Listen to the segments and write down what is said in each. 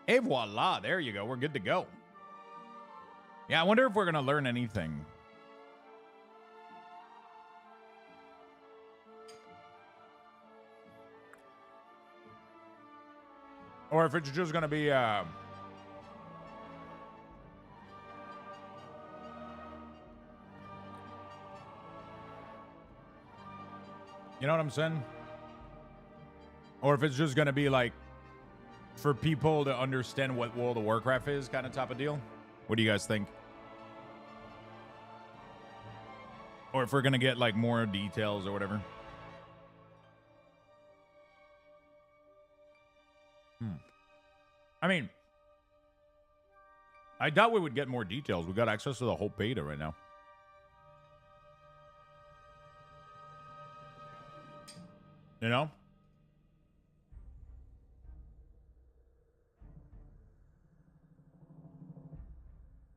Et voila, there you go. We're good to go. Yeah, I wonder if we're going to learn anything. Or if it's just going to be... You know what I'm saying? Or if it's just going to be like for people to understand what World of Warcraft is kind of type of deal. What do you guys think? Or if we're going to get like more details or whatever. I mean, I doubt we would get more details. We got access to the whole beta right now. You know?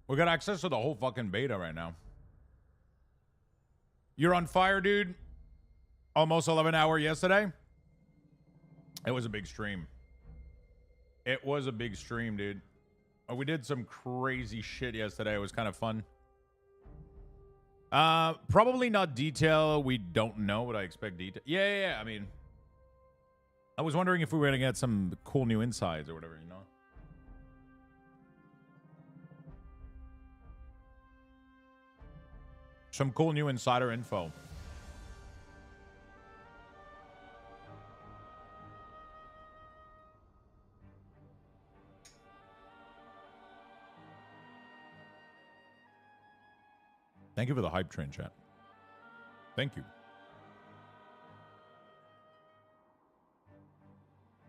We got access to the whole fucking beta right now. You're on fire, dude. Almost 11 hour yesterday. It was a big stream. It was a big stream, dude. We did some crazy shit yesterday. It was kind of fun. Probably not detail. We don't know what I expect detail. Yeah. I mean, I was wondering if we were going to get some cool new insights or whatever, you know? Some cool new insider info. Thank you for the hype train, chat. Thank you.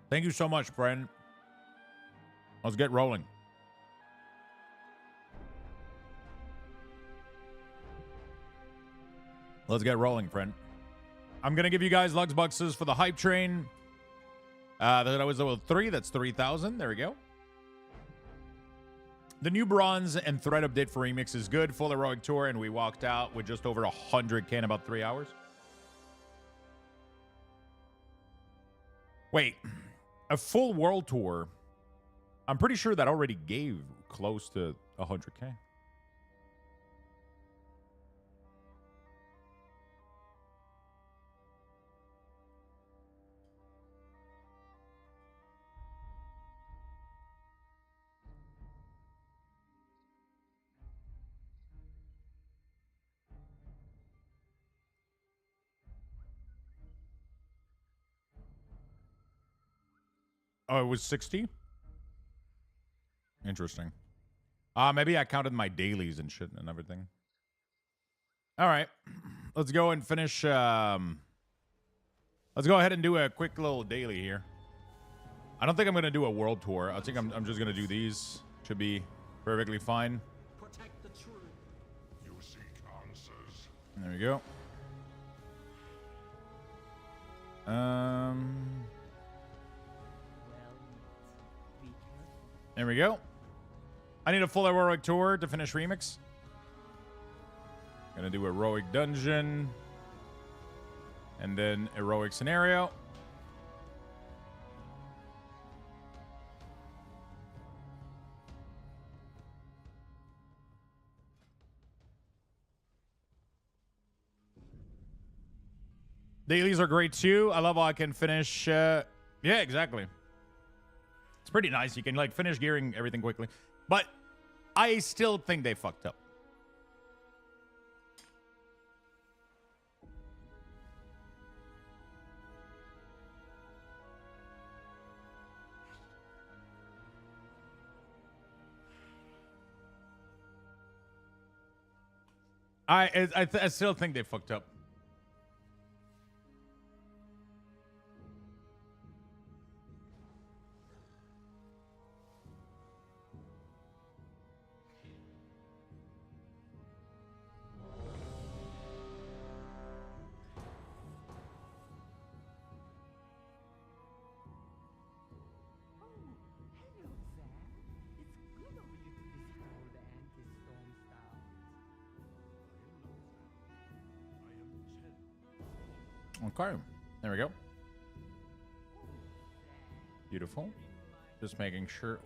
Thank you so much, friend. Let's get rolling. Let's get rolling, friend. I'm going to give you guys Lux Bucks for the hype train. That was level 3. That's 3,000. There we go. The new bronze and thread update for Remix is good. Full heroic tour, and we walked out with just over 100k in about 3 hours. Wait, a full world tour. I'm pretty sure that already gave close to 100k. Oh, it was 60? Interesting. Maybe I counted my dailies and shit and everything. All right. Let's go and finish. Let's go ahead and do a quick little daily here. I don't think I'm going to do a world tour. I think I'm just going to do these. Should be perfectly fine. Protect the truth. You seek answers. There we go. There we go. I need a full heroic tour to finish Remix. Gonna do heroic dungeon. And then heroic scenario. Dailies are great too. I love how I can finish. Yeah, exactly. It's pretty nice. You can like finish gearing everything quickly. But I still think they fucked up. I still think they fucked up. Okay, there we go. Beautiful. Just making sure.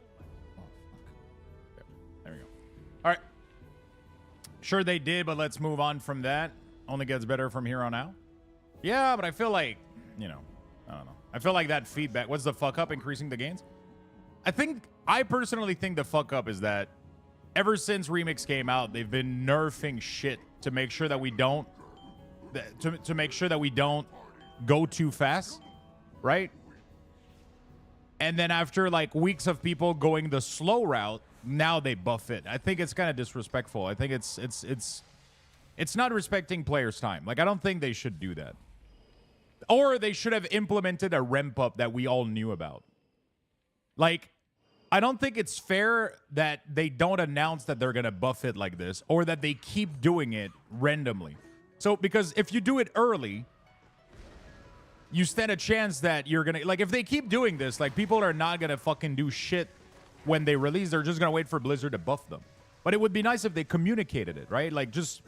There we go. All right. Sure they did, but let's move on from that. Only gets better from here on out. Yeah, but I feel like, you know, I don't know. I feel like that feedback. What's the fuck up? Increasing the gains? I personally think the fuck up is that ever since Remix came out, they've been nerfing shit to make sure that we don't to make sure that we don't go too fast, right? And then after like weeks of people going the slow route, now they buff it. I think it's kind of disrespectful. I think it's not respecting players' time. Like I don't think they should do that. Or they should have implemented a ramp up that we all knew about. Like, I don't think it's fair that they don't announce that they're going to buff it like this or that they keep doing it randomly. So, because if you do it early, you stand a chance that you're going to... Like, if they keep doing this, like, people are not going to fucking do shit when they release. They're just going to wait for Blizzard to buff them. But it would be nice if they communicated it, right? Like, just...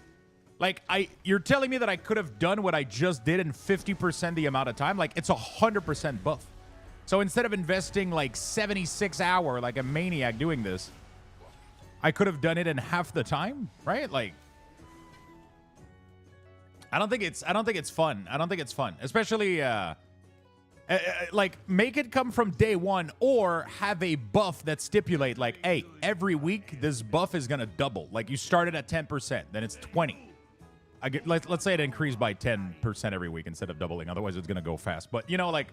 Like, you're telling me that I could have done what I just did in 50% the amount of time? Like, it's 100% buff. So instead of investing like 76 hours like a maniac doing this, I could have done it in half the time, right? Like, I don't think it's fun. I don't think it's fun, especially like make it come from day one or have a buff that stipulate like, hey, every week this buff is gonna double. Like you started at 10%, then it's 20. Let's say it increased by 10% every week instead of doubling. Otherwise, it's gonna go fast. But you know, like.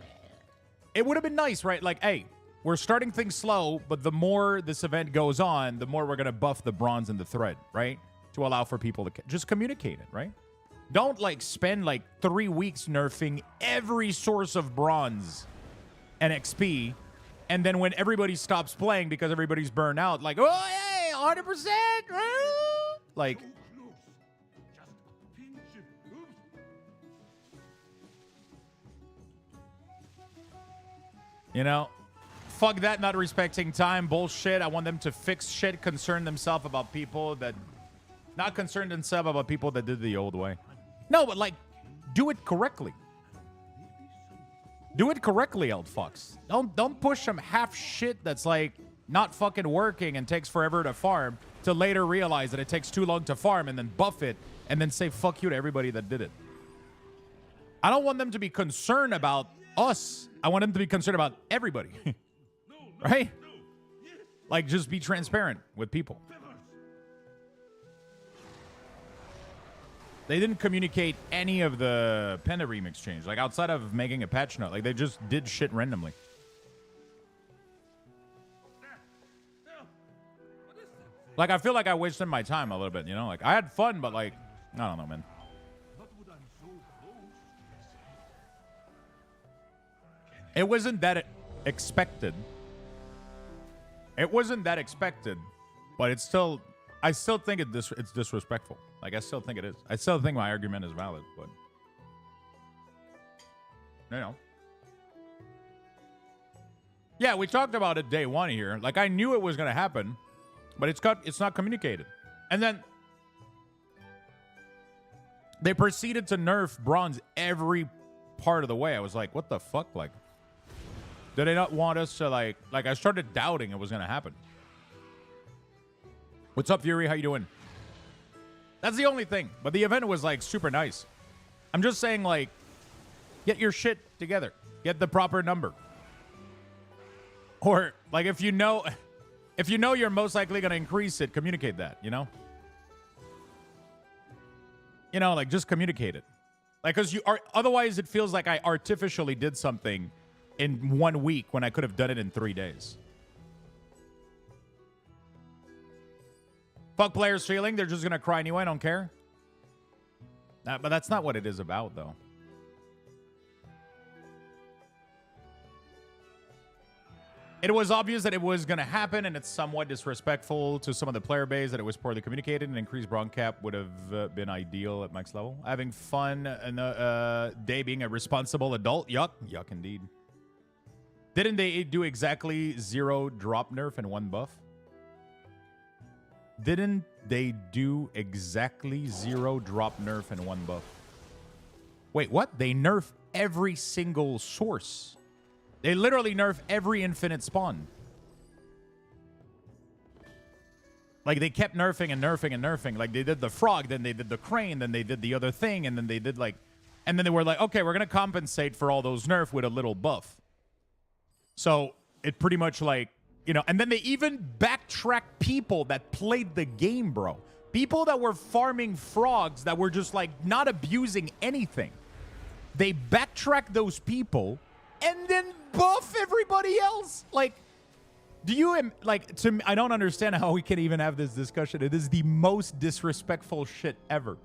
It would have been nice, right? Like, hey, we're starting things slow, but the more this event goes on, the more we're going to buff the bronze and the thread, right? To allow for people to just communicate it, right? Don't, like, spend, like, 3 weeks nerfing every source of bronze and XP, and then when everybody stops playing because everybody's burned out, like, oh, hey, 100%! Like... You know, fuck that not respecting time bullshit. I want them to fix shit, concern themselves about people that... Not concern themselves about people that did the old way. No, but, like, do it correctly. Do it correctly, old fucks. Don't push some half shit that's, like, not fucking working and takes forever to farm to later realize that it takes too long to farm and then buff it and then say fuck you to everybody that did it. I don't want them to be concerned about us. I want them to be concerned about everybody. Right? Like, just be transparent with people. They didn't communicate any of the Panda Remix change. Like, outside of making a patch note. Like, they just did shit randomly. Like, I feel like I wasted my time a little bit, you know? Like, I had fun, but, like, I don't know, man. It wasn't that expected. It wasn't that expected, but it's still... I still think it's disrespectful. Like, I still think it is. I still think my argument is valid, but... You know. Yeah, we talked about it day one here. Like, I knew it was going to happen, but it's not communicated. And then... They proceeded to nerf bronze every part of the way. I was like, what the fuck? Like... Did they not want us to, like I started doubting it was going to happen. What's up, Fury? How you doing? That's the only thing. But the event was, like, super nice. I'm just saying, like, get your shit together. Get the proper number. Or, like, if you know you're most likely going to increase it, communicate that, you know? You know, like, just communicate it. Like, because otherwise it feels like I artificially did something in 1 week when I could have done it in 3 days. Fuck players' feeling. They're just going to cry anyway. I don't care. But that's not what it is about, though. It was obvious that it was going to happen, and it's somewhat disrespectful to some of the player base that it was poorly communicated. An increased bronze cap would have been ideal at max level. Having fun and day being a responsible adult. Yuck. Yuck, indeed. Didn't they do exactly 0 drop nerf and 1 buff? Didn't they do exactly 0 drop nerf and 1 buff? Wait, what? They nerf every single source. They literally nerf every infinite spawn. Like, they kept nerfing and nerfing and nerfing. Like, they did the frog, then they did the crane, then they did the other thing, and then they did, like... And then they were like, okay, we're going to compensate for all those nerf with a little buff. So, it pretty much, like, you know... And then they even backtracked people that played the game, bro. People that were farming frogs that were just, like, not abusing anything. They backtracked those people and then buff everybody else. Like... Do you, like, to me, I don't understand how we can even have this discussion. It is the most disrespectful shit ever.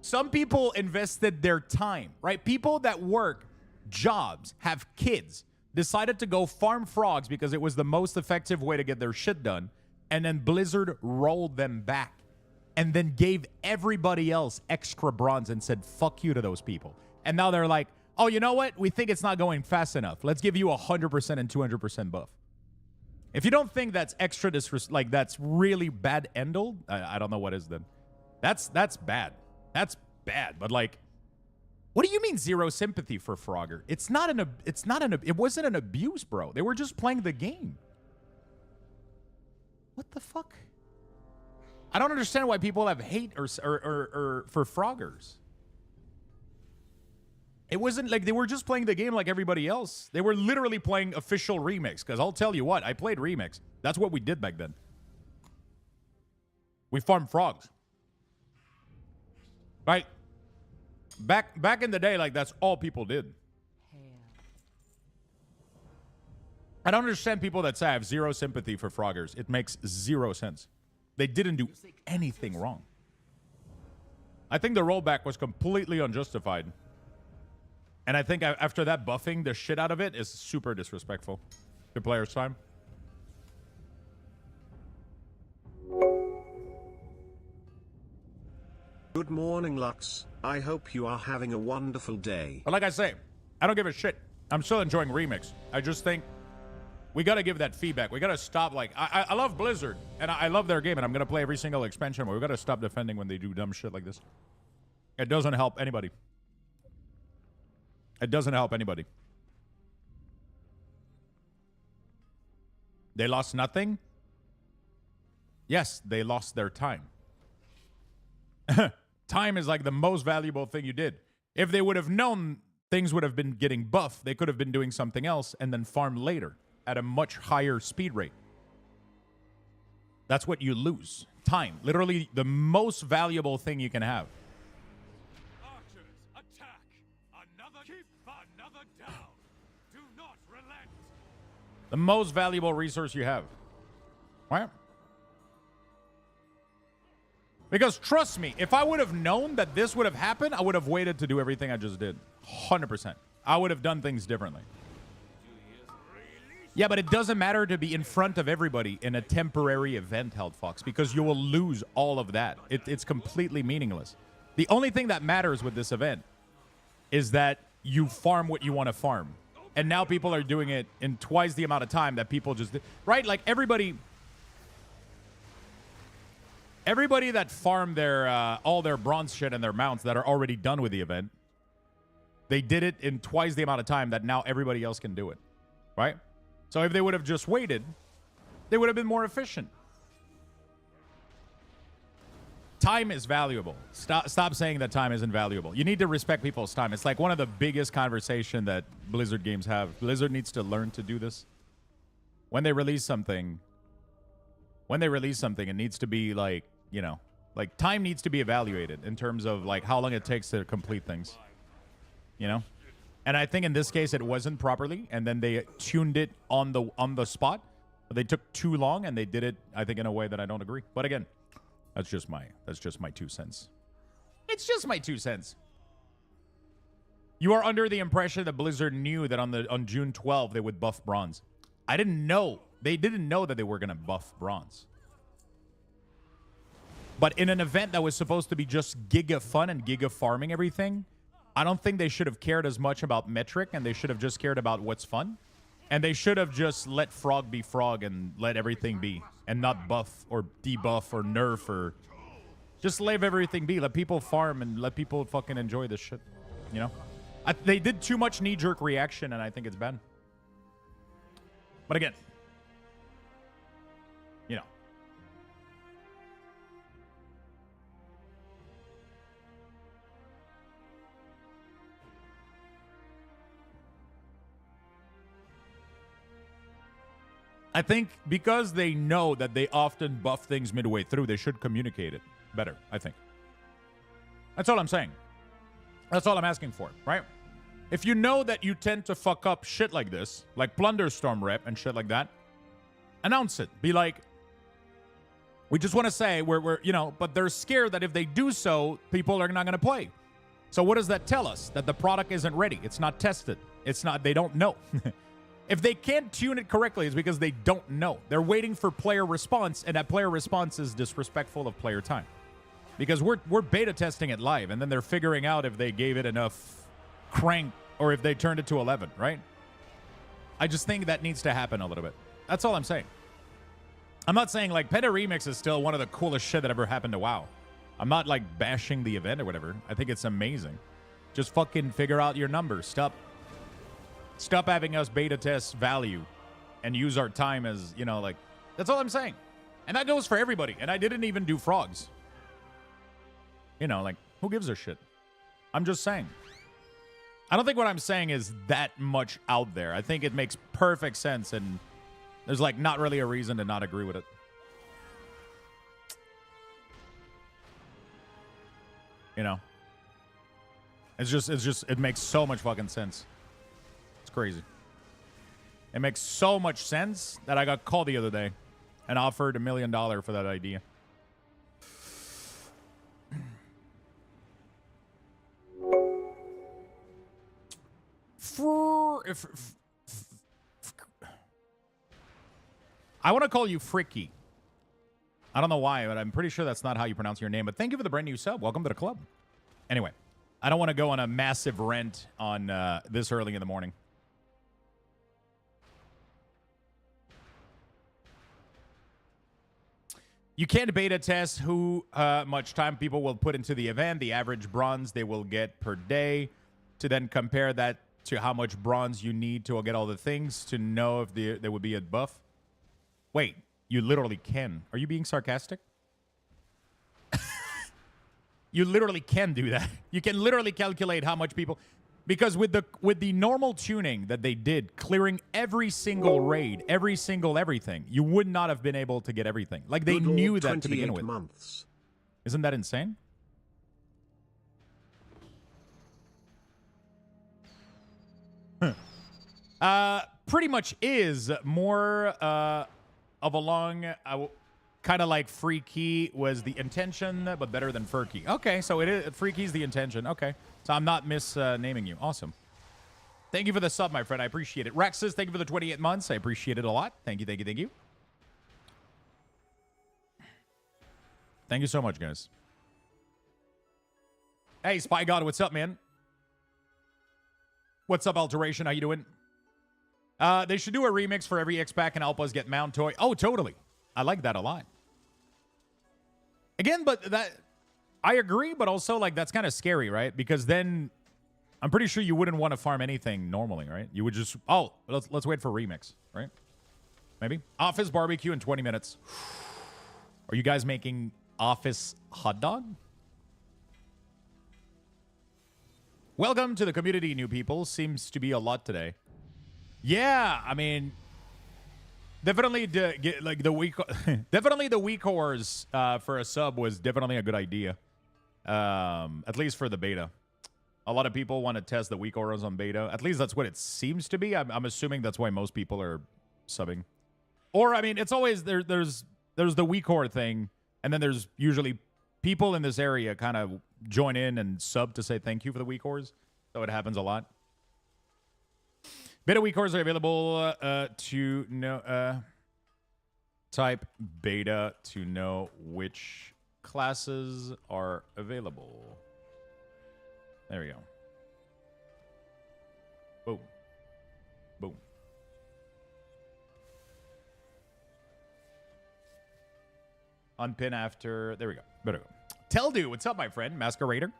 Some people invested their time, right? People that work jobs, have kids, decided to go farm frogs because it was the most effective way to get their shit done. And then Blizzard rolled them back and then gave everybody else extra bronze and said, fuck you to those people. And now they're like, oh, you know what? We think it's not going fast enough. Let's give you 100% and 200% buff. If you don't think that's extra like that's really bad endle, I don't know what is then. That's bad. That's bad. But like, what do you mean zero sympathy for Frogger? It wasn't an abuse, bro. They were just playing the game. What the fuck? I don't understand why people have hate or for Froggers. It wasn't like they were just playing the game like everybody else. They were literally playing official remix. Because I'll tell you what, I played remix. That's what we did back then. We farmed frogs. Right? Back in the day, like that's all people did. I don't understand people that say I have zero sympathy for Froggers. It makes zero sense. They didn't do anything wrong. I think the rollback was completely unjustified. And I think after that, buffing the shit out of it is super disrespectful to players' time. Good morning, Lux. I hope you are having a wonderful day. But like I say, I don't give a shit. I'm still enjoying Remix. I just think we got to give that feedback. We got to stop. Like, I love Blizzard, and I love their game, and I'm going to play every single expansion, but we got to stop defending when they do dumb shit like this. It doesn't help anybody. It doesn't help anybody. They lost nothing? Yes, they lost their time. Time is like the most valuable thing you did. If they would have known things would have been getting buffed, they could have been doing something else and then farm later at a much higher speed rate. That's what you lose. Time. Literally the most valuable thing you can have. The most valuable resource you have. Right? Because trust me, if I would have known that this would have happened, I would have waited to do everything I just did. 100%. I would have done things differently. Yeah, but it doesn't matter to be in front of everybody in a temporary event, Held Fox, because you will lose all of that. It's completely meaningless. The only thing that matters with this event is that you farm what you want to farm. And now people are doing it in twice the amount of time that people just did. Right? Like everybody that farmed their all their bronze shit and their mounts that are already done with the event, they did it in twice the amount of time that now everybody else can do it. Right? So if they would have just waited, they would have been more efficient. Time is valuable. Stop saying that time isn't valuable. You need to respect people's time. It's like one of the biggest conversation that Blizzard games have. Blizzard needs to learn to do this. When they release something, it needs to be like, you know, like time needs to be evaluated in terms of like how long it takes to complete things. You know? And I think in this case it wasn't properly, and then they tuned it on the spot. But they took too long and they did it, I think, in a way that I don't agree. But again, that's just my 2 cents. It's just my 2 cents. You are under the impression that Blizzard knew that on June 12th they would buff bronze. I didn't know. They didn't know that they were gonna buff bronze. But in an event that was supposed to be just giga fun and giga farming everything, I don't think they should have cared as much about metric, and they should have just cared about what's fun. And they should have just let Frog be Frog and let everything be. And not buff or debuff or nerf or... Just leave everything be. Let people farm and let people fucking enjoy this shit. You know? They did too much knee-jerk reaction, and I think it's bad. But again... You know. I think because they know that they often buff things midway through, they should communicate it better, I think. That's all I'm saying. That's all I'm asking for, right? If you know that you tend to fuck up shit like this, like Plunderstorm Rep and shit like that, announce it. Be like, we just want to say we're you know, but they're scared that if they do so, people are not going to play. So what does that tell us? That the product isn't ready. It's not tested. It's not, they don't know. If they can't tune it correctly, it's because they don't know. They're waiting for player response, and that player response is disrespectful of player time. Because we're beta testing it live, and then they're figuring out if they gave it enough crank or if they turned it to 11, right? I just think that needs to happen a little bit. That's all I'm saying. I'm not saying, like, Peta Remix is still one of the coolest shit that ever happened to WoW. I'm not, like, bashing the event or whatever. I think it's amazing. Just fucking figure out your numbers. Stop having us beta test value and use our time as, you know, like, that's all I'm saying. And that goes for everybody. And I didn't even do frogs. You know, like, who gives a shit? I'm just saying. I don't think what I'm saying is that much out there. I think it makes perfect sense, and there's, like, not really a reason to not agree with it. You know? It's just, it makes so much fucking sense. It's crazy. It makes so much sense that I got called the other day and offered $1 million for that idea. I want to call you Fricky. I don't know why, but I'm pretty sure that's not how you pronounce your name. But thank you for the brand new sub. Welcome to the club. Anyway, I don't want to go on a massive rant on this early in the morning. You can't beta test who much time people will put into the event, the average bronze they will get per day, to then compare that to how much bronze you need to get all the things to know if there would be a buff. Wait, you literally can. Are you being sarcastic? You literally can do that. You can literally calculate how much people... Because with the normal tuning that they did, clearing every single raid, every single everything, you would not have been able to get everything. Like, they knew that to begin with. Months. Isn't that insane? Pretty much is more of a long... kind of like Freaky was the intention, but better than Furky. Okay, so it is Freaky's the intention. Okay, so I'm not naming you. Awesome. Thank you for the sub, my friend. I appreciate it. Rexus, thank you for the 28 months. I appreciate it a lot. Thank you, thank you, thank you. Thank you so much, guys. Hey, Spy God, what's up, man? What's up, Alteration? How you doing? They should do a remix for every X-Pack and help us get Mount Toy. Oh, totally. I like that a lot. Again, but that... I agree, but also, like, that's kind of scary, right? Because then I'm pretty sure you wouldn't want to farm anything normally, right? You would just... Oh, let's wait for remix, right? Maybe? Office barbecue in 20 minutes. Are you guys making office hot dog? Welcome to the community, new people. Seems to be a lot today. Yeah, I mean... Definitely, definitely the WeakAuras for a sub was definitely a good idea. At least for the beta. A lot of people want to test the WeakAuras on beta. At least that's what it seems to be. I'm assuming that's why most people are subbing. Or, I mean, it's always... There's the WeakAura thing, and then there's usually people in this area kind of join in and sub to say thank you for the WeakAuras. So it happens a lot. Beta WeakAuras are available to know... type beta to know which classes are available. There we go. Boom. Boom. Unpin after... There we go. Better go. Teldu, what's up, my friend? Masquerader.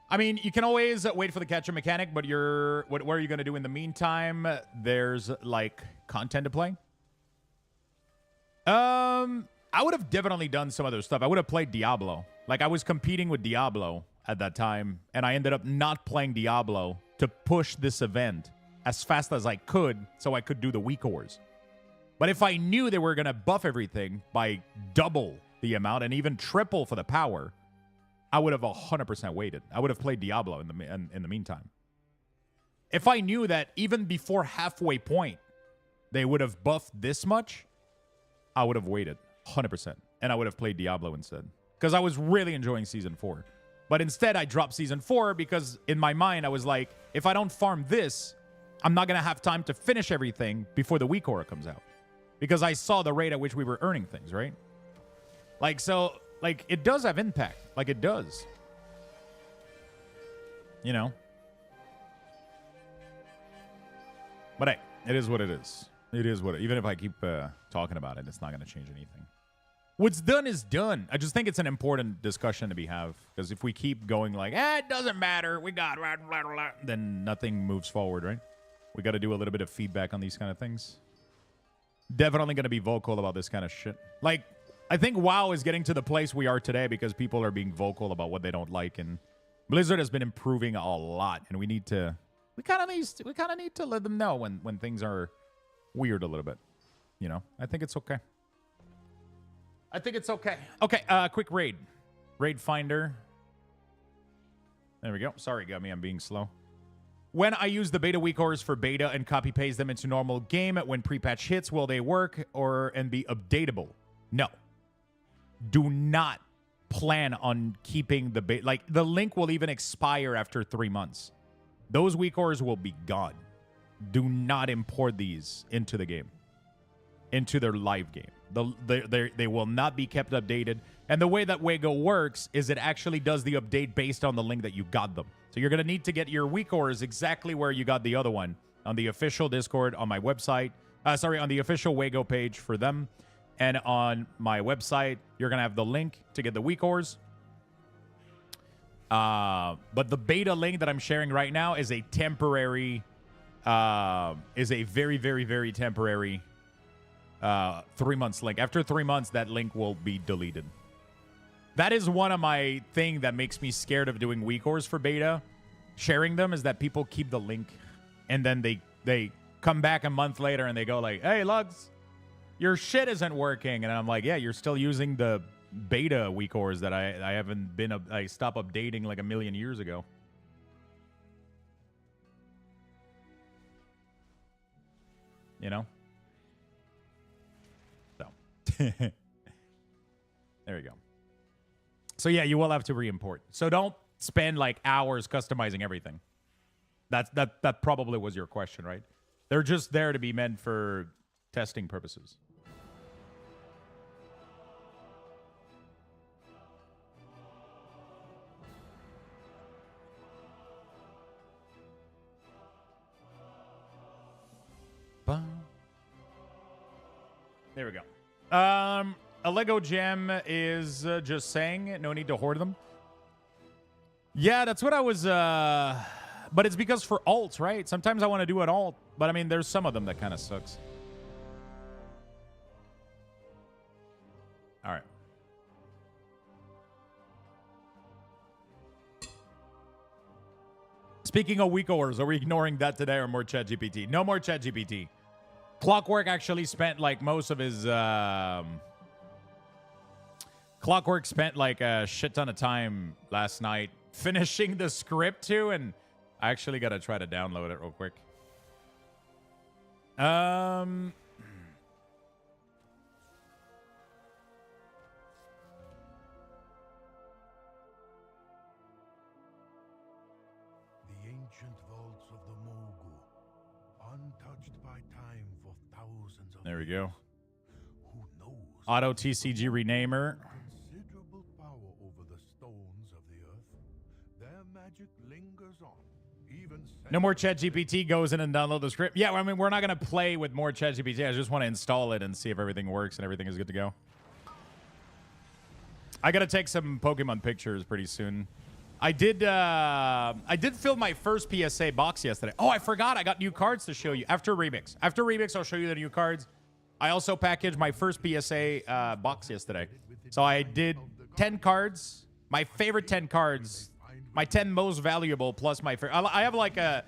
I mean, you can always wait for the catcher mechanic, but what are you going to do in the meantime? There's, like, content to play. I would have definitely done some other stuff. I would have played Diablo. Like, I was competing with Diablo at that time, and I ended up not playing Diablo to push this event as fast as I could so I could do the WeakAuras. But if I knew they were going to buff everything by double the amount and even triple for the power, I would have 100% waited. I would have played Diablo in the meantime. If I knew that even before halfway point, they would have buffed this much, I would have waited 100%. And I would have played Diablo instead. Because I was really enjoying Season 4. But instead, I dropped Season 4 because in my mind, I was like, if I don't farm this, I'm not going to have time to finish everything before the WeakAura comes out. Because I saw the rate at which we were earning things, right? Like, so, like, it does have impact. Like, it does. You know? But hey, it is what it is. It is what it, even if I keep talking about it, it's not going to change anything. What's done is done. I just think it's an important discussion to be have. Because if we keep going like, it doesn't matter, we got blah, blah, blah, then nothing moves forward, right? We got to do a little bit of feedback on these kind of things. Definitely going to be vocal about this kind of shit. Like, I think WoW is getting to the place we are today because people are being vocal about what they don't like. And Blizzard has been improving a lot. And we need to... We kind of need to let them know when things are weird a little bit. You know, I think it's okay. I think it's okay. Okay, quick raid. Raid finder. There we go. Sorry, Gummy, I'm being slow. When I use the beta WeakAuras for beta and copy paste them into normal game, when pre-patch hits, will they work and be updatable? No. Do not plan on keeping the beta. Like, the link will even expire after 3 months. Those WeakAuras will be gone. Do not import these into the game. Into their live game. They will not be kept updated. And the way that WeGo works is it actually does the update based on the link that you got them. So you're going to need to get your WeakAuras exactly where you got the other one. On the official Discord, on my website. On the official WeGo page for them. And on my website, you're going to have the link to get the WeakAuras. But the beta link that I'm sharing right now is a temporary, is a very, very, very temporary 3 months link. After 3 months, that link will be deleted. That is one of my thing that makes me scared of doing WeakAuras for beta. Sharing them is that people keep the link and then they come back a month later and they go like, hey, Lux, your shit isn't working. And I'm like, yeah, you're still using the beta WeakAuras that I haven't been I stopped updating like a million years ago. You know? So there we go. So yeah, you will have to re-import. So don't spend like hours customizing everything. That probably was your question, right? They're just there to be meant for testing purposes. There we go. A Lego gem is just saying no need to hoard them. Yeah, that's what I was... but it's because for alts, right? Sometimes I want to do an alt, but I mean, there's some of them that kind of sucks. All right. Speaking of WeakAuras, are we ignoring that today or more ChatGPT? No more ChatGPT. Clockwork actually spent like most of his... Clockwork spent like a shit ton of time last night finishing the script too, and I actually got to try to download it real quick. Ancient vaults of the Mogu, untouched by time for thousands of There we go. Who knows? Auto TCG renamer. Considerable power over the stones of the earth. Their magic lingers on. Even No more ChatGPT goes in and download the script. Yeah, I mean, we're not going to play with more ChatGPT. I just want to install it and see if everything works and everything is good to go. I got to take some Pokemon pictures pretty soon. I did fill my first PSA box yesterday. Oh, I forgot. I got new cards to show you after Remix. After Remix, I'll show you the new cards. I also packaged my first PSA box yesterday. So I did 10 cards. My favorite 10 cards. My 10 most valuable plus my favorite. I have like a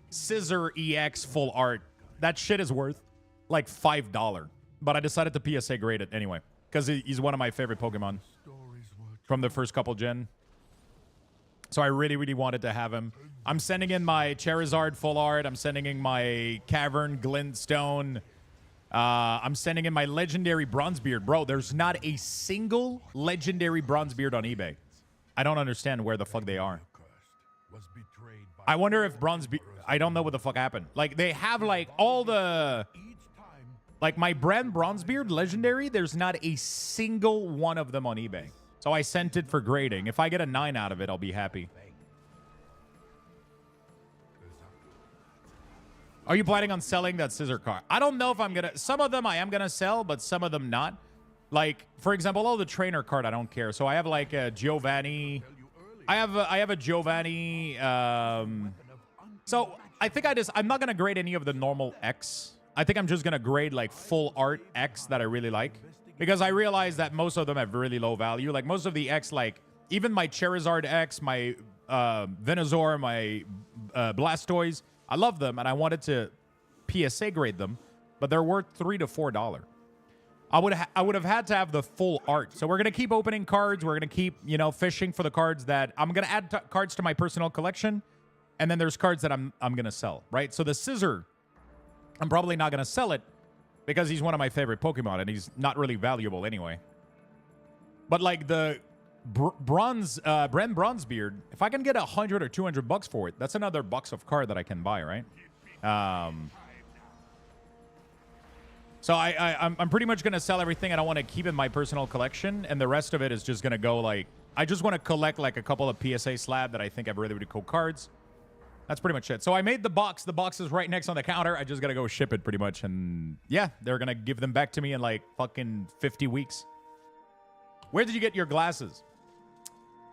Scissor EX full art. That shit is worth like $5. But I decided to PSA grade it anyway. Because he's one of my favorite Pokemon from the first couple gen. So I really, really wanted to have him. I'm sending in my Charizard full art. I'm sending in my Cavern Glintstone. I'm sending in my legendary Bronzebeard. Bro, there's not a single legendary Bronzebeard on eBay. I don't understand where the fuck they are. I wonder if Bronzebeard... I don't know what the fuck happened. Like, they have, like, all the... Like, my brand Bronzebeard legendary, there's not a single one of them on eBay. So I sent it for grading. If I get a 9 out of it, I'll be happy. Are you planning on selling that scissor card? I don't know if I'm going to... Some of them I am going to sell, but some of them not. Like, for example, all the trainer card, I don't care. So I have, like, a Giovanni... I have a Giovanni... So I think I'm not going to grade any of the normal X. I think I'm just going to grade, like, full art X that I really like. Because I realize that most of them have really low value. Like, most of the X, like, even my Charizard X, my Venusaur, my Blastoise, I love them, and I wanted to PSA grade them, but they're worth $3 to $4. I would have had to have the full art. So we're going to keep opening cards. We're going to keep, you know, fishing for the cards that... I'm going to add cards to my personal collection, and then there's cards that I'm going to sell, right? So the Scizor, I'm probably not going to sell it, because he's one of my favorite Pokemon, and he's not really valuable anyway. But, like, the Bren Bronzebeard, if I can get $100 or $200 for it, that's another bucks of card that I can buy, right? So I'm pretty much going to sell everything and I want to keep in my personal collection, and the rest of it is just going to go, like... I just want to collect, like, a couple of PSA slab that I think have really, really cool cards. That's pretty much it. So I made the box. The box is right next on the counter. I just got to go ship it pretty much. And yeah, they're going to give them back to me in like fucking 50 weeks. Where did you get your glasses?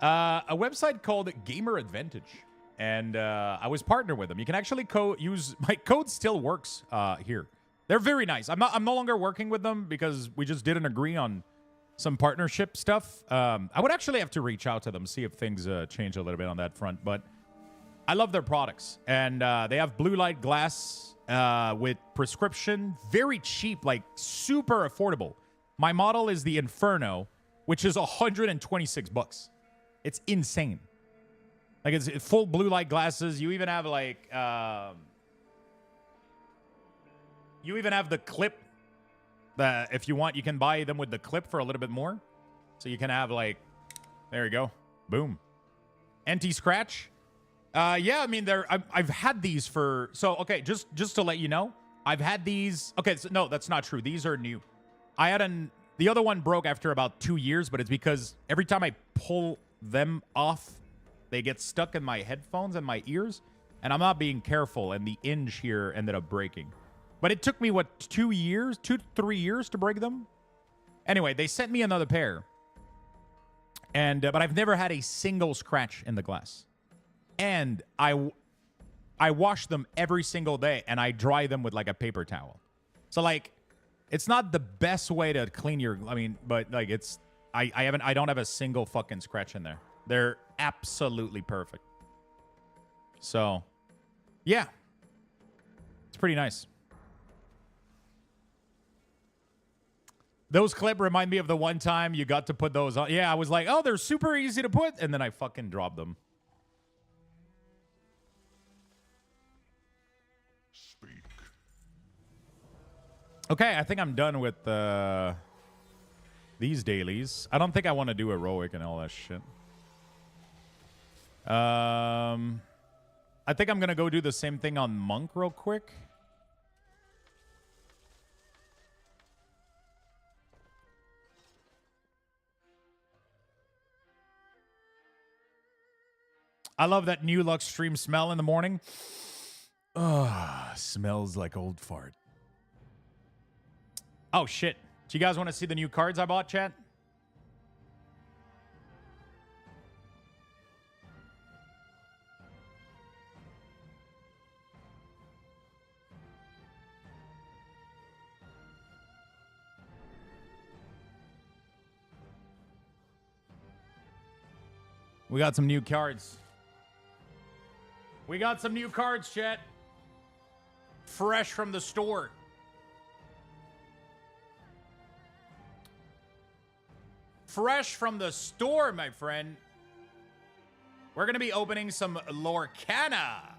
A website called Gamer Advantage. And I was partnered with them. You can actually use... My code still works here. They're very nice. I'm no longer working with them because we just didn't agree on some partnership stuff. I would actually have to reach out to them, see if things change a little bit on that front. But I love their products, and they have blue light glass with prescription, very cheap, like super affordable. My model is the Inferno, which is $126. It's insane. Like, it's full blue light glasses. You even have like, you even have the clip that if you want, you can buy them with the clip for a little bit more. So you can have like, there you go, boom, anti-scratch. Yeah, I mean, I've had these for... So, okay, just to let you know, I've had these... Okay, so, no, that's not true. These are new. I had the other one broke after about 2 years, but it's because every time I pull them off, they get stuck in my headphones and my ears, and I'm not being careful, and the hinge here ended up breaking. But it took me, what, 2 to 3 years to break them? Anyway, they sent me another pair. And but I've never had a single scratch in the glass. And I wash them every single day, and I dry them with like a paper towel. So like, it's not the best way to clean your... I mean, but like it's... I don't have a single fucking scratch in there. They're absolutely perfect. So, yeah, it's pretty nice. Those clips remind me of the one time you got to put those on. Yeah, I was like, oh, they're super easy to put, and then I fucking dropped them. Okay, I think I'm done with these dailies. I don't think I want to do heroic and all that shit. I think I'm going to go do the same thing on Monk real quick. I love that new Lux stream smell in the morning. Ugh, smells like old fart. Oh, shit. Do you guys want to see the new cards I bought, chat? We got some new cards. We got some new cards, chat. Fresh from the store. fresh from the store, my friend. We're going to be opening some Lorcana.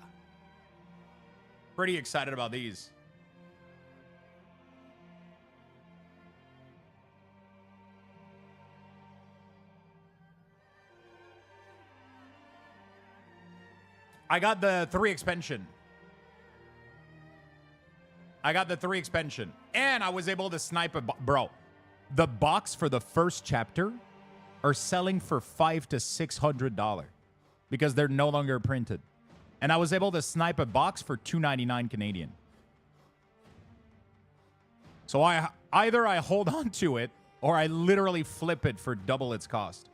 Pretty excited about these. I got the 3 expansion. And I was able to snipe a... Bro, the box for the first chapter are selling for $500 to $600 because they're no longer printed. And I was able to snipe a box for $2.99 Canadian. So either I hold on to it or I literally flip it for double its cost.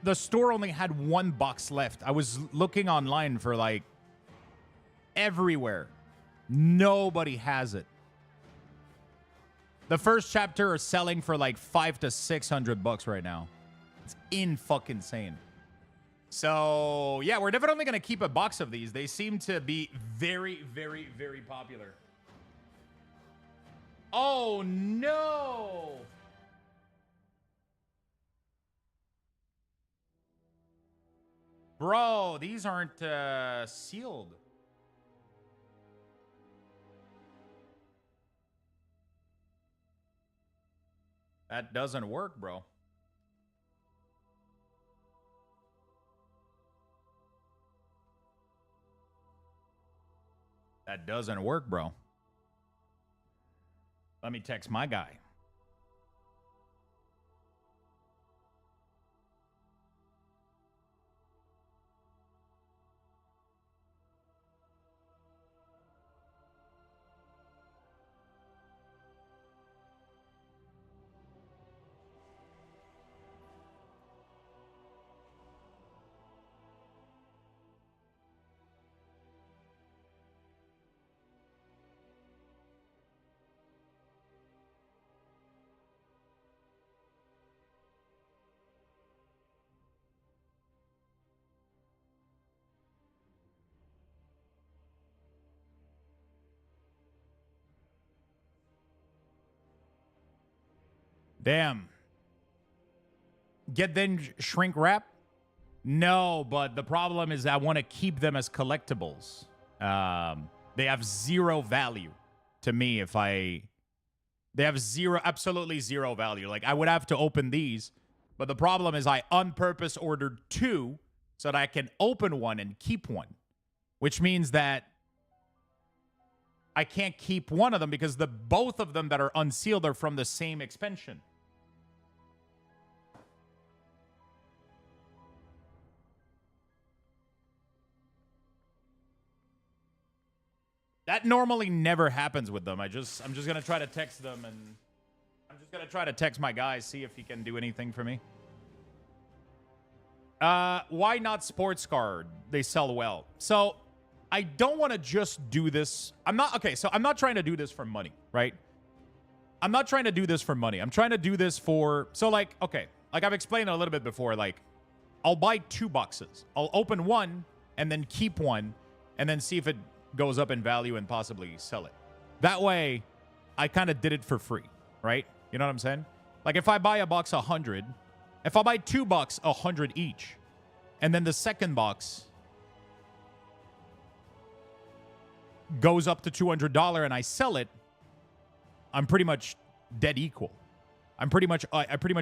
The store only had 1 box left. I was looking online for like everywhere. Nobody has it. The first chapter are selling for like $500 to $600 right now. It's insane. So yeah, we're definitely gonna keep a box of these. They seem to be very, very, very popular. Oh no! Bro, these aren't sealed. That doesn't work, bro. That doesn't work, bro. Let me text my guy. Damn. Get them shrink wrap? No, but the problem is I want to keep them as collectibles. They have 0 value to me if I... They have absolutely zero value. Like, I would have to open these, but the problem is I on purpose ordered 2 so that I can open 1 and keep 1, which means that I can't keep one of them because both of them that are unsealed are from the same expansion. That normally never happens with them. I'm just gonna try to text them, and I'm just gonna try to text my guy, see if he can do anything for me. Why not sports card? They sell well. So I don't want to just do this. I'm not trying to do this for money, right? I'm not trying to do this for money. I'm trying to do this for, so like, okay, like I've explained it a little bit before, like I'll buy 2 boxes. I'll open 1 and then keep 1 and then see if it goes up in value and possibly sell it. That way, I kind of did it for free, right? You know what I'm saying? Like if I buy a box 100, if I buy 2 boxes 100 each, and then the second box goes up to $200 and I sell it, I'm pretty much dead equal. I pretty much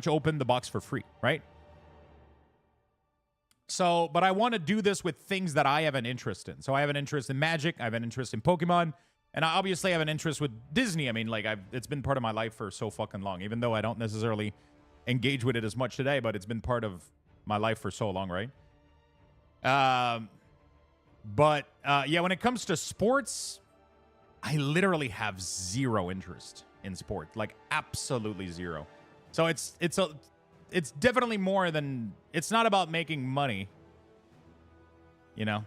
opened the box for free, right? So, but I want to do this with things that I have an interest in. So I have an interest in Magic, I have an interest in Pokemon, and I obviously have an interest with Disney. I mean, like, it's been part of my life for so fucking long, even though I don't necessarily engage with it as much today, but it's been part of my life for so long, right? Yeah, when it comes to sports, I literally have 0 interest in sport, like absolutely 0. So it's definitely more than, it's not about making money, you know?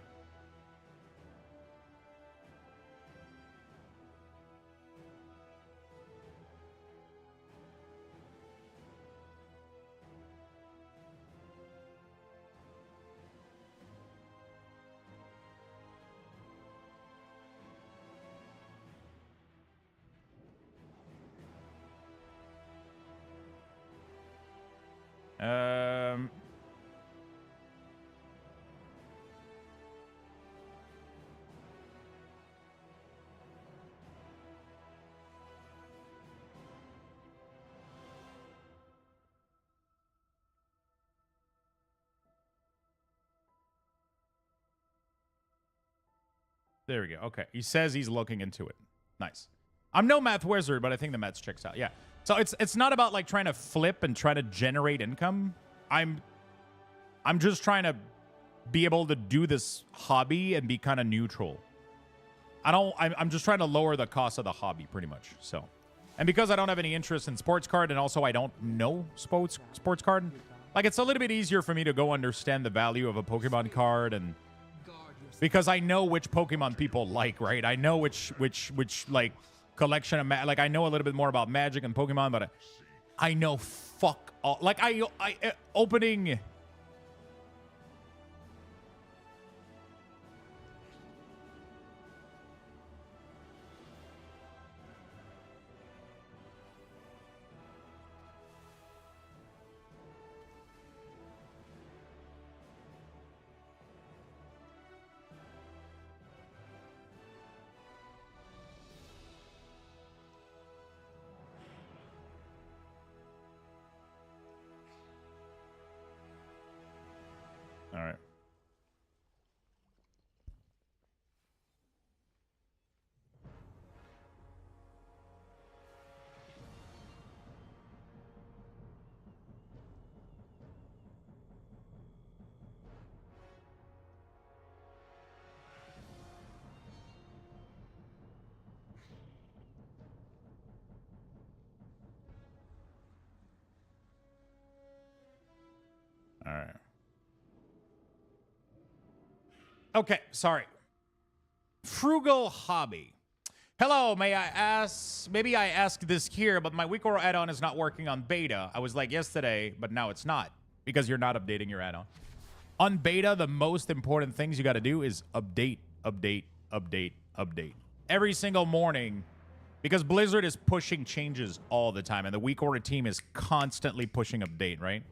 There we go. Okay. He says he's looking into it. Nice. I'm no math wizard, but I think the maths checks out. Yeah. So it's not about like trying to flip and try to generate income. I'm just trying to be able to do this hobby and be kind of neutral. I'm just trying to lower the cost of the hobby pretty much. So, and because I don't have any interest in sports card and also I don't know sports card, like it's a little bit easier for me to go understand the value of a Pokemon card, and because I know which Pokemon people like, right? I know which like collection of like I know a little bit more about Magic and Pokemon, but I know fuck all. Like I opening. All right. All right. Okay, sorry. Frugal hobby. Hello, may I ask, maybe I asked this here, but my WeakAuras add-on is not working on beta. I was like yesterday, but now it's not because you're not updating your add-on. On beta, the most important things you got to do is update, update, update, update. Every single morning, because Blizzard is pushing changes all the time, and the WeakAuras team is constantly pushing update, right?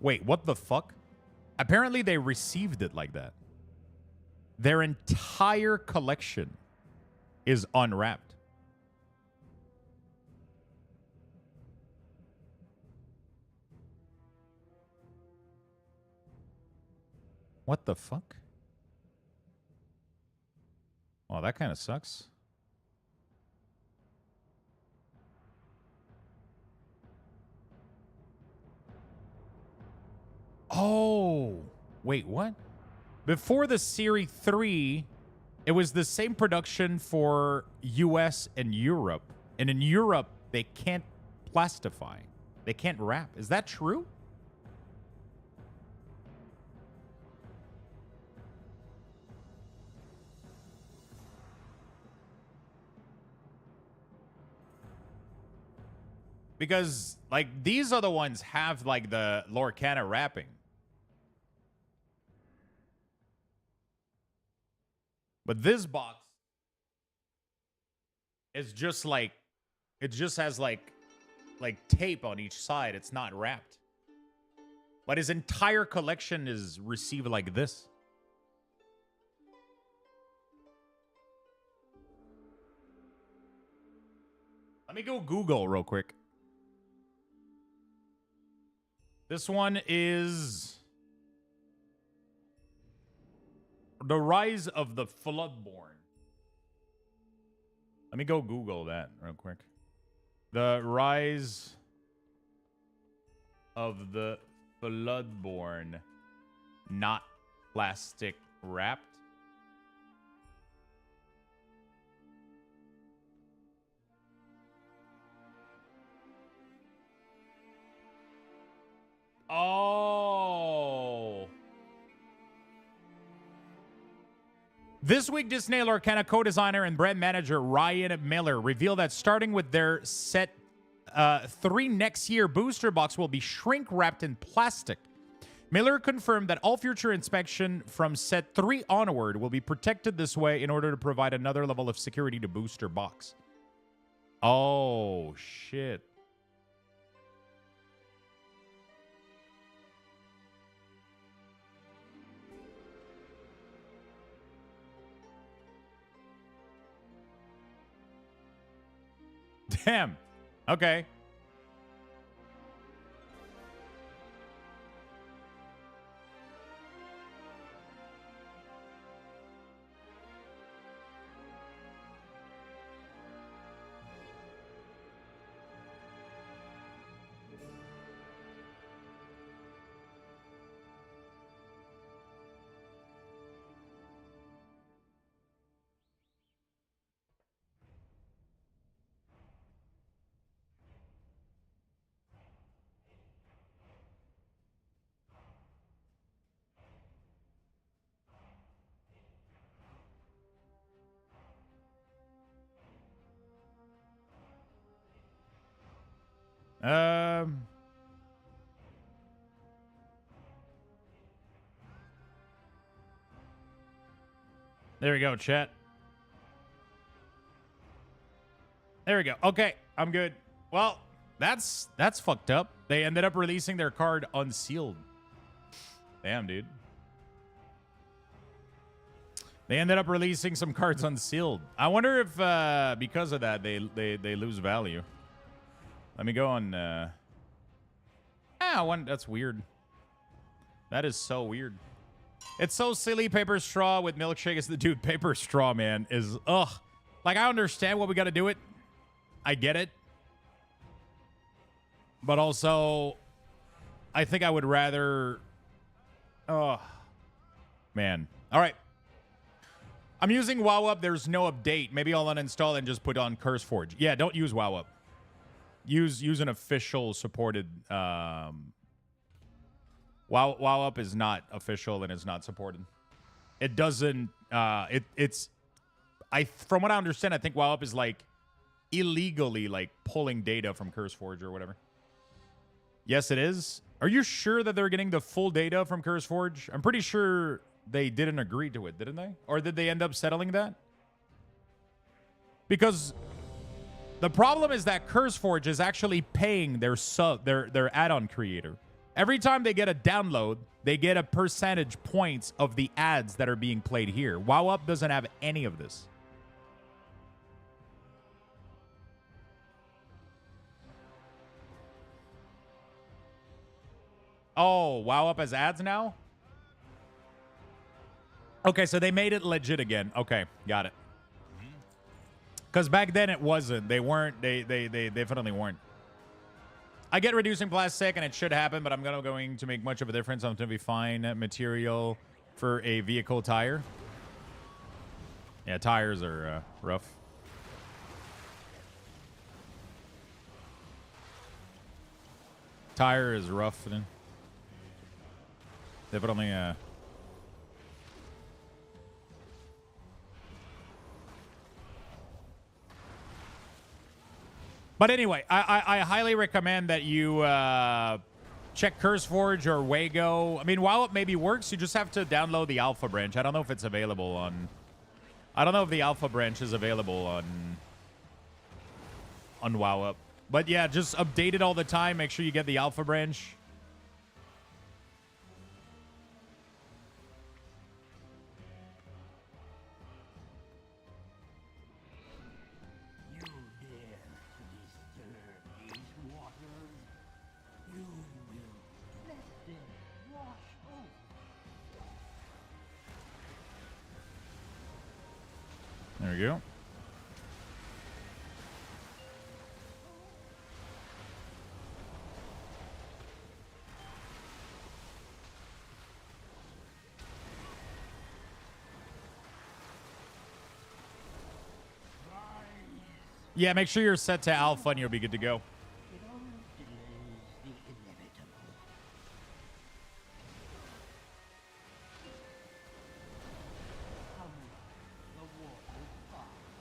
Wait, what the fuck? Apparently they received it like that. Their entire collection is unwrapped. What the fuck? Well, that kind of sucks. Oh, wait, what? Before the Series 3, it was the same production for US and Europe. And in Europe, they can't plastify. They can't wrap. Is that true? Because, like, these other ones have, like, the Lorcana wrapping. But this box is just like, it just has like tape on each side. It's not wrapped. But his entire collection is received like this. Let me go Google real quick. This one is The Rise of the Floodborn. Let me go Google that real quick. The Rise of the Floodborn. Not plastic wrapped. Oh. This week, Disney Lorcana co-designer and brand manager Ryan Miller revealed that starting with their set 3 next year, booster box will be shrink wrapped in plastic. Miller confirmed that all future inspection from set 3 onward will be protected this way in order to provide another level of security to booster box. Oh, shit. Damn. Okay. Um. There we go, chat. There we go. Okay, I'm good. Well, that's fucked up. They ended up releasing their card unsealed. Damn, dude. They ended up releasing some cards unsealed. I wonder if because of that they lose value. Let me go on. That's weird. That is so weird. It's so silly. Paper straw with milkshake is the dude. Paper straw, man, is ugh. Like, I understand what we got to do it. I get it. But also, I think I would rather. Oh, man. All right. I'm using WoW Up. There's no update. Maybe I'll uninstall and just put on CurseForge. Yeah, don't use WoW Up. Use an official supported. WoW Up is not official and is not supported. It doesn't. It's. From what I understand, I think WoW Up is like illegally like pulling data from CurseForge or whatever. Yes, it is. Are you sure that they're getting the full data from CurseForge? I'm pretty sure they didn't agree to it, didn't they? Or did they end up settling that? Because the problem is that CurseForge is actually paying their add-on creator. Every time they get a download, they get a percentage points of the ads that are being played here. WoW Up doesn't have any of this. Oh, WoW Up has ads now? Okay, so they made it legit again. Okay, got it. Because back then it wasn't. They weren't. They definitely weren't. I get reducing plastic, and it should happen, but I'm not going to make much of a difference. I'm going to be fine. Material for a vehicle tire. Yeah, tires are rough. Tire is rough. Definitely. But anyway, I highly recommend that you check CurseForge or Wago. I mean, while it maybe works, you just have to download the alpha branch. I don't know if it's available on. I don't know if the alpha branch is available on WoW Up. But yeah, just update it all the time. Make sure you get the alpha branch. There we go. Yeah, make sure you're set to alpha and you'll be good to go.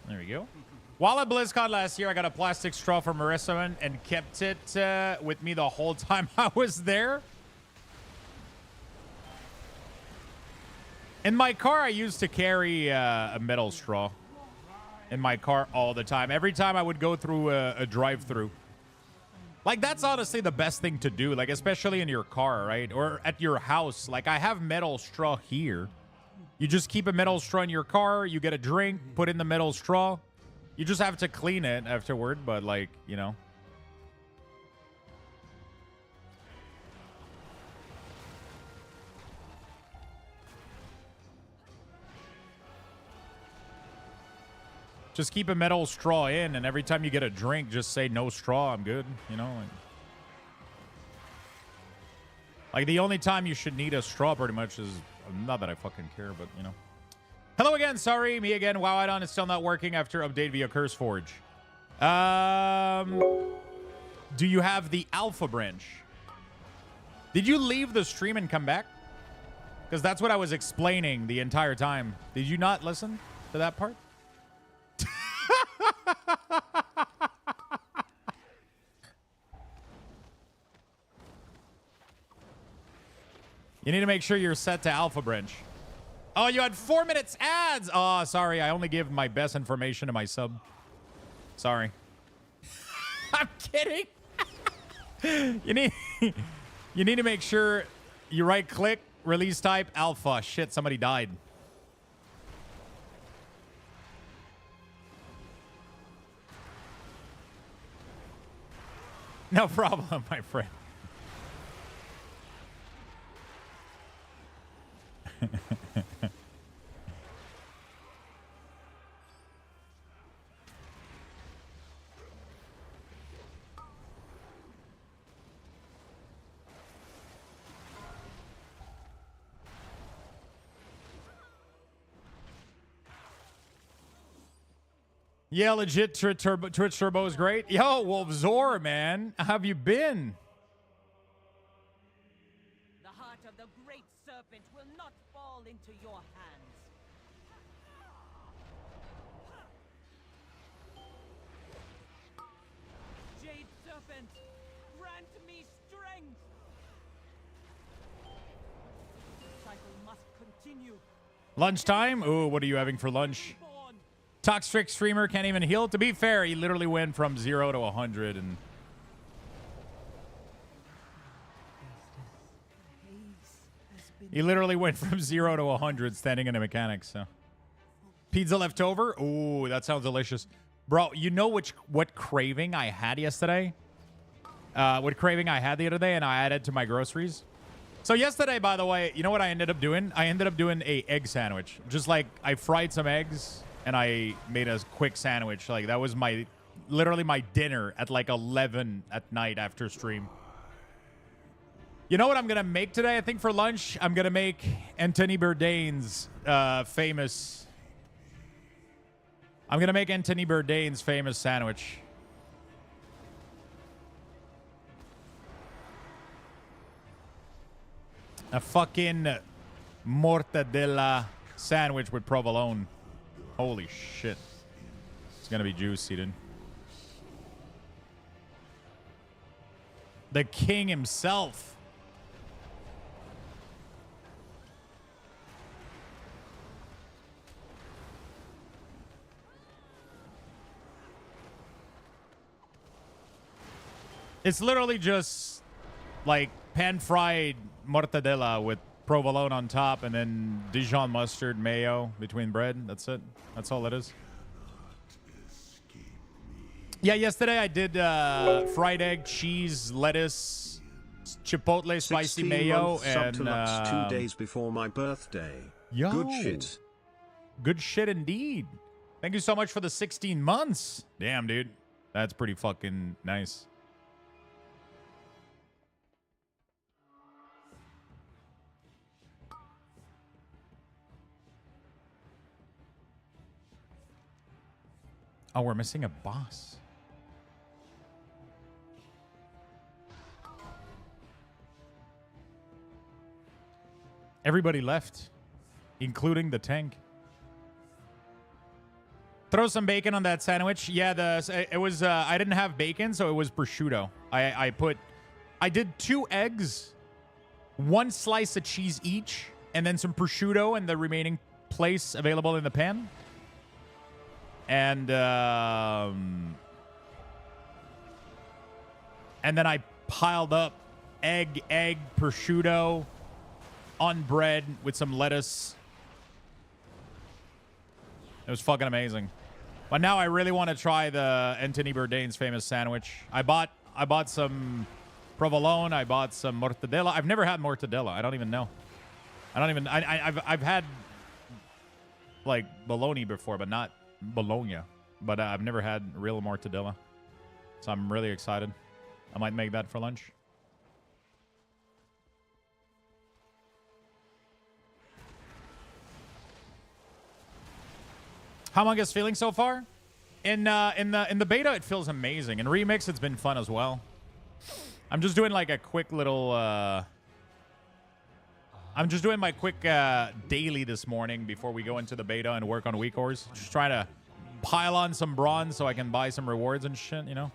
There we go. While at BlizzCon last year, I got a plastic straw from Marissa and kept it with me the whole time I was there. In my car, I used to carry a metal straw in my car all the time. Every time I would go through a drive-through. Like, that's honestly the best thing to do, like, especially in your car, right? Or at your house. Like, I have metal straw here. You just keep a metal straw in your car. You get a drink, put in the metal straw. You just have to clean it afterward, but like, you know. Just keep a metal straw in, and every time you get a drink, just say no straw, I'm good. You know, like the only time you should need a straw pretty much is, not that I fucking care, but you know. Hello again, sorry, me again. Wow, Idon is still not working after update via CurseForge. Do you have the alpha branch? Did you leave the stream and come back? Because that's what I was explaining the entire time. Did you not listen to that part? You need to make sure you're set to alpha branch. Oh, you had 4 minutes ads. Oh, sorry. I only give my best information to my sub. Sorry. I'm kidding. You need to make sure you right click, release type, alpha. Shit, somebody died. No problem, my friend. Yeah, legit. Twitch Turbo is great. Yo, Wolfzor, man. How have you been? The heart of the great serpent will not fall into your hands. Jade serpent, grant me strength. The cycle must continue. Lunchtime? Ooh, what are you having for lunch? Toxic streamer can't even heal. To be fair, he literally went from 0 to 100 and he literally went from 0 to 100 standing in the mechanics. So pizza left over. Ooh, that sounds delicious, bro. You know what craving I had yesterday? What craving I had the other day, and I added to my groceries. So yesterday, by the way, you know what I ended up doing? I ended up doing a egg sandwich. Just like I fried some eggs and I made a quick sandwich. Like that was literally my dinner at like 11 at night after stream. You know what I'm going to make today? I think for lunch, I'm going to make Anthony Bourdain's famous... I'm going to make Anthony Bourdain's famous sandwich. A fucking mortadella sandwich with provolone. Holy shit. It's going to be juicy, dude. The king himself. It's literally just like pan-fried mortadella with provolone on top and then Dijon mustard, mayo between bread. That's it. That's all it is. Yeah, yesterday I did fried egg, cheese, lettuce, chipotle, spicy mayo, and to Lux 2 days before my birthday. Yo, good shit. Good shit indeed. Thank you so much for the 16 months. Damn, dude. That's pretty fucking nice. Oh, we're missing a boss. Everybody left, including the tank. Throw some bacon on that sandwich. Yeah, it was. I didn't have bacon, so it was prosciutto. I did 2 eggs, 1 slice of cheese each, and then some prosciutto and the remaining place available in the pan. And then I piled up egg, prosciutto on bread with some lettuce. It was fucking amazing. But now I really want to try the Anthony Bourdain's famous sandwich. I bought some provolone. I bought some mortadella. I've never had mortadella. I don't even know. I've had like bologna before, but not bologna. But I've never had real mortadella. So I'm really excited. I might make that for lunch. How Among Us feeling so far? In the beta, it feels amazing. In Remix, it's been fun as well. I'm just doing like a quick little. I'm just doing my quick daily this morning before we go into the beta and work on WeakAuras. Just trying to pile on some bronze so I can buy some rewards and shit, you know.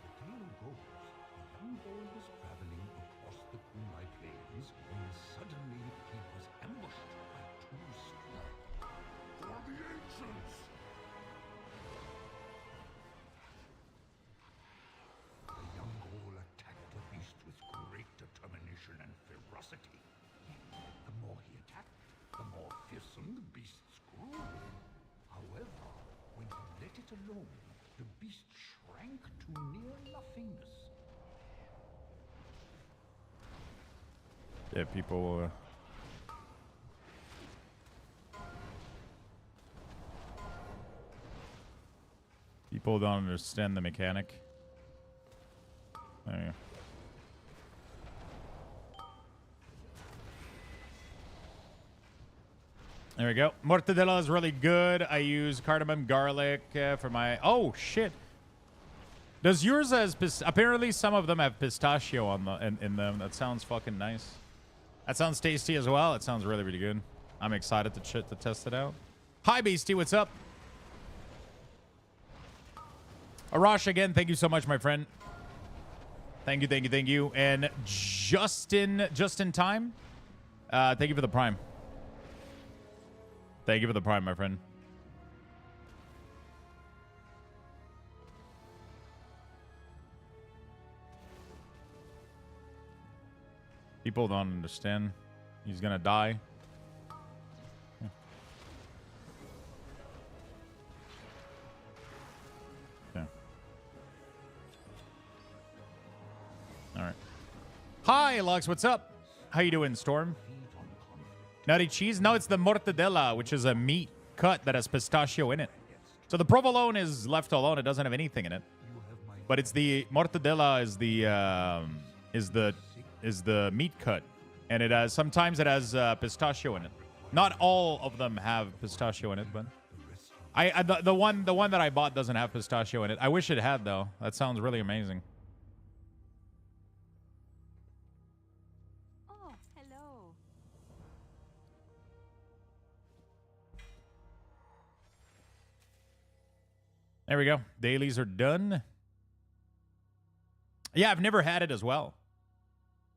Yeah, people. People don't understand the mechanic. There you go. There we go. Mortadella is really good. I use cardamom, garlic for my... Oh, shit. Does yours has... Apparently, some of them have pistachio on the in them. That sounds fucking nice. That sounds tasty as well. It sounds really, really good. I'm excited to test it out. Hi, Beastie. What's up? Arash, again, thank you so much, my friend. Thank you, thank you, thank you. And Justin Time, thank you for the Prime. Thank you for the Prime, my friend. People don't understand. He's gonna die. Okay. All right. Hi, Lux. What's up? How you doing, Storm? Nutty cheese? No, it's the mortadella, which is a meat cut that has pistachio in it. So the provolone is left alone. It doesn't have anything in it. But it's the mortadella is the meat cut, and it has sometimes it has pistachio in it. Not all of them have pistachio in it, but the one that I bought doesn't have pistachio in it. I wish it had though. That sounds really amazing. Oh, hello. There we go. Dailies are done. Yeah, I've never had it as well.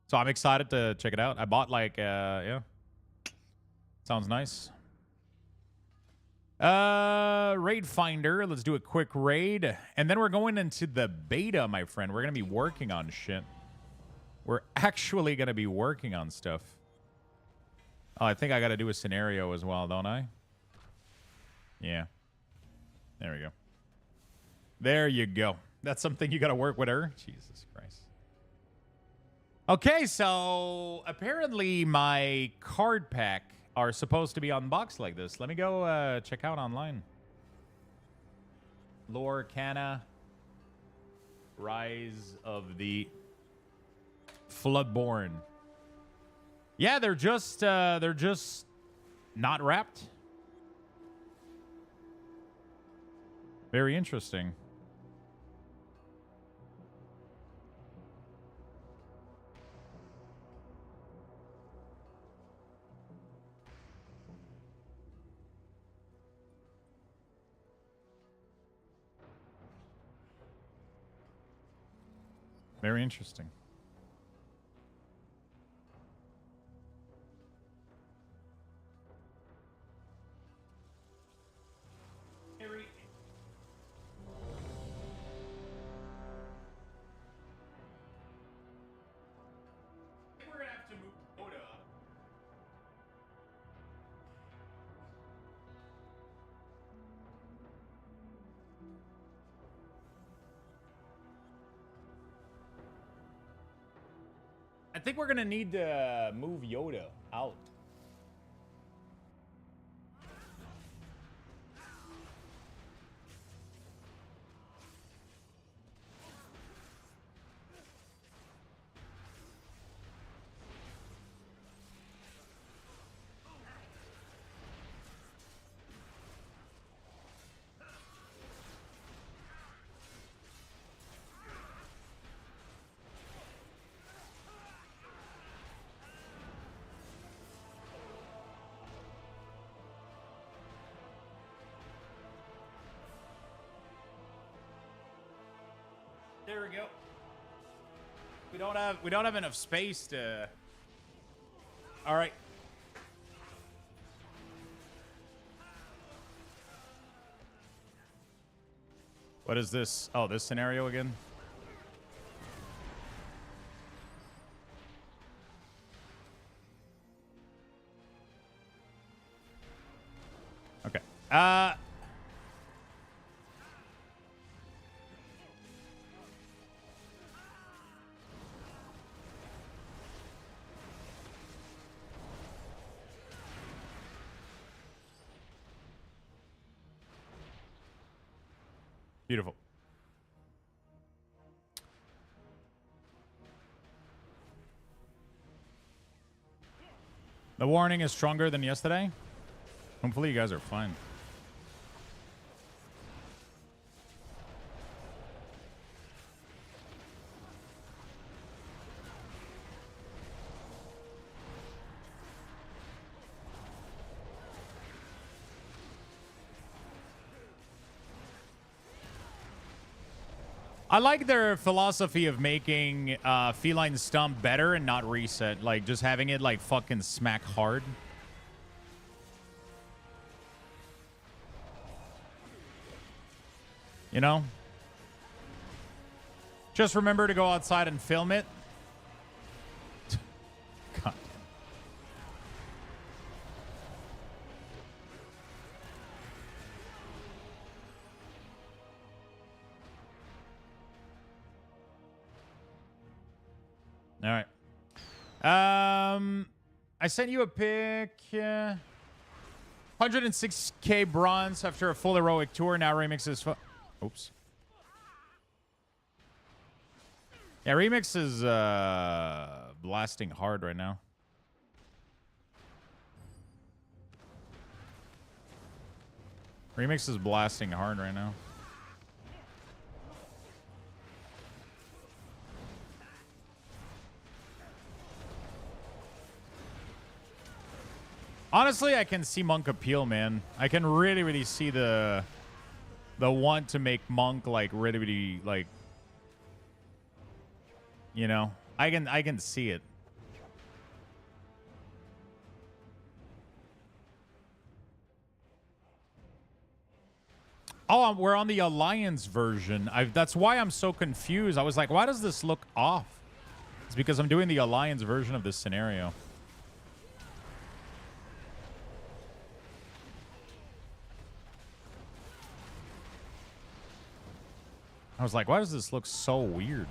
So I'm excited to check it out. I bought like, yeah. Sounds nice. Raid Finder. Let's do a quick raid. And then we're going into the beta, my friend. We're going to be working on shit. We're actually going to be working on stuff. Oh, I think I got to do a scenario as well, don't I? Yeah. There we go. There you go. That's something you got to work with her. Jesus Christ. Okay, so apparently my card pack are supposed to be unboxed like this. Let me go check out online. Lorcana, Rise of the Floodborn. Yeah, they're just not wrapped. Very interesting. Very interesting. We're gonna have to move Oda up. I think we're gonna need to move Yoda out. There we go. We don't have enough space to. All right. What is this? Oh, this scenario again? Okay. Beautiful. The warning is stronger than yesterday. Hopefully you guys are fine. I like their philosophy of making Feline Stomp better and not reset. Like, just having it, like, fucking smack hard. You know? Just remember to go outside and film it. God. All right. I sent you a pic. 106k bronze after a full heroic tour. Now Remix is... Oops. Yeah, Remix is blasting hard right now. Remix is blasting hard right now. Honestly, I can see Monk appeal, man. I can really, really see the want to make Monk like really, really like, you know, I can see it. Oh, we're on the Alliance version. That's why I'm so confused. I was like, why does this look off? It's because I'm doing the Alliance version of this scenario. I was like, why does this look so weird?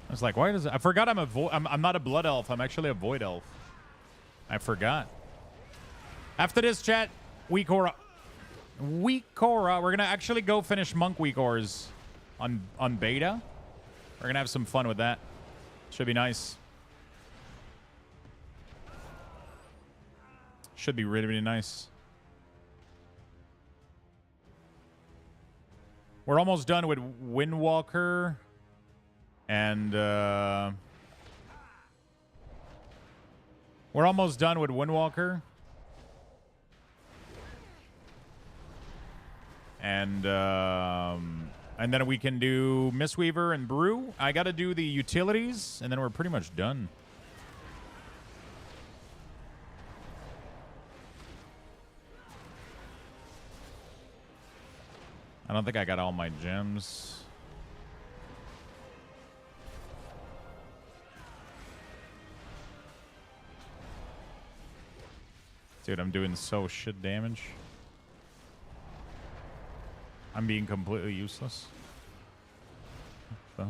I was like, why does it? I forgot I'm not a blood elf. I'm actually a void elf. I forgot. After this chat, WeakAuras. WeakAuras. We're gonna actually go finish Monk WeakAuras on beta. We're going to have some fun with that. Should be nice. Should be really, really nice. We're almost done with Windwalker. And, we're almost done with Windwalker. And then we can do Mistweaver and Brew. I got to do the utilities, and then we're pretty much done. I don't think I got all my gems. Dude, I'm doing so shit damage. I'm being completely useless. There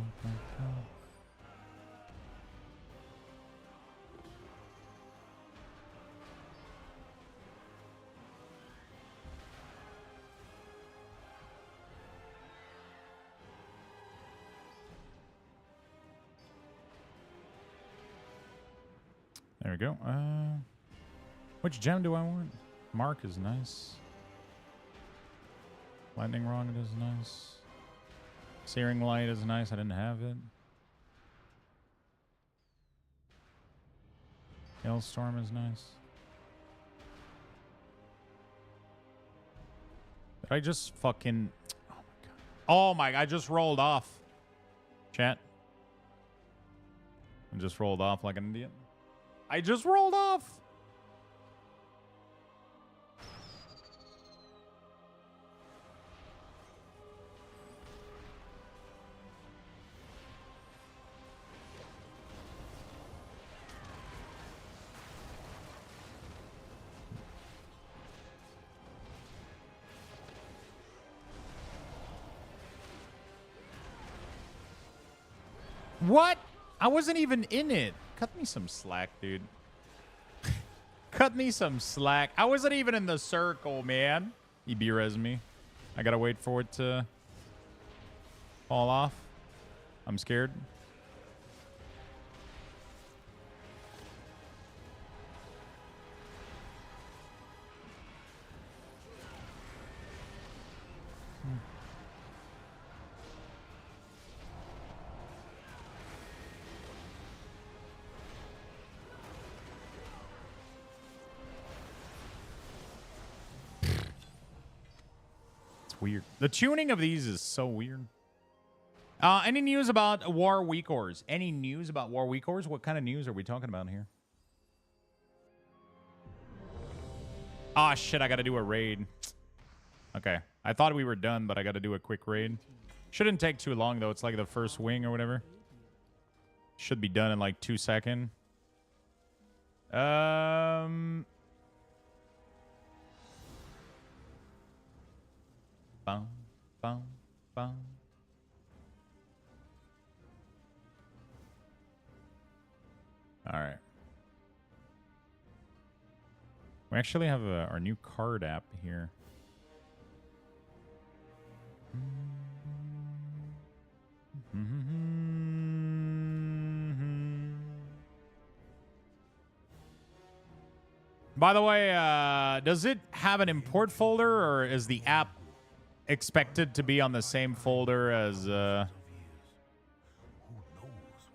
we go. Which gem do I want? Mark is nice. Lightning Rod is nice. Searing Light is nice. I didn't have it. Hailstorm is nice. Did I just fucking... Oh my god. Oh my... I just rolled off. Chat. I just rolled off like an idiot. I just rolled off. What? I wasn't even in it. Cut me some slack, dude. Cut me some slack. I wasn't even in the circle, man. EB-res me. I gotta wait for it to fall off. I'm scared. Weird. The tuning of these is so weird. Any news about WeakAuras? Any news about WeakAuras? What kind of news are we talking about here? Ah, shit, I gotta do a raid. Okay. I thought we were done, but I gotta do a quick raid. Shouldn't take too long, though. It's like the first wing or whatever. Should be done in like 2 seconds. Boom, boom, boom. All right. We actually have our new card app here. By the way, does it have an import folder, or is the app expected to be on the same folder as Who knows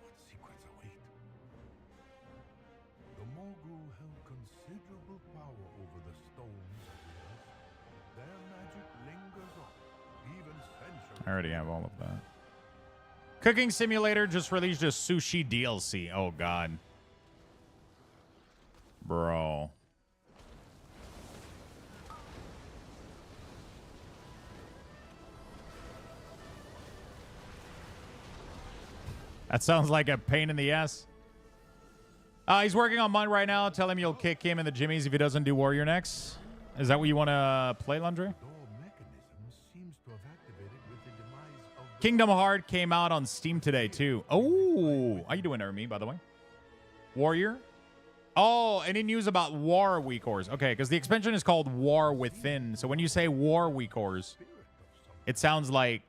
what secrets await? The Mogu held considerable power over the stones of the earth. Their magic lingers on, even centuries. I already have all of that. Cooking Simulator just released a sushi DLC. Oh god. Bro. That sounds like a pain in the ass. He's working on mine right now. Tell him you'll kick him in the jimmies if he doesn't do Warrior next. Is that what you want to play, Landry? Kingdom Heart came out on Steam today, too. Oh, how you doing, Ermi, by the way? Warrior? Oh, any news about WeakAuras? Okay, because the expansion is called War Within. So when you say WeakAuras, it sounds like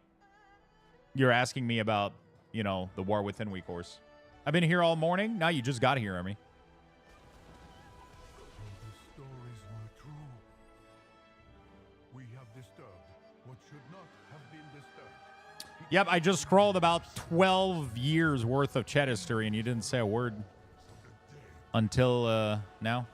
you're asking me about, you know, the War Within WeakAuras. I've been here all morning. Now you just got here, Ermi. The stories were true. We have disturbed what should not have been disturbed. Yep, I just scrolled about 12 years worth of chat history and you didn't say a word until now.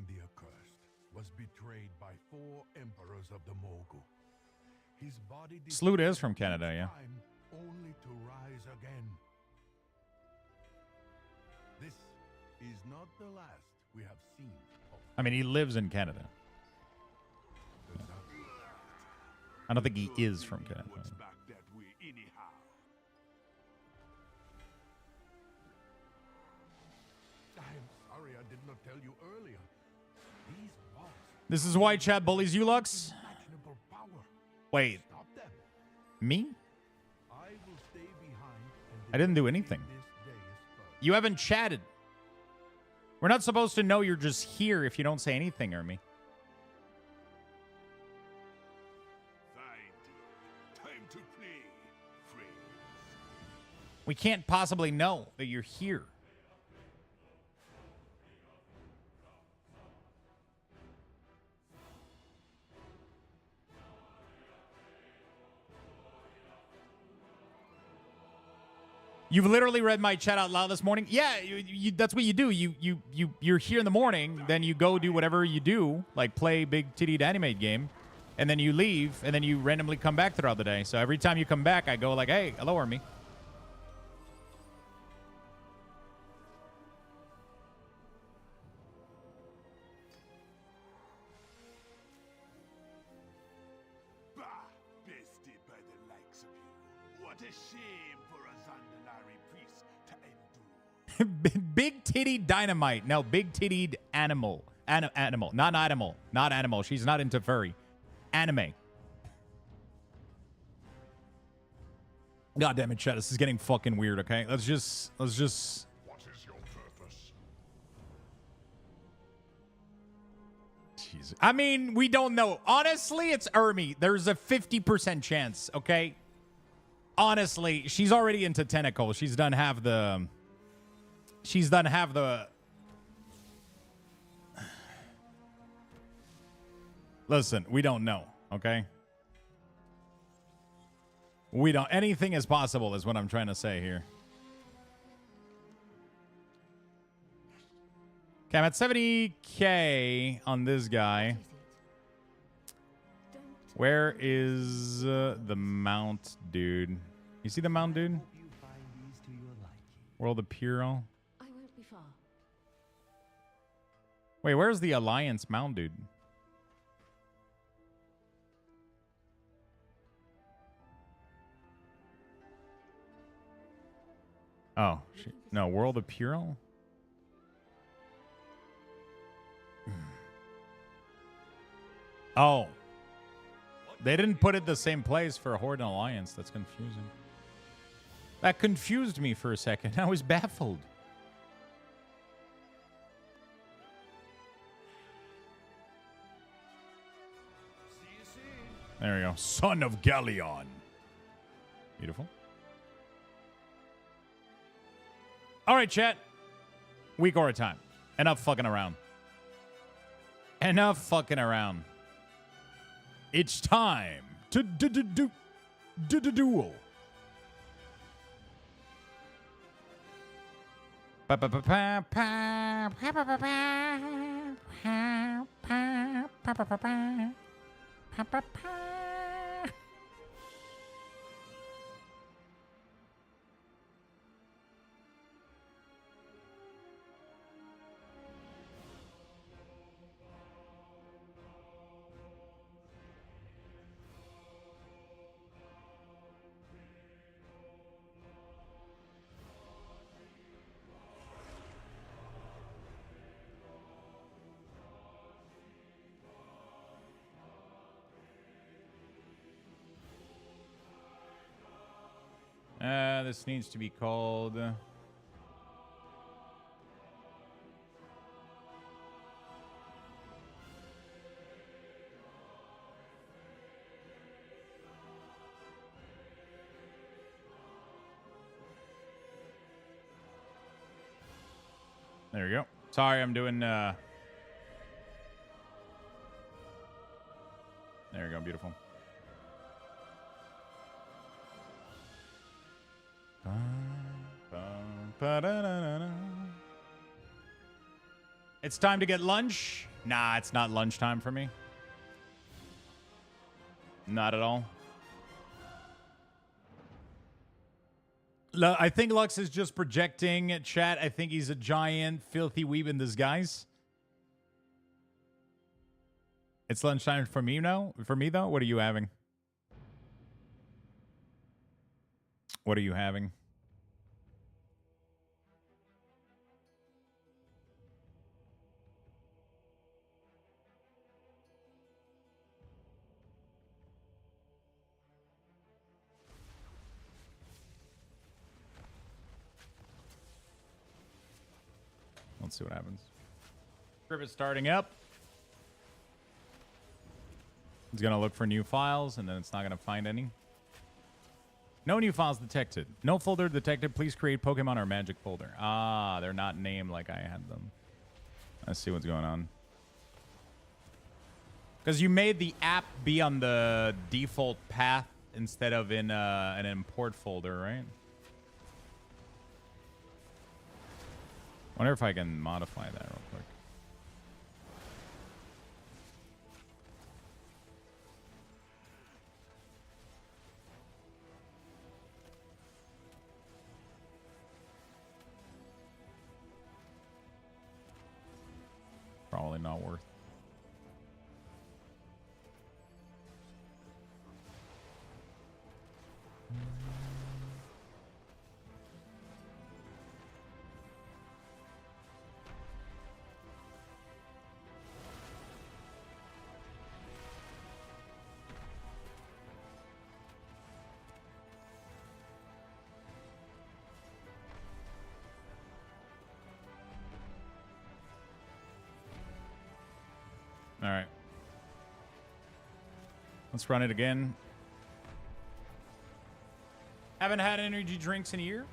The accursed was betrayed by 4 emperors of the Mogu. His body Sloot is from Canada, yeah. Only to rise again. This is not the last we have seen of I mean, he lives in Canada. I don't think he is from Canada. What's back that way anyhow? I'm sorry I did not tell you earlier. These walls This is why Chad bullies you, Lux? imaginable power. Wait, Stop them. me? I will stay behind and I didn't do anything. this day is first. You haven't chatted. We're not supposed to know you're just here if you don't say anything, Ermi. Fine, dear. Time to play, friends. We can't possibly know that you're here. You've literally read my chat out loud this morning. Yeah, that's what you do. You're here in the morning, then you go do whatever you do, like play big tittied animate game, and then you leave, and then you randomly come back throughout the day. So every time you come back, I go like, "Hey, hello, Army." Bah! Bested by the likes of you. What a shame for a Zandalari priest to endure. Big titty dynamite. No, big tittied animal. Animal. Not animal. Not animal. She's not into furry. Anime. God damn it, chat. This is getting fucking weird, okay? Let's just What is your purpose? Jeez. I mean, we don't know. Honestly, it's Ermi. There's a 50% chance, okay? Honestly, she's already into tentacles. She's done half the... Listen, we don't know, okay? We don't... Anything is possible is what I'm trying to say here. Okay, I'm at 70K on this guy. Where is the mount, dude? You see the mount, dude? World of Puro. I won't be far. Wait, where's the Alliance mount, dude? Oh, no, World of Puro? Oh. They didn't put it the same place for Horde and Alliance. That's confusing. That confused me for a second. I was baffled. There we go. Son of Galleon. Beautiful. All right, chat. WeakAuras time. Enough fucking around. Enough fucking around. It's time to duel. This needs to be called... There we go. Sorry, I'm doing... There we go. Beautiful. It's time to get lunch. Nah, it's not lunchtime for me. Not at all. I think Lux is just projecting at chat. I think he's a giant, filthy weeb in disguise. It's lunchtime for me now. For me, though, what are you having? What are you having? Let's see what happens. Script is starting up. It's going to look for new files, and then it's not going to find any. No new files detected. No folder detected. Please create Pokemon or Magic folder. Ah, they're not named like I had them. Let's see what's going on. Because you made the app be on the default path instead of in an import folder, right? Wonder if I can modify that real quick. Probably not worth. All right. Let's run it again. Haven't had energy drinks in a year.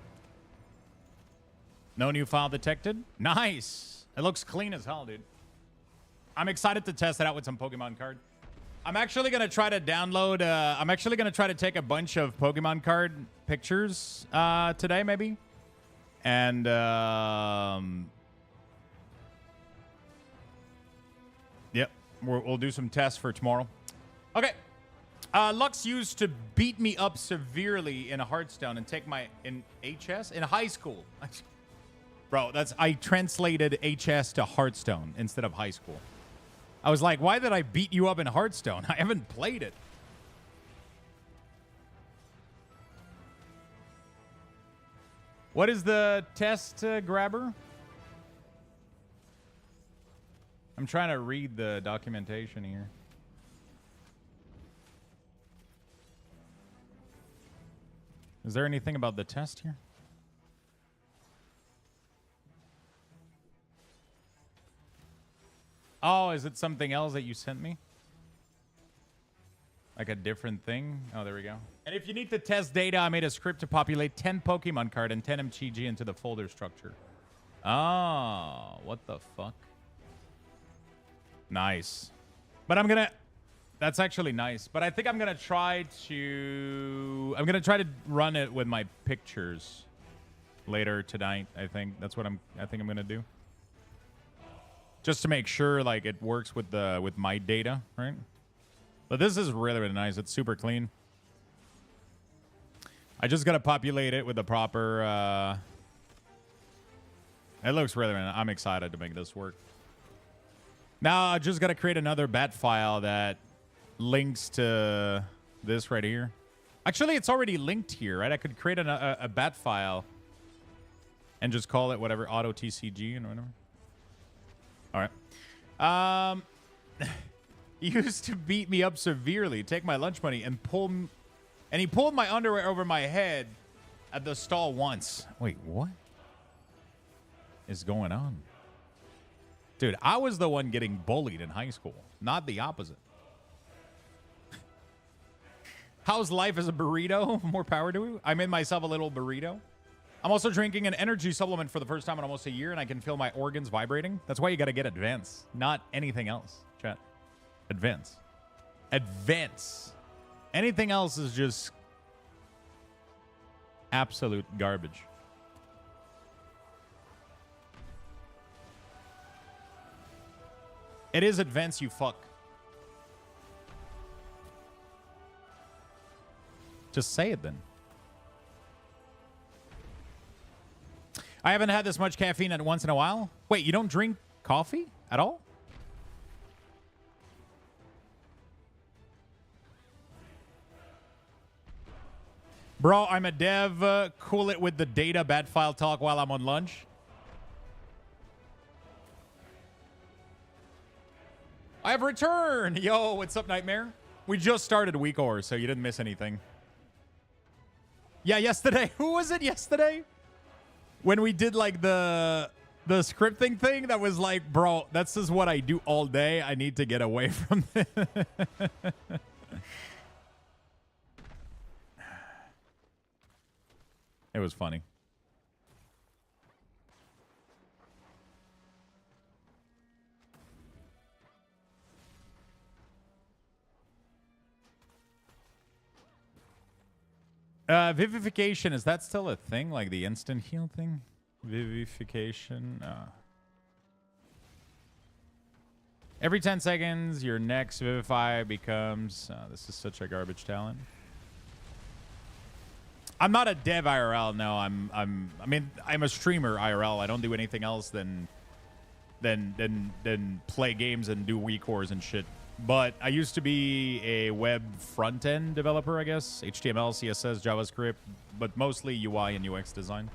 No new file detected. Nice. It looks clean as hell, dude. I'm excited to test it out with some Pokemon card. I'm actually going to try to download. I'm actually going to try to take a bunch of Pokemon card pictures today, maybe. And yep, we'll do some tests for tomorrow. Okay. Lux used to beat me up severely in Hearthstone and take my in HS in high school. Bro, I translated HS to Hearthstone instead of high school. I was like, why did I beat you up in Hearthstone? I haven't played it. What is the test grabber? I'm trying to read the documentation here. Is there anything about the test here? Oh, is it something else that you sent me? Like a different thing? Oh, there we go. And if you need to test data, I made a script to populate 10 Pokemon card and 10 MTG into the folder structure. Oh, what the fuck? Nice. But I'm gonna... That's actually nice. But I think I'm gonna try to... I'm gonna try to run it with my pictures later tonight, I think. That's what I think I'm gonna do. Just to make sure like it works with my data, right? But this is really, really nice. It's super clean. I just gotta populate it with the proper it looks really, really nice. I'm excited to make this work. Now I just gotta create another bat file that links to this right here. Actually, it's already linked here, right? I could create a bat file and just call it whatever, auto TCG and whatever. All right. He used to beat me up severely, take my lunch money, and he pulled my underwear over my head at the stall once. Wait, what is going on? Dude, I was the one getting bullied in high school, not the opposite. How's life as a burrito? More power to you. I made myself a little burrito. I'm also drinking an energy supplement for the first time in almost a year, and I can feel my organs vibrating. That's why you got to get Advance, not anything else, chat. Advance. Advance. Anything else is just absolute garbage. It is Advance, you fuck. Just say it then. I haven't had this much caffeine at once in a while. Wait, you don't drink coffee at all? Bro, I'm a dev. Cool it with the data bad file talk while I'm on lunch. I have returned. Yo, what's up, Nightmare? We just started WeakAuras, so you didn't miss anything. Yeah, yesterday. Who was it yesterday? When we did like the scripting thing that was like, bro, that's just what I do all day. I need to get away from this. It was funny. Vivification, is that still a thing? Like the instant heal thing? Vivification. Every 10 seconds, your next Vivify becomes... this is such a garbage talent. I'm not a dev IRL, no. I mean, I'm a streamer IRL. I don't do anything else than play games and do WeakAuras and shit. But I used to be a web front-end developer, I guess. HTML, CSS, JavaScript, but mostly UI and UX design.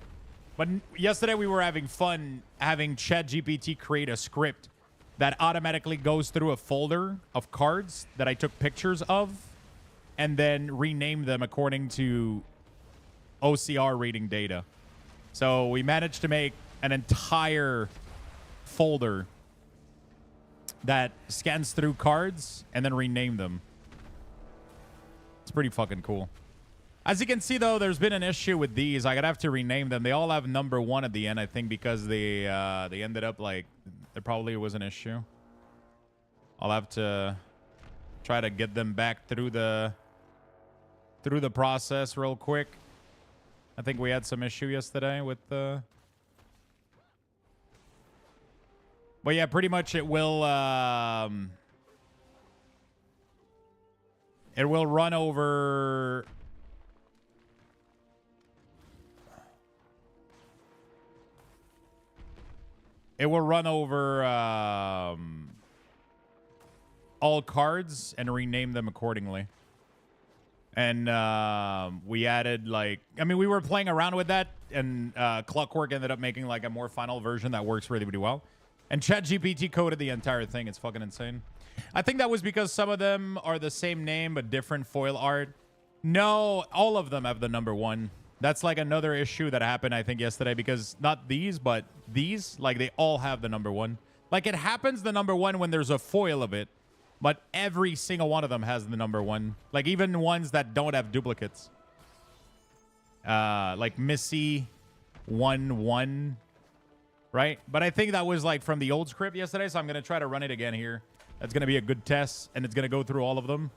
But yesterday we were having fun having ChatGPT create a script that automatically goes through a folder of cards that I took pictures of and then rename them according to OCR rating data. So we managed to make an entire folder that scans through cards and then rename them. It's pretty fucking cool. As you can see, though, there's been an issue with these. I gotta have to rename them. They all have number 1 at the end, I think, because they ended up like there probably was an issue. I'll have to try to get them back through the process real quick. I think we had some issue yesterday with the... But yeah, pretty much it will run over... It will run over all cards and rename them accordingly. And we added like... I mean, we were playing around with that, and Clockwork ended up making like a more final version that works really, really well. And ChatGPT coded the entire thing. It's fucking insane. I think that was because some of them are the same name but different foil art. No, all of them have the number 1. That's like another issue that happened, I think, yesterday, because not these, but these, like they all have the number 1. Like it happens the number 1 when there's a foil of it, but every single one of them has the number 1. Like even ones that don't have duplicates. Like Missy 1-1. Right? But I think that was like from the old script yesterday, so I'm going to try to run it again here. That's going to be a good test, and it's going to go through all of them.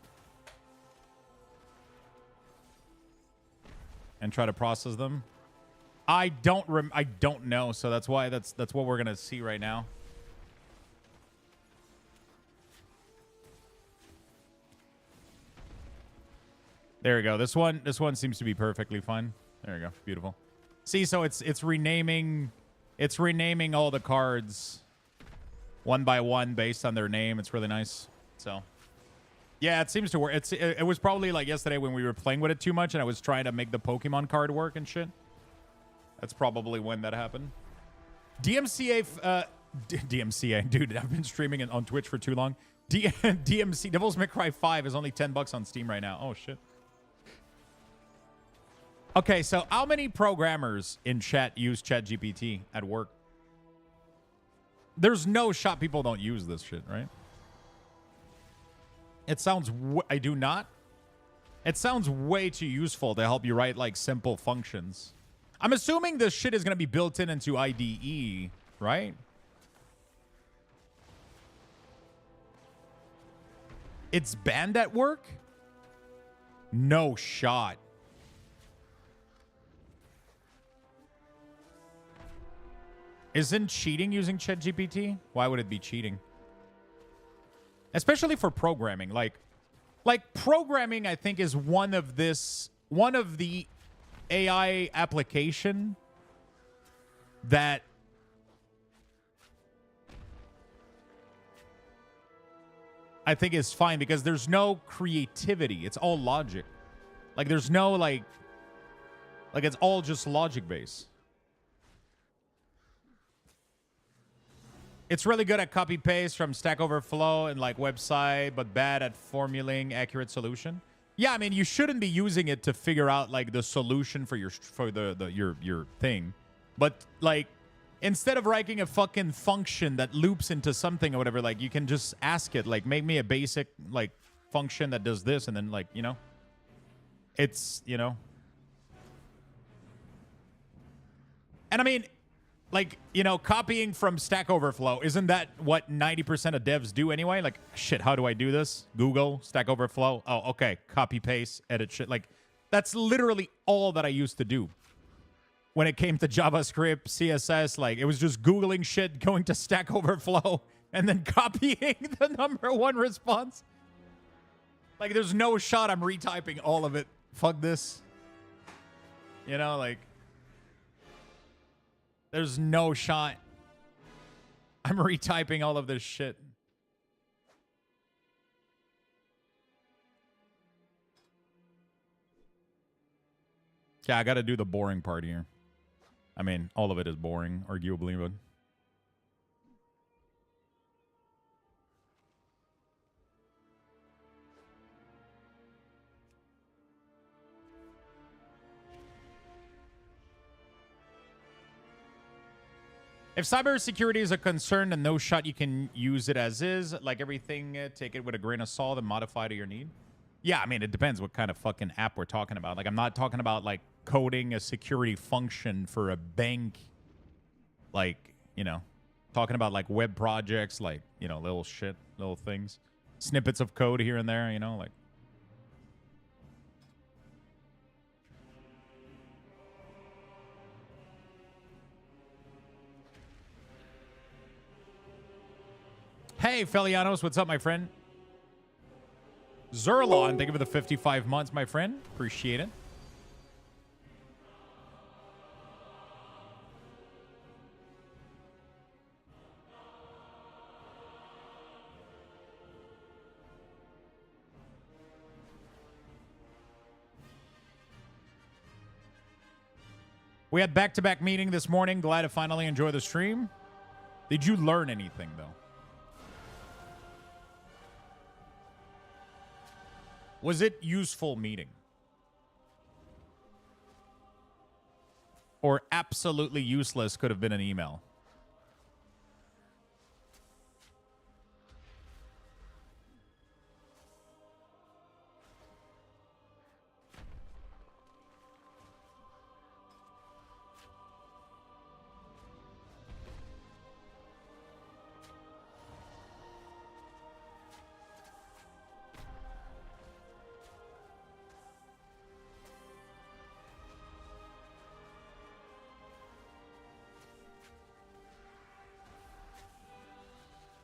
And try to process them. I don't know, so that's why that's what we're going to see right now. There we go. This one seems to be perfectly fine. There we go. Beautiful. See, so it's renaming... It's renaming all the cards one by one based on their name. It's really nice. So, yeah, it seems to work. It was probably like yesterday when we were playing with it too much and I was trying to make the Pokemon card work and shit. That's probably when that happened. DMCA, DMCA, dude, I've been streaming on Twitch for too long. DMC, Devil's May Cry 5 is only $10 on Steam right now. Oh, shit. Okay, so how many programmers in chat use ChatGPT at work? There's no shot people don't use this shit, right? It sounds... I do not. It sounds way too useful to help you write, like, simple functions. I'm assuming this shit is going to be built into IDE, right? It's banned at work? No shot. Isn't cheating using ChatGPT? Why would it be cheating? Especially for programming. Like programming, I think, is one of the AI application that I think is fine because there's no creativity. It's all logic. Like there's no like Like, it's all just logic based. It's really good at copy paste from Stack Overflow and like website, but bad at formulating accurate solution. Yeah, I mean, you shouldn't be using it to figure out like the solution for your thing. But like, instead of writing a fucking function that loops into something or whatever, like you can just ask it, like, make me a basic like function that does this, and then like, you know, it's, you know. And I mean, like, you know, copying from Stack Overflow, isn't that what 90% of devs do anyway? Like, shit, how do I do this? Google, Stack Overflow. Oh, okay. Copy, paste, edit shit. Like, that's literally all that I used to do. When it came to JavaScript, CSS, like, it was just Googling shit, going to Stack Overflow, and then copying the #1 response. Like, there's no shot I'm retyping all of it. Fuck this. You know, like... There's no shot I'm retyping all of this shit. Yeah, I got to do the boring part here. I mean, all of it is boring, arguably, but... If cybersecurity is a concern, then no shot you can use it as is. Like everything, take it with a grain of salt and modify to your need. Yeah, I mean, it depends what kind of fucking app we're talking about. Like, I'm not talking about, like, coding a security function for a bank. Like, you know, talking about, like, web projects, like, you know, little shit, little things. Snippets of code here and there, you know, like. Hey, Felianos, what's up, my friend? Zerlon, thank you for the 55 months, my friend. Appreciate it. We had back-to-back meeting this morning. Glad to finally enjoy the stream. Did you learn anything, though? Was it useful meeting? Or absolutely useless could have been an email?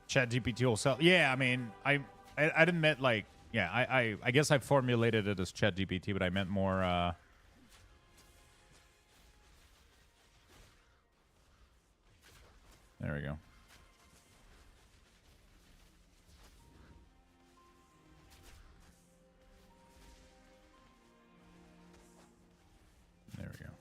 ChatGPT will sell. Yeah, I mean, I didn't meant like, yeah, I guess I formulated it as ChatGPT, but I meant more. There we go. There we go.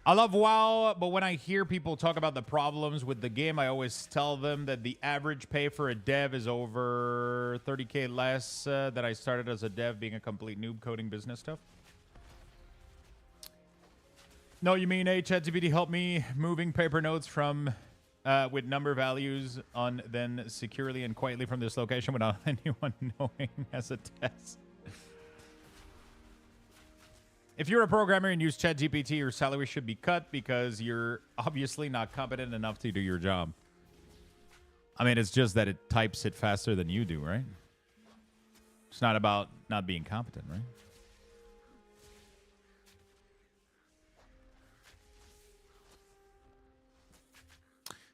I love WoW, but when I hear people talk about the problems with the game, I always tell them that the average pay for a dev is over 30K less that I started as a dev being a complete noob coding business stuff. No, you mean, hey, ChatGPT help me moving paper notes from with number values on then securely and quietly from this location without anyone knowing as a test. If you're a programmer and use ChatGPT, your salary should be cut because you're obviously not competent enough to do your job. I mean, it's just that it types it faster than you do, right? It's not about not being competent, right?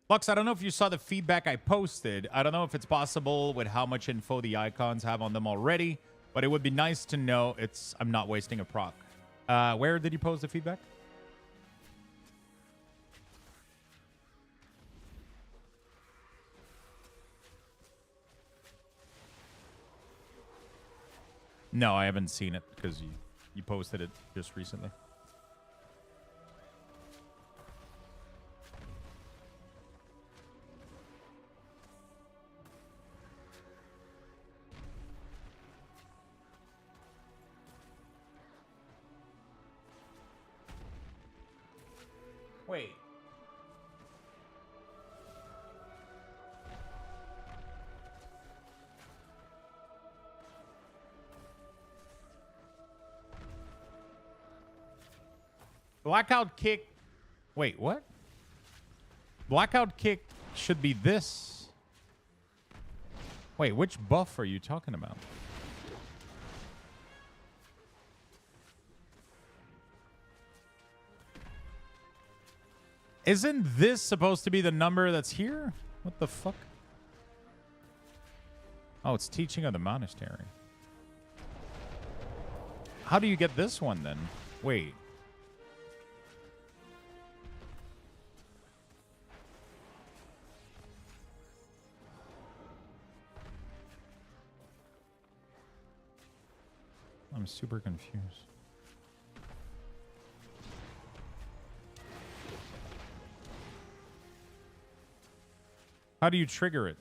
Lux, I don't know if you saw the feedback I posted. I don't know if it's possible with how much info the icons have on them already, but it would be nice to know I'm not wasting a proc. Where did you post the feedback? No, I haven't seen it because you posted it just recently. Wait. Blackout kick. Wait, what? Blackout kick should be this. Wait, which buff are you talking about? Isn't this supposed to be the number that's here? What the fuck? Oh, it's teaching of the monastery. How do you get this one then? Wait. I'm super confused. How do you trigger it?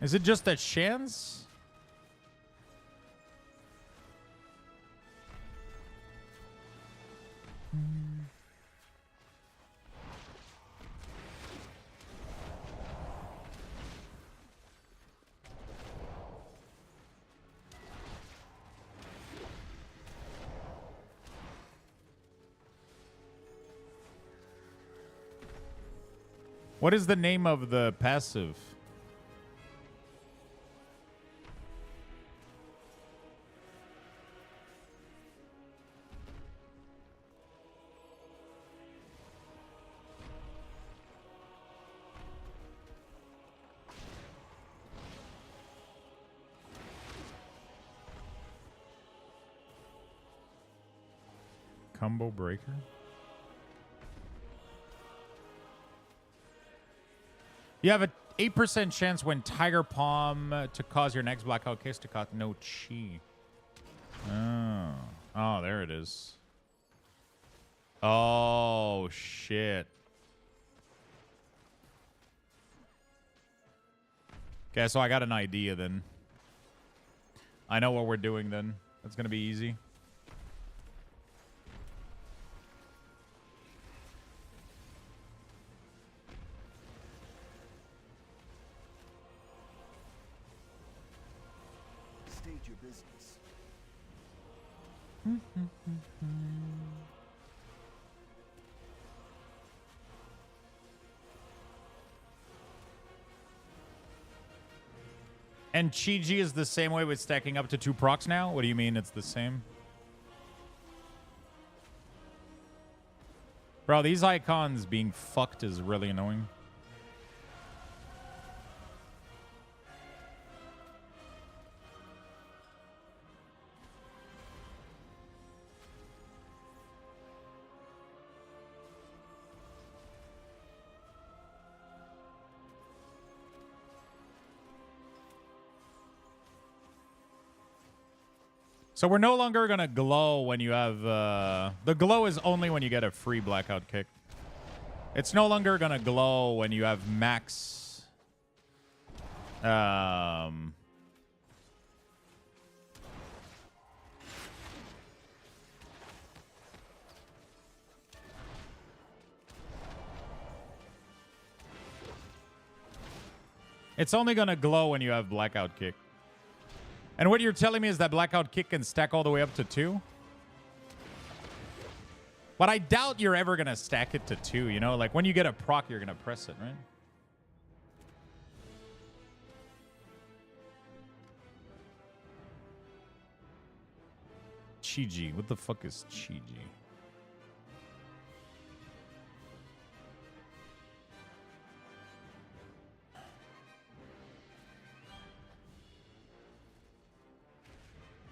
Is it just a chance? What is the name of the passive? Combo breaker? You have an 8% chance when Tiger Palm to cause your next blackout case to cost no chi. Oh. Oh, there it is. Oh, shit. Okay, so I got an idea then. I know what we're doing then. That's going to be easy. Your business. And Chi-Ji is the same way with stacking up to 2 procs now? What do you mean it's the same? Bro, these icons being fucked is really annoying. So we're no longer going to glow when you have... the glow is only when you get a free blackout kick. It's no longer going to glow when you have max... It's only going to glow when you have blackout kick. And what you're telling me is that blackout kick can stack all the way up to 2? But I doubt you're ever going to stack it to 2, you know? Like, when you get a proc, you're going to press it, right? Chi-Ji. What the fuck is Chi-Ji?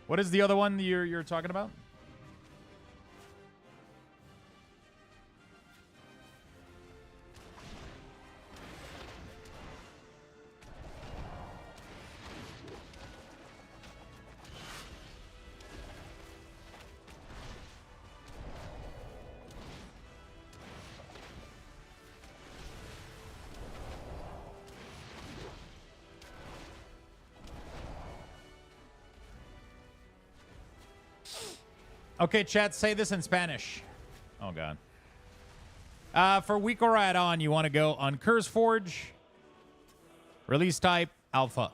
What is the other one you're talking about? Okay, chat, say this in Spanish. Oh, God. For WeakAuras add-on, you want to go on Curse Forge. Release type, alpha.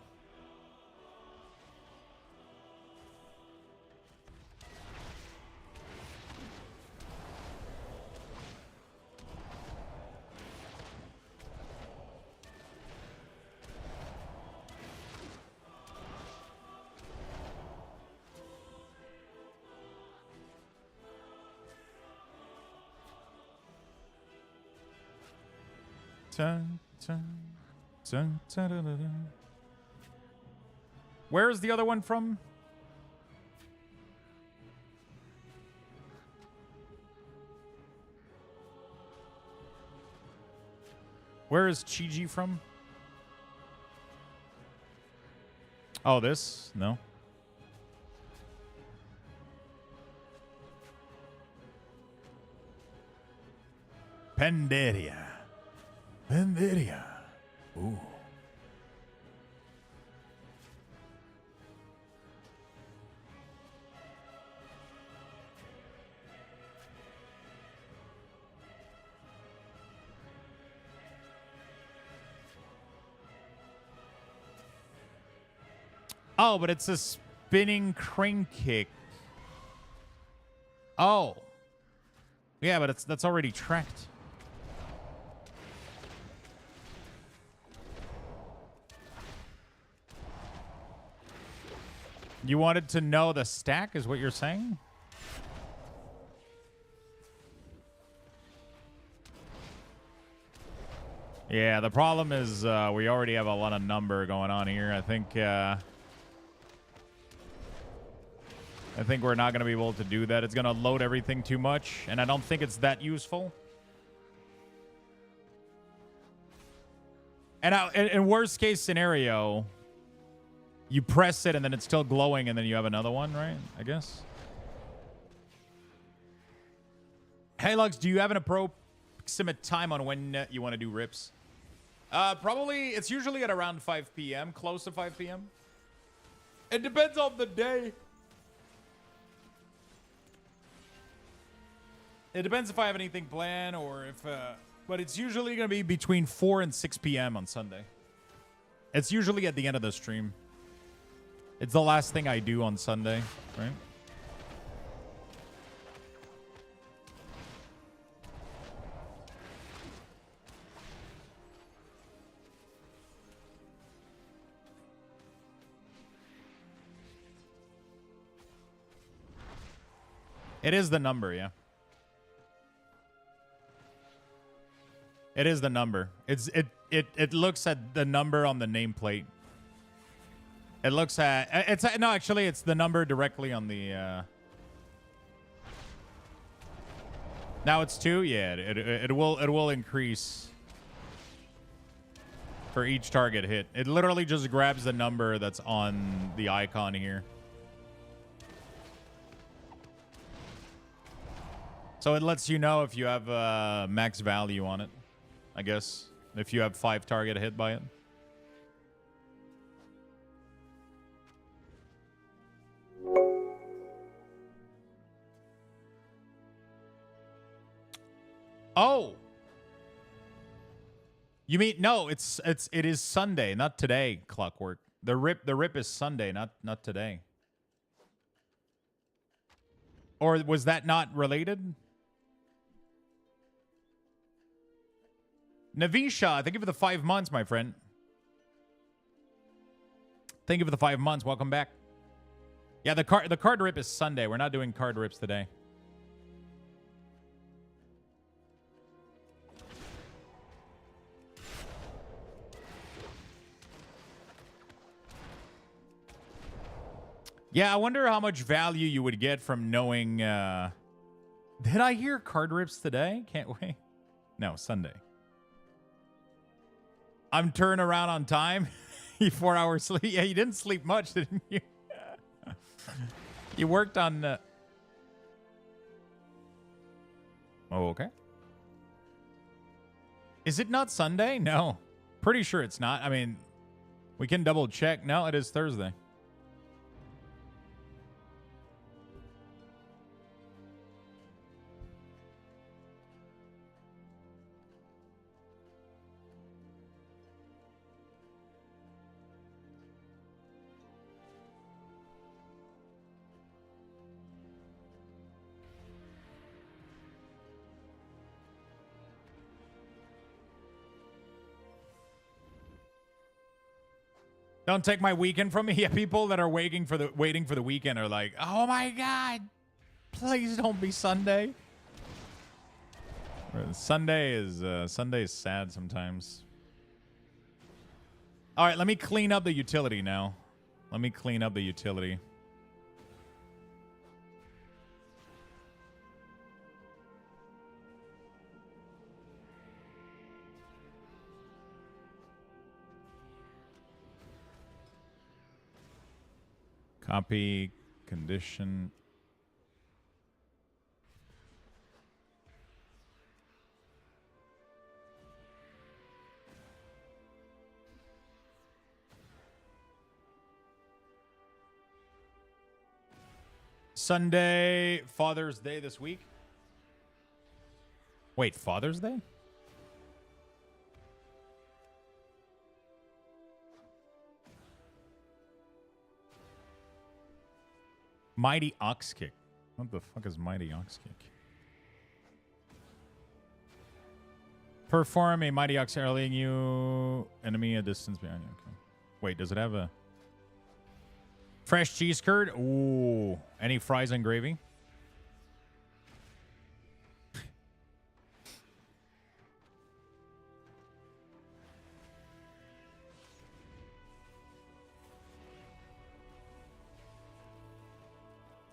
Dun, dun, dun, dun, dun, dun, dun. Where is the other one from? Where is Chi-Ji from? Oh, this? No. Pandaria. Pandaria. Ooh. Oh, but it's a spinning crane kick. Oh. Yeah, but that's already tracked. You wanted to know the stack is what you're saying? Yeah, the problem is we already have a lot of number going on here. I think we're not going to be able to do that. It's going to load everything too much, and I don't think it's that useful. And in worst case scenario, you press it and then it's still glowing and then you have another one, right? I guess. Hey, Lux, do you have an approximate time on when you want to do rips? Probably, it's usually at around 5 p.m., close to 5 p.m. It depends on the day. It depends if I have anything planned or if... but it's usually going to be between 4 and 6 p.m. on Sunday. It's usually at the end of the stream. It's the last thing I do on Sunday, right? It is the number, yeah. It is the number. It looks at the number on the nameplate. It looks at no, actually it's the number directly on the now it's 2. Yeah, it will increase for each target hit. It literally just grabs the number that's on the icon here. So it lets you know if you have max value on it, I guess. If you have 5 target hit by it. Oh. You mean no, it is Sunday, not today, Clockwork. The rip is Sunday, not today. Or was that not related? Navisha, thank you for the 5 months, my friend. Thank you for the 5 months. Welcome back. Yeah, the card rip is Sunday. We're not doing card rips today. Yeah, I wonder how much value you would get from knowing... Did I hear card rips today? Can't wait. No, Sunday. I'm turning around on time. 4 hours sleep. Yeah, you didn't sleep much, didn't you? You worked on... Oh, okay. Is it not Sunday? No. Pretty sure it's not. I mean, we can double check. No, it is Thursday. Don't take my weekend from me. Yeah, people that are waiting for the weekend are like, oh my god, please don't be Sunday. Sunday is sad sometimes. All right, let me clean up the utility now. Let me clean up the utility. Copy, condition. Sunday, Father's Day this week. Wait, Father's Day? Mighty Ox Kick. What the fuck is Mighty Ox Kick? Perform a Mighty Ox rallying you enemy a distance behind you. Okay. Wait, does it have a fresh cheese curd? Ooh. Any fries and gravy?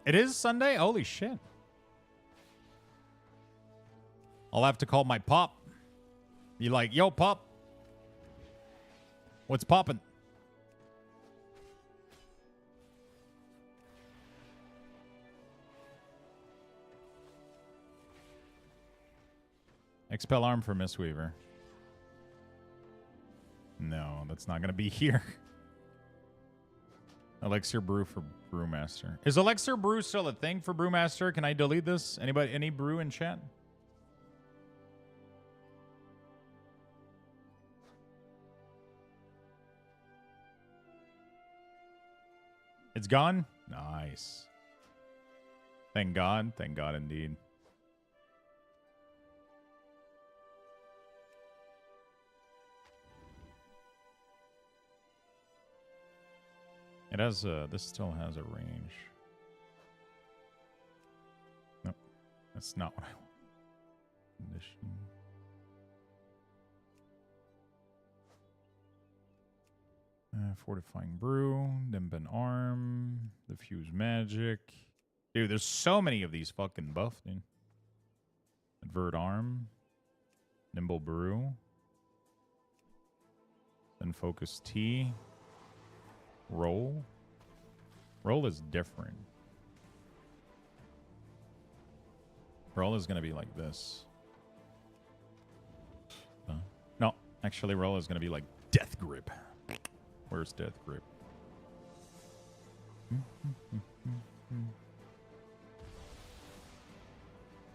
It is Sunday? Holy shit. I'll have to call my pop. You like, yo, pop. What's poppin'? Expel arm for Mistweaver. No, that's not going to be here. Elixir brew for Brewmaster. Is Elixir brew still a thing for Brewmaster? Can I delete this? Anybody, any brew in chat? It's gone? Nice. Thank God. Thank God indeed. It has a, this still has a range. Nope. That's not what I want. Condition. Fortifying brew, Dimpen arm, diffuse magic. Dude, there's so many of these fucking buffs, dude. Advert arm, nimble brew, then focus T. Roll. Roll is different. Roll is going to be like this. No, actually, roll is going to be like Death Grip. Where's Death Grip?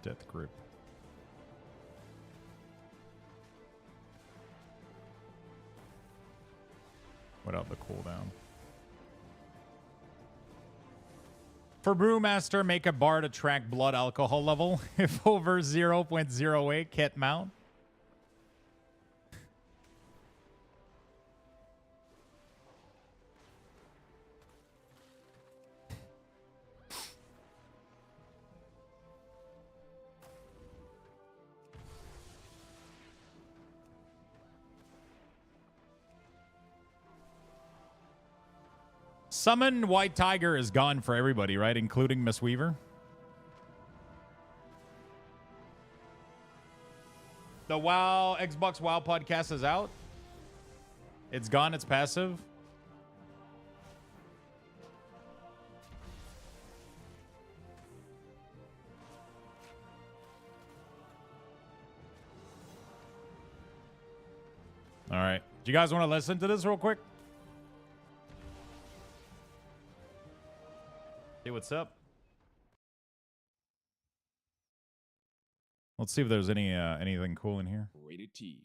Death Grip. Without the cooldown. For Brewmaster, make a bar to track blood alcohol level. If over 0.08, kit mount. Summon White Tiger is gone for everybody, right? Including Miss Weaver. The WoW, Xbox WoW podcast is out. It's gone. It's passive. All right. Do you guys want to listen to this real quick? Hey, what's up? Let's see if there's anything cool in here. Rated T.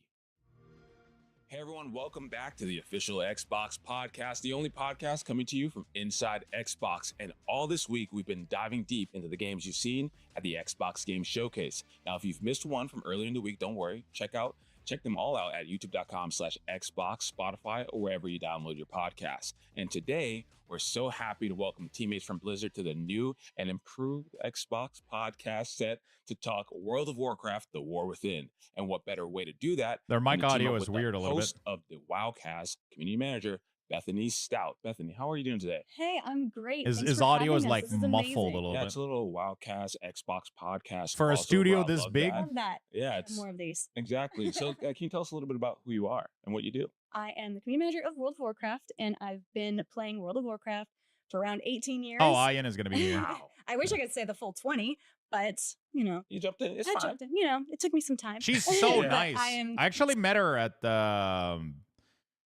Hey everyone, welcome back to the official Xbox podcast, the only podcast coming to you from inside Xbox. And all this week, we've been diving deep into the games you've seen at the Xbox Game Showcase. Now, if you've missed one from earlier in the week, don't worry. Check out Check them all out at youtube.com/Xbox, Spotify, or wherever you download your podcasts. And today, we're so happy to welcome teammates from Blizzard to the new and improved Xbox podcast set to talk World of Warcraft, The War Within. And what better way to do that? Their mic than to team audio up is with the weird a little bit. host of the WoWcast, community manager, Bethany Stout. Bethany, how are you doing today? Hey, I'm great. His, Thanks his for audio having is us. like This is muffled a amazing. little Yeah, bit. it's a little WoWcast Xbox podcast. For a crossover. studio I this love big? that. Love that. Yeah, it's More of these. exactly. So can you tell us a little bit about who you are and what you do? I am the community manager of World of Warcraft, and I've been playing World of Warcraft for around 18 years. Oh, Ian is going to be here. Wow. I wish I could say the full 20, but You jumped in. It's I fine. jumped in. It took me some time. She's so Yeah. nice. I I actually met her at the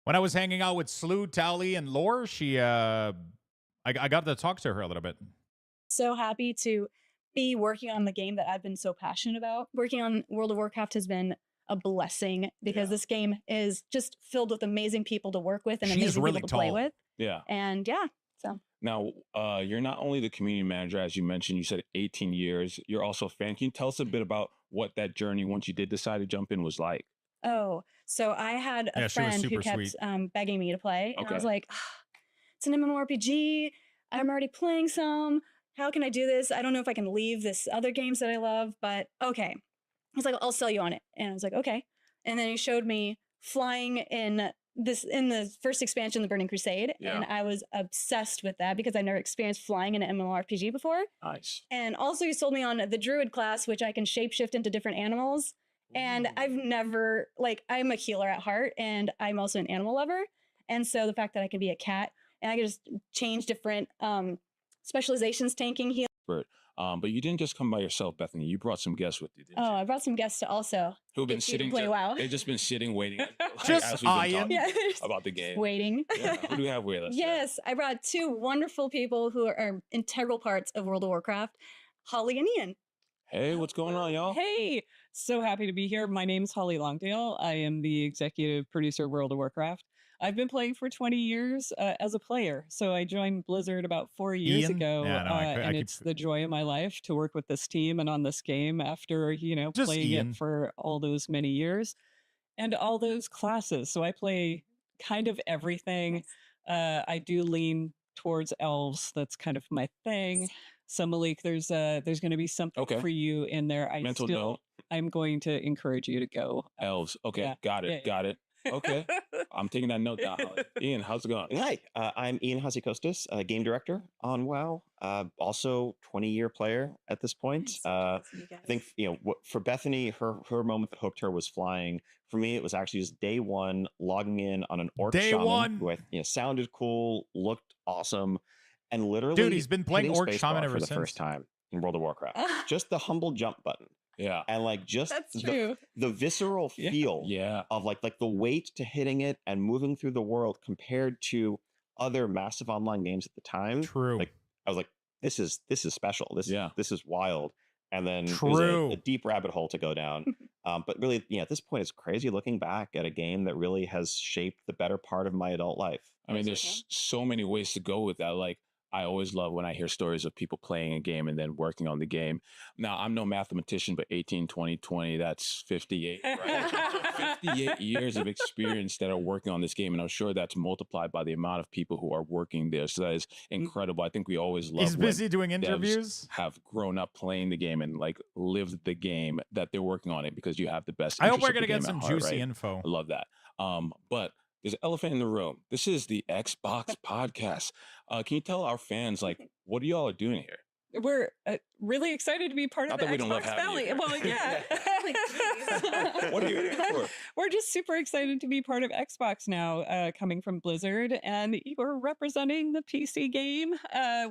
when I was hanging out with Slew, Tally, and Lore. She I got to talk to her a little bit. So happy to be working on the game that I've been so passionate about. Working on World of Warcraft has been a blessing because Yeah. this game is just filled with amazing people to work with and She's amazing really people to play tall. with. Yeah. And yeah, so Now, you're not only the community manager, as you mentioned, you said 18 years. You're also a fan. Can you tell us a bit about what that journey, once you did decide to jump in, was like? so I had a Yeah, she was friend who super kept sweet. begging me to play, and I Okay. was like, it's an MMORPG. I'm already playing some. How can I do this? I don't know if I can leave this other games that I love, but okay. He's like, I'll sell you on it, and I was like, okay. And then he showed me flying in the first expansion, the Burning Crusade, and I was obsessed with that because I've never experienced flying in an MMORPG before. Nice. And also, he sold me on the Druid class, which I can shapeshift into different animals. And I've never, I'm a healer at heart, and I'm also an animal lover. And so the fact that I can be a cat and I can just change different specializations, tanking, healing. But you didn't just come by yourself, Bethany. You brought some guests with you, didn't you? I brought some guests to also Who've been get you to sitting play WoW. They've just been sitting waiting Just as we've been Ian. talking Yeah, just about the game. waiting. Yeah. Who do we have with us? Yes, I brought two wonderful people who are integral parts of World of Warcraft, Holly and Ian. Hey, what's going on, y'all? Hey, so happy to be here. My name's Holly Longdale. I am the executive producer of World of Warcraft. I've been playing for 20 years as a player. So I joined Blizzard about 4 years Ian? ago. Yeah, no, and it's the joy of my life to work with this team and on this game after, Just playing Ian. it for all those many years and all those classes. So I play kind of everything. I do lean towards elves. That's kind of my thing. So Malik, there's going to be something for you in there. Mental note. I'm going to encourage you to go. Elves. Okay, Yeah, got it. yeah, Got it. Okay. I'm taking that note down. Holly. Ian, how's it going? Hi, I'm Ian Hatzikostas, game director on WoW. Also 20-year player at this point. I think for Bethany, her moment that hooked her was flying. For me, it was actually just day one, logging in on an orc Day shaman one. who sounded cool, looked awesome, and literally Dude, he's been playing hitting orc shaman spacebar ever for the since. first time in World of Warcraft. Just the humble jump button. Yeah. And just That's true. the visceral feel Yeah. of like the weight to hitting it and moving through the world compared to other massive online games at the time. True. Like I was like, this is special. This is wild. And then it was True. a deep rabbit hole to go down. But really, at this point, it's crazy looking back at a game that really has shaped the better part of my adult life. I mean, there's so many ways to go with that. Like, I always love when I hear stories of people playing a game and then working on the game. Now, I'm no mathematician, but 18, 20, 20, that's 58, right? 58 years of experience that are working on this game. And I'm sure that's multiplied by the amount of people who are working there. So that is incredible. I think we always love He's when busy doing devs interviews. have grown up playing the game and lived the game that they're working on it because you have the best. I hope interest we're of going the to get game some at heart, juicy right? info. I love that. But there's an elephant in the room. This is the Xbox podcast. Can you tell our fans what are y'all doing here? We're really excited to be part Not of the that we don't love Xbox having family. you here. Well, yeah. What are you here for? We're just super excited to be part of Xbox now, coming from Blizzard, and we're representing the PC game,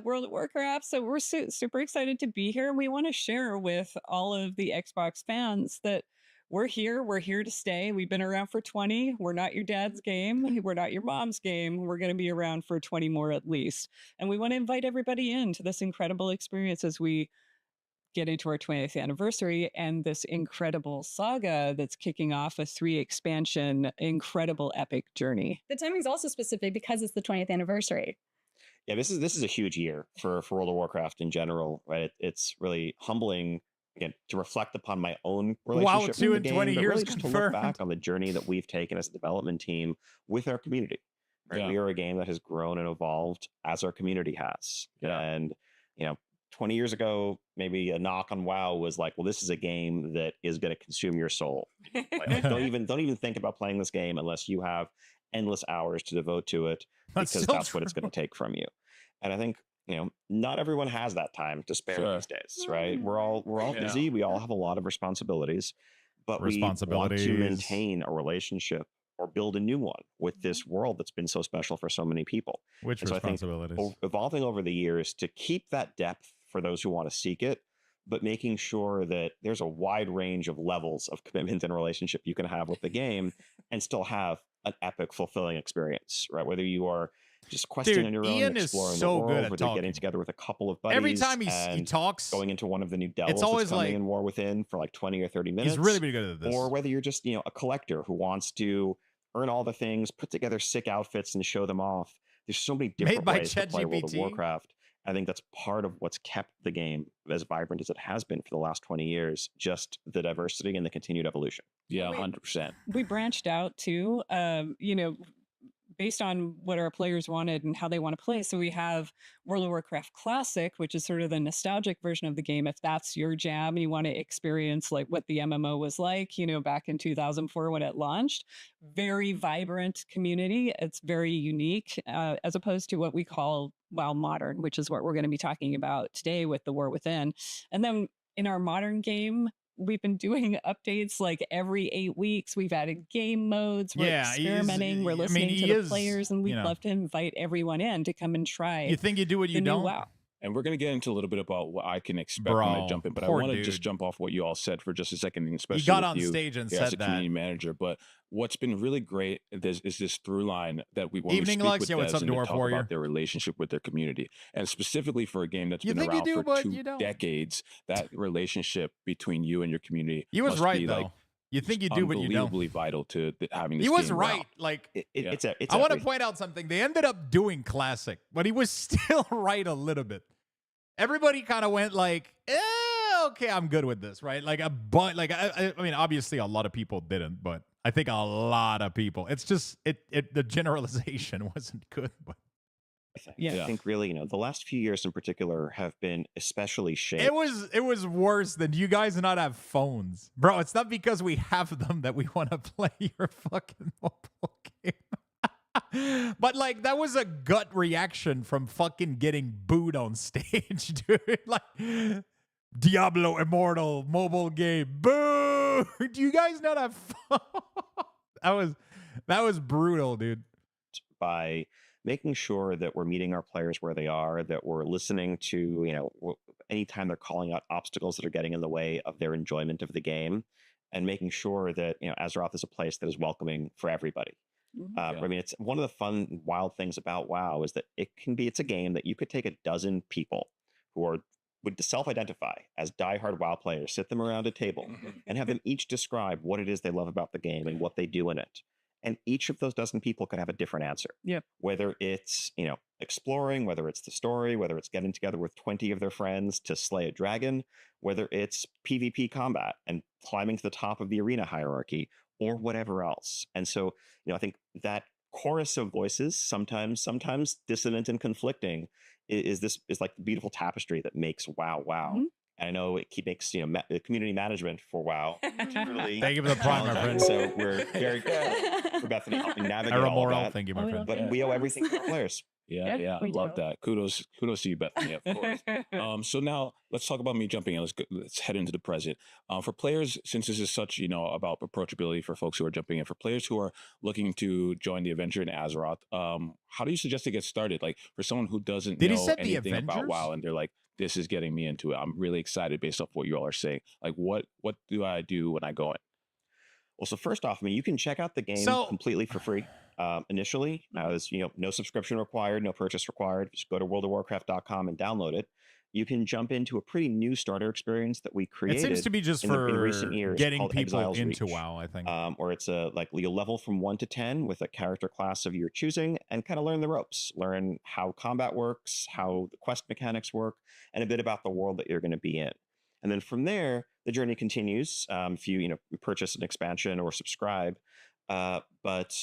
World of Warcraft. So we're super excited to be here. We want to share with all of the Xbox fans that we're here to stay. We've been around for 20. We're not your dad's game. We're not your mom's game. We're going to be around for 20 more at least. And we want to invite everybody into this incredible experience as we get into our 20th anniversary and this incredible saga that's kicking off a 3 expansion, incredible epic journey. The timing's also specific because it's the 20th anniversary. Yeah, this is a huge year for World of Warcraft in general, right? It's really humbling again, to reflect upon my own WoW relationship 2 with in the 20 game, but years really just to look confirmed. back on the journey that we've taken as a development team with our community. Right? Yeah. We are a game that has grown and evolved as our community has. Yeah. And 20 years ago, maybe a knock on WoW was like, well, this is a game that is going to consume your soul. Like, don't even think about playing this game unless you have endless hours to devote to it, That's because so that's what it's true. going to take from you. And I think not everyone has that time to spare Sure. these days, right? We're all Yeah. busy. We all have a lot of responsibilities, but we want to Responsibilities. maintain a relationship or build a new one with this world that's been so special for so many people. Which And so I think responsibilities? evolving over the years to keep that depth for those who want to seek it, but making sure that there's a wide range of levels of commitment and relationship you can have with the game and still have an epic, fulfilling experience, right? Whether you are just questing Dude, on your Ian own, is exploring so the good world, at whether you're getting talking. together with a couple of buddies. Every time he and talks, going into one of the new delves always that's coming like- in War Within for like 20 or 30 minutes. he's really good at this. Or whether you're just, a collector who wants to earn all the things, put together sick outfits and show them off. There's so many different by ways to play World of ChatGPT. Warcraft. I think that's part of what's kept the game as vibrant as it has been for the last 20 years, just the diversity and the continued evolution. Yeah, 100%. We branched out too, based on what our players wanted and how they want to play. So we have World of Warcraft Classic, which is sort of the nostalgic version of the game. If that's your jam and you want to experience like what the MMO was like, back in 2004 when it launched, very vibrant community. It's very unique, as opposed to what we call WoW Modern, which is what we're going to be talking about today with the War Within. And then in our modern game, we've been doing updates like every 8 weeks. We've added game modes. We're experimenting. We're listening to the players, and we'd love to invite everyone in to come and try. You think you do what you the new don't? WoW. And we're going to get into a little bit about what I can expect when I Bro, jump in. But I poor want to just dude. jump off what you all said for just a second, especially He got with on you stage and as said a that. community manager. But what's been really great is this through line that when Evening, we speak Lux. with Yo, what's devs up, and they Dwarf talk Warrior? about their relationship with their community, and specifically for a game that's You been think you around do, for but 2 you don't. decades, that relationship between you and your community He was must right be, though. like, You think you do, but you don't. unbelievably vital to having this He was game right. around. Like, It's I want to point out something. They ended up doing Classic, but he was still right a little bit. Everybody kind of went like, okay, I'm good with this, right? Like I mean, obviously a lot of people didn't, but I think a lot of people. It's just the generalization wasn't good, but I think really, the last few years in particular have been especially shaped. it was worse than you guys not have phones, bro. It's not because we have them that we want to play your fucking mobile game. But like that was a gut reaction from fucking getting booed on stage, dude. Like Diablo Immortal mobile game, boo! Do you guys not have fun? that was brutal, dude. By making sure that we're meeting our players where they are, that we're listening to, anytime they're calling out obstacles that are getting in the way of their enjoyment of the game, and making sure that, Azeroth is a place that is welcoming for everybody. I mean, it's one of the fun, wild things about WoW is that it's a game that you could take a dozen people who would self-identify as diehard WoW players, sit them around a table, and have them each describe what it is they love about the game and what they do in it. And each of those dozen people could have a different answer. Yep. Whether it's, exploring, whether it's the story, whether it's getting together with 20 of their friends to slay a dragon, whether it's PvP combat and climbing to the top of the arena hierarchy, or whatever else. And so, I think that chorus of voices, sometimes dissonant and conflicting, is like the beautiful tapestry that makes WoW WoW. Mhm. And I know it makes community management for WoW really Thank you for the prime, my friend. challenging. So we're very grateful for Bethany helping navigate all Moral, that. thank you, my friend. But we owe everything to our players. Yeah, we love do. that. Kudos to you, Bethany, of course. So now let's talk about me jumping in. Let's head into the present. For players, since this is such, about approachability for folks who are jumping in, for players who are looking to join the adventure in Azeroth, how do you suggest to get started? Like for someone who doesn't Did he know set the anything about Avengers? WoW and they're like, this is getting me into it. I'm really excited based off what you all are saying. Like what do I do when I go in? Well, so first off, you can check out the game completely for free initially. There's no subscription required, no purchase required. Just go to worldofwarcraft.com and download it. You can jump into a pretty new starter experience that we It created. seems to be just in for recent years getting called people Exile's into Reach. WoW, I think. Or it's you'll level from 1 to 10 with a character class of your choosing and kind of learn the ropes, learn how combat works, how the quest mechanics work, and a bit about the world that you're going to be in. And then from there, the journey continues. If you purchase an expansion or subscribe, but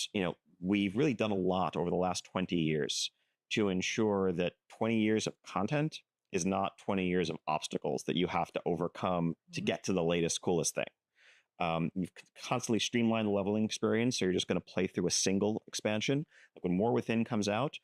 we've really done a lot over the last 20 years to ensure that 20 years of content is not 20 years of obstacles that you have to overcome to get to the latest, coolest thing. You've constantly streamlined the leveling experience, so you're just going to play through a single expansion. Like when War Within comes out,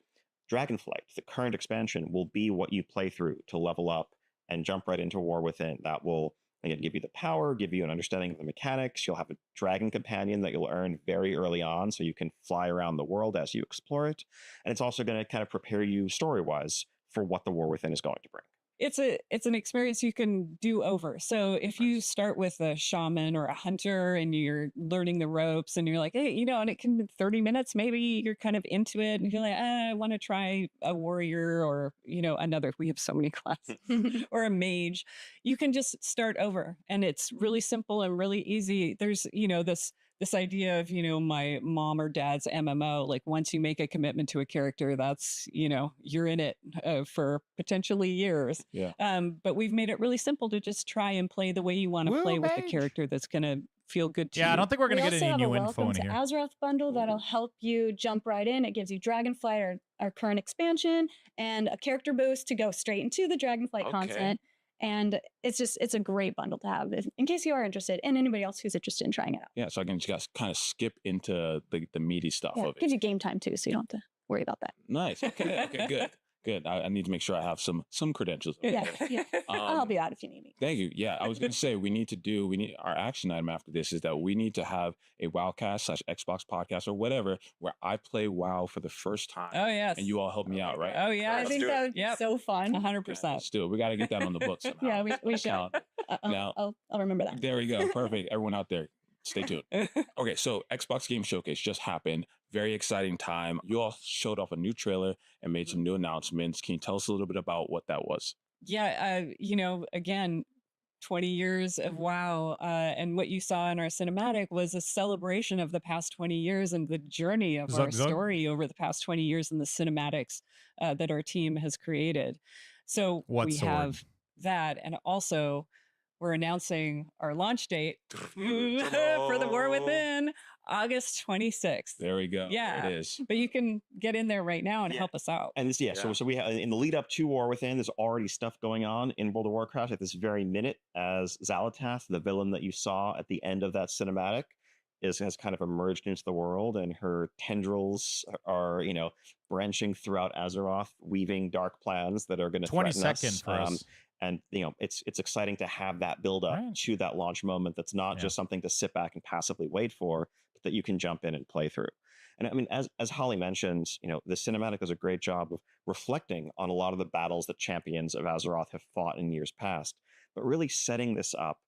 Dragonflight, the current expansion, will be what you play through to level up and jump right into War Within. That will, again, give you the power, give you an understanding of the mechanics. You'll have a dragon companion that you'll earn very early on, so you can fly around the world as you explore it. And it's also going to kind of prepare you story-wise for what the War Within is going to bring. It's an experience you can do over. So if you start with a shaman or a hunter and you're learning the ropes and you're like, hey, and it can be 30 minutes, maybe you're kind of into it and you're like, I want to try a warrior or, another, we have so many classes or a mage. You can just start over and it's really simple and really easy. There's, this idea of, my mom or dad's MMO, like once you make a commitment to a character, that's, you're in it for potentially years. Yeah. But we've made it really simple to just try and play the way you want to play with the character that's going to feel good to you. Yeah, I don't think we're going to get any new info Welcome in to here. Azeroth bundle that'll help you jump right in. It gives you Dragonflight, our current expansion, and a character boost to go straight into the Dragonflight content. And it's a great bundle to have in case you are interested, and anybody else who's interested in trying it out. Yeah, so I can just kind of skip into the meaty stuff of it. Gives you game time too, so you don't have to worry about that. Nice. Okay, good. I need to make sure I have some credentials. Yeah. I'll help you out if you need me. Thank you. Yeah, I was going to say we need our action item after this is that we need to have a WoWcast / Xbox podcast or whatever where I play WoW for the first time. Oh yes. And you all help me out, right? Oh yeah. I think that would be so fun. 100%. Let's do it. We got to get that on the books somehow. Yeah, we should. I'll remember that. There we go. Perfect. Everyone out there, stay tuned. Okay, so Xbox Game Showcase just happened. Very exciting time. You all showed off a new trailer and made some new announcements. Can you tell us a little bit about what that was? Yeah, again, 20 years of WoW. And what you saw in our cinematic was a celebration of the past 20 years and the journey of our story over the past 20 years and the cinematics that our team has created. So we have that. And also, we're announcing our launch date for the War Within, August 26th. There we go. Yeah, there it is. But you can get in there right now and help us out. And this, so we have in the lead up to War Within, there's already stuff going on in World of Warcraft at this very minute as Xal'atath, the villain that you saw at the end of that cinematic, has kind of emerged into the world, and her tendrils are, branching throughout Azeroth, weaving dark plans that are going to 20 threaten seconds us. for us. And it's exciting to have that build up to that launch moment. That's not just something to sit back and passively wait for, but that you can jump in and play through. And I mean, as Holly mentioned, the cinematic does a great job of reflecting on a lot of the battles that champions of Azeroth have fought in years past, but really setting this up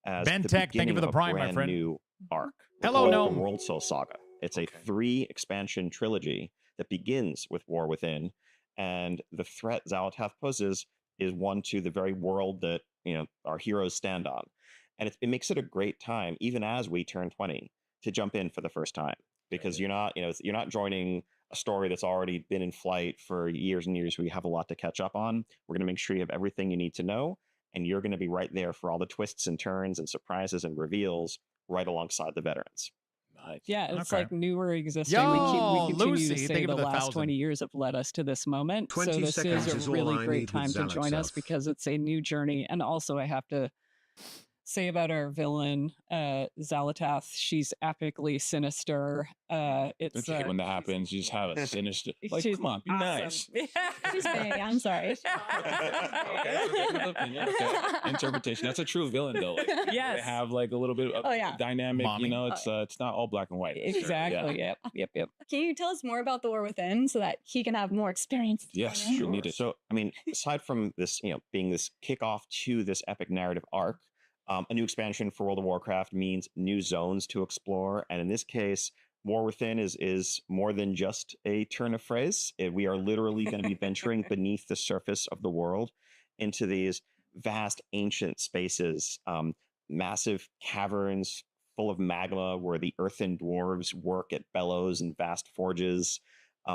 as Ben the Tech, thank you for the beginning of prime, a my brand friend. new arc. Hello, called Gnome. the World Soul Saga. It's a 3 expansion trilogy that begins with War Within, and the threat Xal'atath poses is one to the very world that our heroes stand on, and it makes it a great time, even as we turn 20, to jump in for the first time, because you're not joining a story that's already been in flight for years and years. We have a lot to catch up on. We're going to make sure you have everything you need to know, and you're going to be right there for all the twists and turns and surprises and reveals right alongside the veterans. Nice. Yeah, it's like newer existing. Yo, we continue Lucy, to thank say you for the the last 1,000. 20 years have led us to this moment. 20 so this seconds is is a all really I great need time with to join us Xal'atath. because it's a new journey. And also I have to say about our villain, Xal'atath, she's epically sinister. It's It's when that happens, you just have a sinister. Like, she's come on, be awesome. nice. She's big. I'm sorry. Okay. Interpretation. That's a true villain, though. Like, Yes. They have like a little bit of dynamic. Mommy. It's not all black and white. Exactly. Yeah. Yep. Can you tell us more about the War Within so that he can have more experience? Yes, you know? you need it. So, I mean, aside from this, being this kickoff to this epic narrative arc, a new expansion for World of Warcraft means new zones to explore. And in this case, War Within is more than just a turn of phrase. We are literally going to be venturing beneath the surface of the world into these vast ancient spaces, massive caverns full of magma where the earthen dwarves work at bellows and vast forges.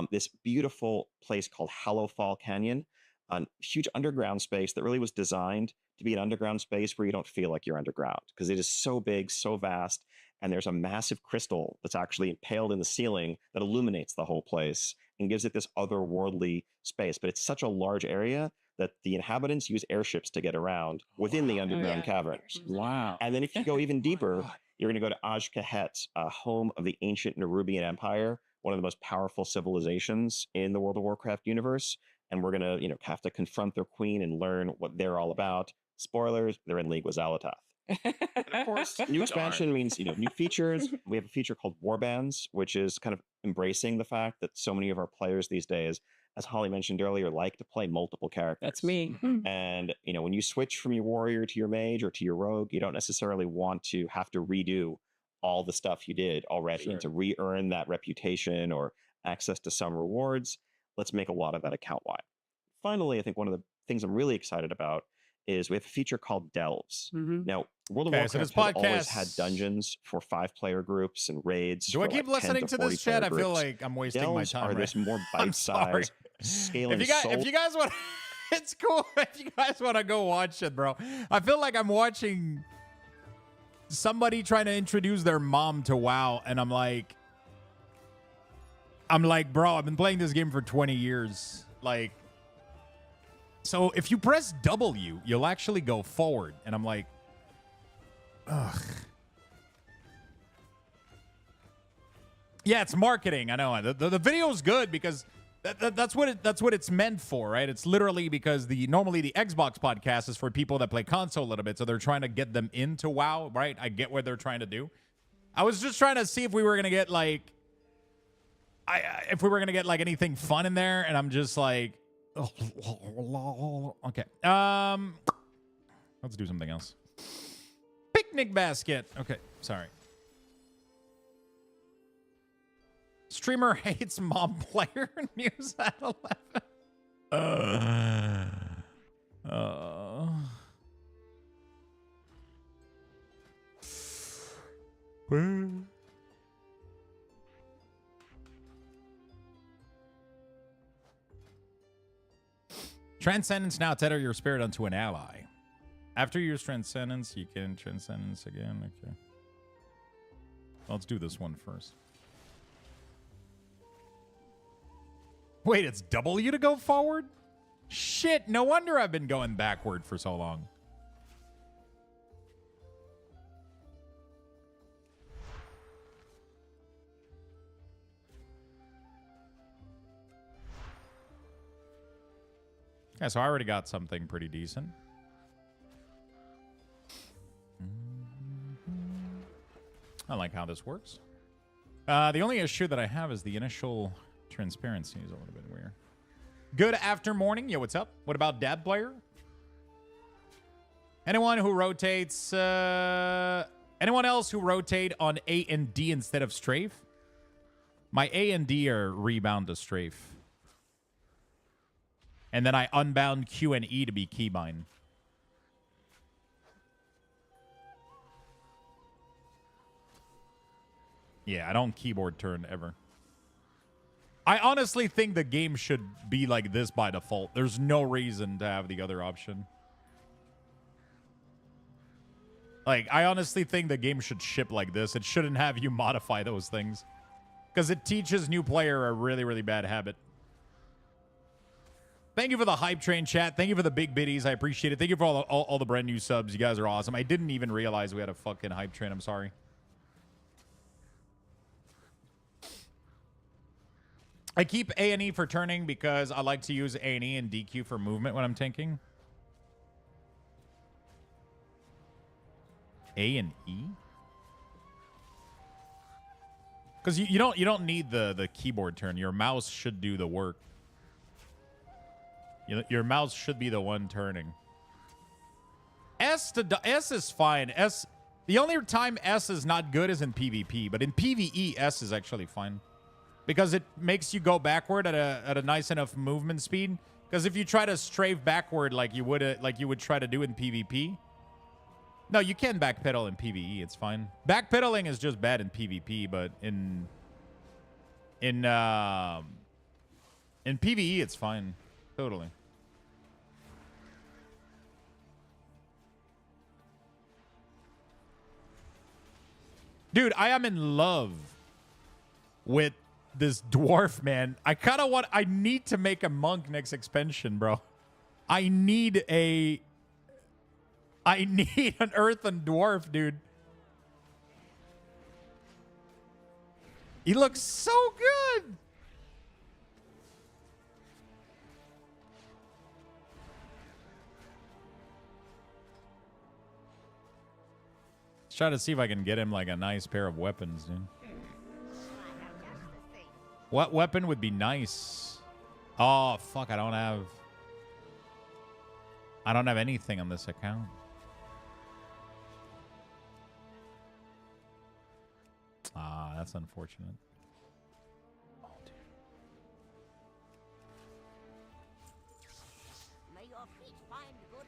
This beautiful place called Hallowfall Canyon a huge underground space that really was designed to be an underground space where you don't feel like you're underground because it is so big, so vast, and there's a massive crystal that's actually impaled in the ceiling that illuminates the whole place and gives it this otherworldly space. But it's such a large area that the inhabitants use airships to get around within the underground caverns. Wow. And then if you go even deeper, you're going to go to Aj-Kahet, home of the ancient Nerubian Empire, one of the most powerful civilizations in the World of Warcraft universe. And we're going to, have to confront their queen and learn what they're all about. Spoilers, they're in league with Xalatoth. And of course, new expansion means, new features. We have a feature called Warbands, which is kind of embracing the fact that so many of our players these days, as Holly mentioned earlier, like to play multiple characters. That's me. And, when you switch from your warrior to your mage or to your rogue, you don't necessarily want to have to redo all the stuff you did already and to re-earn that reputation or access to some rewards. Let's make a lot of that account-wide. Finally, I think one of the things I'm really excited about is we have a feature called Delves. Now, World of Warcraft has always had dungeons for 5-player groups and raids. Do I keep listening to this chat? I feel like I'm wasting my Delves time. are this more bite-sized, scaling. If you guys want, it's cool. If you guys want to go watch it, bro. I feel like I'm watching somebody trying to introduce their mom to WoW, and I'm like, bro, I've been playing this game for 20 years. Like, so if you press W, you'll actually go forward. And I'm like, ugh. Yeah, it's marketing. I know. The video's good because that's what it's meant for, right? It's literally because normally the Xbox podcast is for people that play console a little bit, so they're trying to get them into WoW, right? I get what they're trying to do. I was just trying to see if we were gonna get like, anything fun in there, and I'm just like, okay. Let's do something else. Picnic basket. Okay, sorry. Streamer hates mom player news at 11. Transcendence now tether your spirit unto an ally. After you use Transcendence, you can Transcendence again. Okay. Let's do this one first. Wait, it's W to go forward? Shit, no wonder I've been going backward for so long. Yeah, so I already got something pretty decent. I like how this works. The only issue that I have is the initial transparency is a little bit weird. Good after morning. Yo, what's up? What about dad player? Anyone who rotates... anyone else who rotate on A and D instead of strafe? My A and D are rebound to strafe. And then I unbound Q and E to be keybind. Yeah, I don't keyboard turn ever. I honestly think the game should be like this by default. There's no reason to have the other option. Like, I honestly think the game should ship like this. It shouldn't have you modify those things. Because it teaches new player a really, really bad habit. Thank you for the hype train chat. Thank you for the big biddies. I appreciate it. Thank you for all the brand new subs. You guys are awesome. I didn't even realize we had a fucking hype train. I'm sorry. I keep A and E for turning because I like to use A and E and DQ for movement when I'm tanking. A and E? Because you don't need the keyboard turn. Your mouse should do the work. Your mouse should be the one turning. S is fine. The only time S is not good is in PvP, but in PvE S is actually fine because it makes you go backward at a nice enough movement speed. Because if you try to strafe backward like you would try to do in PvP, no, you can backpedal in PvE. It's fine. Backpedaling is just bad in PvP, but in PvE it's fine. Totally. Dude, I am in love with this dwarf, man. I need to make a monk next expansion, bro. I need an earthen dwarf, dude. He looks so good. Let's try to see if I can get him like a nice pair of weapons, dude. What weapon would be nice? Oh, fuck, I don't have anything on this account. Ah, that's unfortunate. Oh, dude.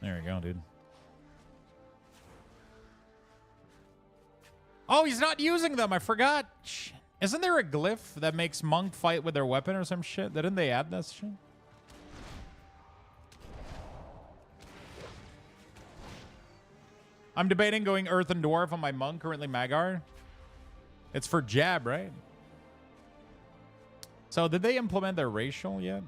There we go, dude. Oh, he's not using them. I forgot. Shit. Isn't there a glyph that makes monk fight with their weapon or some shit? Didn't they add that shit? I'm debating going earthen dwarf on my monk, currently Magar. It's for jab, right? So did they implement their racial yet?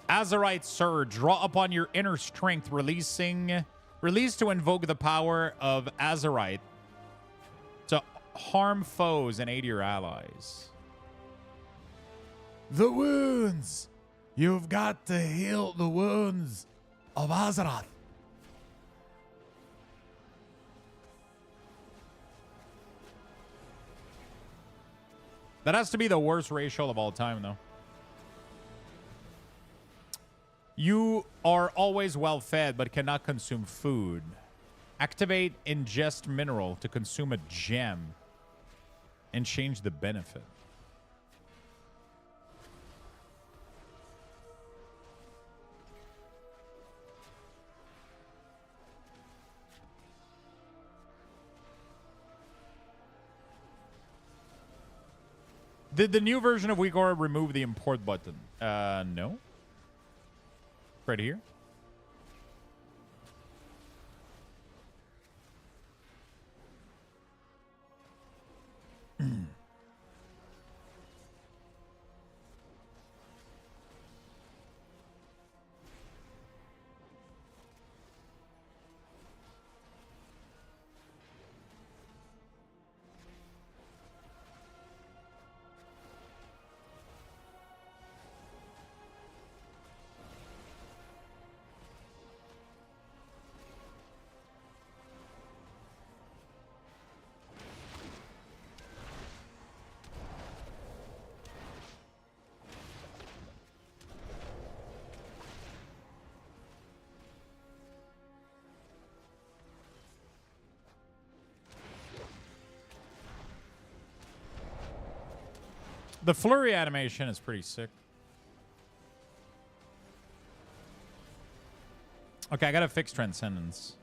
Azerite Surge. Draw upon your inner strength, release to invoke the power of Azerite to harm foes and aid your allies. The wounds. You've got to heal the wounds of Azeroth. That has to be the worst racial of all time, though. You are always well fed, but cannot consume food. Activate ingest mineral to consume a gem and change the benefit. Did the new version of WeakAuras remove the import button? No. Right here. The flurry animation is pretty sick. Okay, I gotta fix Transcendence.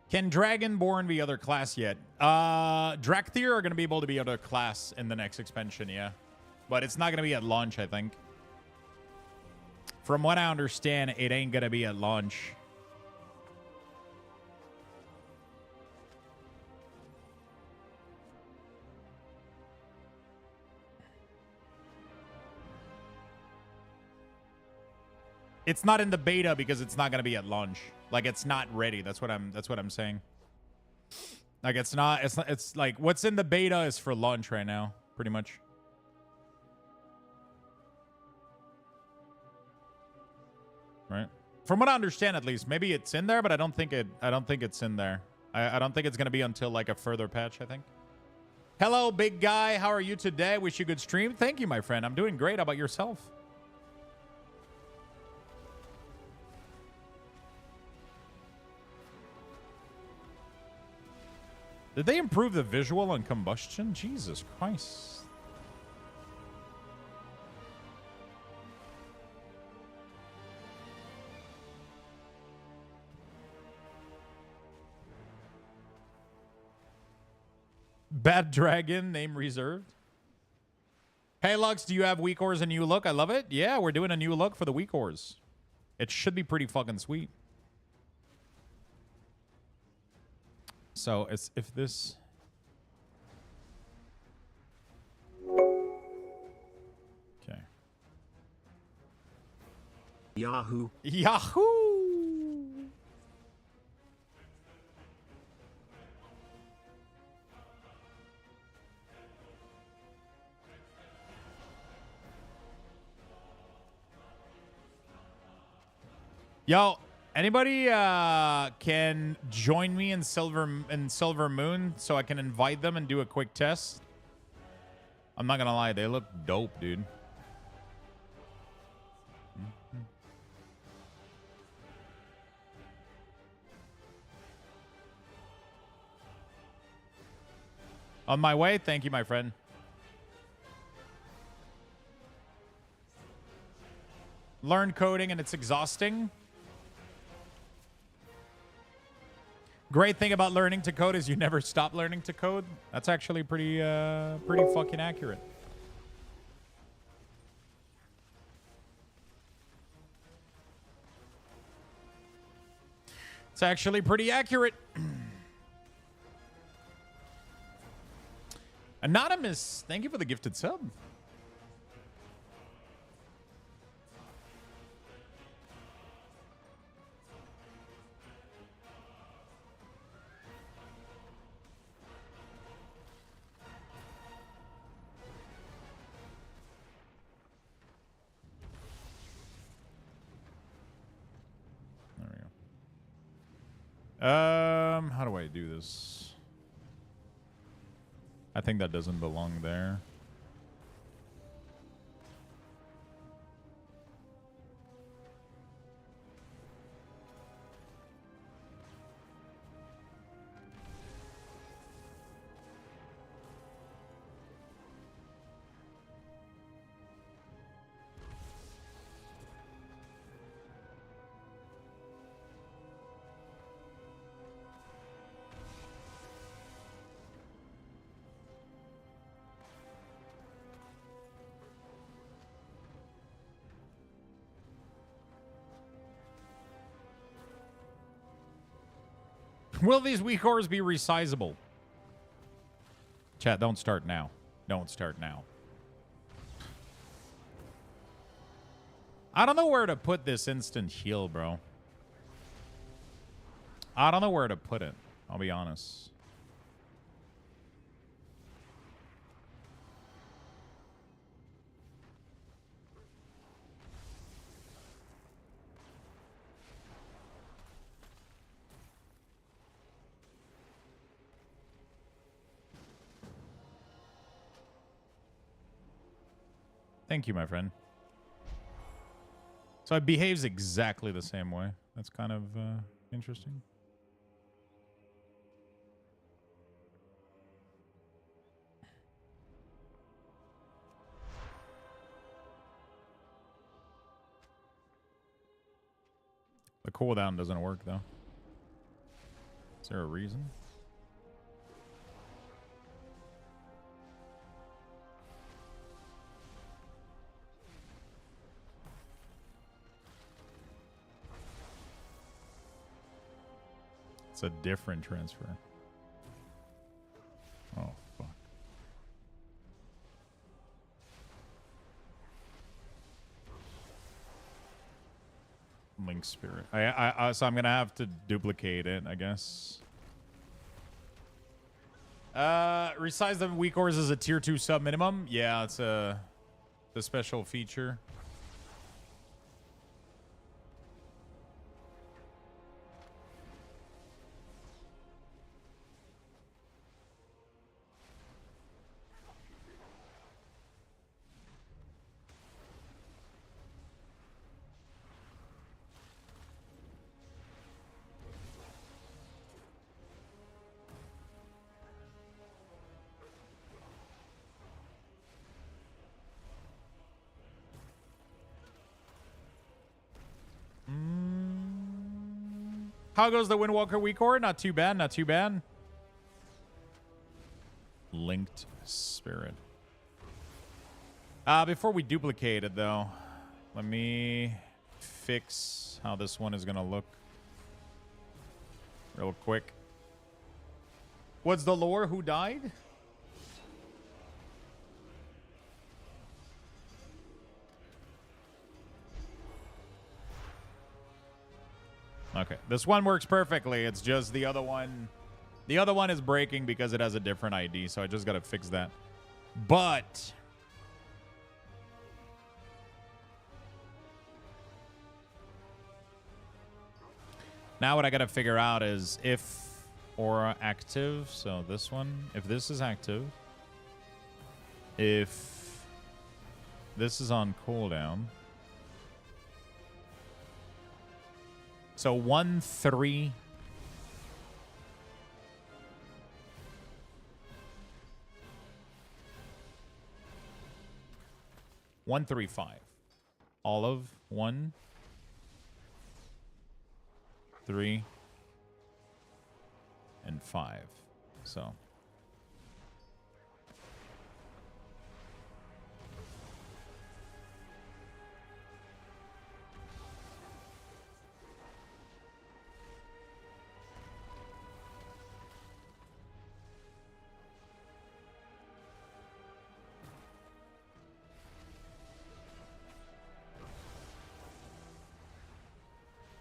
Can Dragonborn be other class yet? Drakthir are going to be able to be other class in the next expansion, yeah. But it's not going to be at launch, I think. From what I understand, it ain't going to be at launch. It's not in the beta because it's not going to be at launch. Like, it's not ready. That's what I'm saying. Like, it's like what's in the beta is for launch right now, pretty much. From what I understand, at least, maybe it's in there, but I don't think it's in there. I don't think it's gonna be until like a further patch, I think. Hello, big guy. How are you today? Wish you a good stream. Thank you, my friend. I'm doing great. How about yourself? Did they improve the visual on combustion? Jesus Christ. Bad Dragon, name reserved. Hey, Lux, do you have WeakAuras a new look? I love it. Yeah, we're doing a new look for the WeakAuras. It should be pretty fucking sweet. So, it's, if this... Okay. Yahoo. Yahoo! Yo, anybody can join me in Silver Moon so I can invite them and do a quick test? I'm not gonna lie, they look dope, dude. On my way, thank you, my friend. Learn coding and it's exhausting. Great thing about learning to code is you never stop learning to code. That's actually pretty fucking accurate. It's actually pretty accurate. Anonymous, thank you for the gifted sub. How do I do this? I think that doesn't belong there. Will these WeakAuras be resizable? Chat, don't start now. Don't start now. I don't know where to put this instant heal, bro. I don't know where to put it. I'll be honest. Thank you, my friend. So it behaves exactly the same way. That's kind of interesting. The cooldown doesn't work, though. Is there a reason? It's a different transfer. Oh, fuck. Link Spirit. So I'm gonna have to duplicate it, I guess. Resize the WeakAuras as a tier 2 sub minimum. Yeah, it's the special feature. How goes the Windwalker WeakAuras? Not too bad, not too bad. Linked Spirit. Before we duplicate it, though, let me fix how this one is going to look real quick. What's the lore? Who died? Okay, this one works perfectly. It's just the other one. The other one is breaking because it has a different ID, so I just got to fix that. But now what I got to figure out is if aura active, so this one, if this is active, if this is on cooldown. So 1, 3. One, 3, 5. Olive, 1, 3, and 5. So.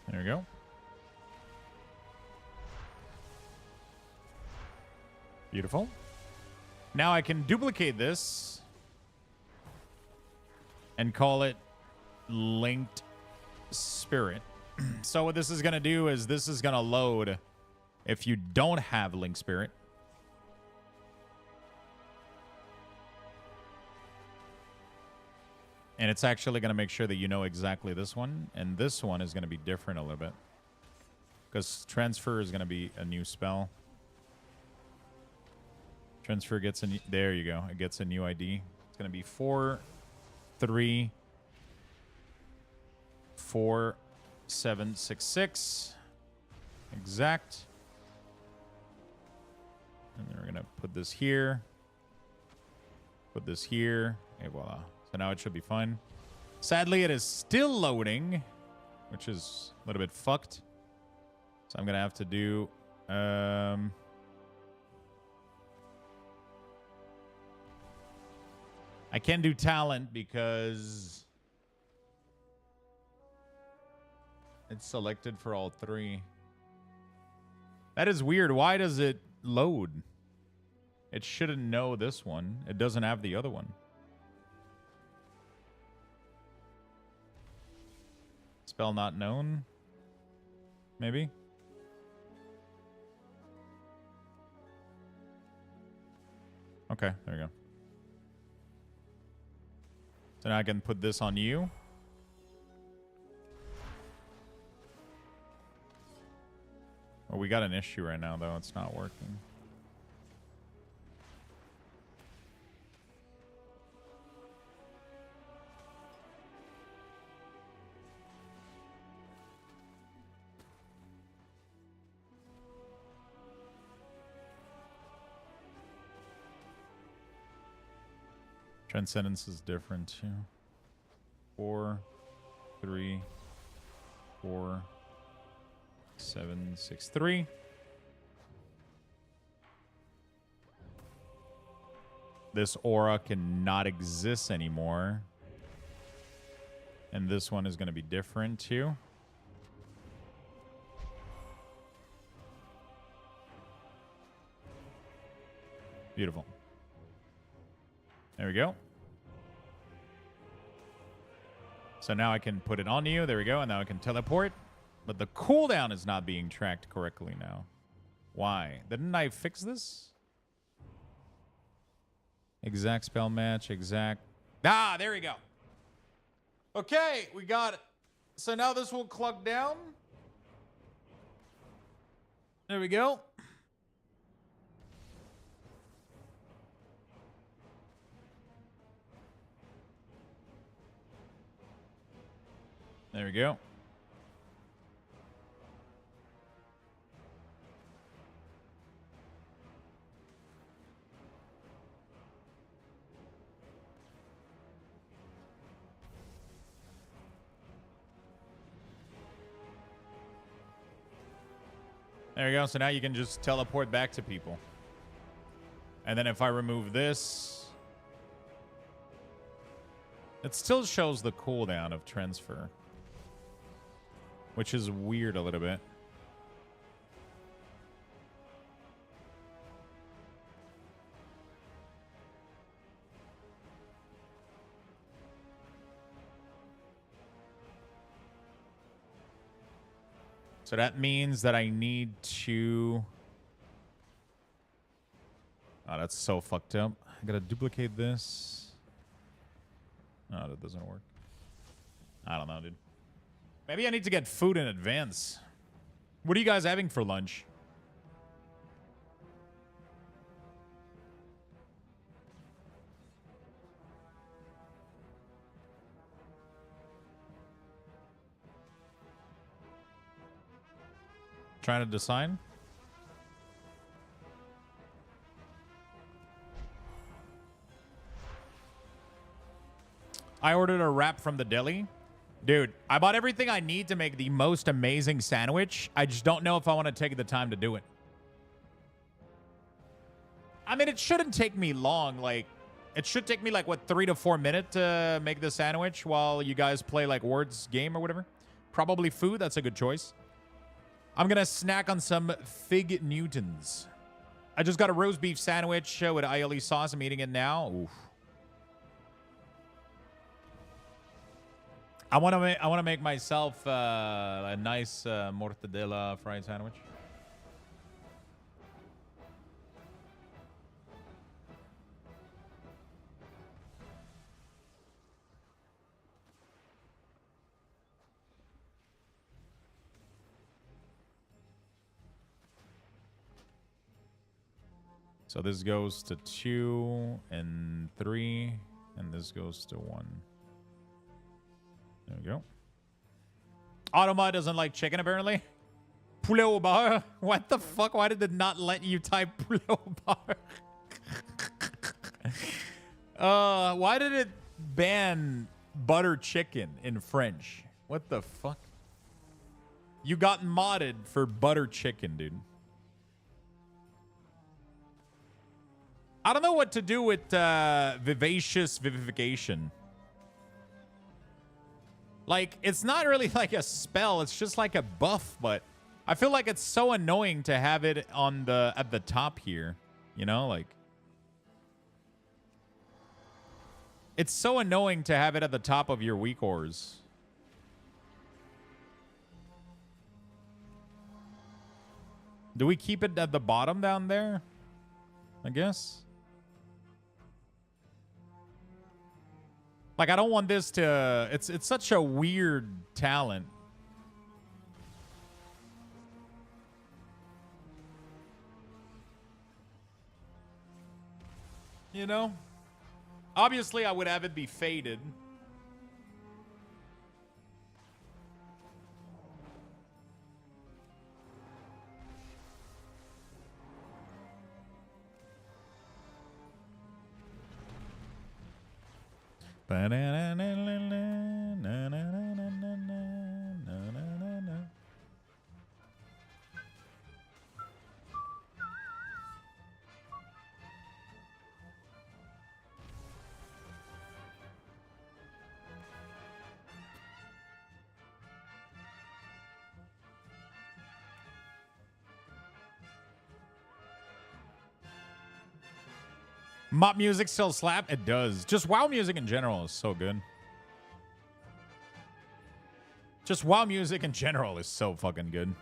There we go. Beautiful. Now I can duplicate this and call it Linked Spirit. So what this is going to do is this is going to load if you don't have Linked Spirit. And it's actually going to make sure that you know exactly this one. And this one is going to be different a little bit. Because transfer is going to be a new spell. Transfer gets a new... There you go. It gets a new ID. It's going to be 4, 3, 4, 7, 6, 6. Exact. And then we're going to put this here. Put this here. And voila. So now it should be fine. Sadly, it is still loading, which is a little bit fucked. So I'm going to have to do... I can't do talent because it's selected for all 3. That is weird. Why does it load? It shouldn't know this one. It doesn't have the other one. Spell not known? Maybe? Okay, there we go. So now I can put this on you. Oh, we got an issue right now, though. It's not working. Transcendence is different too. 4, 3, 4, 7, 6, 3. This aura cannot exist anymore. And this one is going to be different too. Beautiful. There we go. So now I can put it on you. There we go. And now I can teleport. But the cooldown is not being tracked correctly now. Why? Didn't I fix this? Exact spell match. Exact. Ah, there we go. Okay, we got it. So now this will clock down. There we go. There we go. There we go. So now you can just teleport back to people. And then if I remove this, it still shows the cooldown of transfer, which is weird a little bit. So that means that I need to... Oh, that's so fucked up. I gotta duplicate this. Oh, that doesn't work. I don't know, dude. Maybe I need to get food in advance. What are you guys having for lunch? Trying to decide? I ordered a wrap from the deli. Dude, I bought everything I need to make the most amazing sandwich. I just don't know if I want to take the time to do it. I mean, it shouldn't take me long. Like, it should take me like, what, 3 to 4 minutes to make the sandwich while you guys play like Words game or whatever. Probably food. That's a good choice. I'm going to snack on some Fig Newtons. I just got a roast beef sandwich with aioli sauce. I'm eating it now. Oof. I want to make myself a nice mortadella fried sandwich. So this goes to 2 and 3, and this goes to 1. There we go. Automa doesn't like chicken, apparently. Poulet au beurre? What the fuck? Why did it not let you type poulet au beurre? Why did it ban butter chicken in French? What the fuck? You got modded for butter chicken, dude. I don't know what to do with vivacious vivification. Like, it's not really like a spell. It's just like a buff, but I feel like it's so annoying to have it on the at the top here. You know, like it's so annoying to have it at the top of your WeakAuras. Do we keep it at the bottom down there? I guess. Like, I don't want this to... It's such a weird talent. You know? Obviously, I would have it be faded. Mop music still slap? It does. Just WoW music in general is so good. Just WoW music in general is so fucking good.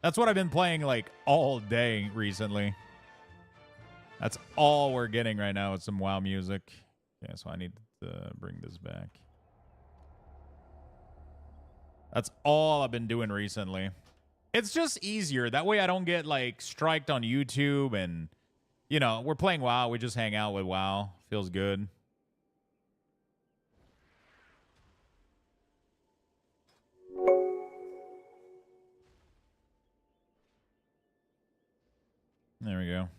That's what I've been playing like all day recently. That's all we're getting right now with some WoW music. Okay, so I need to bring this back. That's all I've been doing recently. It's just easier. That way I don't get like striked on YouTube and, you know, we're playing WoW. We just hang out with WoW. Feels good. There we go.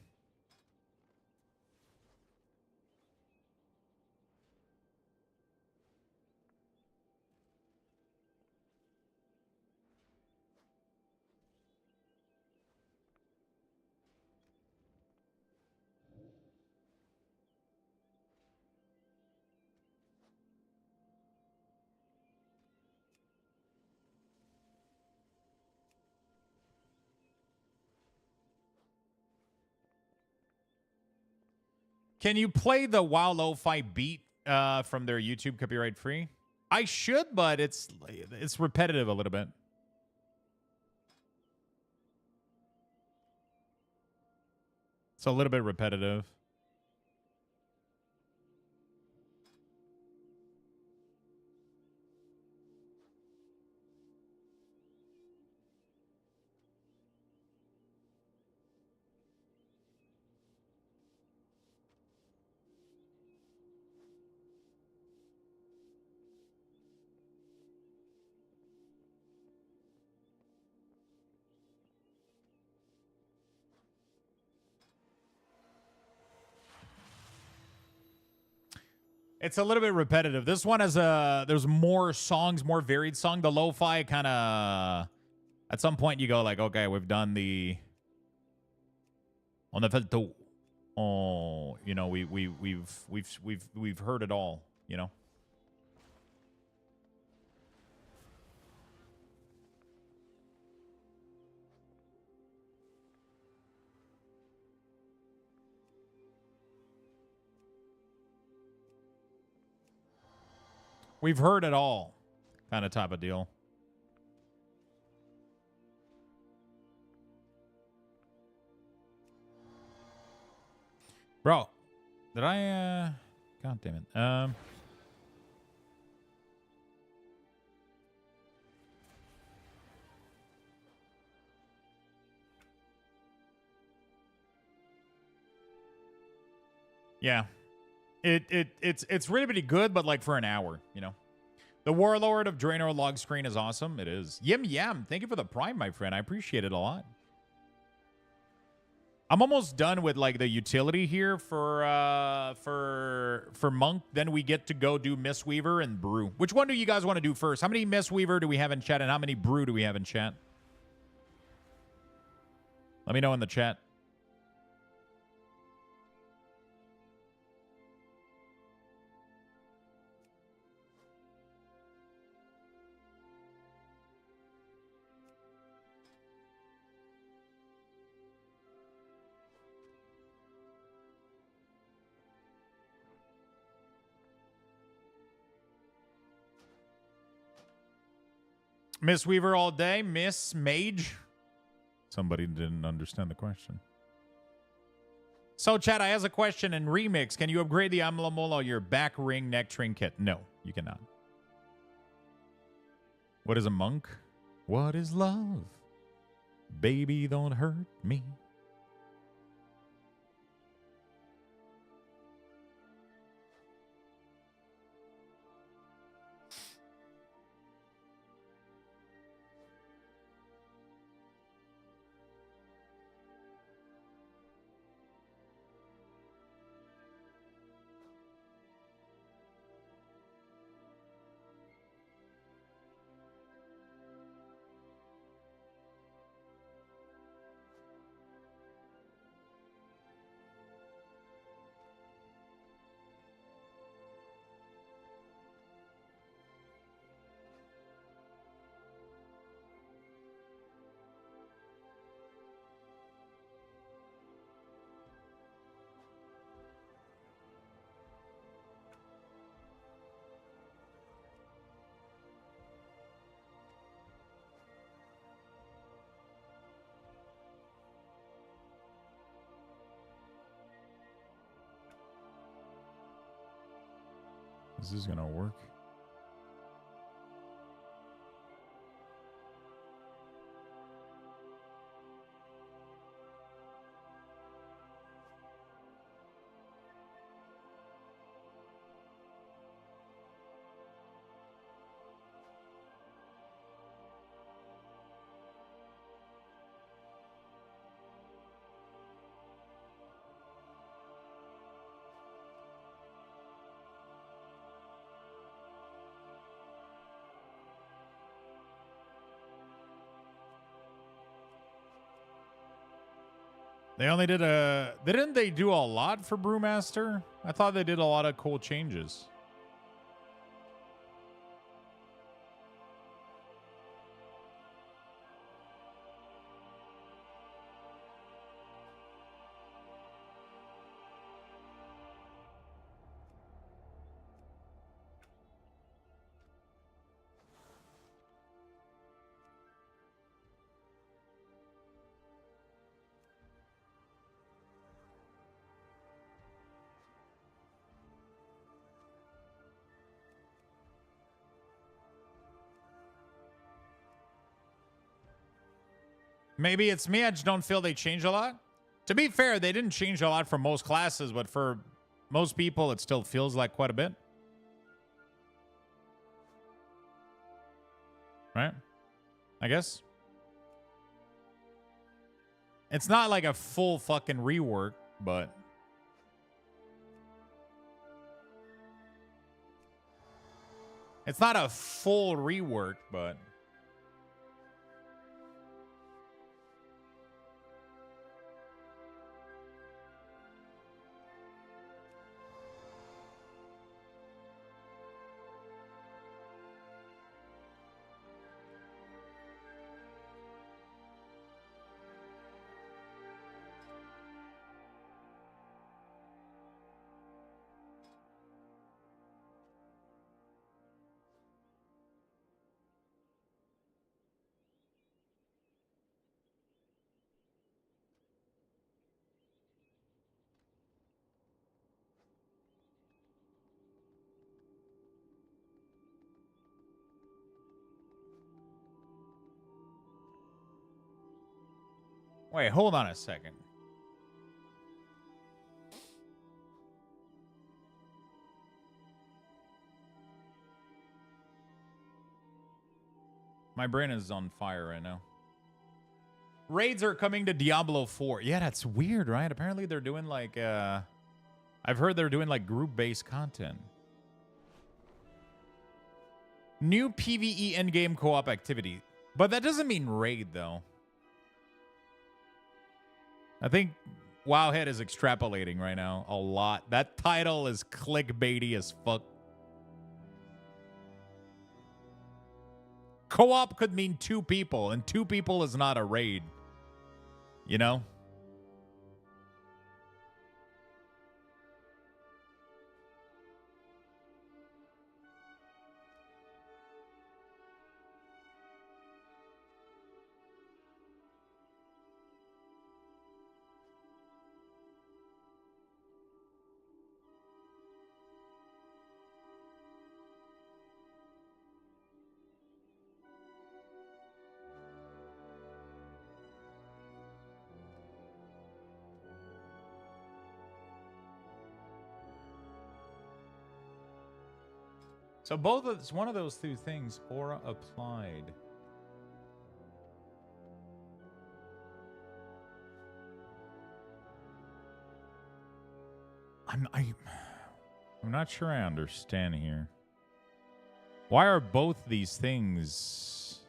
Can you play the WoW Lo-Fi beat from their YouTube copyright free? I should, but it's repetitive a little bit. It's a little bit repetitive. It's a little bit repetitive. This one has there's more songs, more varied song. The lo-fi kind of at some point you go like, okay, we've done the on the felto. Oh, you know, we've heard it all, you know. We've heard it all, kind of type of deal. Bro, did I, God damn it. Yeah. It's really pretty good, but like for an hour, you know. The Warlord of Draenor log screen is awesome. It is. Yim Yam, thank you for the Prime, my friend. I appreciate it a lot. I'm almost done with like the utility here for Monk. Then we get to go do Mistweaver and Brew. Which one do you guys want to do first? How many Mistweaver do we have in chat, and how many Brew do we have in chat? Let me know in the chat. Miss Weaver all day. Miss Mage. Somebody didn't understand the question. So, chat, I have a question in Remix. Can you upgrade the Amlamolo your back ring neck trinket? No, you cannot. What is a monk? What is love? Baby, don't hurt me. Is this gonna work? They only did didn't they do a lot for Brewmaster? I thought they did a lot of cool changes. Maybe it's me. I just don't feel they change a lot. To be fair, they didn't change a lot for most classes, but for most people, it still feels like quite a bit. Right? I guess. It's not like a full fucking rework, but... It's not a full rework, but... Wait, hold on a second. My brain is on fire right now. Raids are coming to Diablo 4. Yeah, that's weird, right? Apparently they're doing like... I've heard they're doing like group-based content. New PvE endgame co-op activity. But that doesn't mean raid, though. I think Wowhead is extrapolating right now a lot. That title is clickbaity as fuck. Co-op could mean 2 people, and 2 people is not a raid. You know? So both of it's one of those 2 things. Aura applied. I'm not sure I understand here. Why are both these things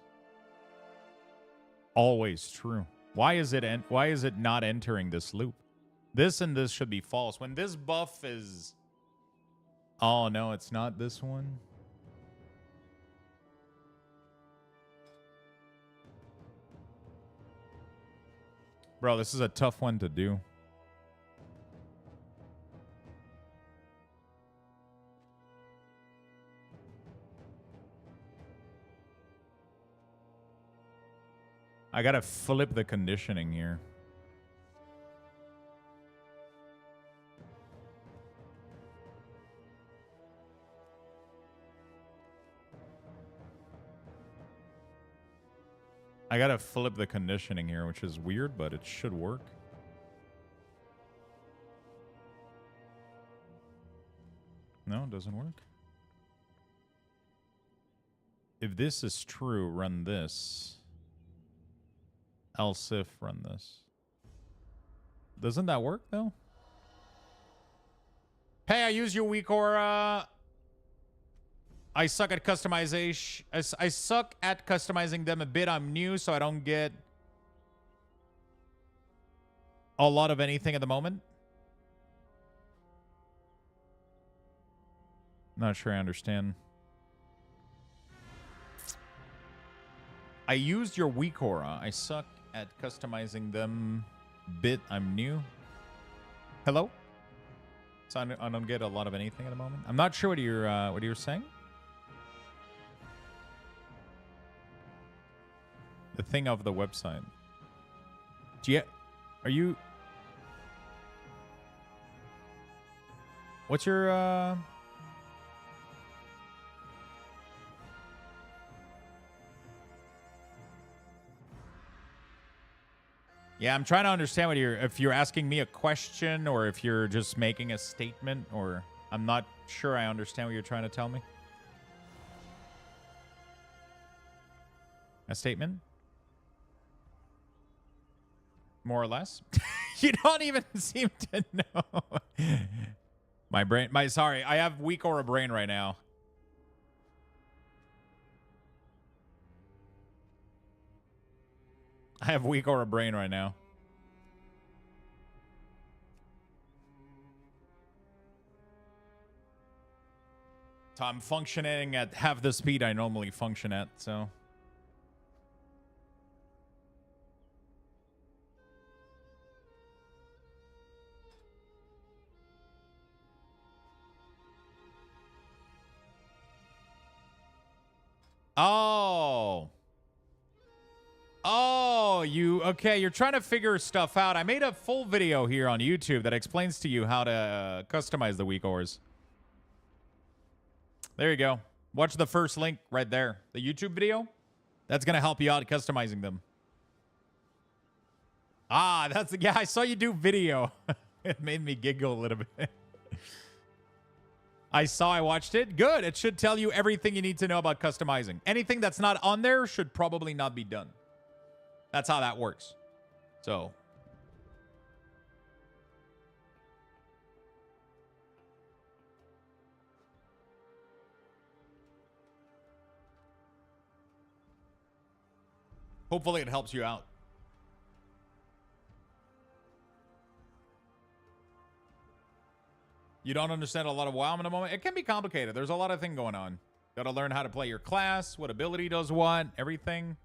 always true? Why is it not entering this loop? This and this should be false. When this buff is... Oh, no, it's not this one. Bro, this is a tough one to do. I gotta flip the conditioning here. I gotta flip the conditioning here, which is weird, but it should work. No, it doesn't work. If this is true, run this. Else if run this. Doesn't that work, though? Hey, I use your WeakAuras. I suck at customization. I suck at customizing them a bit. I'm new, so I don't get a lot of anything at the moment. Not sure I understand. I used your WeakAuras. I suck at customizing them bit. I'm new. Hello? So I don't get a lot of anything at the moment. I'm not sure what you're saying. The thing of the website. Are you... What's your... Yeah, I'm trying to understand what if you're asking me a question or if you're just making a statement, or I'm not sure I understand what you're trying to tell me. A statement? More or less? You don't even seem to know. My brain, sorry, I have weak aura brain right now. I have weak aura brain right now. So I'm functioning at half the speed I normally function at, so. Oh. Oh, okay, you're trying to figure stuff out. I made a full video here on YouTube that explains to you how to customize the WeakAuras. There you go. Watch the first link right there. The YouTube video. That's going to help you out customizing them. Ah, yeah, I saw you do video. It made me giggle a little bit. I watched it. Good. It should tell you everything you need to know about customizing. Anything that's not on there should probably not be done. That's how that works. So. Hopefully it helps you out. You don't understand a lot of WoW in a moment? It can be complicated. There's a lot of things going on. Got to learn how to play your class, what ability does what, everything.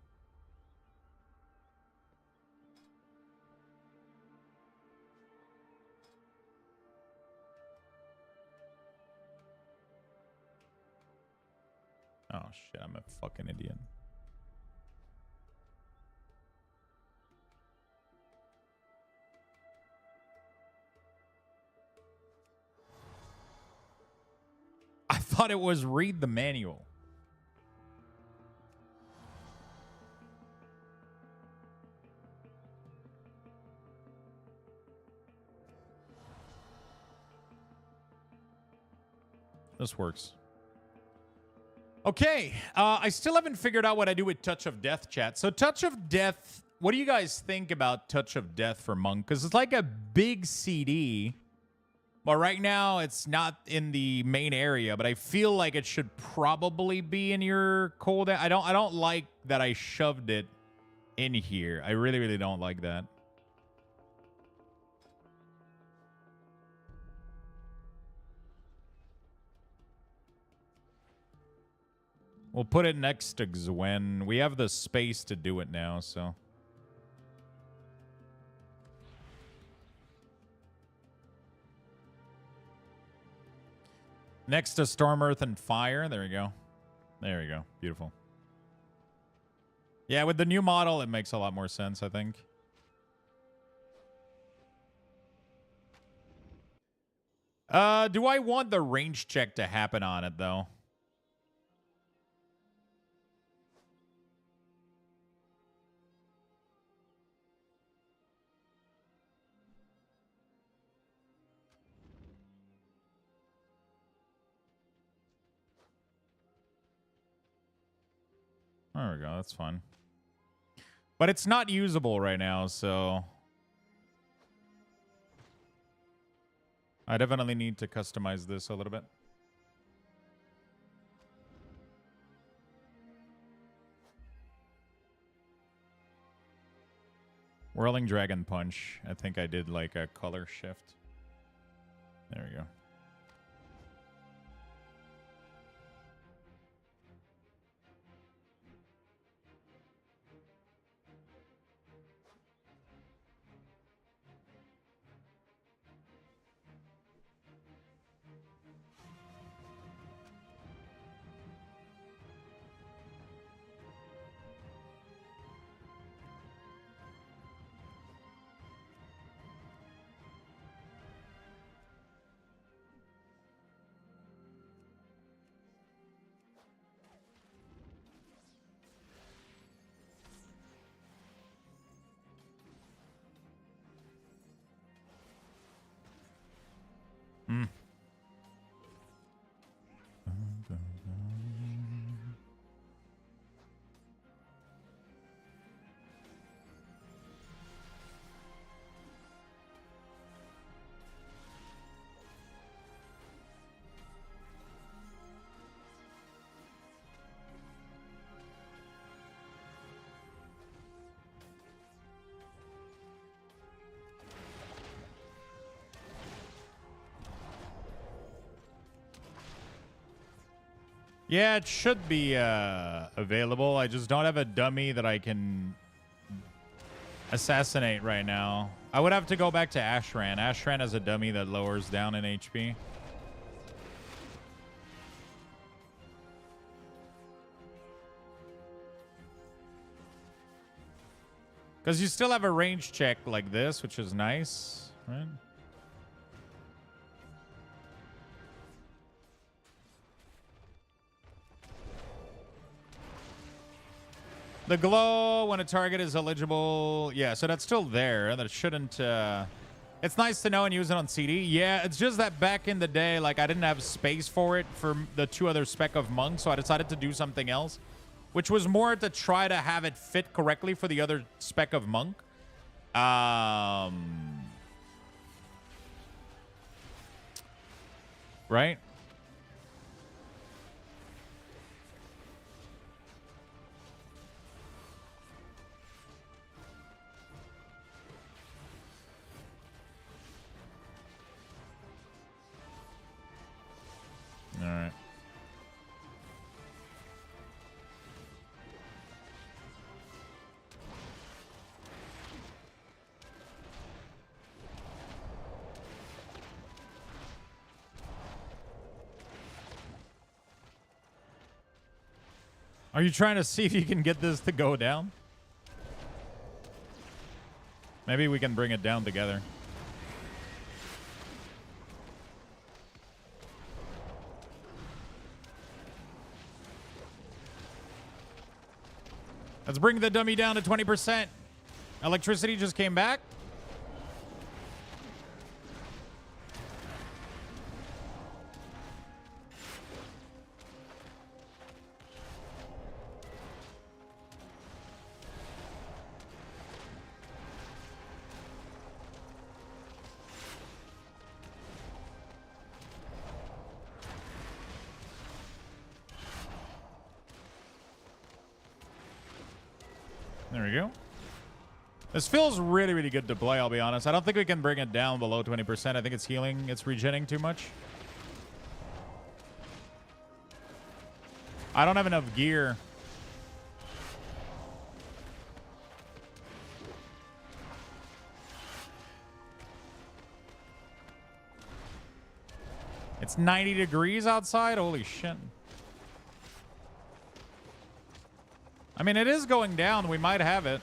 Oh, shit. I'm a fucking idiot. I thought it was read the manual. This works. Okay, I still haven't figured out what I do with Touch of Death, chat. So Touch of Death, what do you guys think about Touch of Death for Monk? Because it's like a big CD, but right now it's not in the main area, but I feel like it should probably be in your cold. I don't like that I shoved it in here. I really, really don't like that. We'll put it next to Gwen. We have the space to do it now, so. Next to Storm, Earth, and Fire. There we go. There we go. Beautiful. Yeah, with the new model, it makes a lot more sense, I think. Do I want the range check to happen on it, though? There we go. That's fine. But it's not usable right now, so I definitely need to customize this a little bit. Whirling Dragon Punch. I think I did like a color shift. There we go. Yeah, it should be available. I just don't have a dummy that I can assassinate right now. I would have to go back to Ashran. Ashran has a dummy that lowers down in HP. Because you still have a range check like this, which is nice, right? The glow when a target is eligible. Yeah, so that's still there. That shouldn't... It's nice to know and use it on CD. Yeah, it's just that back in the day, like, I didn't have space for it for the 2 other spec of monks, so I decided to do something else, which was more to try to have it fit correctly for the other spec of monk. Right? All right. Are you trying to see if you can get this to go down? Maybe we can bring it down together. Let's bring the dummy down to 20%. Electricity just came back. There we go. This feels really, really good to play, I'll be honest. I don't think we can bring it down below 20%. I think it's healing. It's regenning too much. I don't have enough gear. It's 90 degrees outside? Holy shit. I mean, it is going down. We might have it.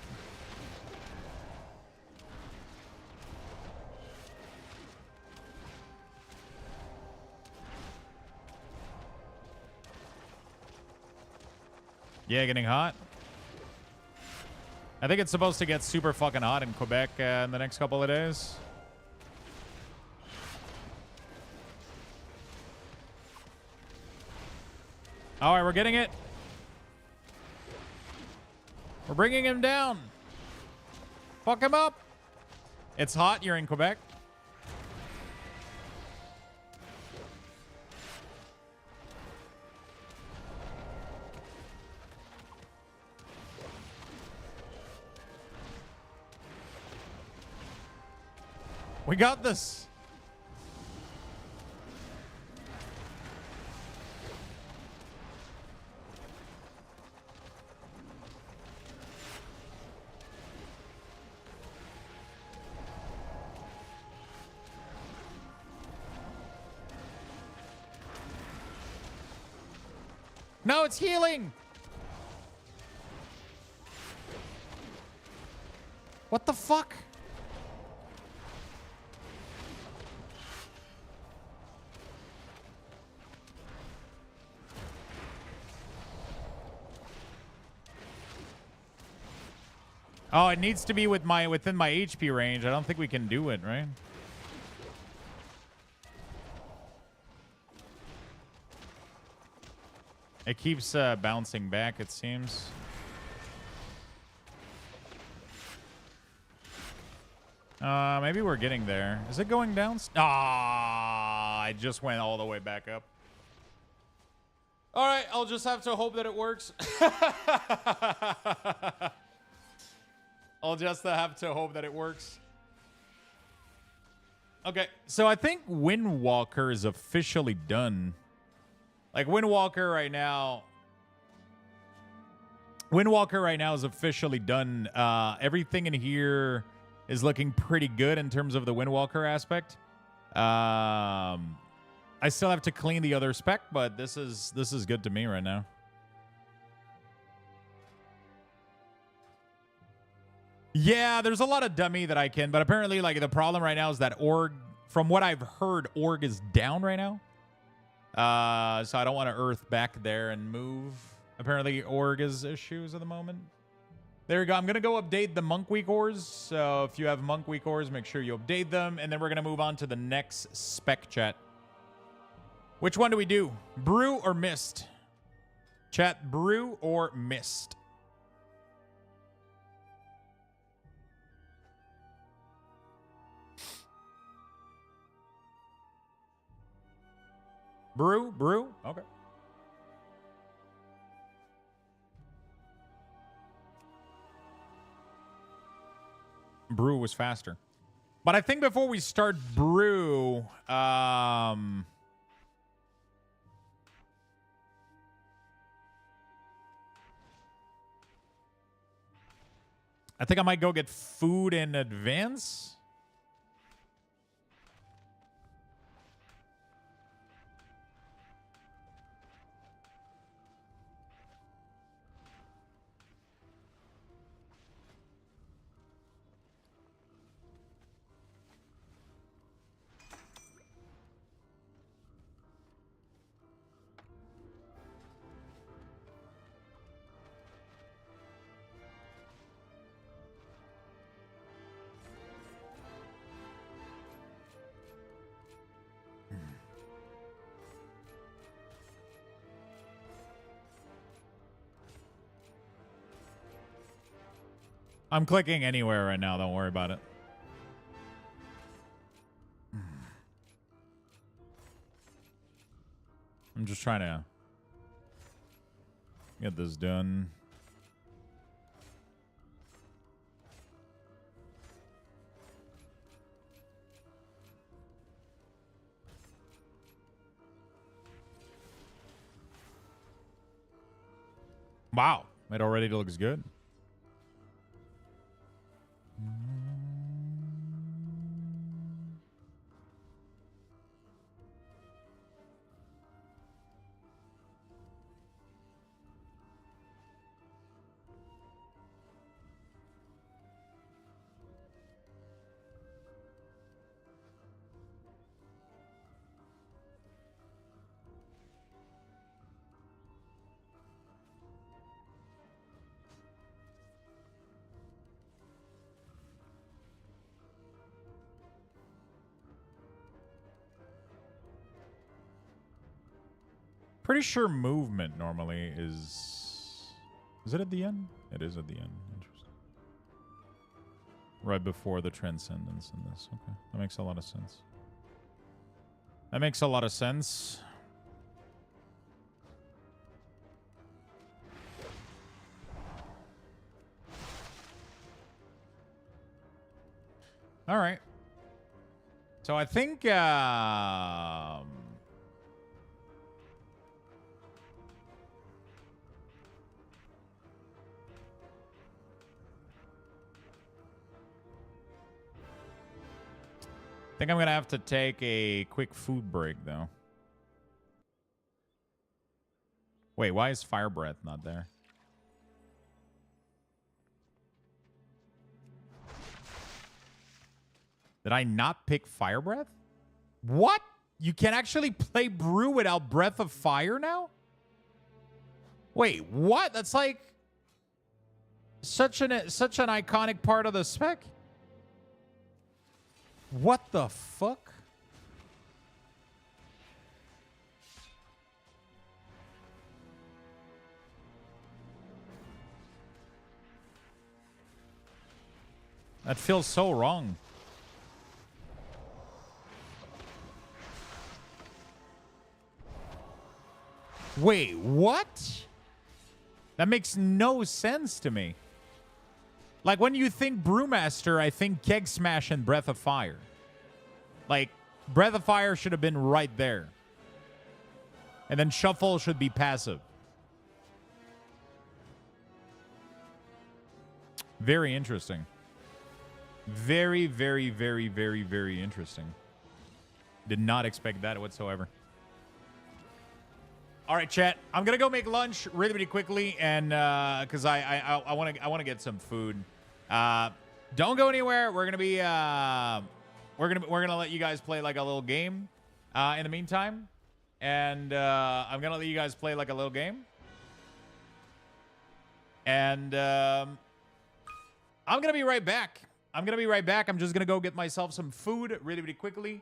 Yeah, getting hot. I think it's supposed to get super fucking hot in Quebec in the next couple of days. All right, we're getting it. We're bringing him down. Fuck him up. It's hot. You're in Quebec. We got this. No, it's healing. What the fuck? Oh, it needs to be with within my HP range. I don't think we can do it, right? It keeps bouncing back, it seems. Maybe we're getting there. Is it going down? Ah, I just went all the way back up. All right, I'll just have to hope that it works. I'll just have to hope that it works. Okay, so I think Windwalker is officially done. Like Windwalker right now. Windwalker right now is officially done. Everything in here is looking pretty good in terms of the Windwalker aspect. I still have to clean the other spec, but this is good to me right now. Yeah, there's a lot of dummy that I can, but apparently, like, the problem right now is that org, from what I've heard, org is down right now. So I don't want to earth back there and move. Apparently, org is issues at the moment. There we go. I'm going to go update the Monk WeakAuras. So if you have Monk WeakAuras, make sure you update them. And then we're going to move on to the next spec, chat. Which one do we do? Brew or Mist? Chat, brew or Mist? Brew? Brew? Okay. Brew was faster. But I think before we start brew, I think I might go get food in advance. I'm clicking anywhere right now. Don't worry about it. I'm just trying to get this done. Wow, it already looks good. Pretty sure movement normally is... Is it at the end? It is at the end. Interesting. Right before the transcendence in this. Okay. That makes a lot of sense. That makes a lot of sense. All right. So I think... I think I'm going to have to take a quick food break, though. Wait, why is Fire Breath not there? Did I not pick Fire Breath? What? You can actually play Brew without Breath of Fire now? Wait, what? That's like such an iconic part of the spec. What the fuck? That feels so wrong. Wait, what? That makes no sense to me. Like, when you think Brewmaster, I think Keg Smash and Breath of Fire. Like, Breath of Fire should have been right there. And then shuffle should be passive. Very interesting. Very, very, very, very, very interesting. Did not expect that whatsoever. All right, chat. I'm gonna go make lunch really, really quickly, and because I want to get some food. Don't go anywhere. We're gonna let you guys play like a little game in the meantime, and I'm gonna let you guys play like a little game, and I'm gonna be right back. I'm just gonna go get myself some food really, really quickly,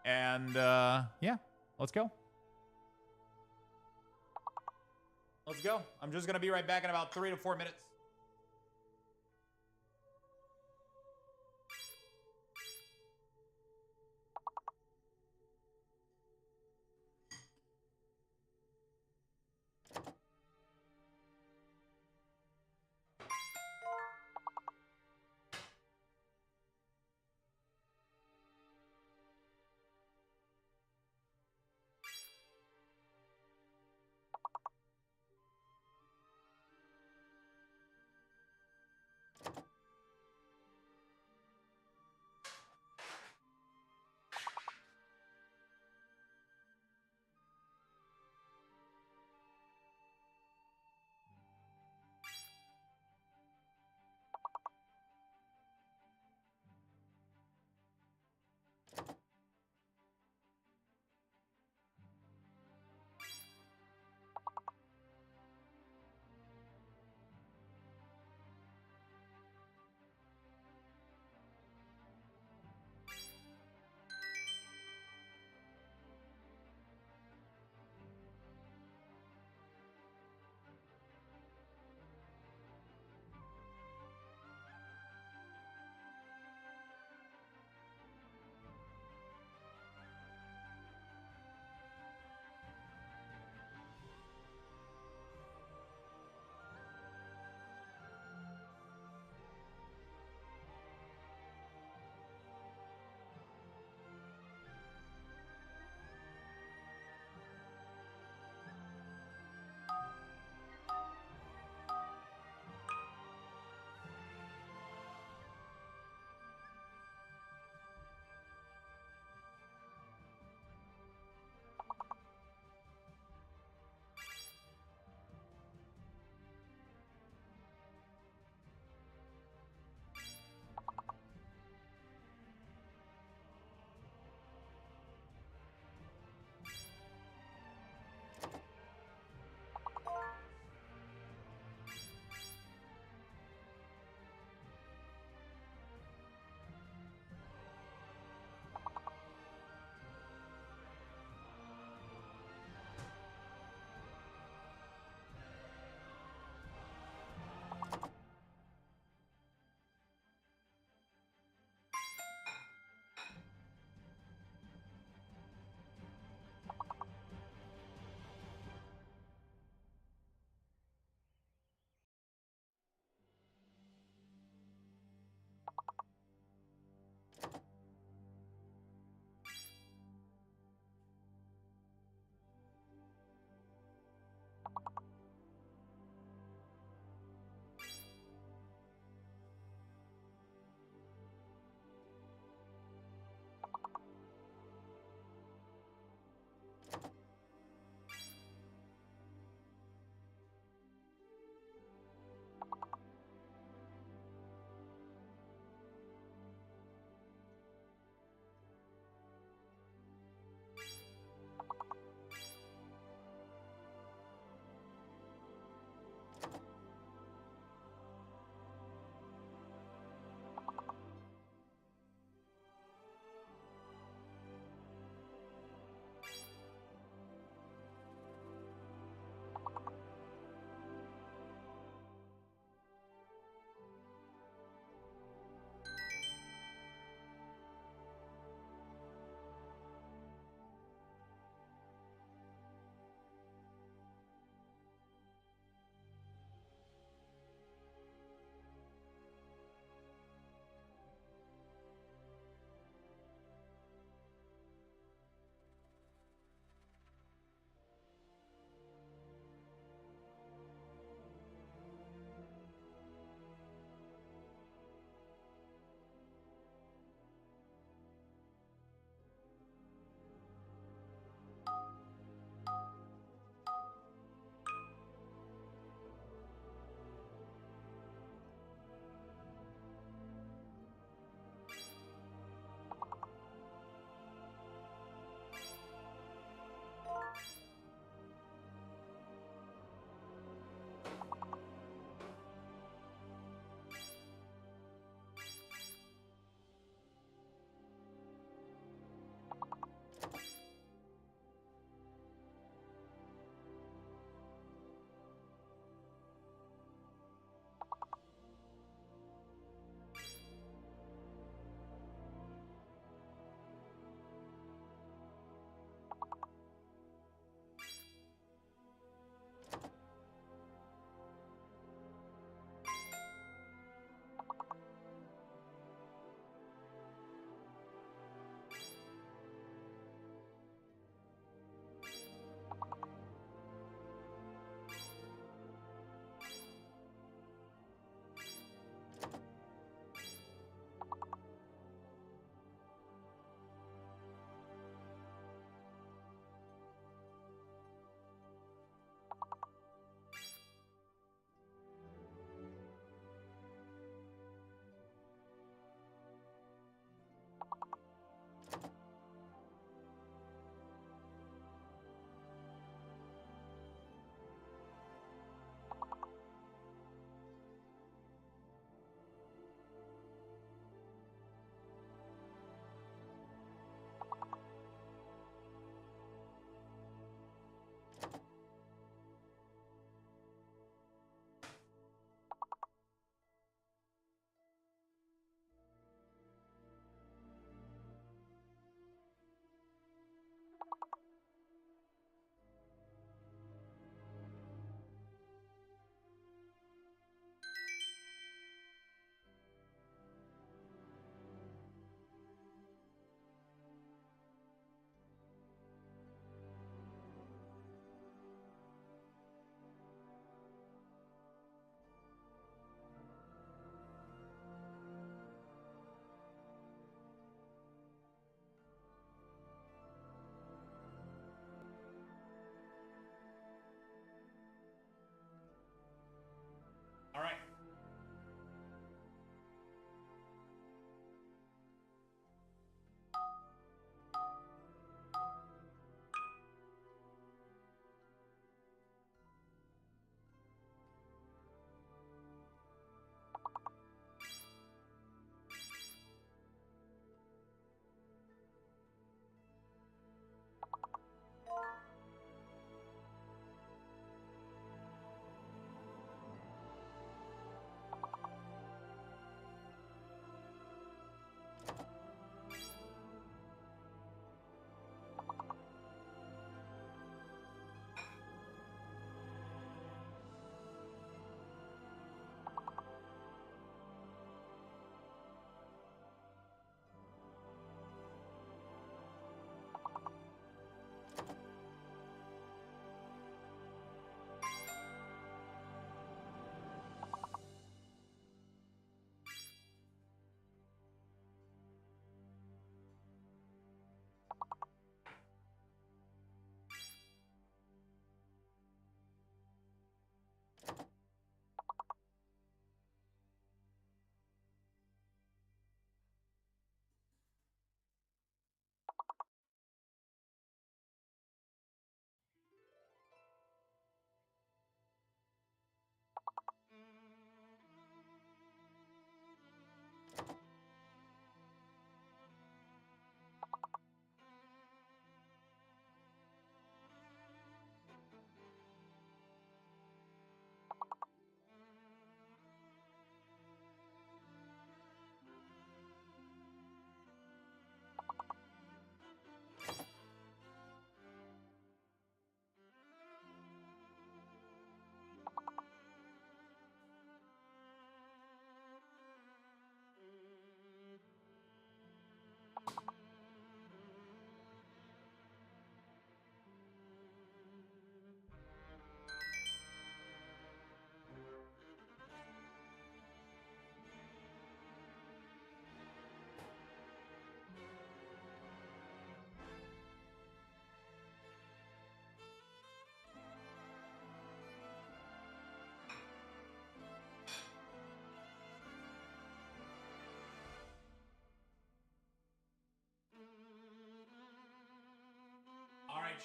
and yeah, let's go. Let's go. I'm just going to be right back in about 3 to 4 minutes.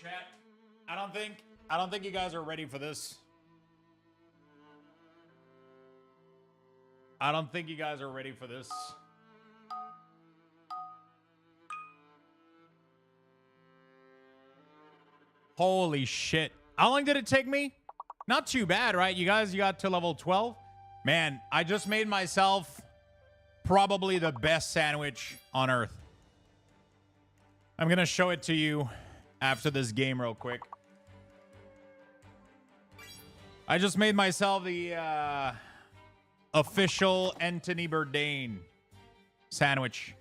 chat. I don't think you guys are ready for this. I don't think you guys are ready for this. Holy shit. How long did it take me? Not too bad, right? You guys, you got to level 12? Man, I just made myself probably the best sandwich on Earth. I'm going to show it to you after this game real quick. I just made myself the official Anthony Bourdain sandwich.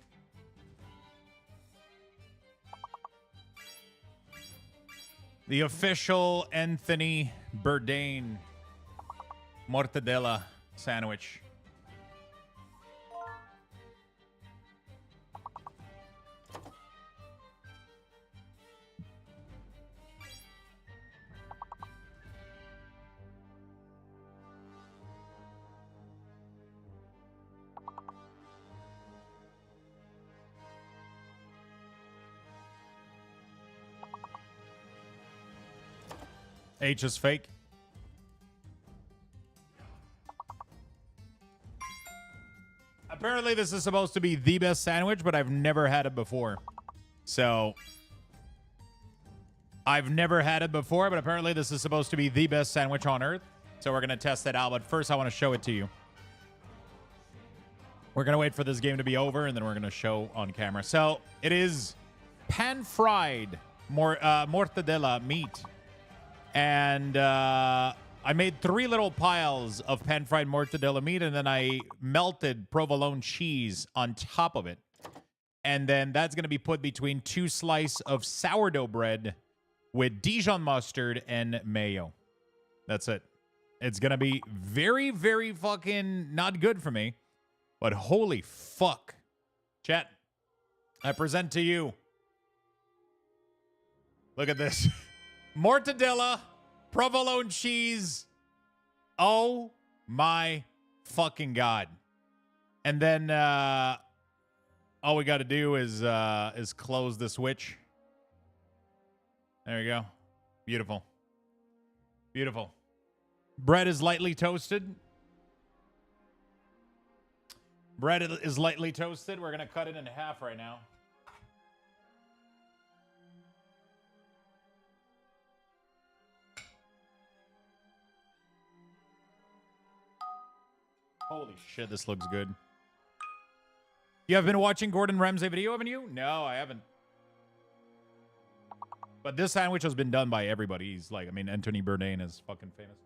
The official Anthony Bourdain mortadella sandwich. H is fake. Apparently this is supposed to be the best sandwich, but I've never had it before. So I've never had it before, but apparently this is supposed to be the best sandwich on Earth. So we're going to test it out, but first I want to show it to you. We're going to wait for this game to be over, and then we're going to show on camera. So it is pan-fried mortadella meat. And I made 3 little piles of pan-fried mortadella meat, and then I melted provolone cheese on top of it. And then that's going to be put between 2 slices of sourdough bread with Dijon mustard and mayo. That's it. It's going to be very, very fucking not good for me. But holy fuck. Chat, I present to you. Look at this. Mortadella, provolone cheese. Oh my fucking God. And then all we got to do is close the switch. There you go. Beautiful. Beautiful. Bread is lightly toasted. Bread is lightly toasted. We're going to cut it in half right now. Holy shit, this looks good. You have been watching Gordon Ramsay video, haven't you? No, I haven't. But this sandwich has been done by everybody. He's like, I mean, Anthony Bourdain is fucking famous.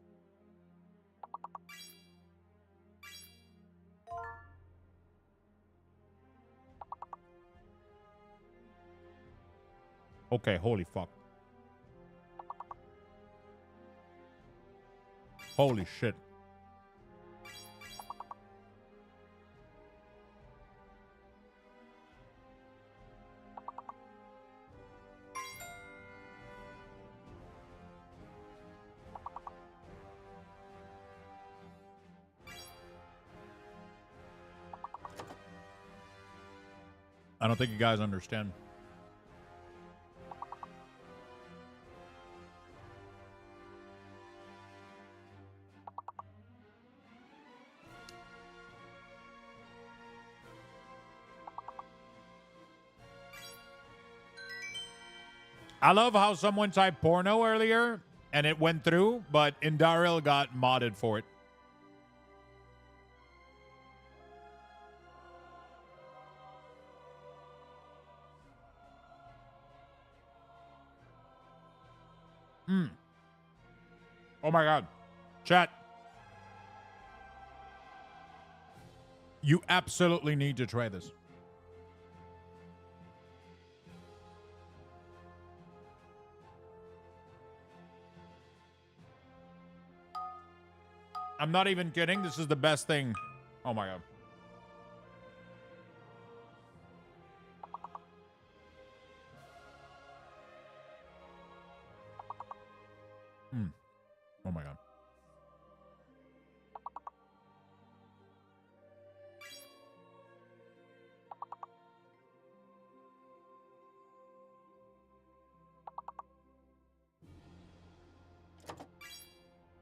Okay, holy fuck. Holy shit. I don't think you guys understand. I love how someone typed porno earlier and it went through, but Indaril got modded for it. Oh my God. Chat. You absolutely need to try this. I'm not even kidding. This is the best thing. Oh my God. Oh my God.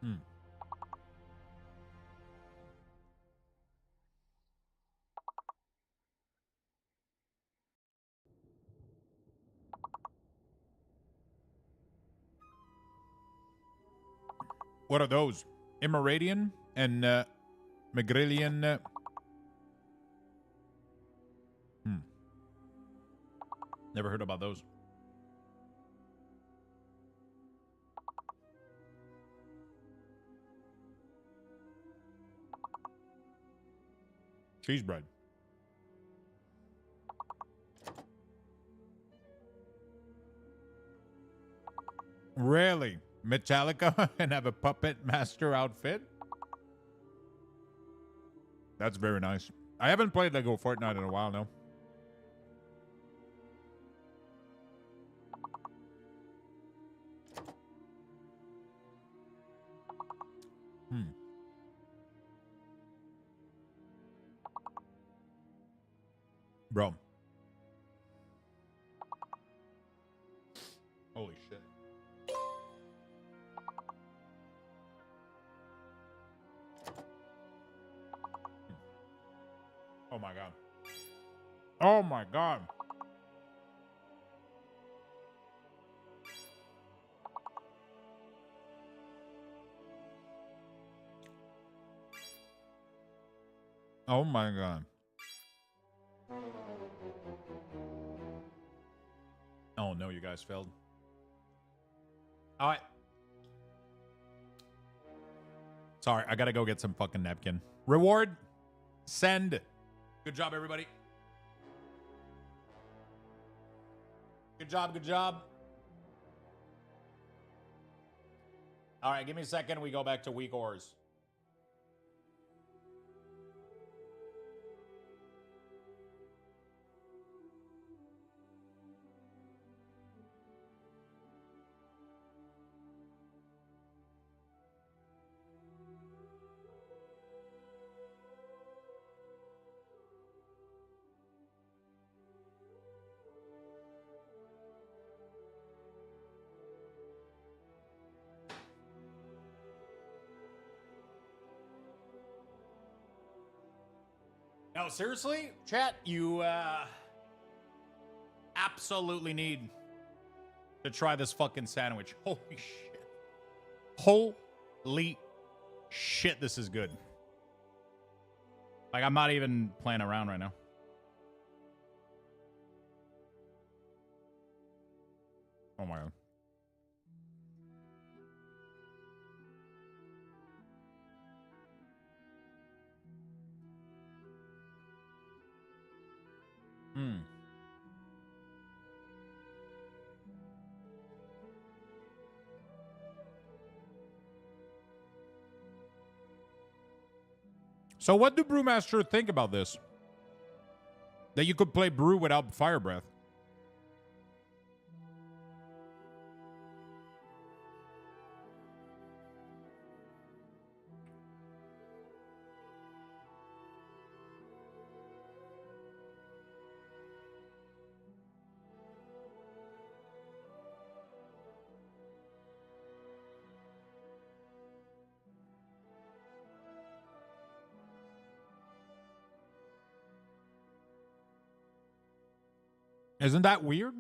Hmm. What are those? Immoradian and Megrillian. Never heard about those. Cheese bread. Really? Metallica and have a puppet master outfit? That's very nice. I haven't played Lego Fortnite in a while now. Bro. Holy shit. Oh my god. Oh my god. Oh my god. Oh no, you guys failed. All right. Sorry, I gotta go get some fucking napkin. Reward. Send. Good job, everybody. Good job, good job. All right, give me a second. We go back to WeakAuras. No, seriously, chat, you absolutely need to try this fucking sandwich. Holy shit. Holy shit, this is good. Like, I'm not even playing around right now. Oh my god. So what do Brewmaster think about this? That you could play Brew without Fire Breath? Isn't that weird?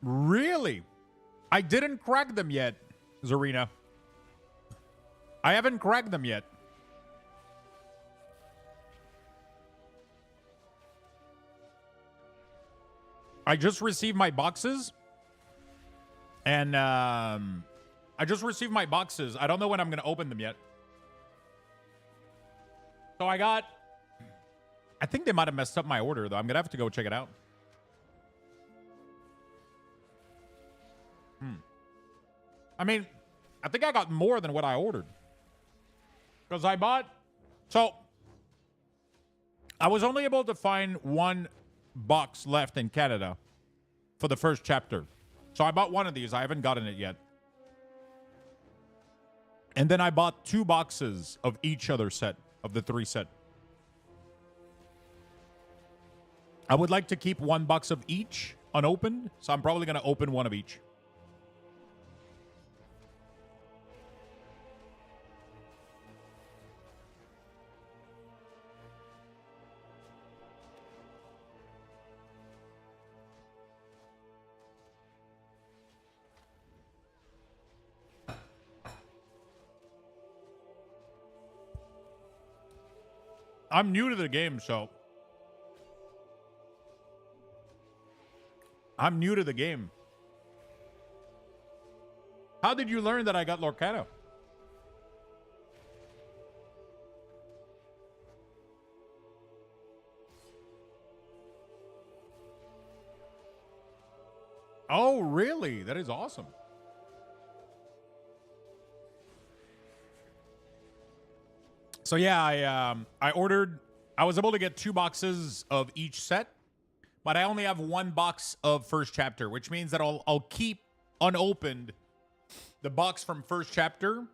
Really? I didn't crack them yet, Zarina. I haven't cracked them yet. I just received my boxes. And I just received my boxes. I don't know when I'm going to open them yet. So I think they might have messed up my order, though. I'm going to have to go check it out. I mean, I think I got more than what I ordered. Because I bought... So, I was only able to find one box left in Canada for the first chapter. So I bought one of these. I haven't gotten it yet. And then I bought 2 boxes of each other set, of the 3 set. I would like to keep $1 of each unopened, so I'm probably going to open one of each. I'm new to the game, so I'm new to the game. How did you learn that I got Lorcana? Oh, really? That is awesome. So yeah, I ordered. I was able to get 2 boxes of each set, but I only have 1 box of first chapter, which means that I'll keep unopened the box from first chapter,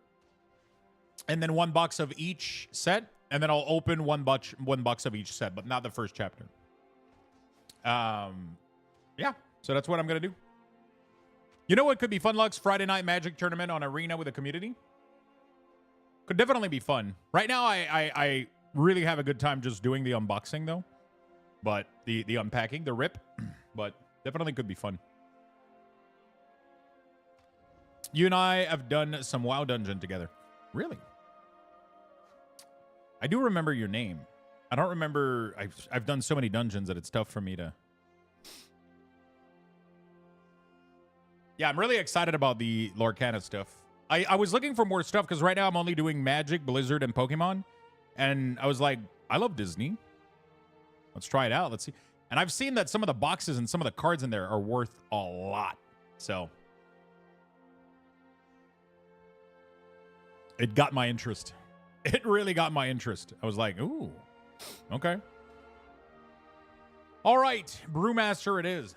and then 1 box of each set, and then I'll open one box of each set, but not the first chapter. Yeah. So that's what I'm gonna do. You know what could be fun, Lux? Friday night Magic tournament on Arena with the community. Could definitely be fun. Right now, I really have a good time just doing the unboxing, though. But the unpacking, the rip. But definitely could be fun. You and I have done some WoW dungeon together. Really? I do remember your name. I don't remember. I've done so many dungeons that it's tough for me to... Yeah, I'm really excited about the Lorcana stuff. I was looking for more stuff because right now I'm only doing Magic, Blizzard, and Pokemon. And I was like, I love Disney. Let's try it out. Let's see. And I've seen that some of the boxes and some of the cards in there are worth a lot. So it got my interest. It really got my interest. I was like, ooh, okay. All right, Brewmaster it is.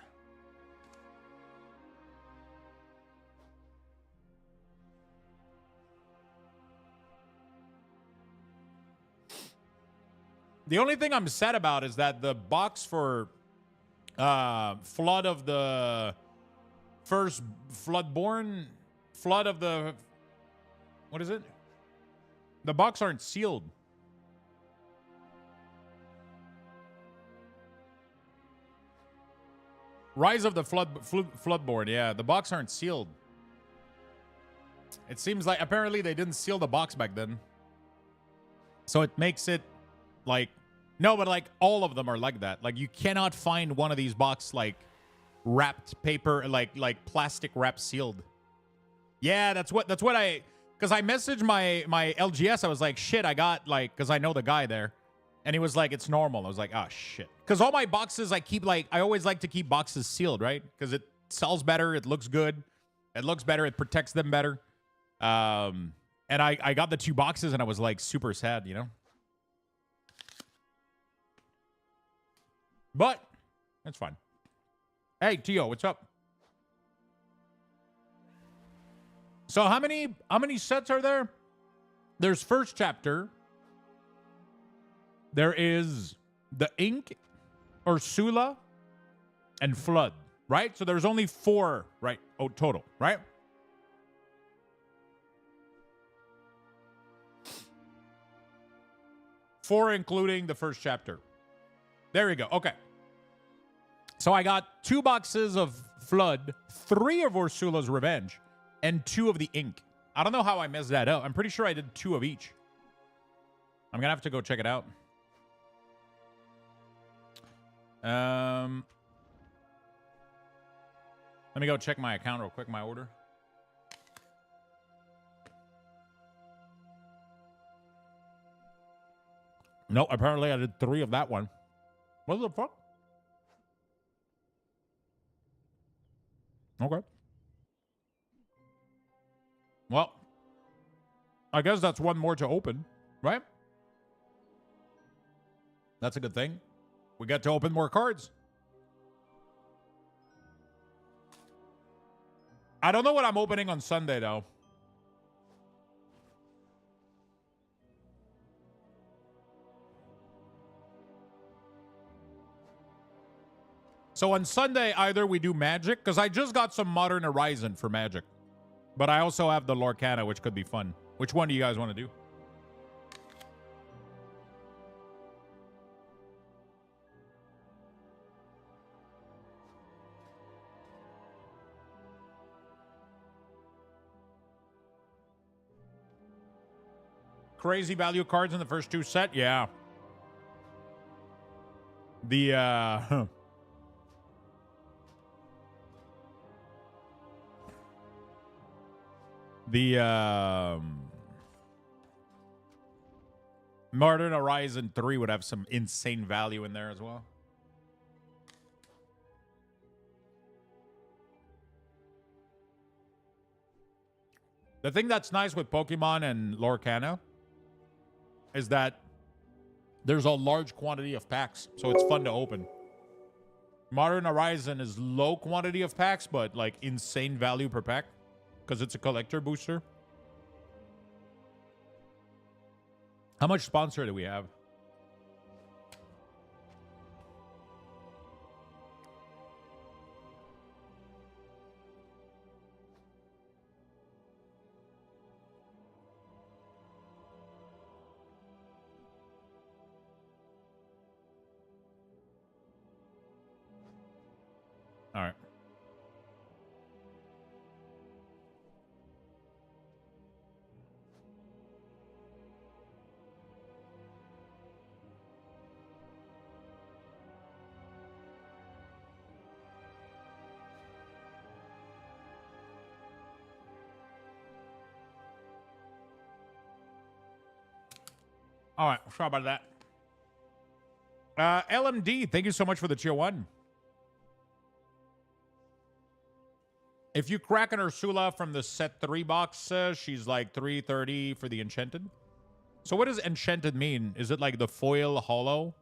The only thing I'm sad about is that the box for Flood of the first Floodborn, Flood of the, what is it? The box aren't sealed. Rise of the Floodborn, yeah, the box aren't sealed. It seems like apparently they didn't seal the box back then. So it makes it like, no, but like all of them are like that. Like you cannot find one of these box like wrapped paper, like plastic wrap sealed. Yeah, that's what I, because I messaged my LGS. I was like, shit, I got like, because I know the guy there, and he was like, it's normal. I was like, oh shit, because all my boxes I keep like, I always like to keep boxes sealed, right? Because it sells better, it looks good, it looks better, it protects them better. And I got the 2 boxes, and I was like super sad, you know. But that's fine. Hey, Tio, what's up? So how many sets are there? There's first chapter. There is the Ink, Ursula, and Flood, right? So there's only 4, right? Oh, total, right? Four including the first chapter. There you go. Okay. So I got 2 boxes of Flood, 3 of Ursula's Revenge, and 2 of the Ink. I don't know how I messed that up. I'm pretty sure I did 2 of each. I'm going to have to go check it out. Let me go check my account real quick, my order. No, apparently I did 3 of that one. What the fuck? Okay. Well, I guess that's 1 more to open, right? That's a good thing. We get to open more cards. I don't know what I'm opening on Sunday, though. So on Sunday, either we do Magic, because I just got some Modern Horizon for Magic. But I also have the Lorcana, which could be fun. Which one do you guys want to do? Crazy value cards in the first 2 set? Yeah. The, Modern Horizon 3 would have some insane value in there as well. The thing that's nice with Pokemon and Lorcana is that there's a large quantity of packs, so it's fun to open. Modern Horizon is low quantity of packs, but like insane value per pack because it's a collector booster. How much sponsor do we have? All right. All right. Sorry about that. LMD, thank you so much for the tier 1. If you crack an Ursula from the set 3 box, she's like 330 for the Enchanted. So what does Enchanted mean? Is it like the foil hollow?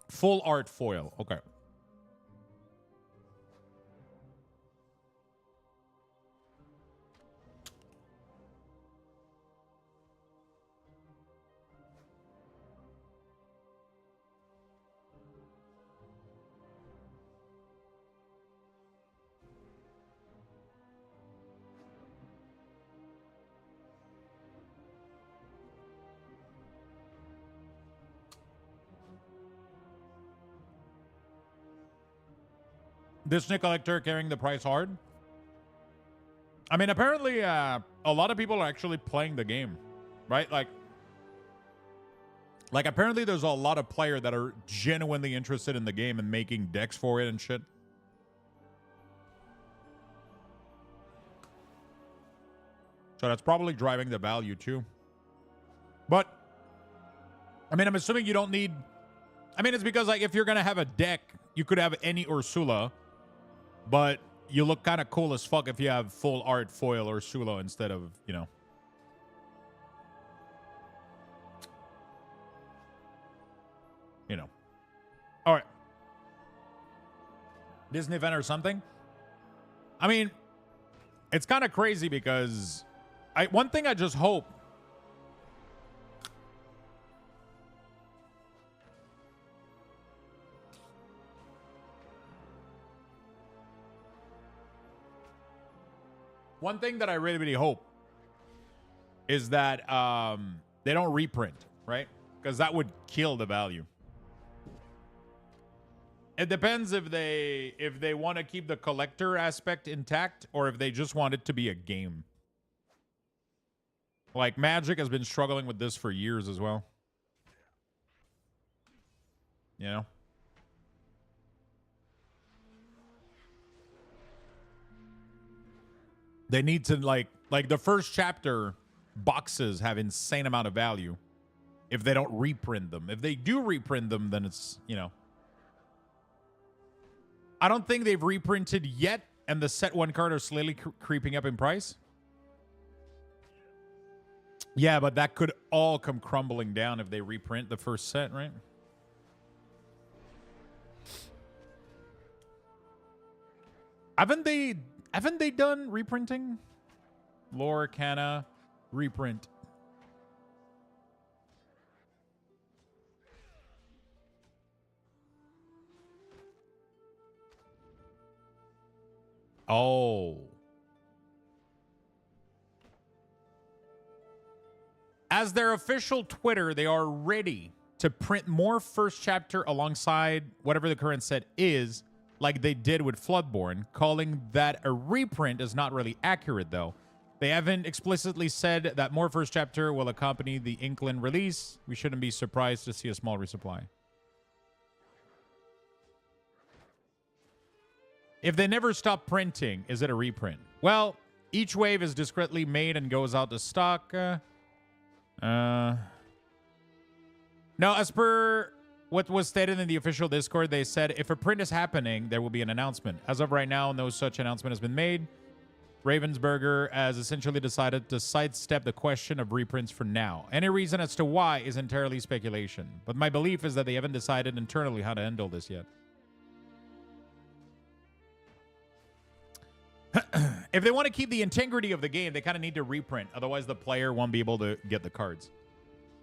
Full art foil. Okay. Disney collector carrying the price hard. I mean, apparently, a lot of people are actually playing the game, right? Like apparently, there's a lot of players that are genuinely interested in the game and making decks for it and shit. So that's probably driving the value too. But I mean, I'm assuming you don't need. I mean, it's because like if you're gonna have a deck, you could have any Ursula. But you look kind of cool as fuck if you have full art foil Ursula instead of, you know. You know. All right. Disney event or something? I mean, it's kind of crazy because one thing I just hope. One thing that I really, really hope is that they don't reprint, right? Because that would kill the value. It depends if they want to keep the collector aspect intact or if they just want it to be a game. Like Magic has been struggling with this for years as well. You know? They need to like the first chapter boxes have insane amount of value if they don't reprint them. If they do reprint them, then it's, you know. I don't think they've reprinted yet, and the set 1 card are slowly creeping up in price. Yeah, but that could all come crumbling down if they reprint the first set, right? Haven't they done reprinting? Lorcana reprint. Oh. As their official Twitter, they are ready to print more first chapter alongside whatever the current set is, like they did with Floodborne. Calling that a reprint is not really accurate, though. They haven't explicitly said that more first chapter will accompany the Inkling release. We shouldn't be surprised to see a small resupply. If they never stop printing, is it a reprint? Well, each wave is discreetly made and goes out to stock. No, as per what was stated in the official Discord, they said if a print is happening, there will be an announcement. As of right now, no such announcement has been made. Ravensburger has essentially decided to sidestep the question of reprints for now. Any reason as to why is entirely speculation, but my belief is that they haven't decided internally how to handle this yet. If they want to keep the integrity of the game, they kind of need to reprint. Otherwise, the player won't be able to get the cards.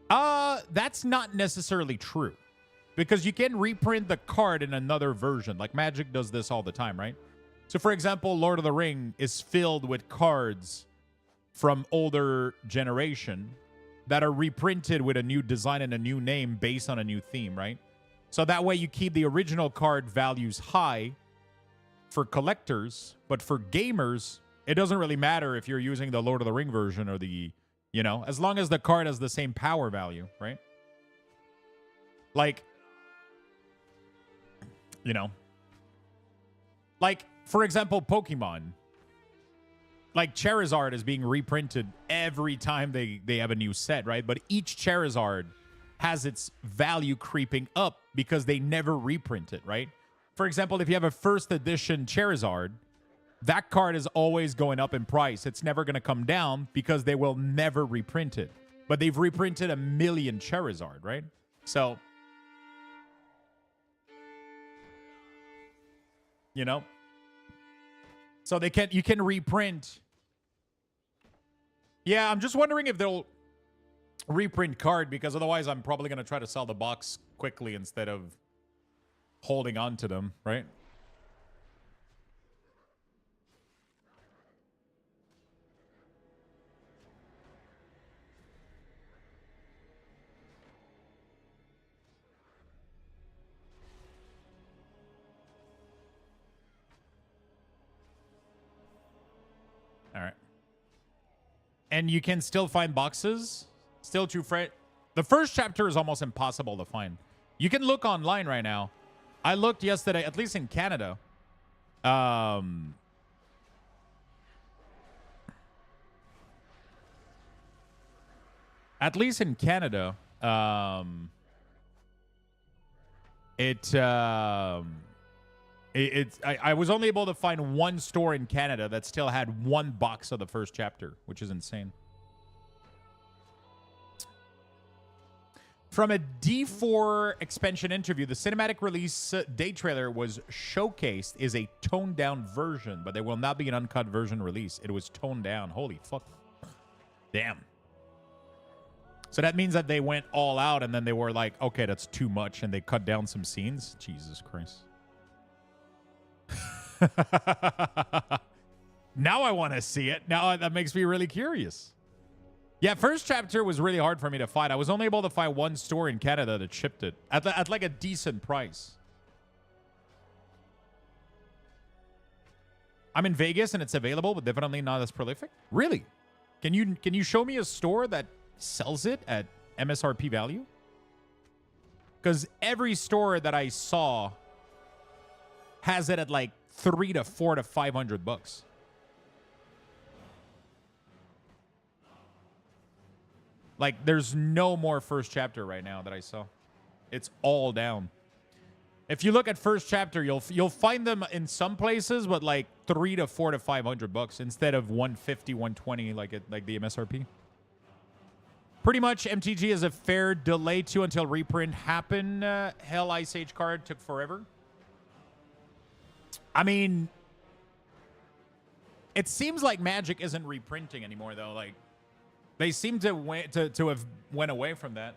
That's not necessarily true. Because you can reprint the card in another version. Like Magic does this all the time, right? So, for example, Lord of the Ring is filled with cards from older generation that are reprinted with a new design and a new name based on a new theme, right? So that way you keep the original card values high for collectors, but for gamers, it doesn't really matter if you're using the Lord of the Ring version or the, you know, as long as the card has the same power value, right? Like, you know, like, for example, Pokemon. Like, Charizard is being reprinted every time they have a new set, right? But each Charizard has its value creeping up because they never reprint it, right? For example, if you have a first edition Charizard, that card is always going up in price. It's never going to come down because they will never reprint it. But they've reprinted 1 million Charizard, right? So, you know, so you can reprint. Yeah, I'm just wondering if they'll reprint card, because otherwise I'm probably going to try to sell the box quickly instead of holding on to them, right? All right. And you can still find boxes. Still too fresh. The first chapter is almost impossible to find. You can look online right now. I looked yesterday, at least in Canada. At least in Canada, I was only able to find one store in Canada that still had one box of the first chapter, which is insane. From a D4 expansion interview, the cinematic release day trailer was showcased is a toned down version, but there will not be an uncut version release. It was toned down. Holy fuck. Damn. So that means that they went all out and then they were like, okay, that's too much, and they cut down some scenes. Jesus Christ. Now I want to see it. Now that makes me really curious. Yeah, first chapter was really hard for me to find. I was only able to find one store in Canada that shipped it at like a decent price. I'm in Vegas and it's available, but definitely not as prolific. Really? Can you show me a store that sells it at MSRP value? Because every store that I saw has it at like $300 to $400 to $500. Like, there's no more first chapter right now that I saw. It's all down. If you look at first chapter, you'll find them in some places, but like $300 to $400 to $500 instead of $150, $120 like the MSRP. Pretty much, MTG is a fair delay too until reprint happened. Hell Ice Age card took forever. I mean, it seems like Magic isn't reprinting anymore though. Like, they seem to have went away from that.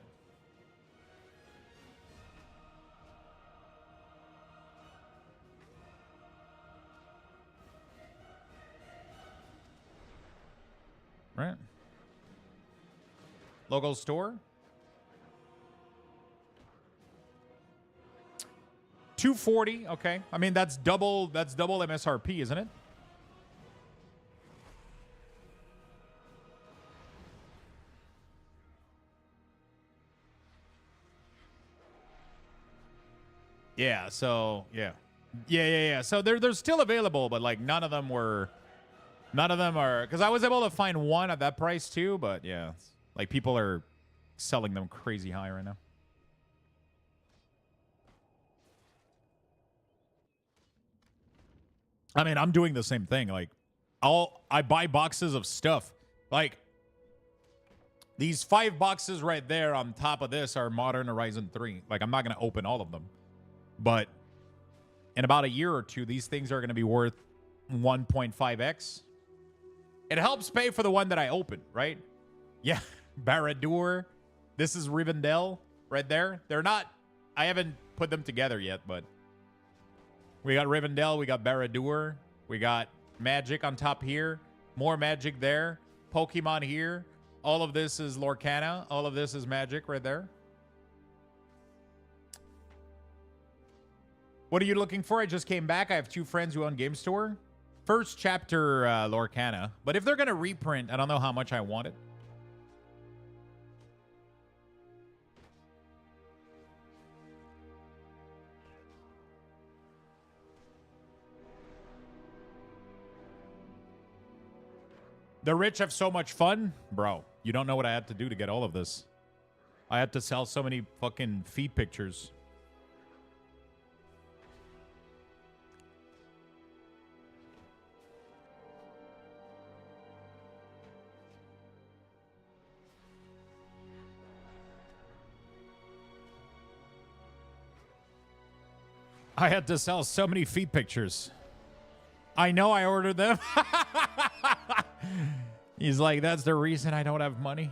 right? Local store. 240. Okay. I mean, that's double MSRP, isn't it? Yeah, so yeah. So they're still available, but like none of them are, because I was able to find one at that price too, but yeah, like people are selling them crazy high right now. I mean, I'm doing the same thing. Like, I buy boxes of stuff. Like, these 5 boxes right there on top of this are Modern Horizon 3. Like, I'm not going to open all of them. But in about a year or two, these things are going to be worth 1.5x. It helps pay for the one that I opened, right? Yeah, Barad-dûr. This is Rivendell right there. They're not... I haven't put them together yet, but... We got Rivendell, we got Barad-dûr, we got magic on top here, more magic there, Pokemon here. All of this is Lorcana, all of this is magic right there. What are you looking for? I just came back. I have 2 friends who own Game Store. First chapter Lorcana, but if they're going to reprint, I don't know how much I want it. The rich have so much fun. Bro, you don't know what I had to do to get all of this. I had to sell so many fucking feed pictures. I had to sell so many feed pictures. I know I ordered them. He's like, that's the reason I don't have money.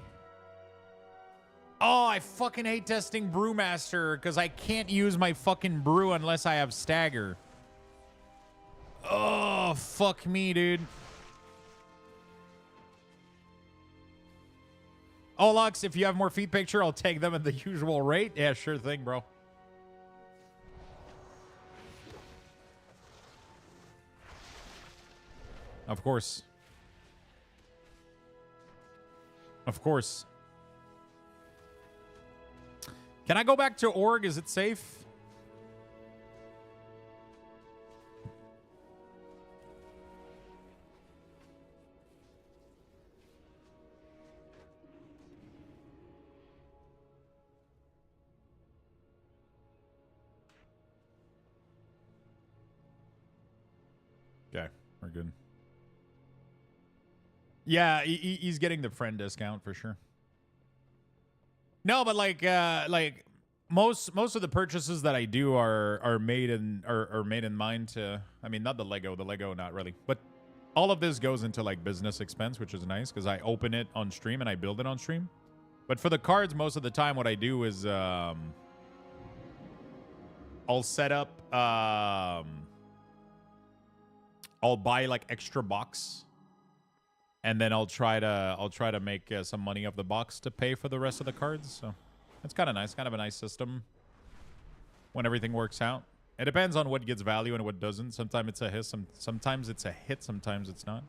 Oh, I fucking hate testing Brewmaster because I can't use my fucking brew unless I have Stagger. Oh, fuck me, dude. Oh, Lux, if you have more feed picture, I'll take them at the usual rate. Yeah, sure thing, bro. Of course. Of course. Can I go back to org? Is it safe? Okay, we're good. Yeah, he's getting the friend discount for sure. No, but like most of the purchases that I do are made in mind to, I mean, not the Lego not really, but all of this goes into like business expense, which is nice because I open it on stream and I build it on stream. But for the cards, most of the time, what I do is I'll set up I'll buy like extra box. And then I'll try to make some money off the box to pay for the rest of the cards. So it's kind of nice, kind of a nice system when everything works out. It depends on what gets value and what doesn't. Sometimes it's a hit, sometimes it's a hit, sometimes it's not.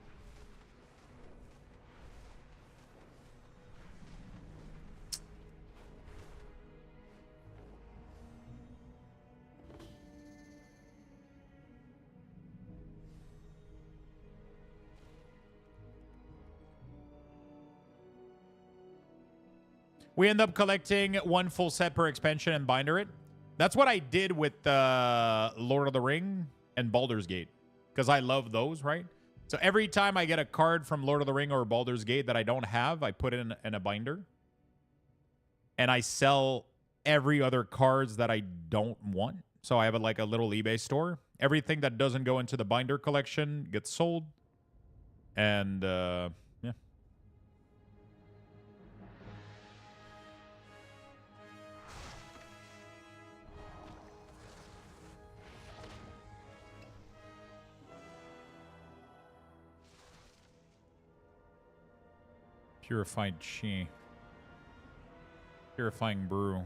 We end up collecting 1 full set per expansion and binder it. That's what I did with Lord of the Ring and Baldur's Gate. Because I love those, right? So every time I get a card from Lord of the Ring or Baldur's Gate that I don't have, I put it in a binder. And I sell every other cards that I don't want. So I have like a little eBay store. Everything that doesn't go into the binder collection gets sold. And yeah. Purified Chi. Purifying Brew.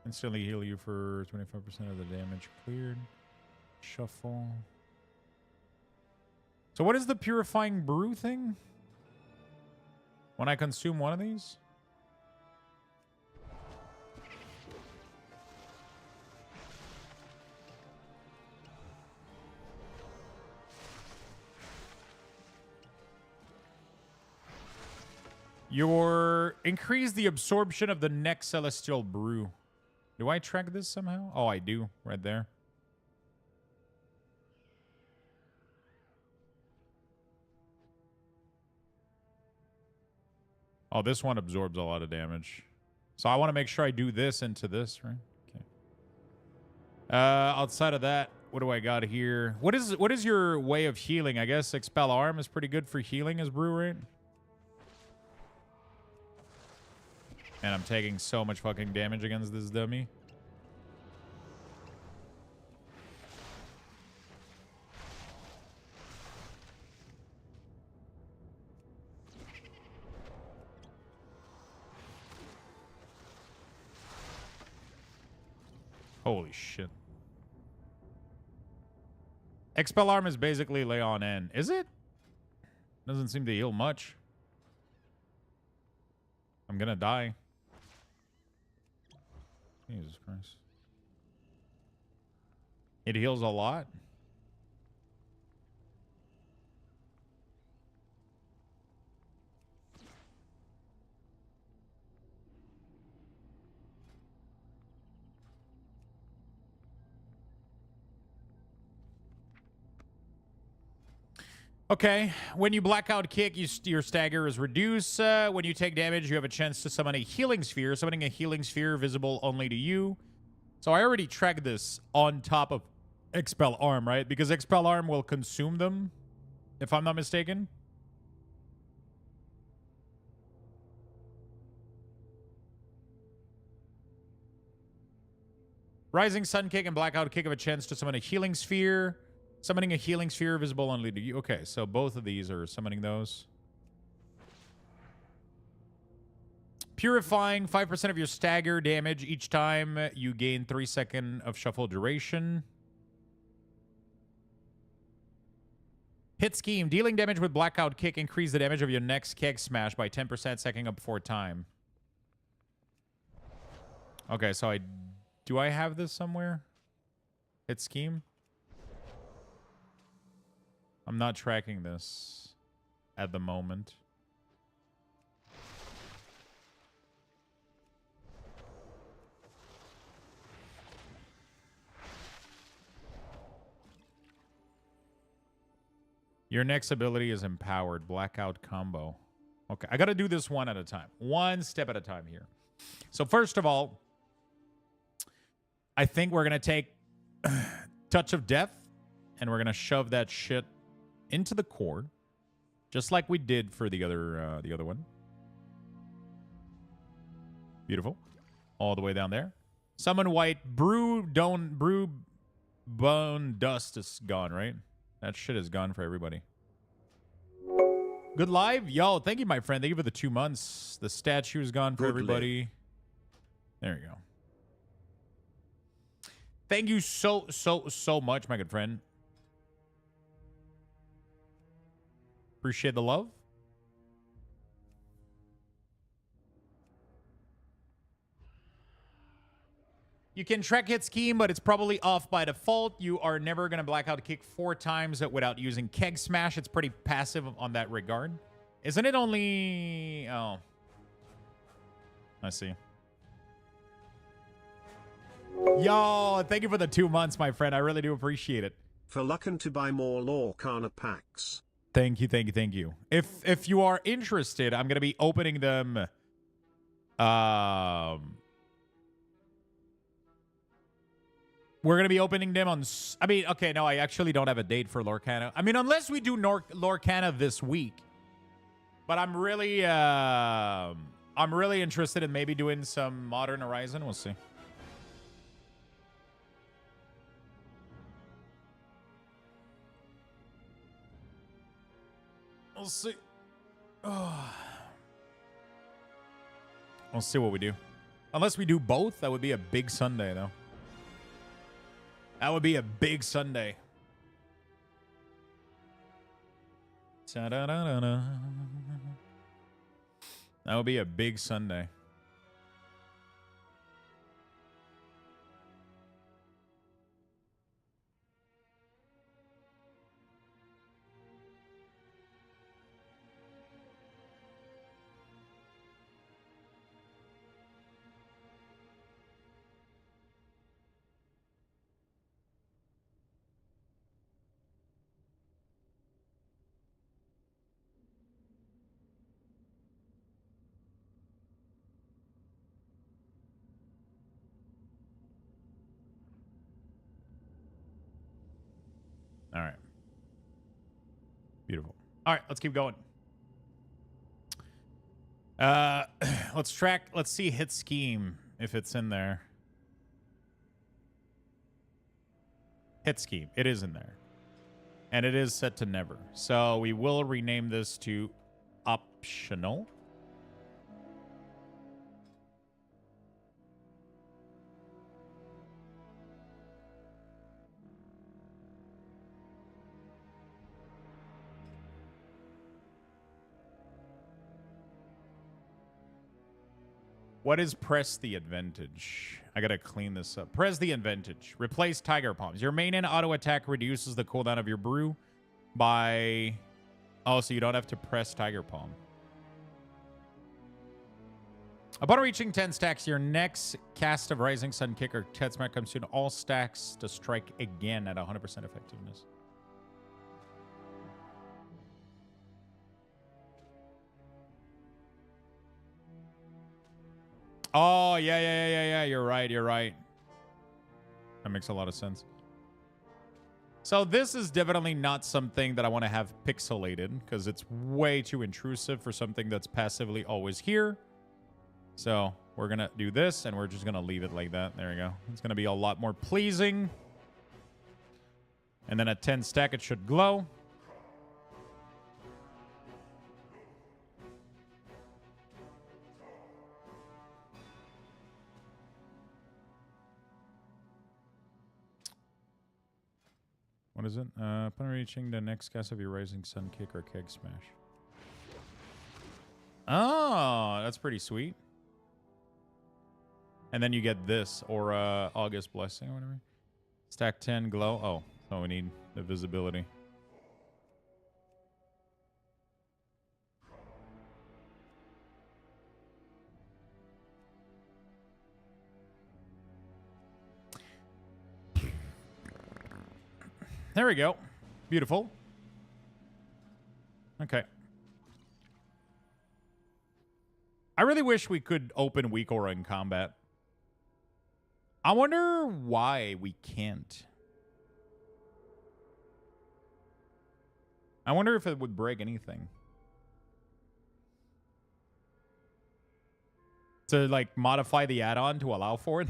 Instantly heal you for 25% of the damage cleared. Shuffle. So what is the Purifying Brew thing? When I consume one of these? Increase the absorption of the next celestial brew. Do I track this somehow? Oh, I do. Right there. Oh, this one absorbs a lot of damage. So I want to make sure I do this into this, right? Okay. Outside of that, what do I got here? What is your way of healing? I guess Expel Arm is pretty good for healing as brew, right? And I'm taking so much fucking damage against this dummy. Holy shit. Expel Arm is basically lay on N. Is it? Doesn't seem to heal much. I'm gonna die. Jesus Christ. It heals a lot. Okay, when you blackout kick, your stagger is reduced. When you take damage, you have a chance to summon a healing sphere. Summoning a healing sphere visible only to you. So I already tracked this on top of Expel Arm, right? Because Expel Arm will consume them, if I'm not mistaken. Rising Sun Kick and Blackout Kick have a chance to summon a healing sphere. Summoning a healing sphere visible only to you. Okay, so both of these are summoning those. Purifying 5% of your stagger damage each time you gain 3 seconds of shuffle duration. Hit Scheme. Dealing damage with Blackout Kick. Increase the damage of your next keg smash by 10%, stacking up 4 times. Okay, so do I have this somewhere? Hit Scheme? I'm not tracking this at the moment. Your next ability is Empowered. Blackout Combo. Okay, I got to do this one at a time. One step at a time here. So first of all, I think we're going to take Touch of Death, and we're going to shove that shit into the core, just like we did for the other one. Beautiful. All the way down there. Summon White. Brew Bone Dust is gone, right? That shit is gone for everybody. Good live. Yo, thank you, my friend. Thank you for the 2 months. The statue is gone for everybody. There you go. Thank you so much, my good friend. Appreciate the love. You can track hit scheme, but it's probably off by default. You are never going to blackout kick 4 times without using keg smash. It's pretty passive on that regard. Isn't it only... Oh. I see. Yo, thank you for the 2 months, my friend. I really do appreciate it. For looking to buy more Lorcana packs. Thank you, thank you, thank you. If you are interested, I'm going to be opening them... We're going to be opening them on... I mean, okay, no, I actually don't have a date for Lorcana. I mean, unless we do Lorcana this week. But I'm really interested in maybe doing some Modern Horizon. We'll see. We'll see. Oh. We'll see what we do. Unless we do both, that would be a big Sunday, though. That would be a big Sunday. Da-da-da-da-da. That would be a big Sunday. All right. Beautiful. All right, let's keep going. Let's see hit scheme if it's in there. Hit scheme. It is in there. And it is set to never. So we will rename this to optional. What is press the advantage? I gotta clean this up. Press the advantage. Replace Tiger Palms. Your main and auto attack reduces the cooldown of your brew by... Oh, so you don't have to press Tiger Palm. Upon reaching 10 stacks, your next cast of Rising Sun Kick or Ted Smack comes soon. All stacks to strike again at 100% effectiveness. Oh, yeah. You're right. That makes a lot of sense. So this is definitely not something that I want to have pixelated because it's way too intrusive for something that's passively always here. So we're going to do this and we're just going to leave it like that. There we go. It's going to be a lot more pleasing. And then at 10 stack, it should glow. What is it? Upon reaching the next cast of your Rising Sun Kick or Keg Smash. Oh, that's pretty sweet. And then you get this, or August Blessing or whatever. Stack 10, glow. Oh, so we need the visibility. There we go. Beautiful. Okay. I really wish we could open WeakAuras in combat. I wonder why we can't. I wonder if it would break anything. To, like, modify the add-on to allow for it?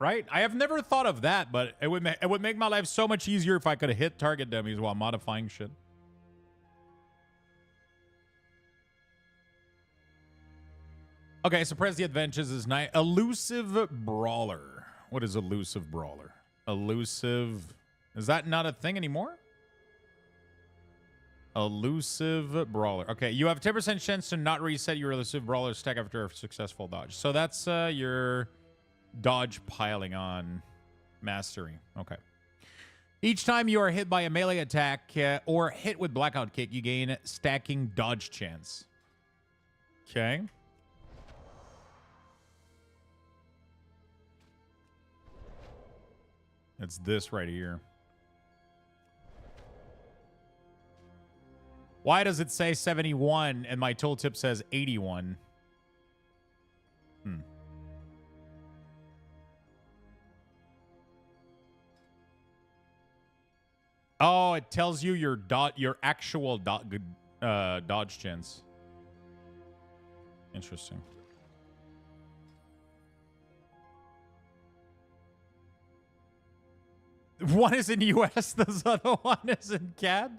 Right? I have never thought of that, but it would make my life so much easier if I could hit target dummies while modifying shit. Okay, suppress the adventures is nice. Elusive Brawler. What is Elusive Brawler? Elusive... Is that not a thing anymore? Elusive Brawler. Okay, you have 10% chance to not reset your Elusive Brawler stack after a successful dodge. So that's your... dodge piling on mastery. Okay. Each time you are hit by a melee attack or hit with Blackout Kick, you gain stacking dodge chance. Okay. It's this right here. Why does it say 71 and my tooltip says 81? Oh, it tells you your actual dodge chance. Interesting. One is in US, the other one is in CAD.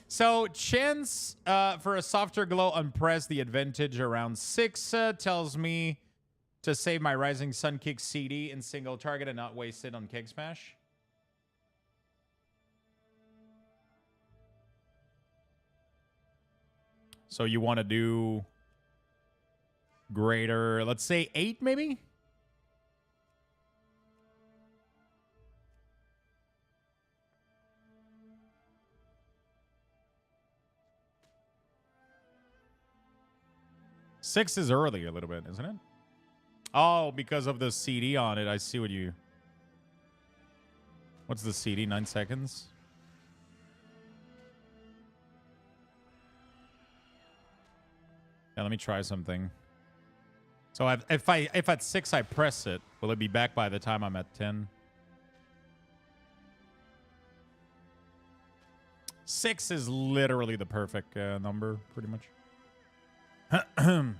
So chance for a softer glow unpressed, the advantage around 6 tells me to save my Rising Sun Kick CD in single target and not waste it on Keg Smash. So you want to do greater, let's say 8 maybe? Six is early a little bit, isn't it? Oh, because of the CD on it. I see what you... What's the CD? 9 seconds? Yeah, let me try something. So if at 6 I press it, will it be back by the time I'm at 10? 6 is literally the perfect number, pretty much. Boom,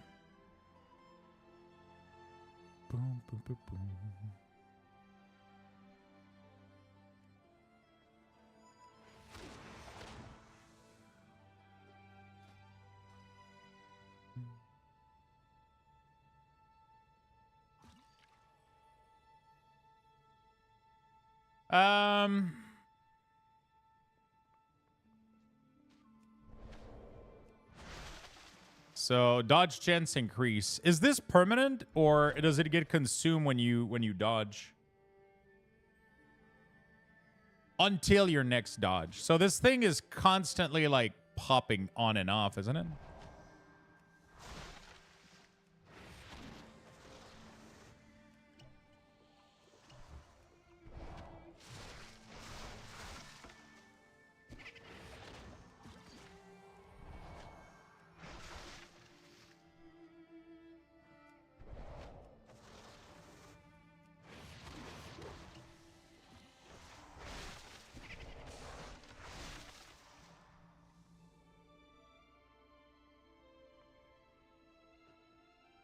boom, boom, boom. So dodge chance increase. Is this permanent or does it get consumed when you dodge? Until your next dodge. So this thing is constantly like popping on and off, isn't it?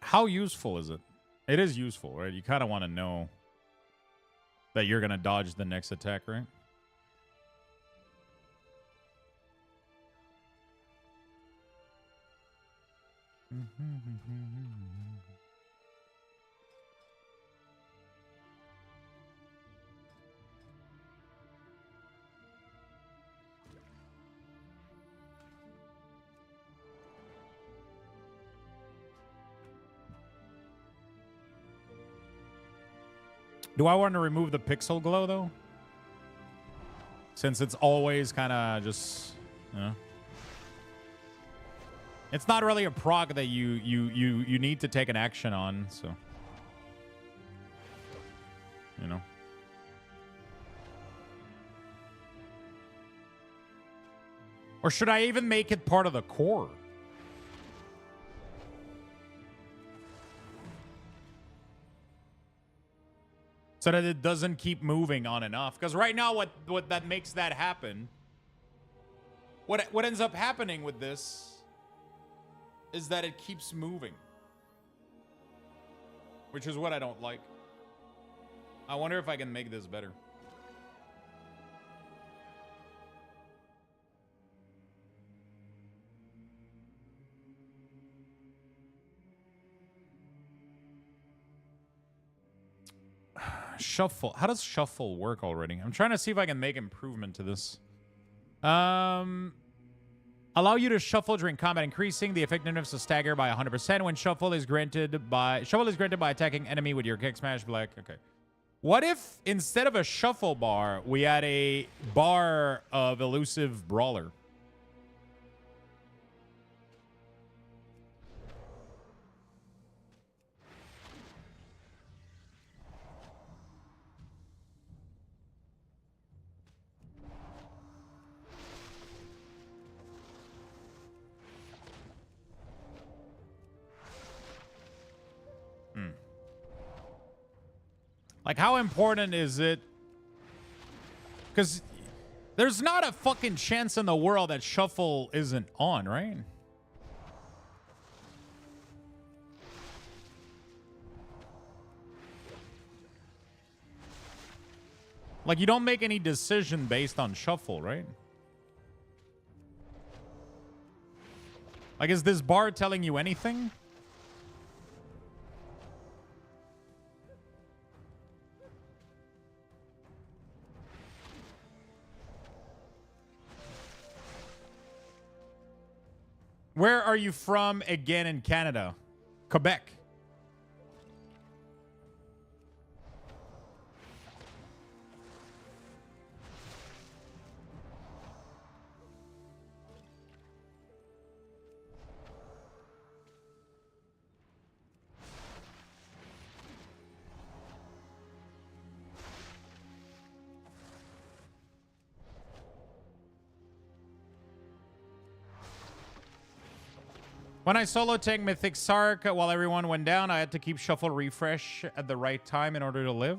How useful is it? It is useful, right? You kind of want to know that you're going to dodge the next attack, right? Do I want to remove the pixel glow, though? Since it's always kind of just, you know. It's not really a proc that you need to take an action on, so. You know. Or should I even make it part of the core? So that it doesn't keep moving on and off. Because right now, what that makes that happen, what ends up happening with this is that it keeps moving. Which is what I don't like. I wonder if I can make this better. Shuffle. How does shuffle work already? I'm trying to see if I can make improvement to this. Allow you to shuffle during combat, increasing the effectiveness of stagger by 100% when shuffle is granted by attacking enemy with your kick smash black. Okay. What if instead of a shuffle bar, we had a bar of elusive brawler? Like, how important is it? Because there's not a fucking chance in the world that shuffle isn't on, right? Like, you don't make any decision based on shuffle, right? Like, is this bar telling you anything? Where are you from again in Canada? Quebec. When I solo tank Mythic Sark while everyone went down, I had to keep shuffle refresh at the right time in order to live.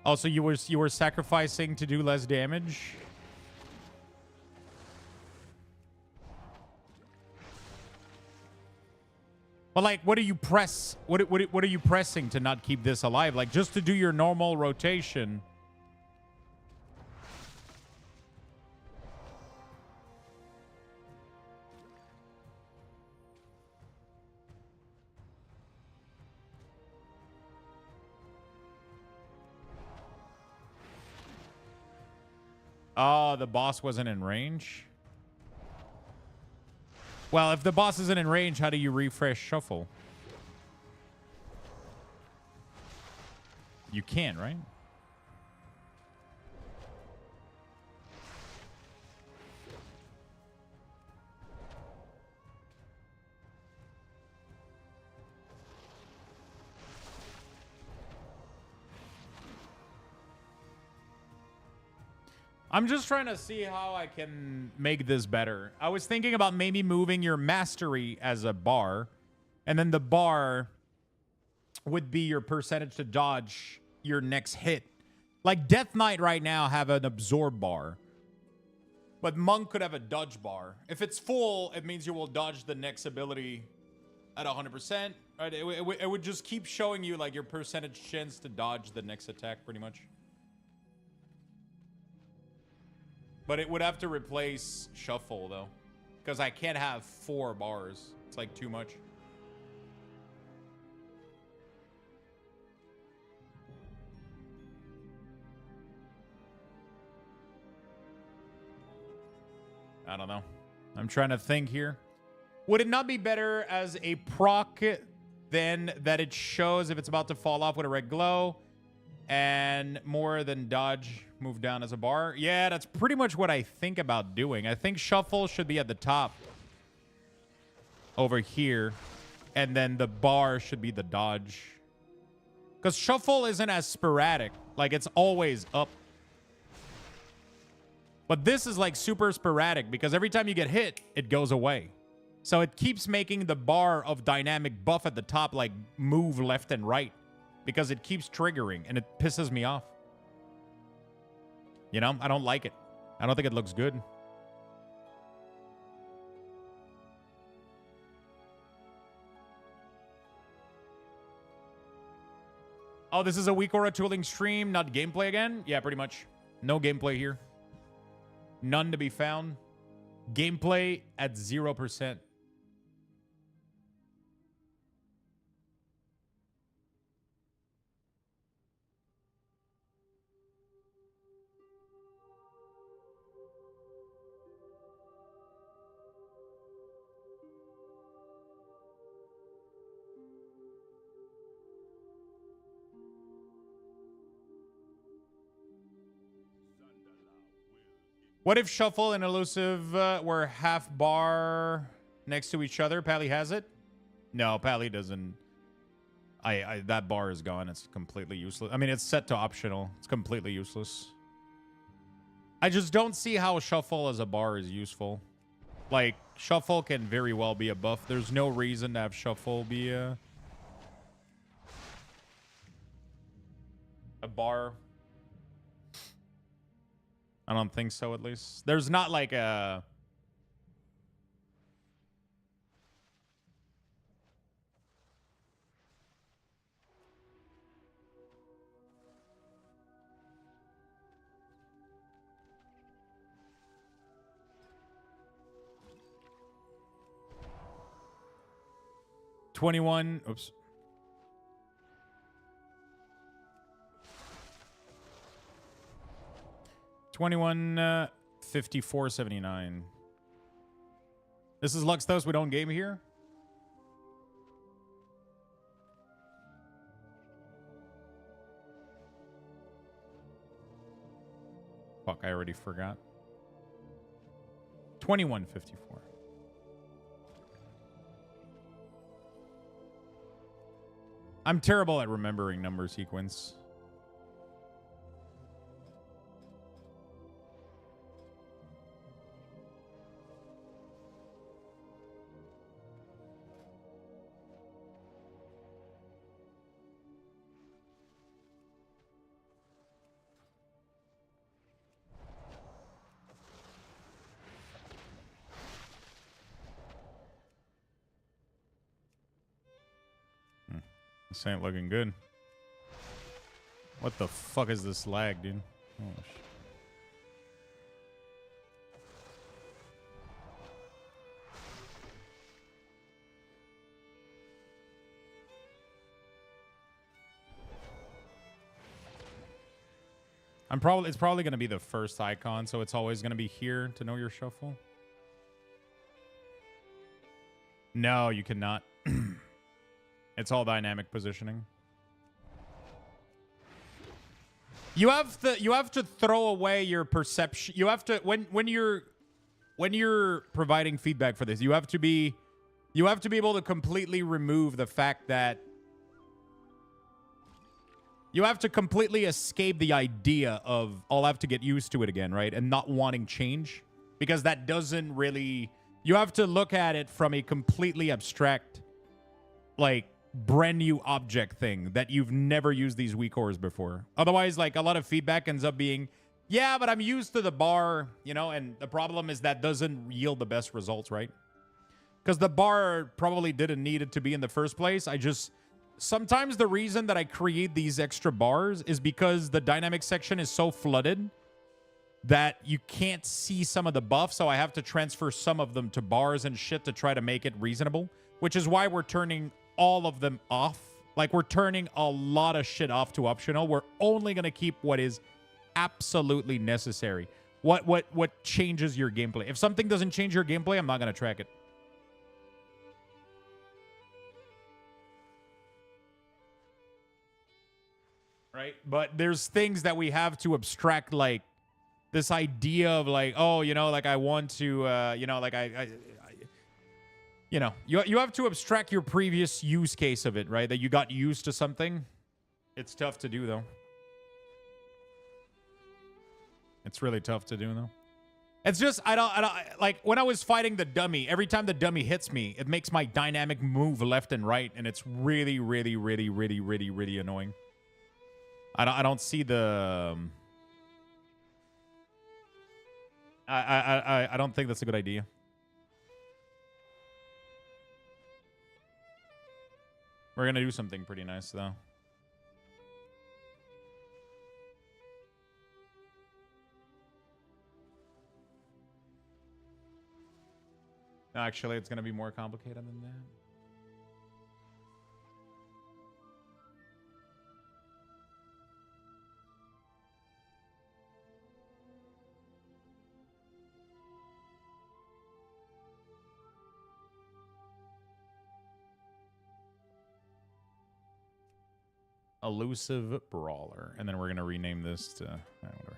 Also, you were sacrificing to do less damage. But like, what do you press? What are you pressing to not keep this alive? Like, just to do your normal rotation. Oh, the boss wasn't in range? Well, if the boss isn't in range, how do you refresh shuffle? You can, right? I'm just trying to see how I can make this better. I was thinking about maybe moving your mastery as a bar, and then the bar would be your percentage to dodge your next hit. Like Death Knight right now have an absorb bar, but Monk could have a dodge bar. If it's full, it means you will dodge the next ability at 100%. Right? It would just keep showing you like your percentage chance to dodge the next attack, pretty much. But it would have to replace shuffle, though. Because I can't have 4 bars. It's like too much. I don't know. I'm trying to think here. Would it not be better as a proc than that it shows if it's about to fall off with a red glow? And more than dodge, move down as a bar. Yeah, that's pretty much what I think about doing. I think shuffle should be at the top over here. And then the bar should be the dodge. Because shuffle isn't as sporadic. Like, it's always up. But this is like super sporadic because every time you get hit, it goes away. So it keeps making the bar of dynamic buff at the top like move left and right. Because it keeps triggering, and it pisses me off. You know, I don't like it. I don't think it looks good. Oh, this is a WeakAuras tooling stream, not gameplay again? Yeah, pretty much. No gameplay here. None to be found. Gameplay at 0%. What if shuffle and elusive were half bar next to each other? Pally has it? No, Pally doesn't. That bar is gone. It's completely useless. I mean, it's set to optional. It's completely useless. I just don't see how shuffle as a bar is useful. Like, shuffle can very well be a buff. There's no reason to have shuffle be a bar. I don't think so, at least. There's not like a... 21. Oops. $21, 54.79. This is Luxthos. We don't game here. Fuck, I already forgot. 21.54. I'm terrible at remembering number sequence. This ain't looking good. What the fuck is this lag, dude? Oh, shit. It's probably going to be the first icon, so it's always going to be here to know your shuffle. No, you cannot. It's all dynamic positioning. You have to throw away your perception. You have to when you're providing feedback for this, you have to be able to completely remove the fact that you have to completely escape the idea of I'll have to get used to it again, right? And not wanting change, because that doesn't really. You have to look at it from a completely abstract, like, brand new object thing that you've never used these WeakAuras before. Otherwise, like, a lot of feedback ends up being, yeah, but I'm used to the bar, you know, and the problem is that doesn't yield the best results, right? Because the bar probably didn't need it to be in the first place. Sometimes the reason that I create these extra bars is because the dynamic section is so flooded that you can't see some of the buff, so I have to transfer some of them to bars and shit to try to make it reasonable, which is why we're turning all of them off. Like, we're turning a lot of shit off to optional. We're only going to keep what is absolutely necessary. What changes your gameplay. If something doesn't change your gameplay, I'm not going to track it. Right? But there's things that we have to abstract, like this idea of like, oh, you know, like I want to, you know, like you know, you have to abstract your previous use case of it, right? That you got used to something. It's tough to do, though. It's really tough to do, though. It's just, I don't like, when I was fighting the dummy, every time the dummy hits me, it makes my dynamic move left and right, and it's really, really, really, really, really, really annoying. I don't see the... I don't think that's a good idea. We're going to do something pretty nice, though. Actually, it's going to be more complicated than that. Elusive Brawler. And then we're going to rename this to... whatever.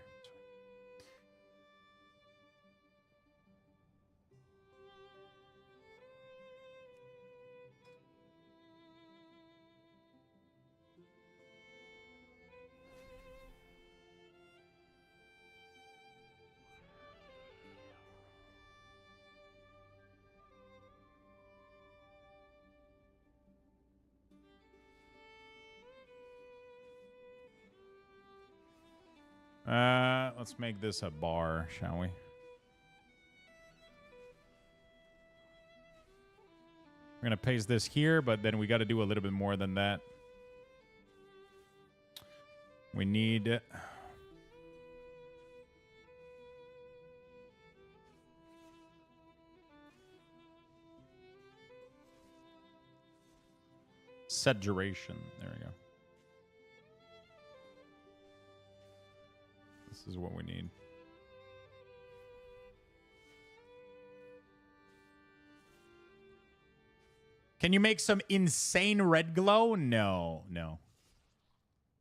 Let's make this a bar, shall we? We're going to paste this here, but then we got to do a little bit more than that. We need... Set duration. There we go. This is what we need. Can you make some insane red glow? No, no.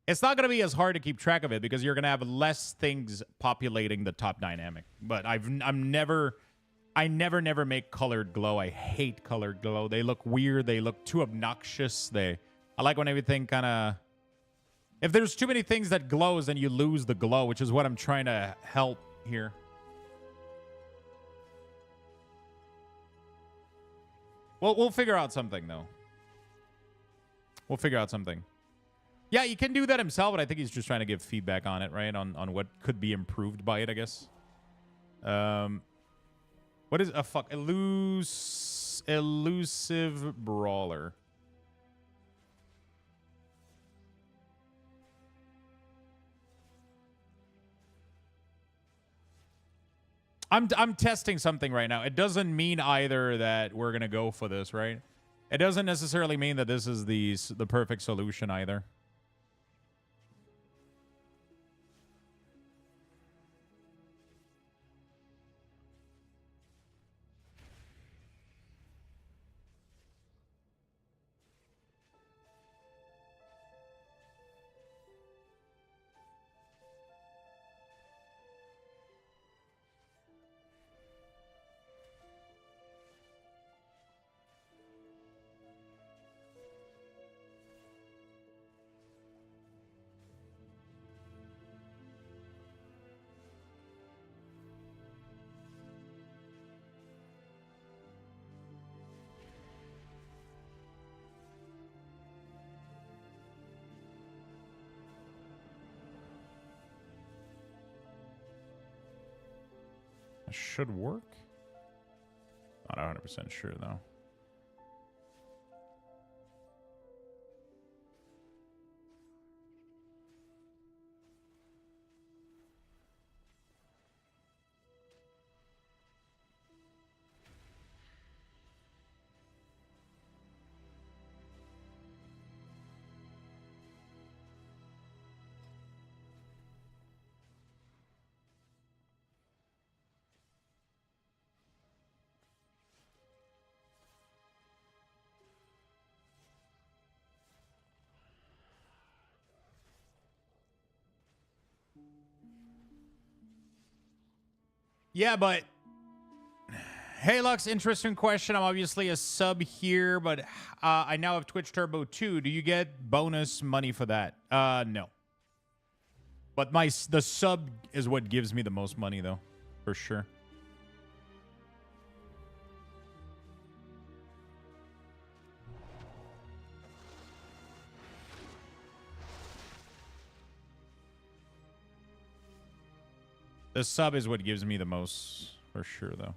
It's not going to be as hard to keep track of it because you're going to have less things populating the top dynamic. But I never make colored glow. I hate colored glow. They look weird. They look too obnoxious. I like when everything kind of... If there's too many things that glows, then you lose the glow, which is what I'm trying to help here. Well, we'll figure out something, though. We'll figure out something. Yeah, you can do that himself, but I think he's just trying to give feedback on it, right? On what could be improved by it, I guess. What is a fuck? Elusive brawler. I'm testing something right now. It doesn't mean either that we're gonna go for this, right? It doesn't necessarily mean that this is the perfect solution either. It should work. Not 100% sure, though. Yeah, but hey, Lux, interesting question. I'm obviously a sub here, but I now have Twitch Turbo 2. Do you get bonus money for that? No. But the sub is what gives me the most money, though, for sure. The sub is what gives me the most, for sure, though.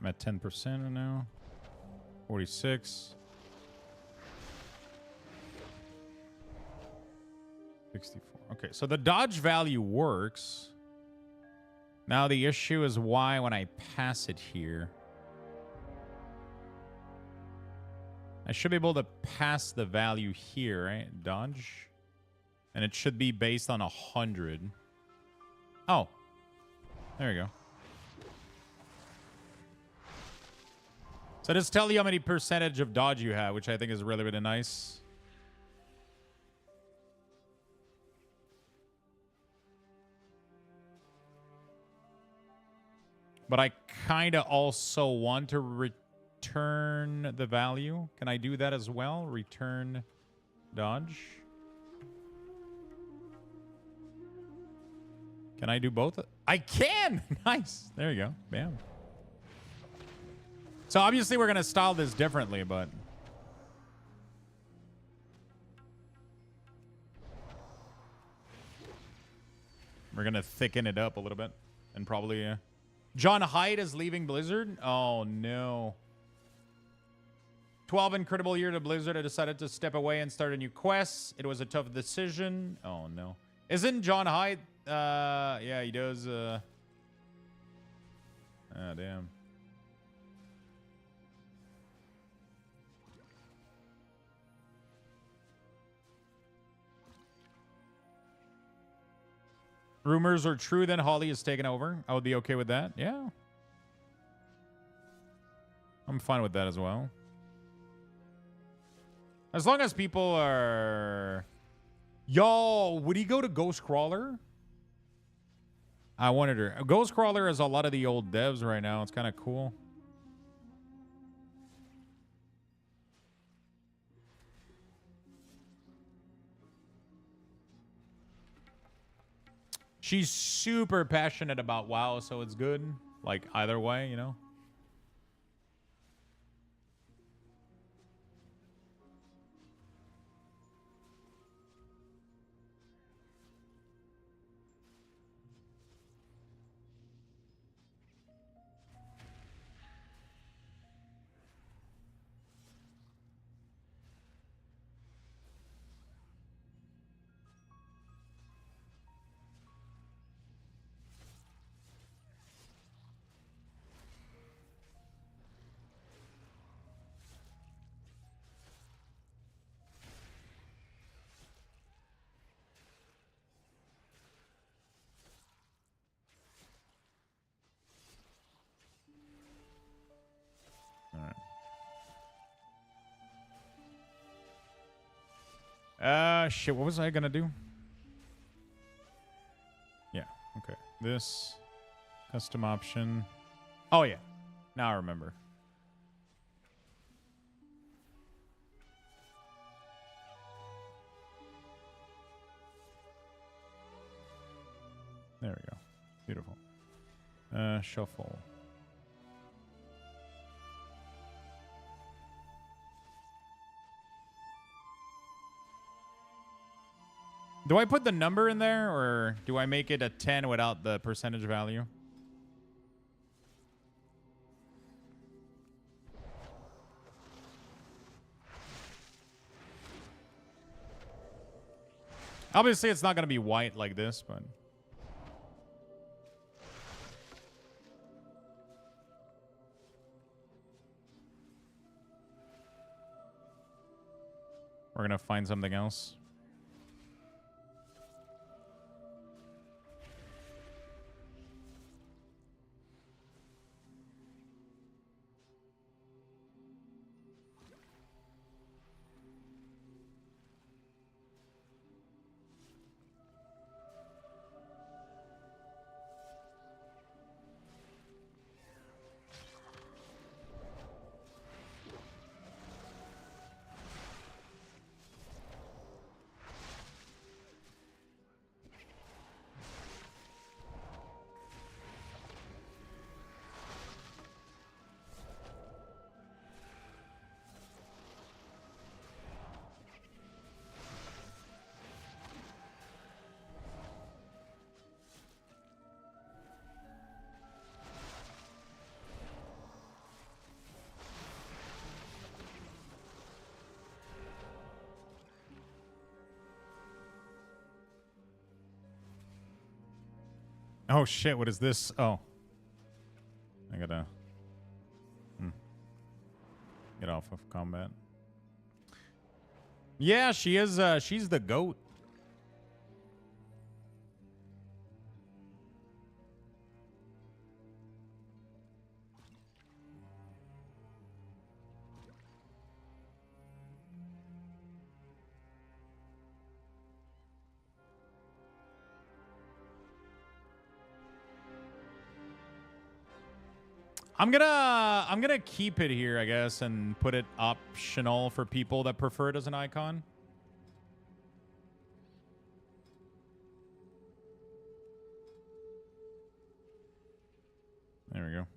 I'm at 10% now. 46. 64. Okay, so the dodge value works. Now the issue is why when I pass it here. I should be able to pass the value here, right? Dodge. And it should be based on 100. Oh. There we go. So just tell you how many percentage of dodge you have, which I think is really, really nice. But I kind of also want to return the value. Can I do that as well? Return dodge. Can I do both? I can! Nice. There you go. Bam. So obviously we're going to style this differently, but... we're going to thicken it up a little bit. And probably... John Hyde is leaving Blizzard? Oh, no. 12 incredible year to Blizzard. I decided to step away and start a new quest. It was a tough decision. Oh, no. Isn't John Hyde... yeah, he does, ah, damn. Rumors are true, then Holly is taken over. I would be okay with that. Yeah. I'm fine with that as well. As long as people are... Yo, would he go to Ghostcrawler? I wanted her. Ghostcrawler is a lot of the old devs right now. It's kind of cool. She's super passionate about WoW, so it's good. Like, either way, you know? Shit, what was I gonna do? Yeah, okay. This custom option. Oh yeah. Now I remember. There we go. Beautiful. Shuffle. Do I put the number in there, or do I make it a 10 without the percentage value? Obviously, it's not going to be white like this, but... we're going to find something else. Oh shit, what is this? Oh. I gotta get off of combat. Yeah, she is she's the GOAT. I'm gonna keep it here, I guess, and put it optional for people that prefer it as an icon. There we go.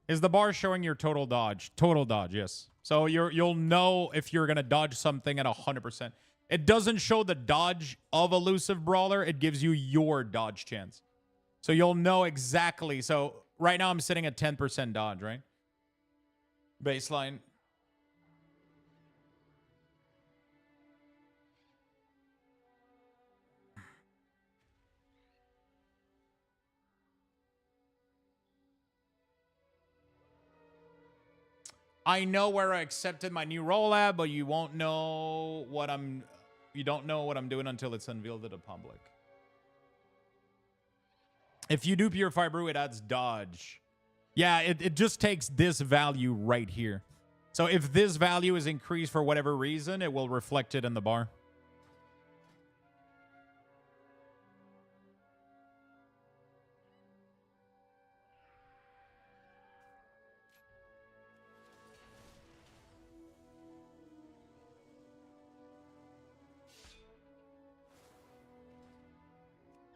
Is the bar showing your total dodge? Total dodge, yes. So you'll know if you're gonna dodge something at 100%. It doesn't show the dodge of Elusive Brawler. It gives you your dodge chance. So you'll know exactly. So right now I'm sitting at 10% dodge, right? Baseline. I know where I accepted my new role at, but you won't know what you don't know what I'm doing until it's unveiled to the public. If you do Purify Brew, it adds dodge. Yeah, it just takes this value right here. So if this value is increased for whatever reason, it will reflect it in the bar.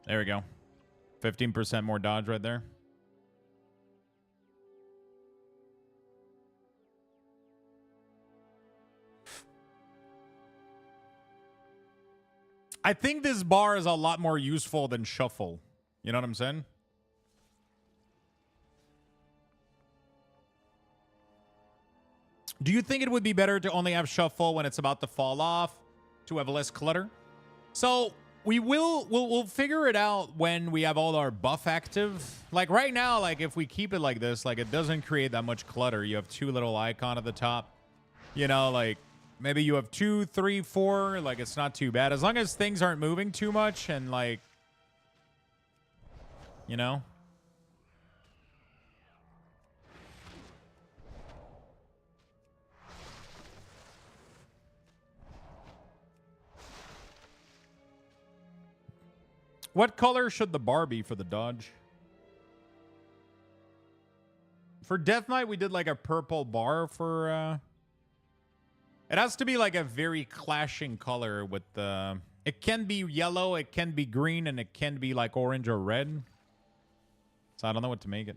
There we go. 15% more dodge right there. I think this bar is a lot more useful than shuffle. You know what I'm saying? Do you think it would be better to only have shuffle when it's about to fall off, to have less clutter? So we'll figure it out when we have all our buff active. Like right now, like if we keep it like this, like it doesn't create that much clutter. You have two little icon at the top. You know, like maybe you have 2, 3, 4. Like it's not too bad as long as things aren't moving too much and like, you know. What color should the bar be for the dodge? For Death Knight, we did like a purple bar for... It has to be like a very clashing color with the... It can be yellow, it can be green, and it can be like orange or red. So I don't know what to make it.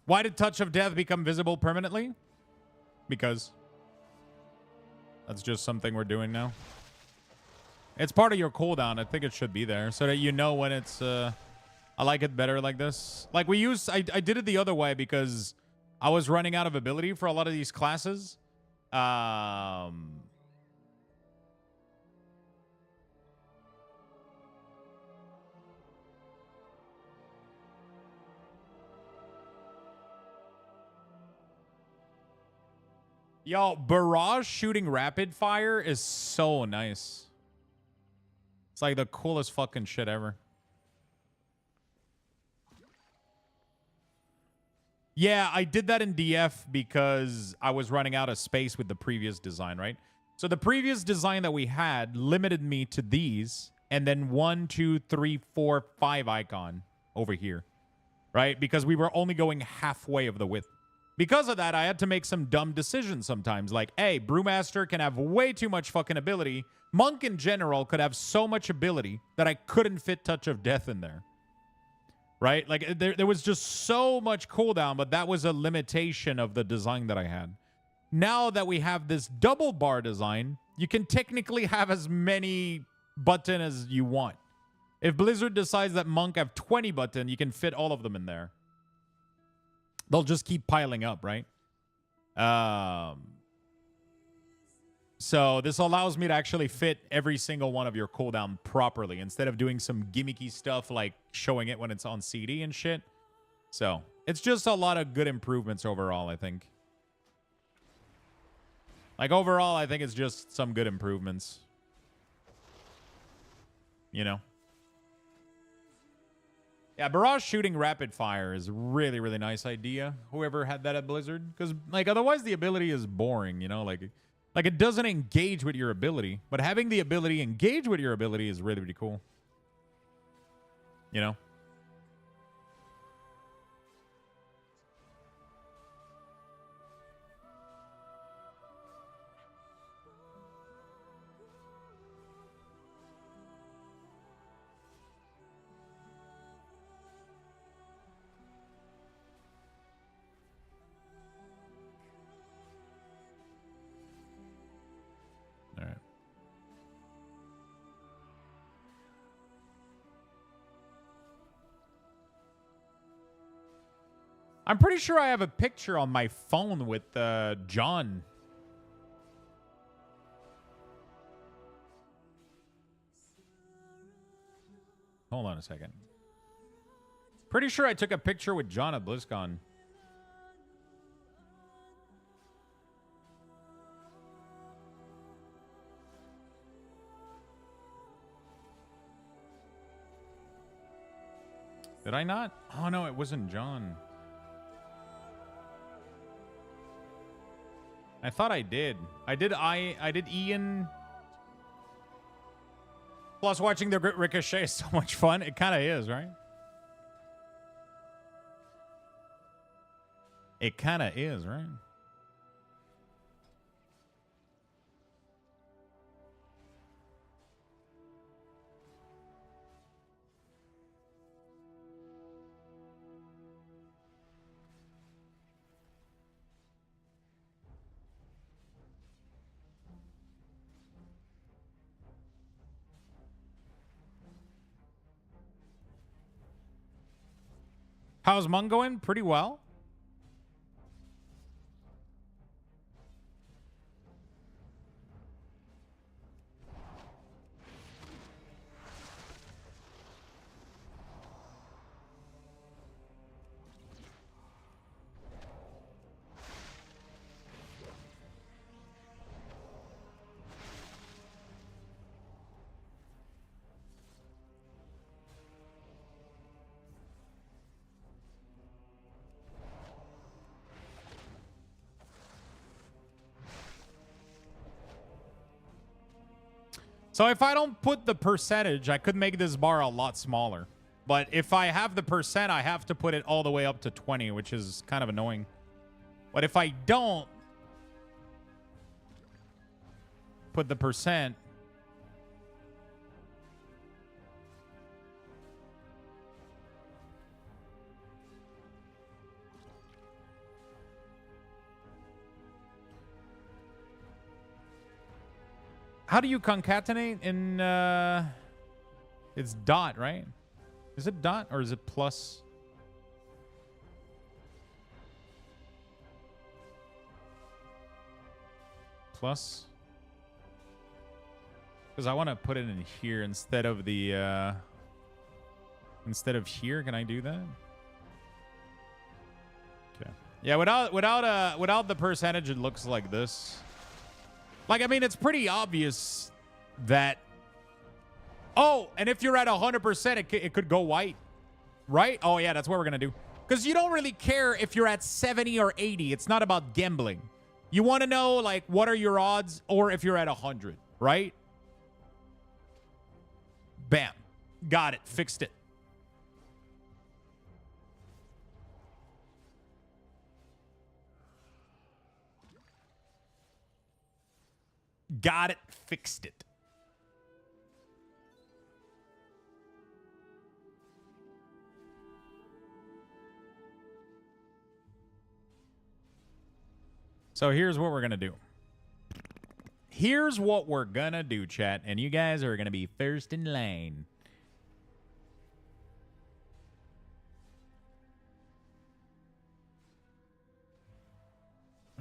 Why did Touch of Death become visible permanently? Because that's just something we're doing now. It's part of your cooldown. I think it should be there so that you know when it's... I like it better like this. Like we use... I did it the other way because I was running out of ability for a lot of these classes. Yo, Barrage shooting rapid fire is so nice. It's like the coolest fucking shit ever. Yeah, I did that in DF because I was running out of space with the previous design, right? So the previous design that we had limited me to these and then 1, 2, 3, 4, 5 icon over here, right? Because we were only going halfway of the width. Because of that, I had to make some dumb decisions sometimes. Like, hey, Brewmaster can have way too much fucking ability. Monk in general could have so much ability that I couldn't fit Touch of Death in there. Right? Like, there was just so much cooldown, but that was a limitation of the design that I had. Now that we have this double bar design, you can technically have as many buttons as you want. If Blizzard decides that Monk have 20 button, you can fit all of them in there. They'll just keep piling up, right? So this allows me to actually fit every single one of your cooldown properly instead of doing some gimmicky stuff like showing it when it's on CD and shit. So it's just a lot of good improvements overall, I think. Like overall, I think it's just some good improvements. You know? Yeah, barrage shooting rapid fire is a really, really nice idea. Whoever had that at Blizzard. Because, like, otherwise the ability is boring, you know? Like it doesn't engage with your ability. But having the ability engage with your ability is really, really cool. You know? All right. I'm pretty sure I have a picture on my phone with John. Hold on a second. Pretty sure I took a picture with John at BlizzCon. Did I not? Oh no, it wasn't John. I thought I did. I did Ian. Plus watching the Ricochet is so much fun. It kind of is, right? It kind of is, right? How's Mung going? Pretty well. So if I don't put the percentage, I could make this bar a lot smaller. But if I have the percent, I have to put it all the way up to 20, which is kind of annoying. But if I don't put the percent, how do you concatenate in it's dot, right? Is it dot or is it plus? Plus? Because I want to put it in here instead of the instead of here. Can I do that? Okay. Yeah, without the percentage, it looks like this. Like, I mean, it's pretty obvious that... Oh, and if you're at 100%, it could go white. Right? Oh, yeah, that's what we're going to do. Because you don't really care if you're at 70 or 80. It's not about gambling. You want to know, like, what are your odds or if you're at 100, right? Bam. Got it. Fixed it. Got it. Fixed it. So here's what we're going to do. Here's what we're going to do, chat. And you guys are going to be first in line.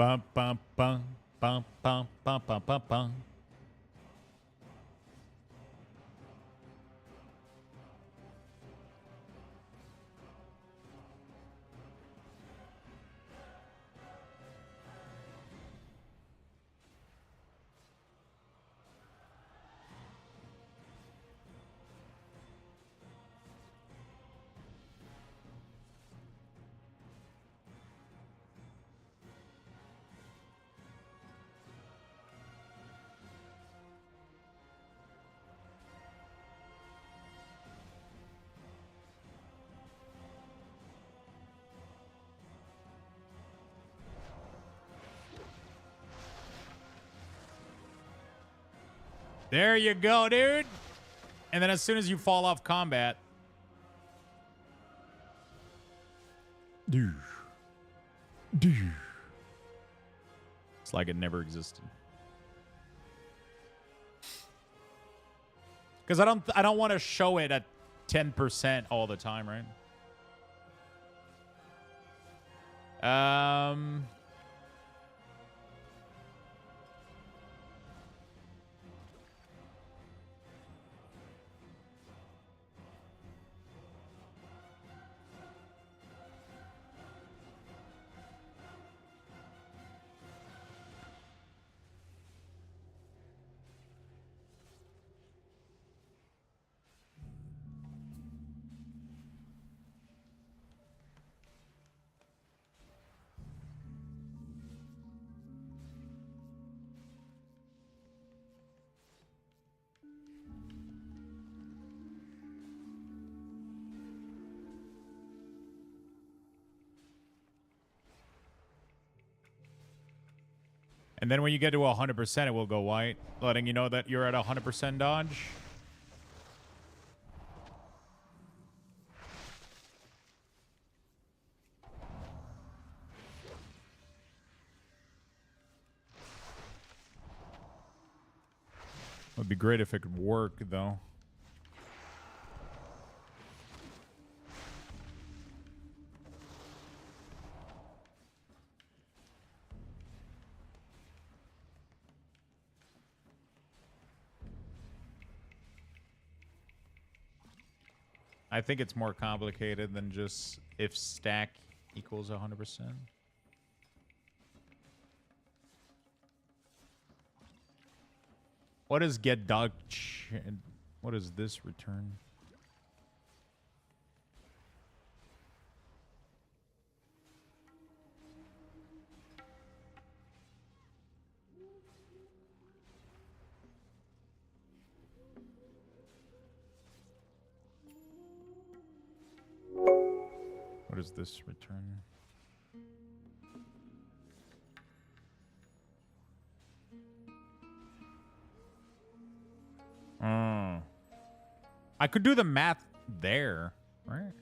Bum bum bum bum bum bum bum bum bum. There you go, dude. And then as soon as you fall off combat, it's like it never existed. Because I don't want to show it at 10% all the time, right? And then when you get to 100%, it will go white, letting you know that you're at 100% dodge. Would be great if it could work, though. I think it's more complicated than just if stack equals 100%. What is get dodge? What is this return? What is this return? I could do the math there, right?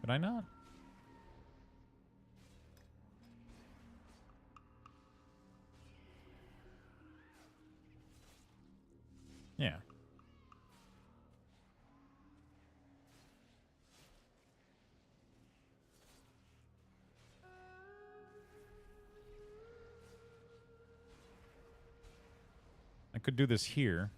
Could I not? Yeah. I could do this here.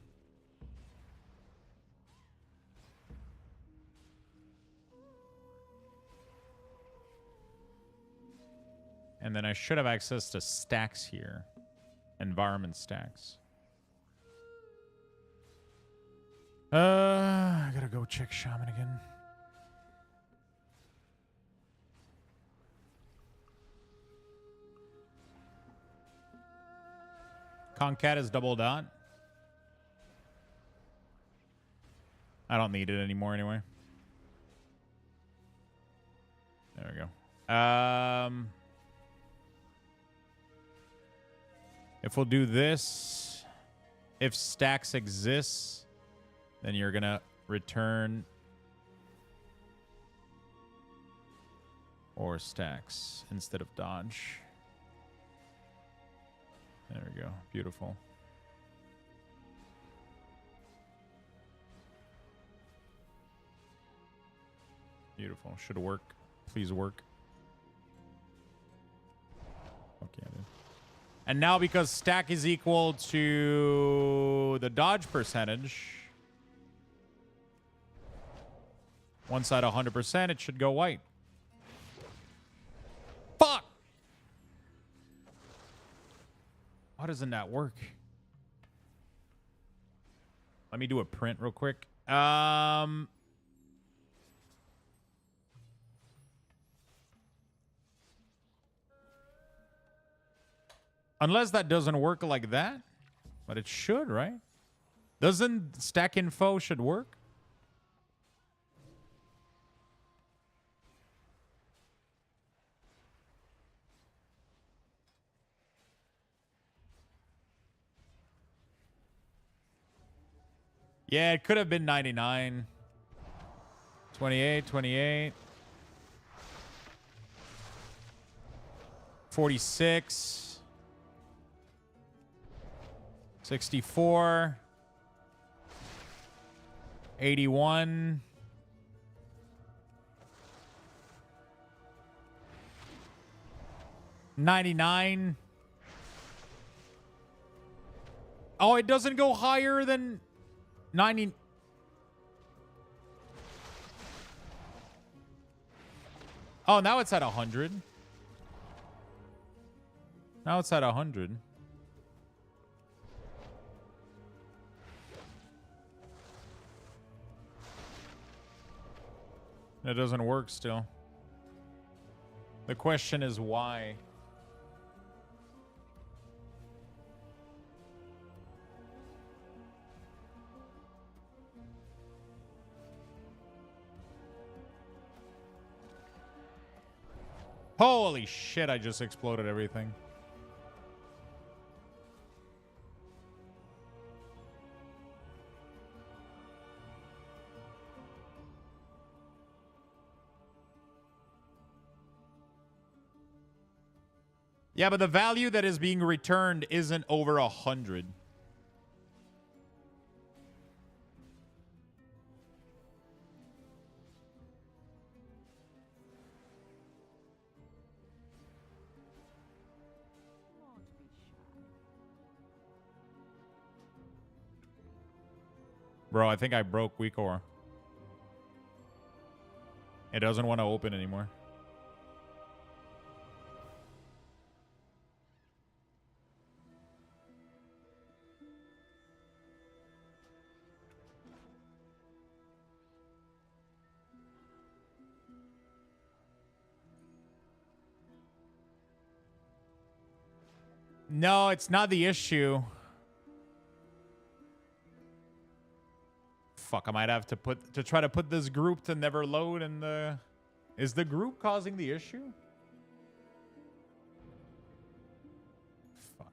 And then I should have access to stacks here. Environment stacks. I gotta go check Shaman again. Concat is double dot. I don't need it anymore anyway. There we go. If we'll do this, if stacks exists, then you're gonna return or stacks instead of dodge. There we go. Beautiful. Beautiful. Should work. Please work. Okay, dude. And now because stack is equal to the dodge percentage, once at 100%, it should go white. Fuck! Why doesn't that work? Let me do a print real quick. Unless that doesn't work like that. But it should, right? Doesn't stack info should work? Yeah, it could have been 99. 28, 28. 46. 64. 81. 99. Oh, it doesn't go higher than 90. Oh, now it's at 100. Now it's at 100. It doesn't work still. The question is why? Holy shit, I just exploded everything. Yeah, but the value that is being returned isn't over 100. Bro, I think I broke WeakAuras. It doesn't want to open anymore. No, it's not the issue. Fuck, I might have to try to put this group to never load in the... Is the group causing the issue? Fuck.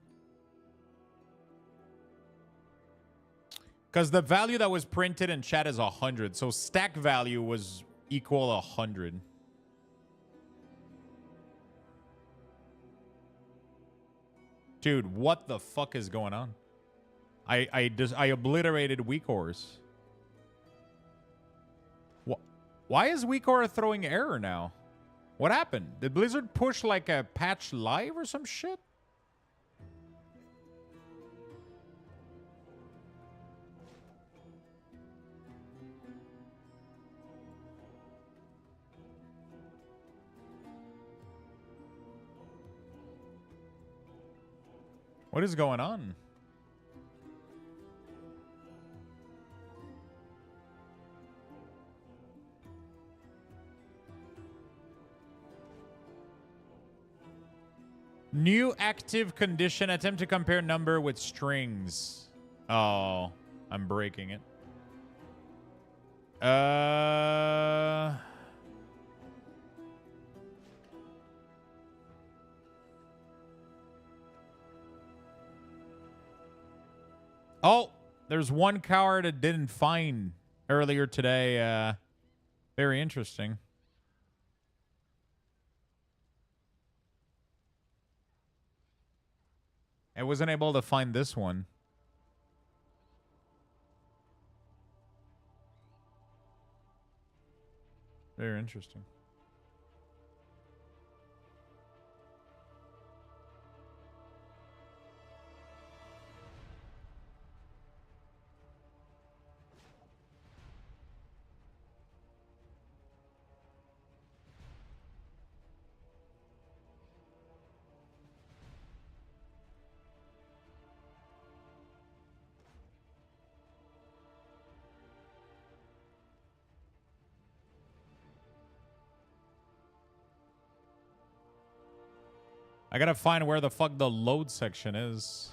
Because the value that was printed in chat is 100. So stack value was equal 100. Dude, what the fuck is going on? I obliterated WeakAuras. Why is WeakAuras throwing error now? What happened? Did Blizzard push like a patch live or some shit? What is going on? New active condition. Attempt to compare number with strings. Oh, I'm breaking it. Oh, there's one card I didn't find earlier today. Very interesting. I wasn't able to find this one. Very interesting. I gotta find where the fuck the load section is.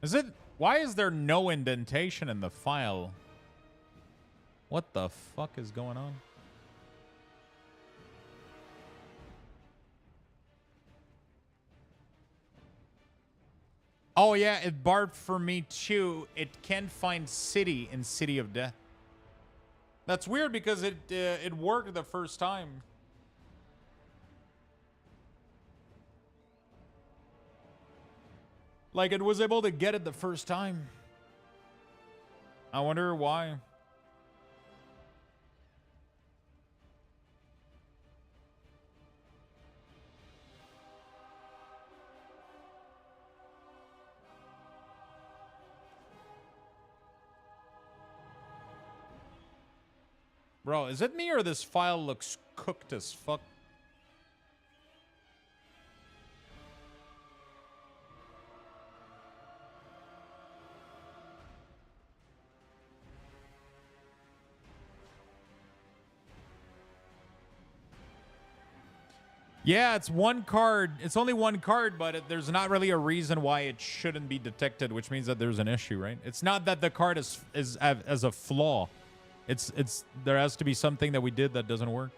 Is it? Why is there no indentation in the file? What the fuck is going on? Oh yeah, it barred for me too. It can't find city in City of Death. That's weird because it worked the first time. Like it was able to get it the first time. I wonder why. Bro, is it me or this file looks cooked as fuck? Yeah, it's one card. It's only one card, but there's not really a reason why it shouldn't be detected, which means that there's an issue, right? It's not that the card is as a flaw. It's there has to be something that we did that doesn't work.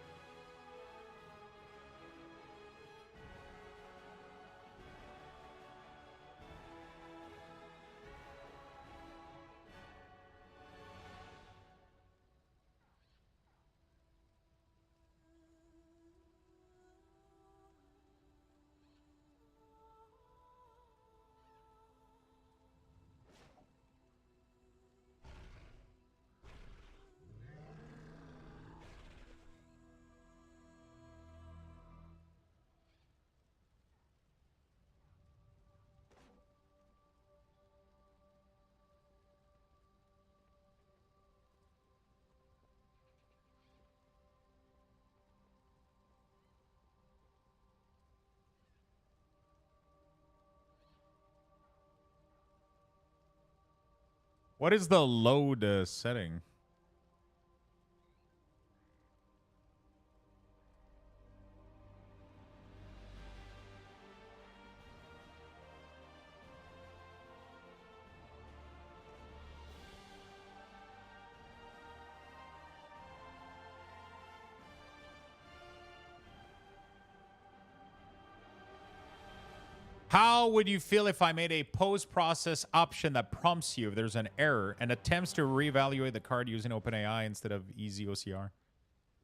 What is the load setting? How would you feel if I made a post-process option that prompts you if there's an error and attempts to reevaluate the card using OpenAI instead of easy OCR?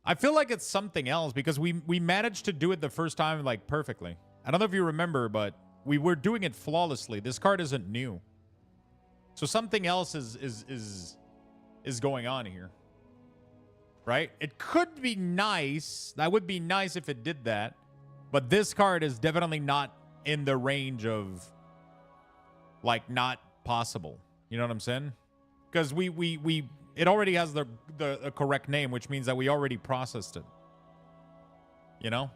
I feel like it's something else because we managed to do it the first time like perfectly. I don't know if you remember, but we were doing it flawlessly. This card isn't new. So something else is going on here. Right? It could be nice. That would be nice if it did that. But this card is definitely not in the range of like not possible. You know what I'm saying? Because it already has the correct name, which means that we already processed it. You know?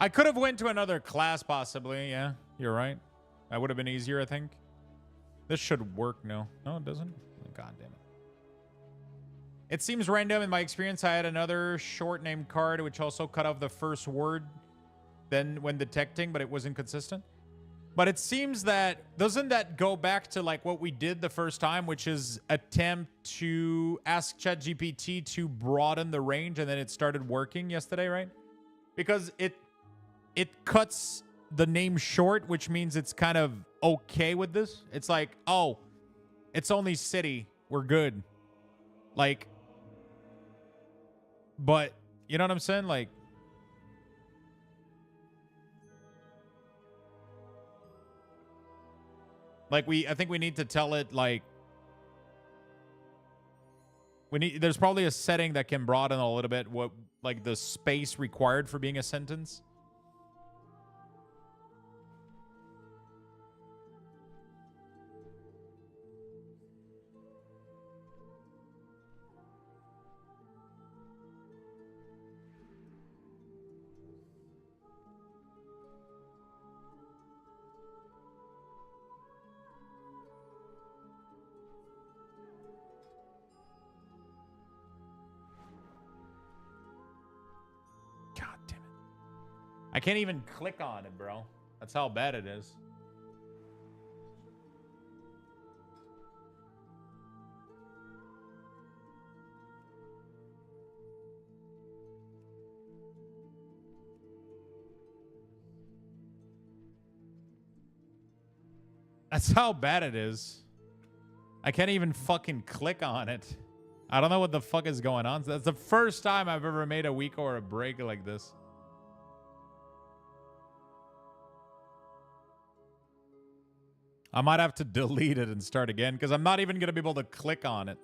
I could have went to another class possibly. Yeah, you're right. That would have been easier, I think. This should work now. No, it doesn't. God damn it. It seems random. In my experience, I had another short name card which also cut off the first word then when detecting, but it was inconsistent. But it seems that, doesn't that go back to like what we did the first time, which is attempt to ask ChatGPT to broaden the range, and then it started working yesterday, right? Because it cuts the name short, which means it's kind of okay with this. It's like, oh, it's only city. We're good. Like, but you know what I'm saying? Like, I think we need to tell it like, there's probably a setting that can broaden a little bit what, like the space required for being a sentence. I can't even click on it, bro. That's how bad it is. That's how bad it is. I can't even fucking click on it. I don't know what the fuck is going on. That's the first time I've ever made a week or a break like this. I might have to delete it and start again because I'm not even going to be able to click on it.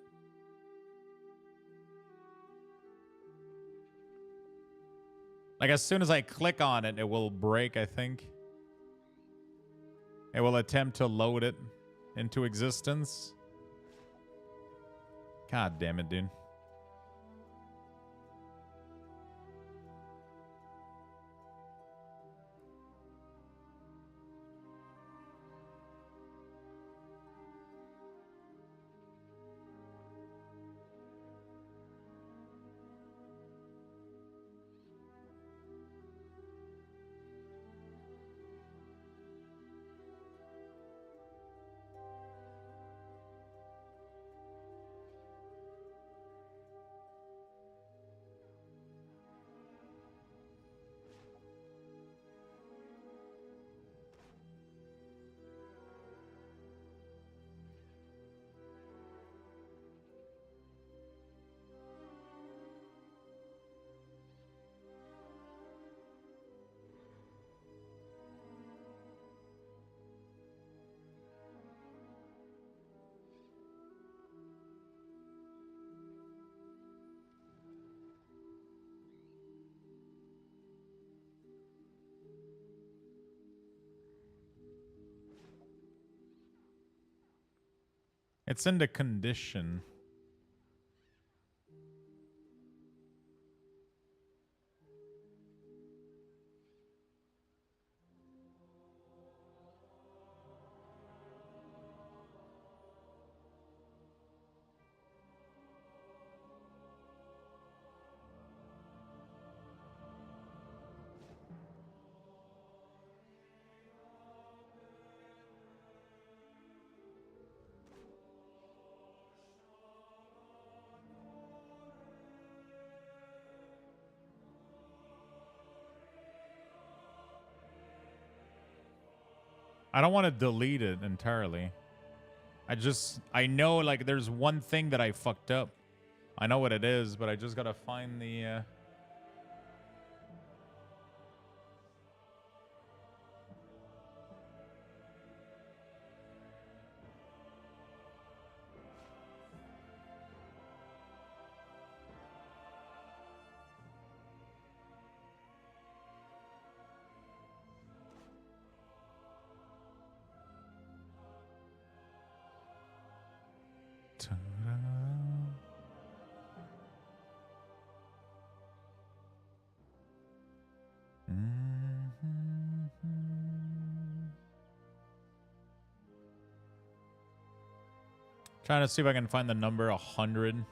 Like, as soon as I click on it, it will break, I think. It will attempt to load it into existence. God damn it, dude. It's in the condition. I don't want to delete it entirely. I know, like, there's one thing that I fucked up. I know what it is, but I just gotta find the, trying to see if I can find the number 100.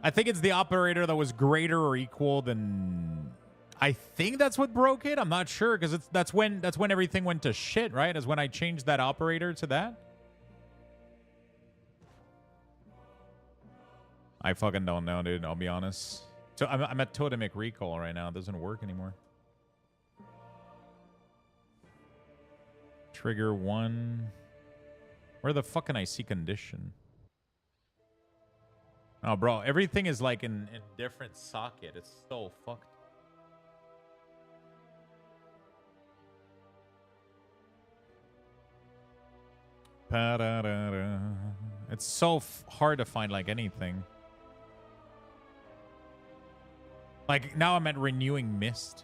I think it's the operator that was greater or equal than I think that's what broke it. I'm not sure because that's when everything went to shit, right? Is when I changed that operator to that. I fucking don't know, dude. I'll be honest. So I'm at totemic recall right now. It doesn't work anymore. Trigger 1. Where the fuck can I see condition? Oh, bro, everything is like in different socket. It's so fucked. Pa-da-da-da. It's so hard to find like anything. Like now I'm at renewing mist.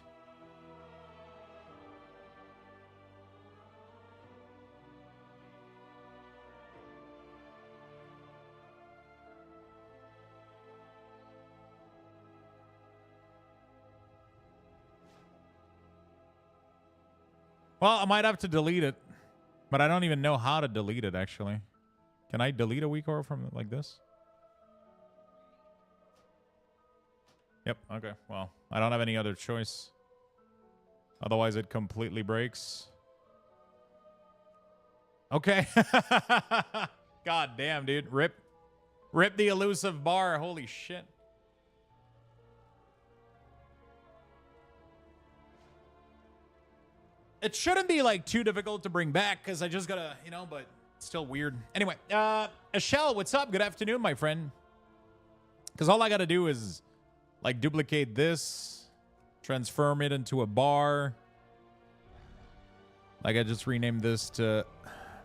Well, I might have to delete it, but I don't even know how to delete it, actually. Can I delete a weak aura from like this? Yep, okay. Well, I don't have any other choice. Otherwise, it completely breaks. Okay. God damn, dude. Rip the elusive bar. Holy shit. It shouldn't be like too difficult to bring back because I just gotta, you know, but it's still weird. Anyway, Ashell, what's up? Good afternoon, my friend. Because all I gotta do is like duplicate this, transform it into a bar. Like I just renamed this to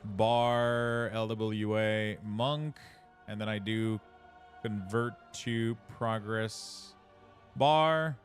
bar LWA monk, and then I do convert to progress bar.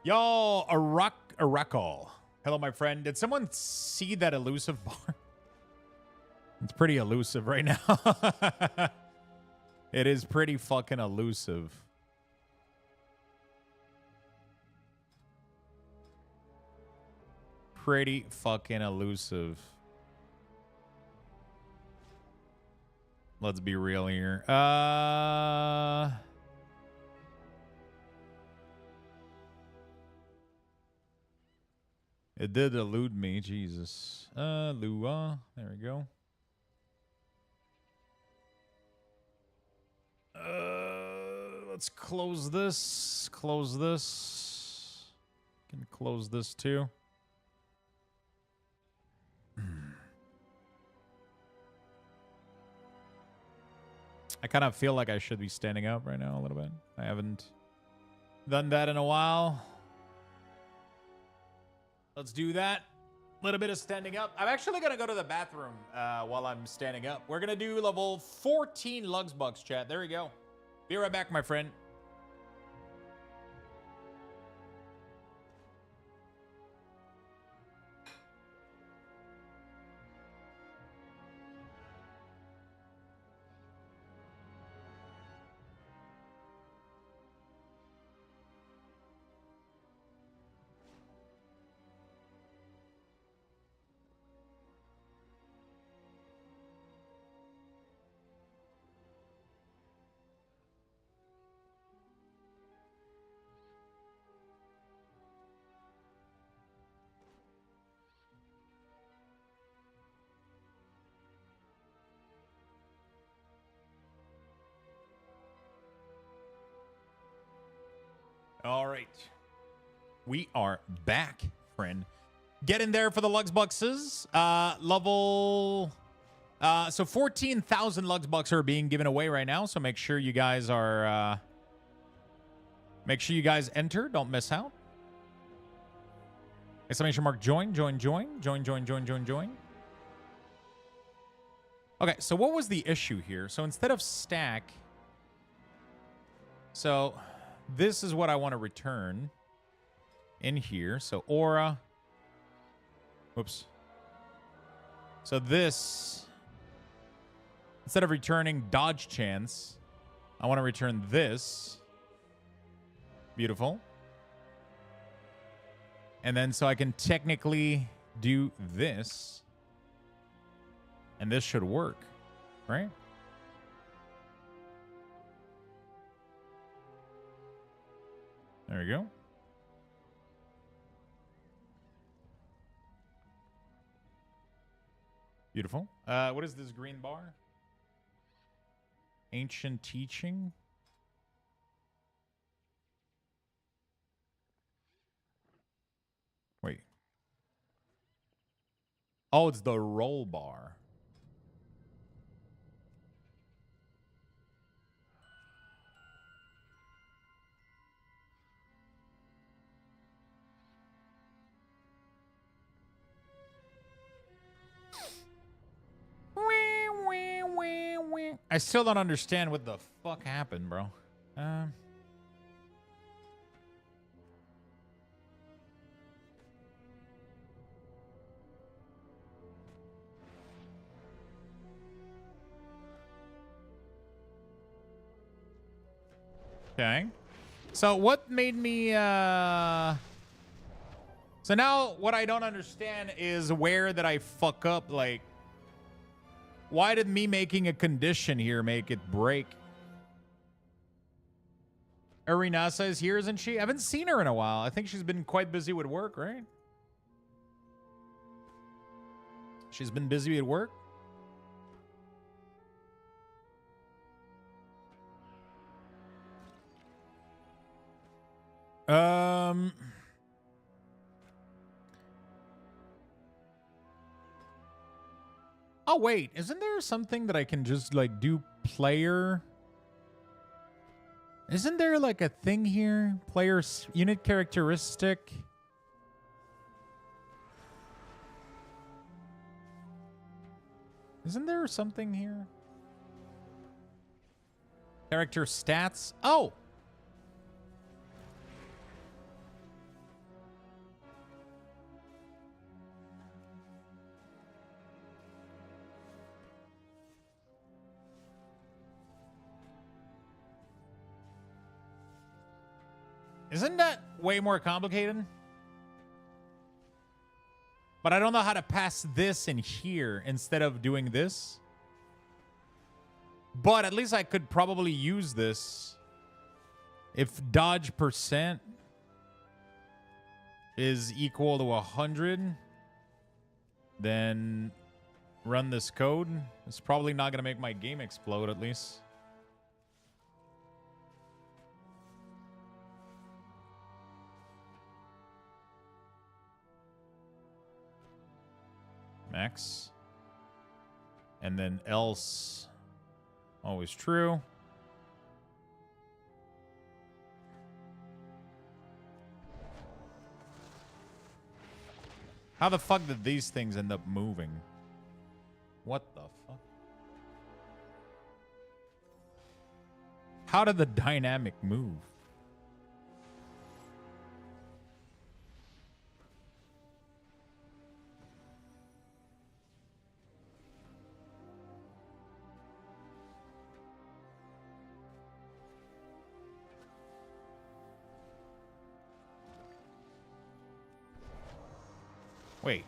Yo, Arakal. Hello, my friend. Did someone see that elusive bar? It's pretty elusive right now. It is pretty fucking elusive. Pretty fucking elusive. Let's be real here. It did elude me, Jesus. Lua. There we go. Let's close this. Close this. Can close this too. I kind of feel like I should be standing up right now a little bit. I haven't done that in a while. Let's do that. A little bit of standing up. I'm actually going to go to the bathroom while I'm standing up. We're going to do level 14 Luxbugs, chat. There we go. Be right back, my friend. All right. We are back, friend. Get in there for the Luxbucks. Level... so 14,000 Luxbucks are being given away right now, so make sure you guys are... make sure you guys enter. Don't miss out. Exclamation mark join. Okay, so what was the issue here? So instead of stack... So this is what I want to return in here. So aura. Whoops. So this, instead of returning dodge chance, I want to return this. Beautiful. And then so I can technically do this. And this should work, right? There we go. Beautiful. What is this green bar? Ancient teaching. Wait. Oh, it's the roll bar. I still don't understand what the fuck happened, bro. Okay. So what made me So now what I don't understand is where did I fuck up? Like, why did me making a condition here make it break? Arinasa is here, isn't she? I haven't seen her in a while. I think she's been quite busy with work, right? She's been busy at work. Oh, wait. Isn't there something that I can just, like, do player? Isn't there, like, a thing here? Player unit characteristic? Isn't there something here? Character stats? Oh! Isn't that way more complicated? But I don't know how to pass this in here instead of doing this. But at least I could probably use this. If dodge percent is equal to 100, then run this code. It's probably not going to make my game explode, at least. Max. And then else. Always true. How the fuck did these things end up moving? What the fuck? How did the dynamic move? Wait,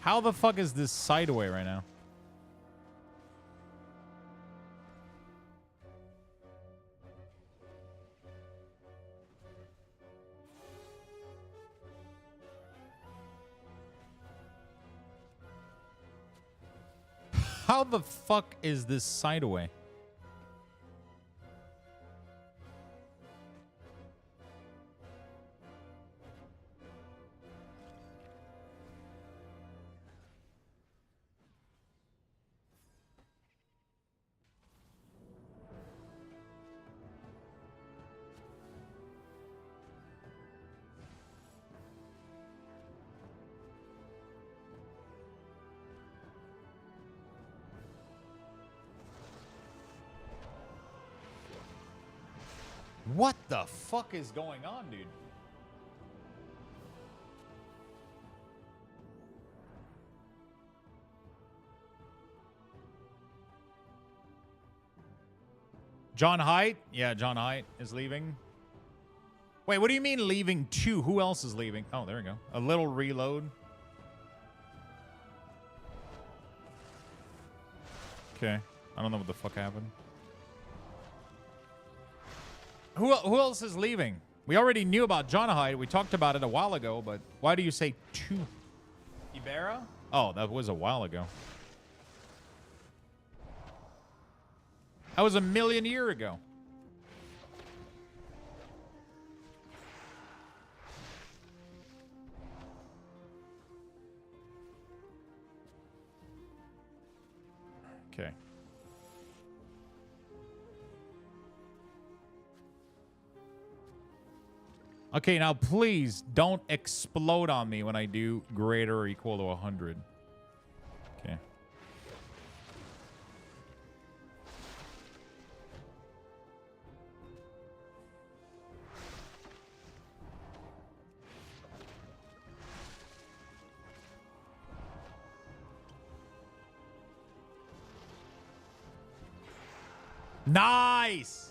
how the fuck is this sideway right now? How the fuck is this sideway? What the fuck is going on, dude? John Haidt? Yeah, John Haidt is leaving. Wait, what do you mean leaving too? Who else is leaving? Oh, there we go. A little reload. Okay. I don't know what the fuck happened. Who else is leaving? We already knew about John Haidt. We talked about it a while ago, but why do you say two? Ibarra? Oh, that was a while ago. That was a million years ago. Okay. Okay, now please don't explode on me when I do greater or equal to 100. Okay. Nice.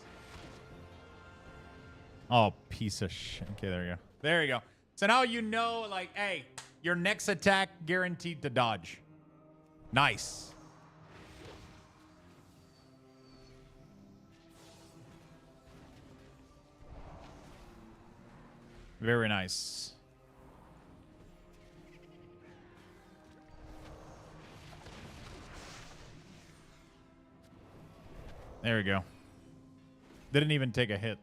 Oh, piece of shit. Okay, there you go. There you go. So now you know, like, hey, your next attack guaranteed to dodge. Nice. Very nice. There we go. Didn't even take a hit.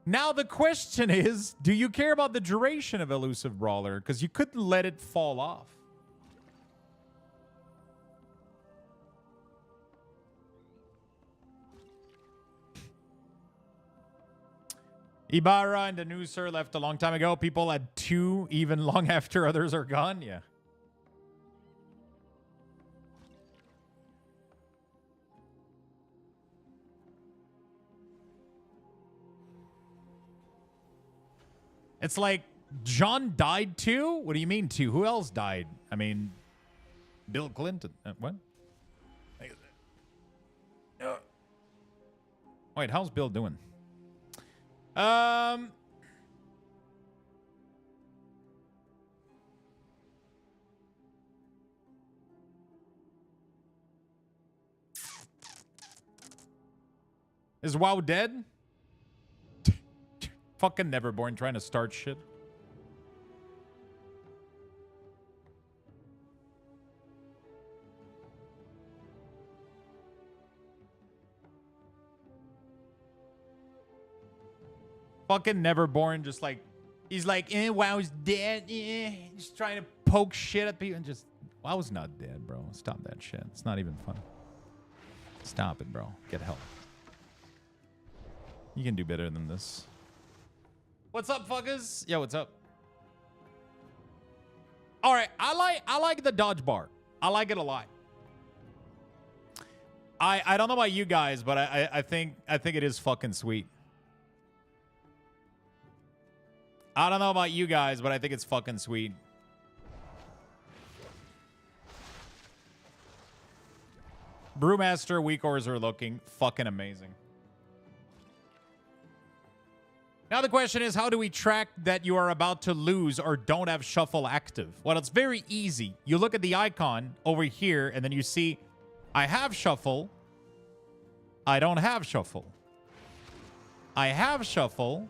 Now the question is, do you care about the duration of Elusive Brawler? Because you couldn't let it fall off. Ibarra and Danuser left a long time ago. People had 2 even long after others are gone. Yeah. It's like, John died too? What do you mean too? Who else died? I mean, Bill Clinton. What? Wait, how's Bill doing? Is WoW dead? Fucking Neverborn trying to start shit. Fucking Neverborn just like, he's like, WoW's dead. Just trying to poke shit at people and just, WoW's not dead, bro. Stop that shit. It's not even fun. Stop it, bro. Get help. You can do better than this. What's up, fuckers? Yo, what's up? All right, I like the dodge bar. I like it a lot. I don't know about you guys, but I think it is fucking sweet. I don't know about you guys, but I think it's fucking sweet. Brewmaster WeakAuras are looking fucking amazing. Now the question is, how do we track that you are about to lose or don't have shuffle active? Well, it's very easy. You look at the icon over here, and then you see, I have shuffle. I don't have shuffle. I have shuffle.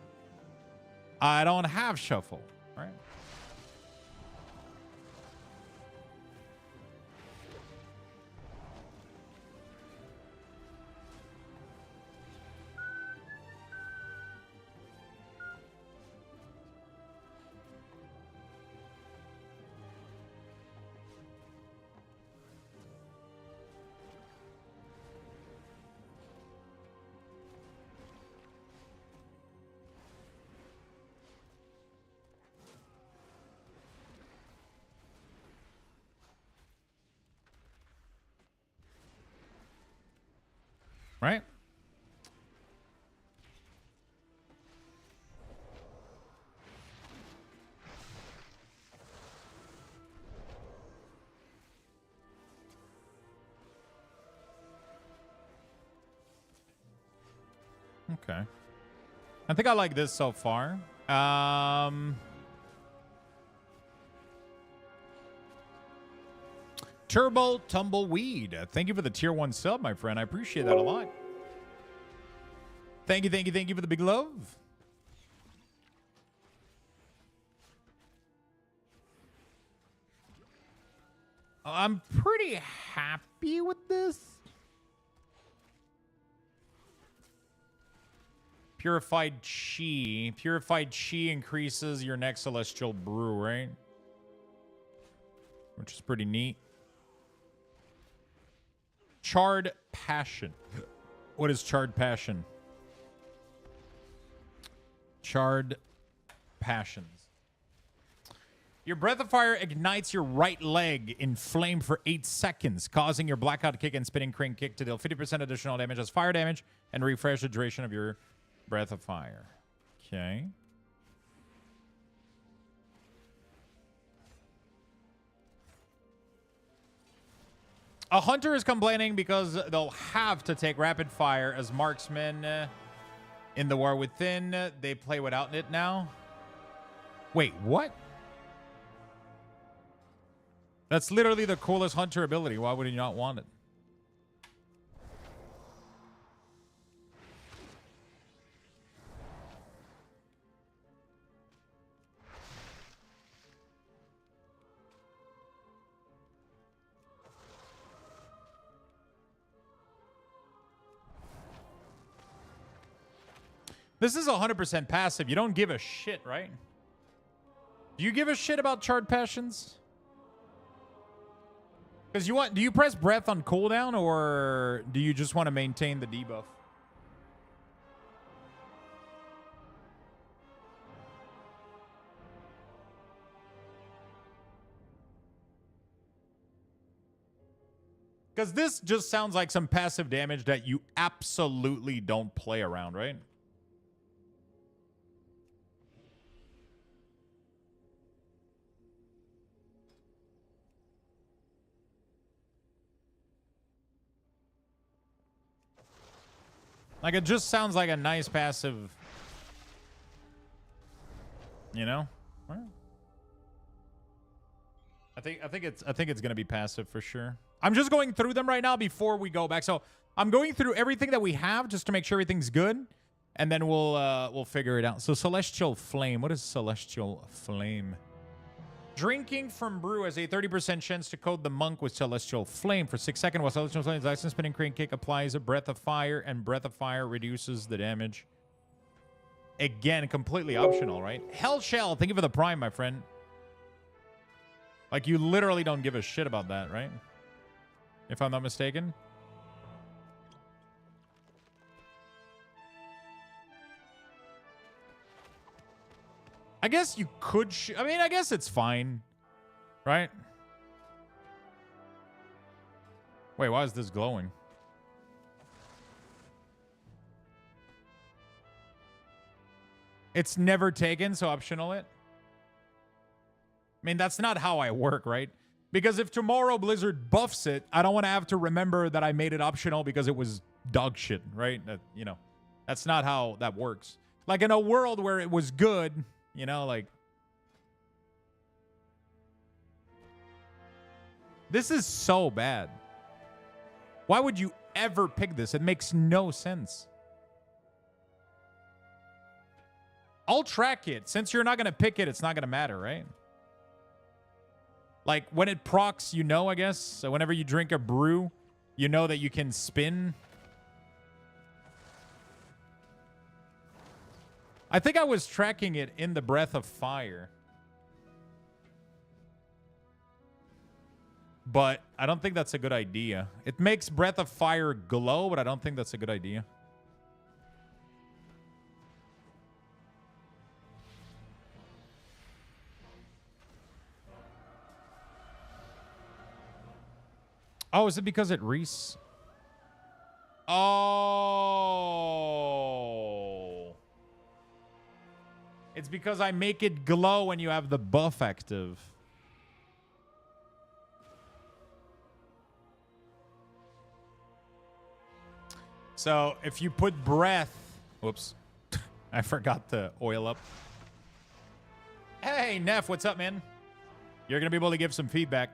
I don't have shuffle. Right? Right? Okay. I think I like this so far. Turbo Tumbleweed. Thank you for the tier 1 sub, my friend. I appreciate that a lot. Thank you for the big love. I'm pretty happy with this. Purified Chi. Purified Chi increases your next Celestial Brew, right? Which is pretty neat. Charred Passion. What is Charred Passion? Charred Passions. Your Breath of Fire ignites your right leg in flame for 8 seconds, causing your Blackout Kick and Spinning Crane Kick to deal 50% additional damage as fire damage and refresh the duration of your Breath of Fire. Okay. A hunter is complaining because they'll have to take rapid fire as marksmen in the War Within. They play without it now. Wait, what? That's literally the coolest hunter ability. Why would you not want it? This is 100% passive. You don't give a shit, right? Do you give a shit about Charred Passions? Because do you press breath on cooldown, or do you just want to maintain the debuff? Because this just sounds like some passive damage that you absolutely don't play around, right? Like, it just sounds like a nice passive, you know? I think it's gonna be passive for sure. I'm just going through them right now before we go back. So I'm going through everything that we have just to make sure everything's good, and then we'll figure it out. So Celestial Flame. What is Celestial Flame? Drinking from brew has a 30% chance to coat the monk with Celestial Flame for 6 seconds, while Celestial Flame's action spinning crane kick applies a Breath of Fire, and Breath of Fire reduces the damage. Again, completely optional, right? Hell Shell, thank you for the prime, my friend. Like, you literally don't give a shit about that, right? If I'm not mistaken. I guess you could... I mean, I guess it's fine. Right? Wait, why is this glowing? It's never taken, so optional it? I mean, that's not how I work, right? Because if tomorrow Blizzard buffs it, I don't want to have to remember that I made it optional because it was dog shit, right? You know, that's not how that works. Like, in a world where it was good... You know, like... This is so bad. Why would you ever pick this? It makes no sense. I'll track it. Since you're not going to pick it, it's not going to matter, right? Like, when it procs, you know, I guess. So whenever you drink a brew, you know that you can spin... I think I was tracking it in the Breath of Fire. But I don't think that's a good idea. It makes Breath of Fire glow, but I don't think that's a good idea. Oh, is it because it Oh... It's because I make it glow when you have the buff active. So if you put breath... Whoops. I forgot to oil up. Hey, Neff, what's up, man? You're going to be able to give some feedback.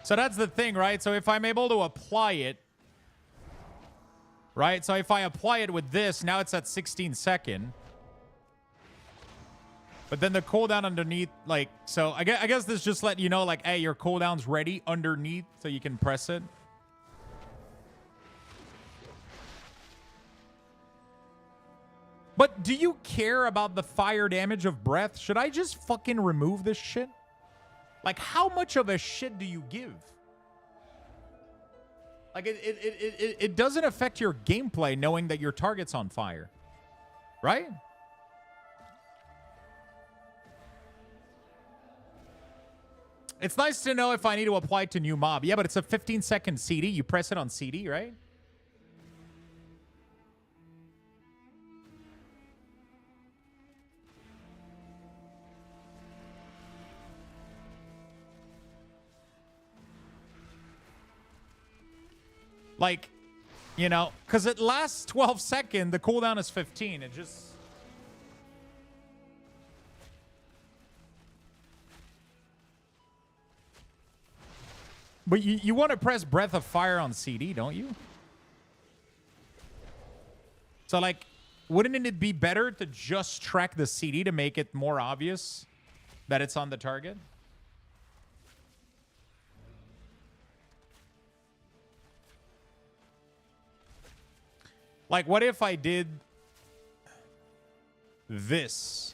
So that's the thing, right? So if I'm able to apply it, right? So if I apply it with this, now it's at 16 second. But then the cooldown underneath, like, so I guess this just let you know, like, hey, your cooldown's ready underneath so you can press it. But do you care about the fire damage of breath? Should I just fucking remove this shit? Like, how much of a shit do you give? Like, it doesn't affect your gameplay knowing that your target's on fire. Right? It's nice to know if I need to apply it to new mob. Yeah, but it's a 15-second CD. You press it on CD, right? Like, you know, because it lasts 12 seconds. The cooldown is 15. It just... But you want to press Breath of Fire on CD, don't you? So, like, wouldn't it be better to just track the CD to make it more obvious that it's on the target? Like, what if I did this?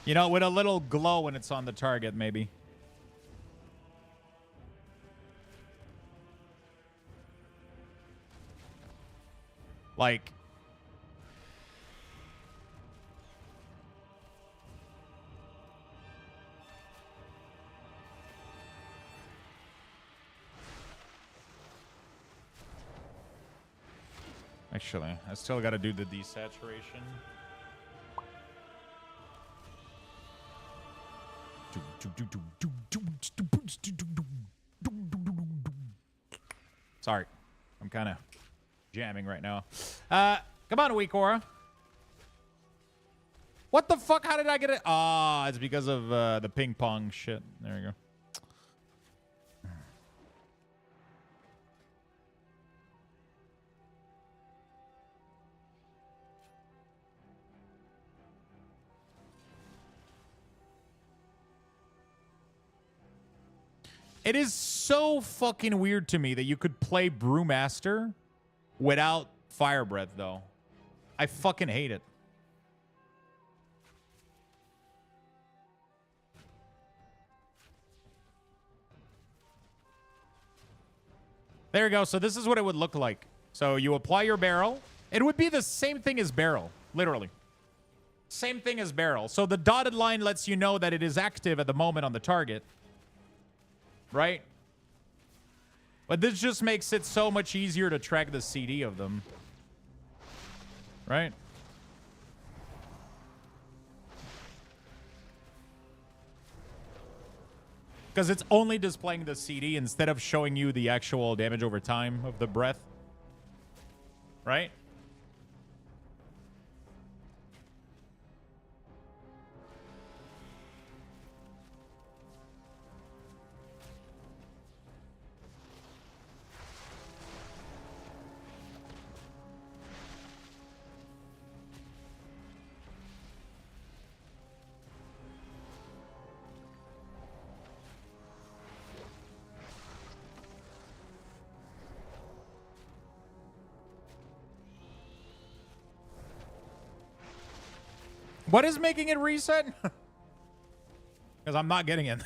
You know, with a little glow when it's on the target, maybe. Like... Actually, I still got to do the desaturation. Sorry. I'm kind of jamming right now. Come on, WeakAuras. What the fuck? How did I get it? Ah, it's because of the ping pong shit. There we go. It is so fucking weird to me that you could play Brewmaster without Fire Breath, though. I fucking hate it. There you go. So this is what it would look like. So you apply your barrel. It would be the same thing as barrel, literally. Same thing as barrel. So the dotted line lets you know that it is active at the moment on the target. Right? But this just makes it so much easier to track the CD of them. Right? Because it's only displaying the CD instead of showing you the actual damage over time of the breath. Right? What is making it reset? Because I'm not getting it.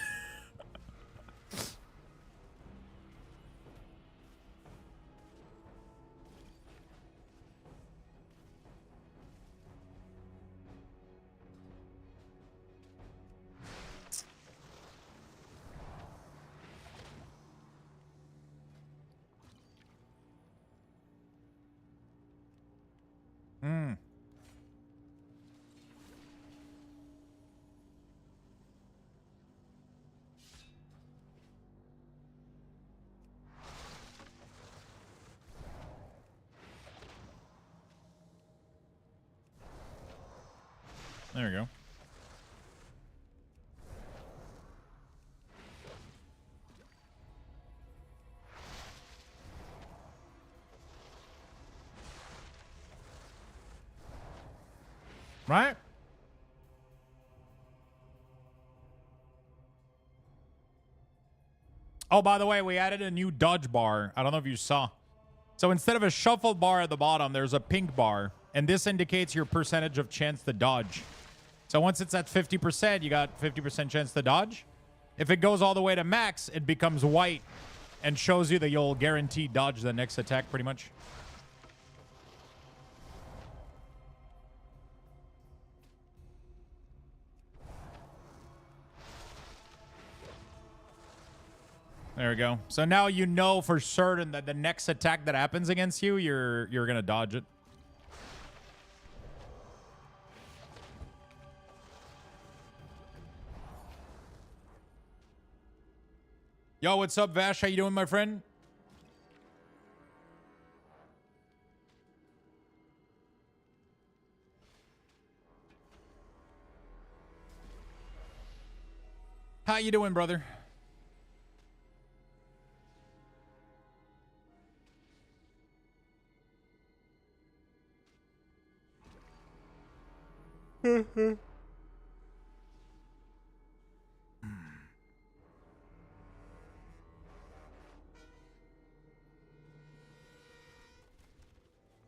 There we go. Right? Oh, by the way, we added a new dodge bar. I don't know if you saw. So instead of a shuffle bar at the bottom, there's a pink bar. And this indicates your percentage of chance to dodge. So once it's at 50%, you got 50% chance to dodge. If it goes all the way to max, it becomes white and shows you that you'll guarantee dodge the next attack pretty much. There we go. So now you know for certain that the next attack that happens against you, you're gonna dodge it. Yo, what's up, Vash? How you doing, my friend? How you doing, brother?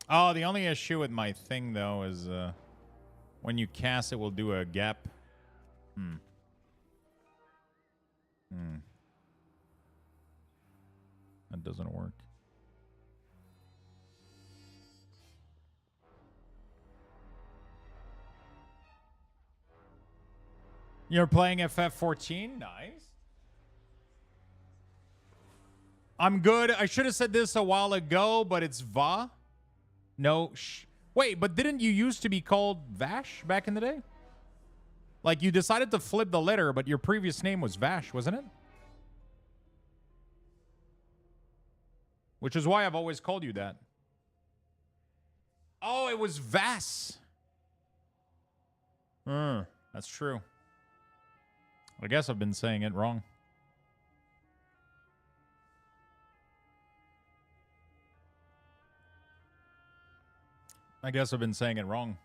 Oh, the only issue with my thing, though, is when you cast it, will do a gap. That doesn't work. You're playing FF14? Nice. I'm good. I should have said this a while ago, but it's Va. No. Wait, but didn't you used to be called Vash back in the day? Like, you decided to flip the letter, but your previous name was Vash, wasn't it? Which is why I've always called you that. Oh, it was Vass. That's true. I guess I've been saying it wrong. I guess I've been saying it wrong.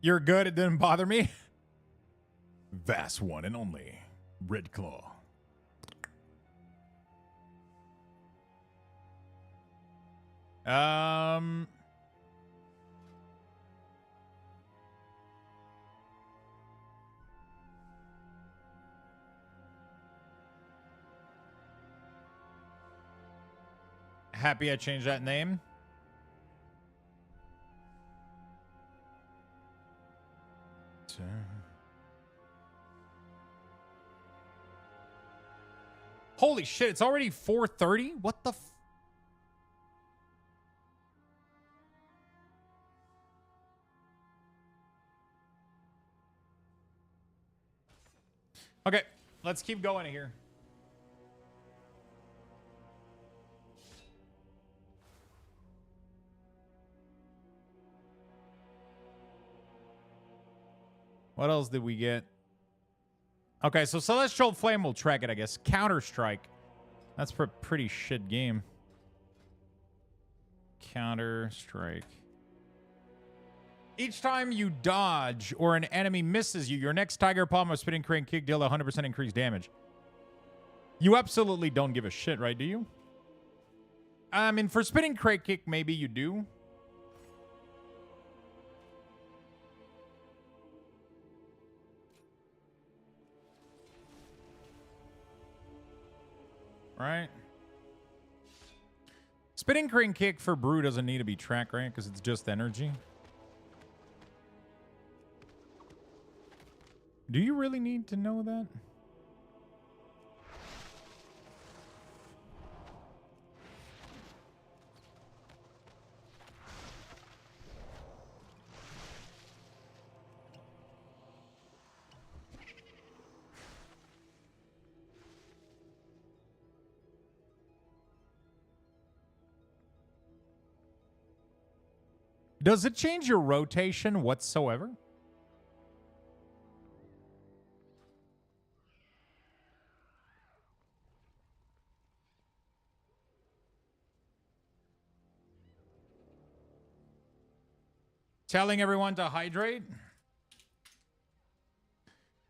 You're good. It didn't bother me. Vast one and only. Red Claw. Happy I changed that name. Holy shit, it's already 4:30? What the Okay, let's keep going here. What else did we get? Okay, so Celestial Flame will track it, I guess. Counter-Strike. That's a pretty shit game. Counter-Strike. Each time you dodge or an enemy misses you, your next Tiger Palm or Spinning Crane Kick deal 100% increased damage. You absolutely don't give a shit, right? Do you? I mean, for Spinning Crane Kick, maybe you do. Right? Spinning Crane Kick for Brew doesn't need to be tracked, right? Because it's just energy. Do you really need to know that? Does it change your rotation whatsoever? Telling everyone to hydrate.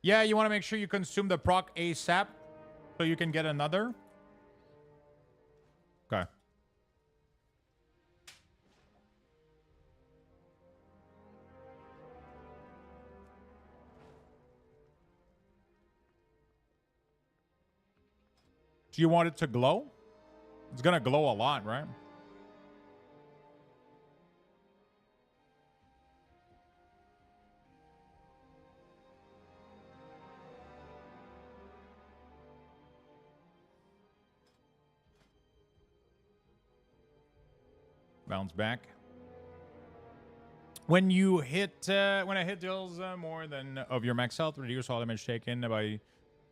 Yeah, you want to make sure you consume the proc ASAP so you can get another. Okay. Do you want it to glow? It's going to glow a lot, right? Bounce back. When you hit, when a hit deals more than of your max health, reduce all damage taken by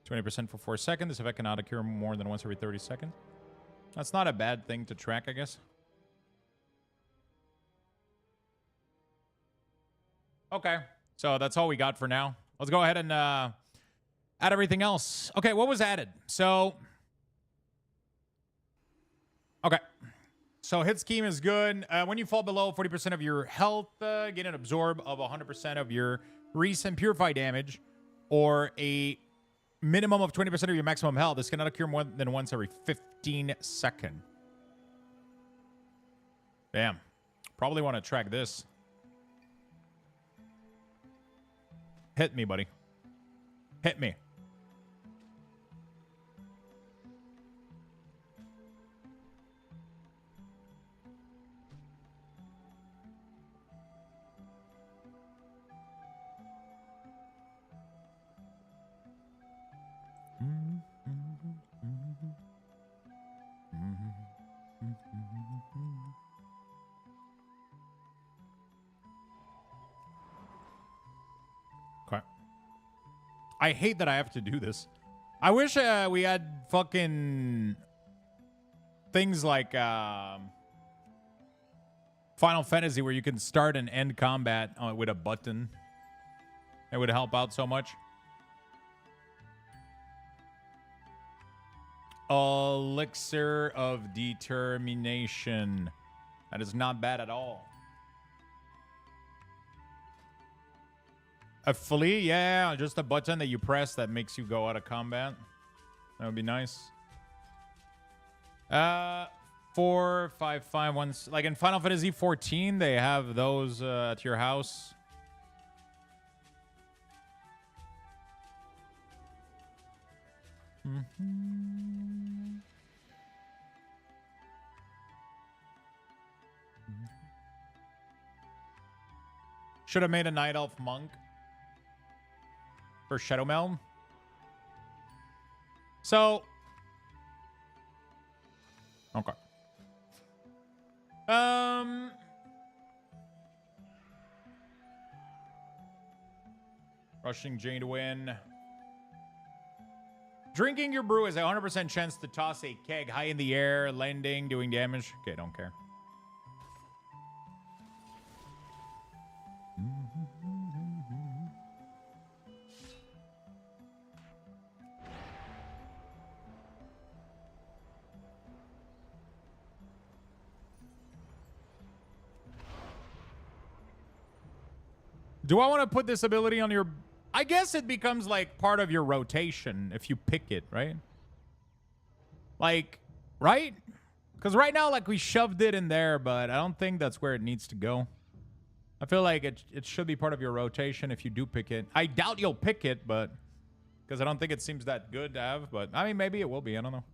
20% for 4 seconds. This effect cannot occur more than once every 30 seconds. That's not a bad thing to track, I guess. Okay, so that's all we got for now. Let's go ahead and add everything else. Okay, what was added? So, okay. So hit scheme is good. When you fall below 40% of your health, gain an absorb of 100% of your recent purify damage, or a minimum of 20% of your maximum health. This cannot occur more than once every 15 seconds. Bam. Probably want to track this. Hit me, buddy. Hit me. Okay. I hate that I have to do this. I wish we had fucking things like Final Fantasy where you can start and end combat with a button. It would help out so much. Elixir of Determination. That is not bad at all. A flea? Yeah, just a button that you press that makes you go out of combat. That would be nice. 4, 5, 5, 1. Like in Final Fantasy 14, they have those at your house. Should have made a Night Elf Monk for Shadow Melm. So, okay. Rushing Jane to win. Drinking your brew has a 100% chance to toss a keg high in the air, landing, doing damage. Okay, don't care. Do I want to put this ability on your... I guess it becomes like part of your rotation if you pick it, right? Like, right? Because right now, like, we shoved it in there, but I don't think that's where it needs to go. I feel like it should be part of your rotation if you do pick it. I doubt you'll pick it, but... Because I don't think it seems that good to have, but... I mean, maybe it will be. I don't know.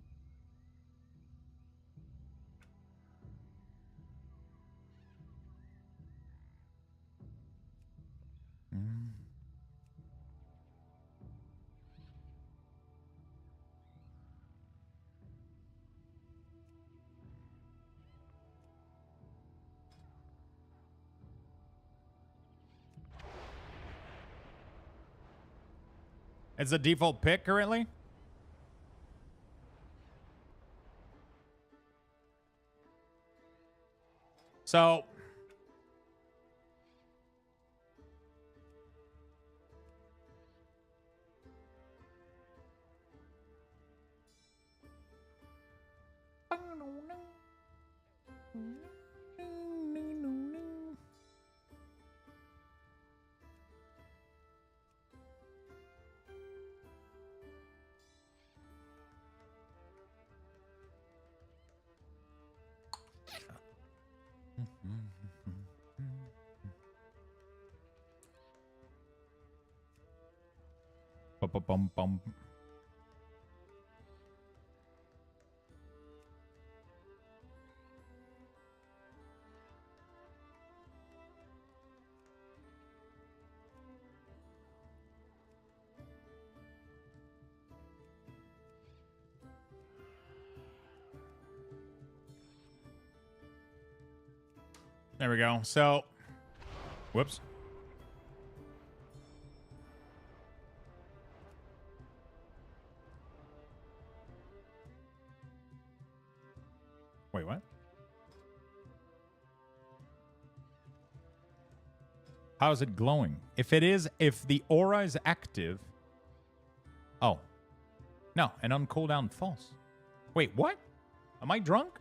It's the default pick currently. So, Bum. There we go. So, whoops. Wait, what? How is it glowing? If the aura is active. Oh. No, and on cooldown false. Wait, what? Am I drunk?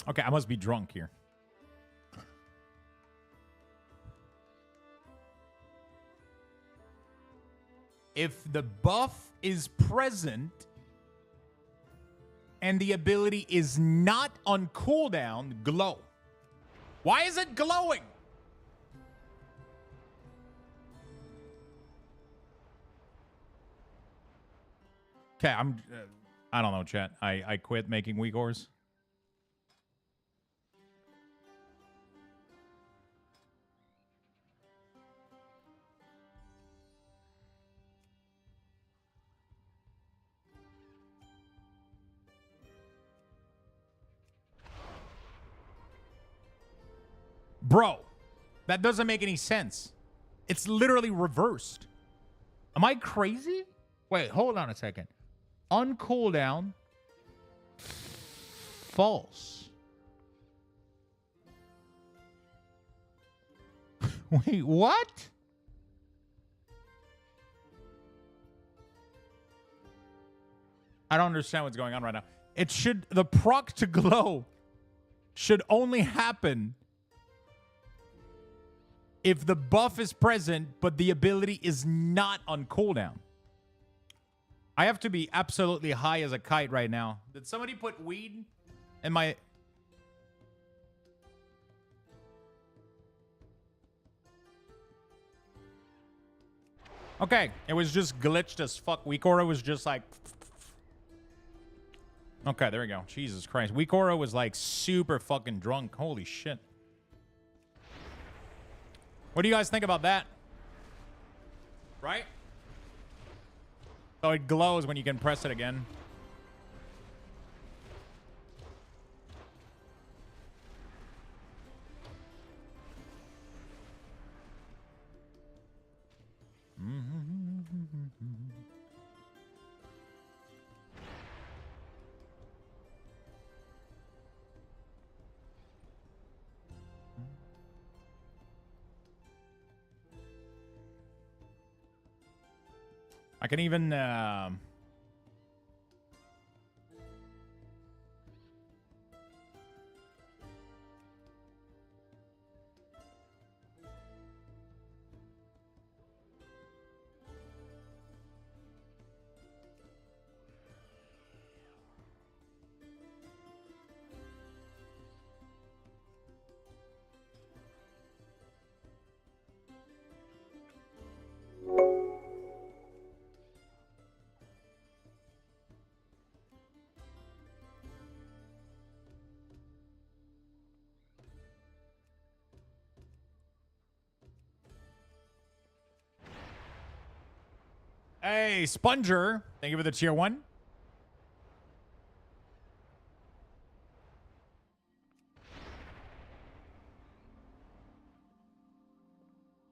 Okay, I must be drunk here. If the buff is present and the ability is not on cooldown, glow. Why is it glowing? Okay, I don't know, chat. I quit making WeakAuras. Bro, that doesn't make any sense. It's literally reversed. Am I crazy? Wait, hold on a second. On cooldown, false. Wait, what? I don't understand what's going on right now. The proc to glow should only happen if the buff is present, but the ability is not on cooldown. I have to be absolutely high as a kite right now. Did somebody put weed in my... Okay, it was just glitched as fuck. WeakAura was just like... Okay, there we go. Jesus Christ. WeakAura was like super fucking drunk. Holy shit. What do you guys think about that? Right? So it glows when you can press it again. I can even... Hey, Sponger. Thank you for the tier 1.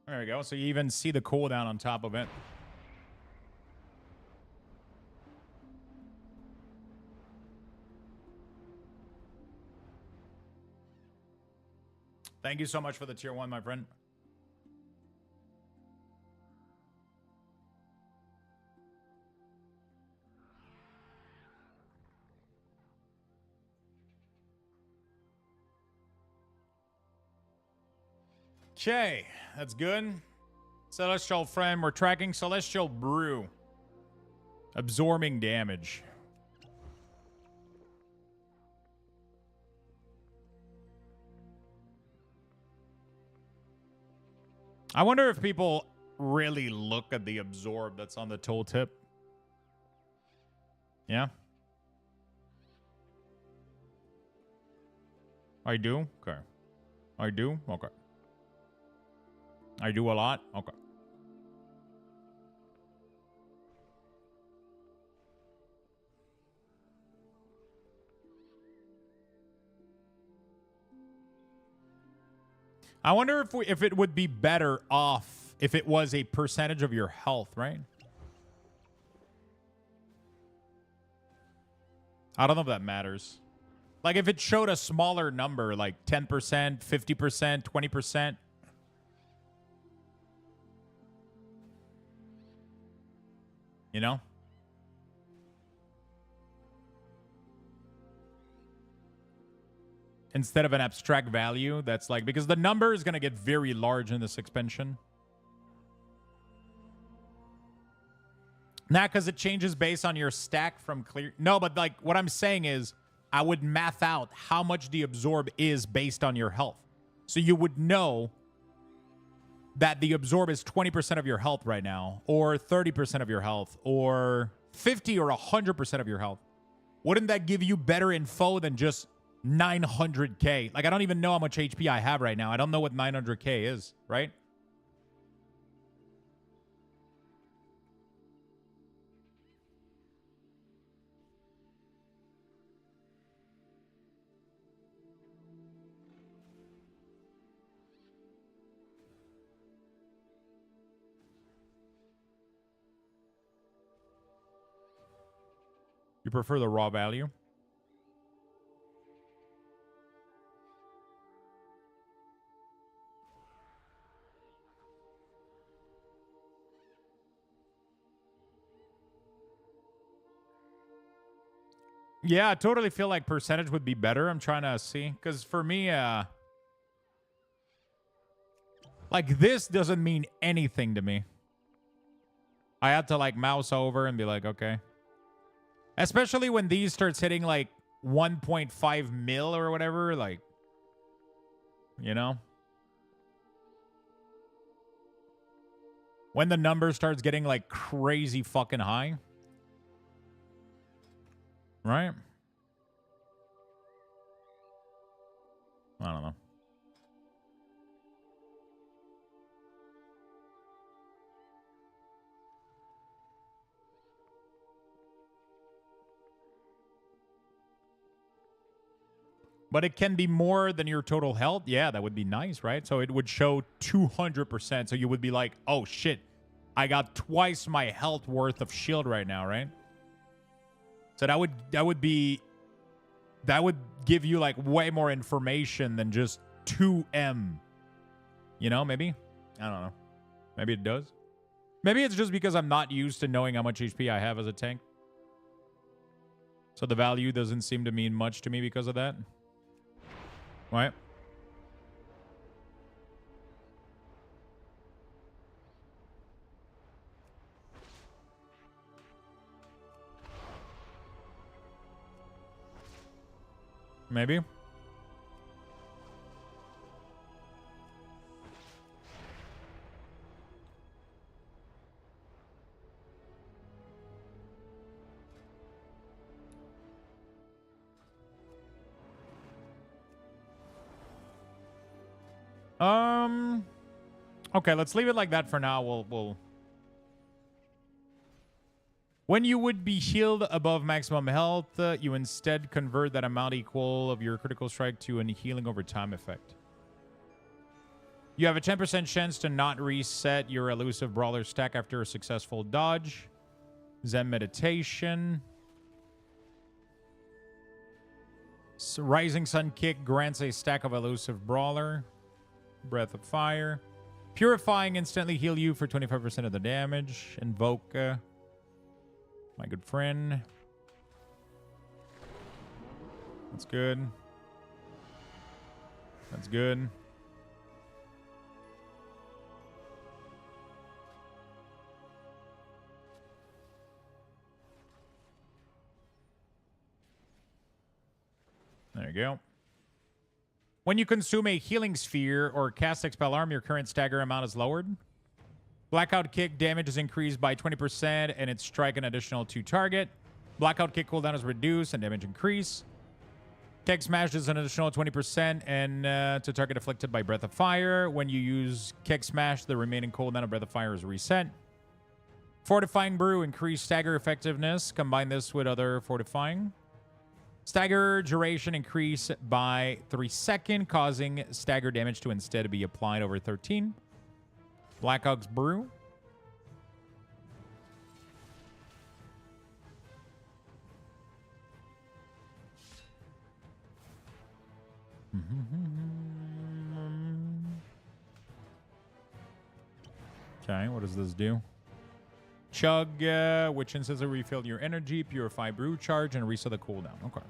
There we go. So you even see the cooldown on top of it. Thank you so much for the tier 1, my friend. Okay, that's good. Celestial Friend. We're tracking Celestial Brew. Absorbing damage. I wonder if people really look at the absorb that's on the tooltip. Yeah. I do? Okay. I do? Okay. I do a lot? Okay. I wonder if it would be better off if it was a percentage of your health, right? I don't know if that matters. Like if it showed a smaller number, like 10%, 50%, 20%. You know? Instead of an abstract value that's like, because the number is going to get very large in this expansion. Not because it changes based on your stack from clear. No, but like what I'm saying is I would math out how much the absorb is based on your health. So you would know that the absorb is 20% of your health right now, or 30% of your health, or 50 or 100% of your health. Wouldn't that give you better info than just 900k? Like, I don't even know how much HP I have right now. I don't know what 900k is, right? You prefer the raw value? Yeah, I totally feel like percentage would be better. I'm trying to see. Because for me, like this doesn't mean anything to me. I had to like mouse over and be like, okay. Especially when these starts hitting like 1.5 mil or whatever, like, you know? When the number starts getting like crazy fucking high. Right? I don't know. But it can be more than your total health. Yeah, that would be nice, right? So it would show 200%. So you would be like, oh shit, I got twice my health worth of shield right now, right? So that would give you like way more information than just 2M. You know, maybe? I don't know. Maybe it does. Maybe it's just because I'm not used to knowing how much HP I have as a tank. So the value doesn't seem to mean much to me because of that. Right? Maybe. Okay, let's leave it like that for now. We'll When you would be healed above maximum health, you instead convert that amount equal of your critical strike to a healing over time effect. You have a 10% chance to not reset your elusive brawler stack after a successful dodge. Zen meditation. Rising Sun Kick grants a stack of elusive brawler. Breath of Fire. Purifying instantly heal you for 25% of the damage. Invoke my good friend. That's good. That's good. There you go. When you consume a healing sphere or cast Expel Arm, your current stagger amount is lowered. Blackout Kick damage is increased by 20% and its strike an additional 2 target. Blackout Kick cooldown is reduced and damage increase. Keg Smash is an additional 20% and to target afflicted by Breath of Fire. When you use Keg Smash, the remaining cooldown of Breath of Fire is reset. Fortifying Brew, increased stagger effectiveness. Combine this with other fortifying. Stagger duration increase by 3 seconds, causing stagger damage to instead be applied over 13. Blackhawk's Brew. Okay, what does this do? Chug, which instantly refill your energy, purify brew charge, and reset the cooldown. Okay.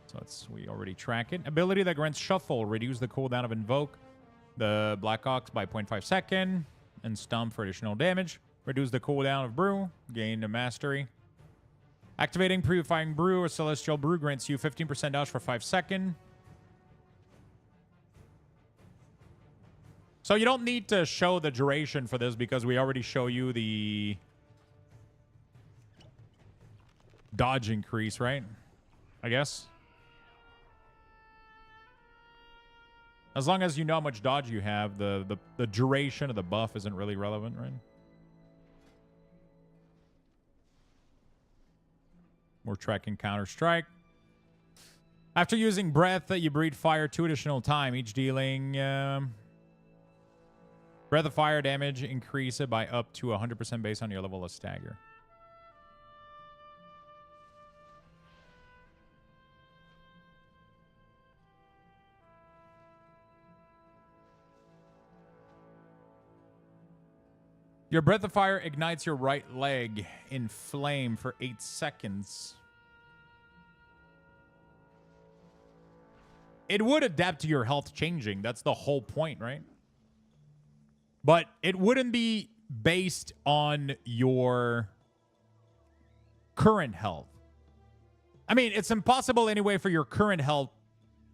So we already track it. Ability that grants Shuffle, reduce the cooldown of Invoke the Black Ox by 0.5 second, and Stomp for additional damage. Reduce the cooldown of Brew, gain a mastery. Activating Purifying Brew or Celestial Brew grants you 15% dodge for 5 seconds. So you don't need to show the duration for this because we already show you the dodge increase, right? I guess. As long as you know how much dodge you have, the duration of the buff isn't really relevant, right? We're tracking Counter-Strike. After using Breath, you breathe fire 2 additional time, each dealing Breath of Fire damage increase it by up to 100% based on your level of stagger. Your Breath of Fire ignites your right leg in flame for 8 seconds. It would adapt to your health changing. That's the whole point, right? But it wouldn't be based on your current health. I mean, it's impossible anyway for your current health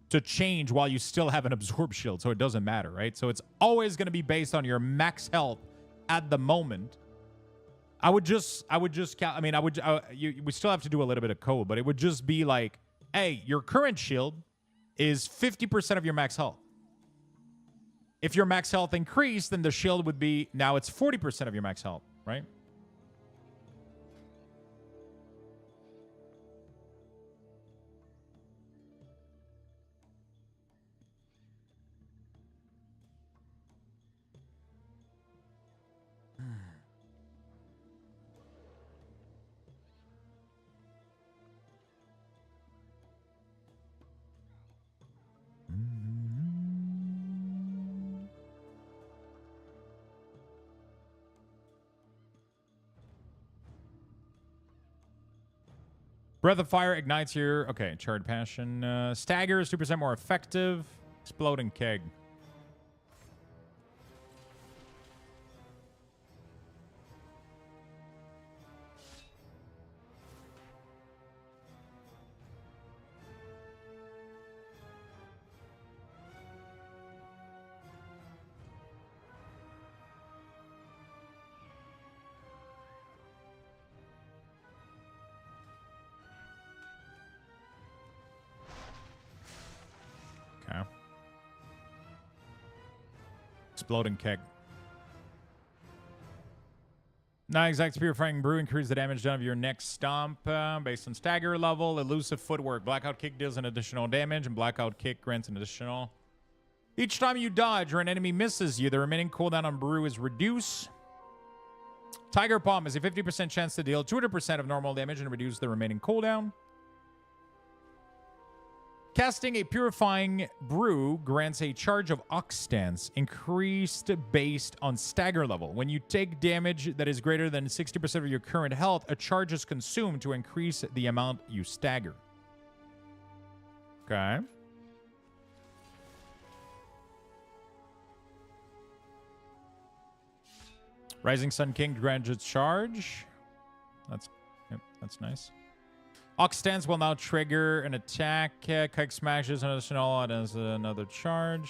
to change while you still have an Absorb Shield, so it doesn't matter, right? So it's always going to be based on your max health at the moment. We still have to do a little bit of code, but it would just be like, hey, your current shield is 50% of your max health. If your max health increased, then the shield would be, now it's 40% of your max health, right? Breath of Fire ignites your... Okay, Charred Passion. Stagger is 2% more effective. Exploding Keg. Okay. Exploding Keg. Nine exact Purifying Brew increases the damage done of your next stomp based on stagger level. Elusive Footwork. Blackout Kick deals an additional damage, and Blackout Kick grants an additional. Each time you dodge or an enemy misses you, the remaining cooldown on Brew is reduced. Tiger Palm has a 50% chance to deal 200% of normal damage and reduce the remaining cooldown. Casting a Purifying Brew grants a charge of Ox Stance, increased based on stagger level. When you take damage that is greater than 60% of your current health, a charge is consumed to increase the amount you stagger. Okay. Rising Sun King grants its charge. That's nice. Ox stance will now trigger an attack. Kike smashes an additional as another charge.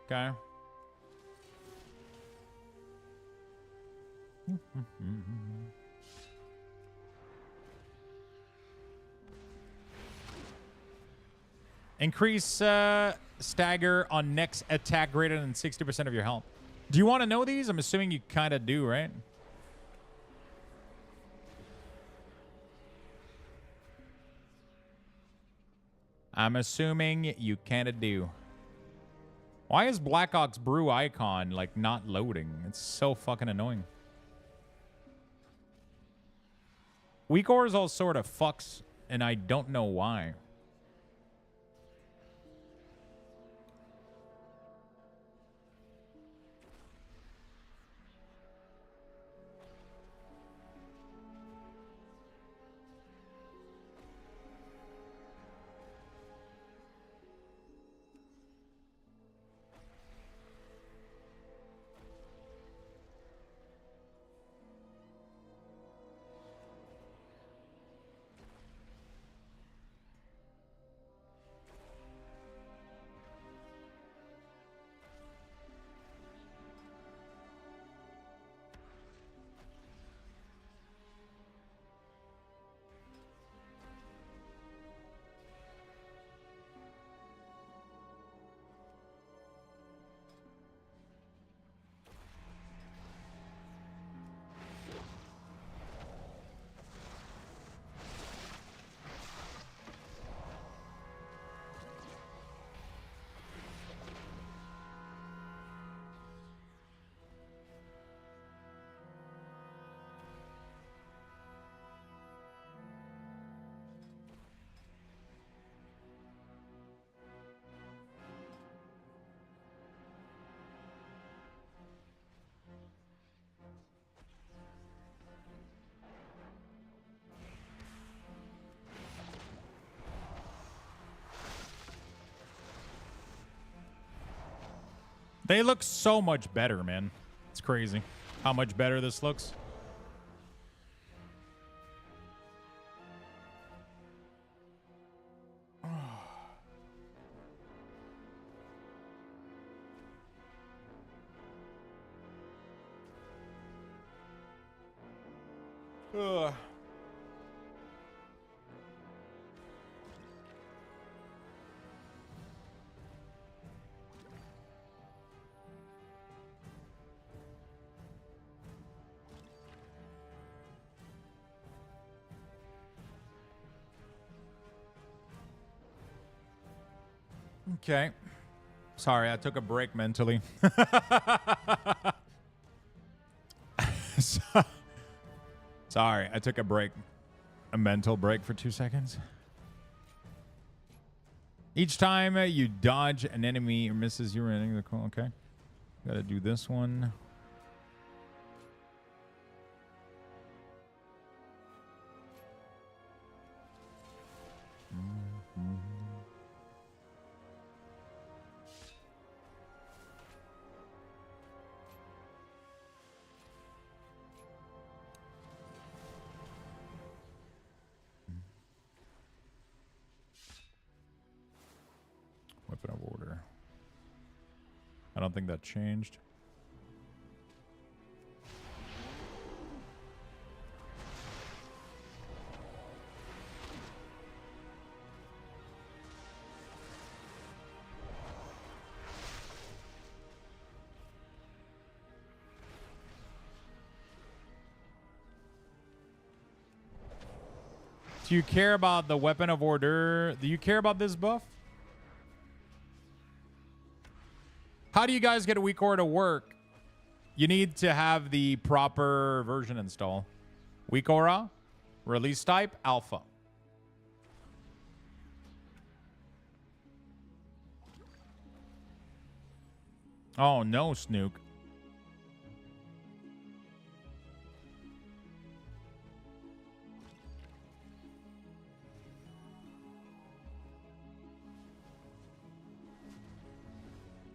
Okay. Increase stagger on next attack greater than 60% of your health. Do you want to know these? I'm assuming you kind of do, right? I'm assuming you kind of do. Why is Black Ox Brew icon like not loading? It's so fucking annoying. WeakAuras all sort of fucks, and I don't know why. They look so much better, man. It's crazy how much better this looks. Ugh. Okay. Sorry, I took a break mentally. Sorry, I took a break. A mental break for 2 seconds. Each time you dodge an enemy or misses, you're ending the call. Okay. Gotta do this one. Weapon of order. I don't think that changed. Do you care about the weapon of order? Do you care about this buff? How do you guys get a WeakAura to work? You need to have the proper version install. WeakAura, release type, alpha. Oh, no, Snook.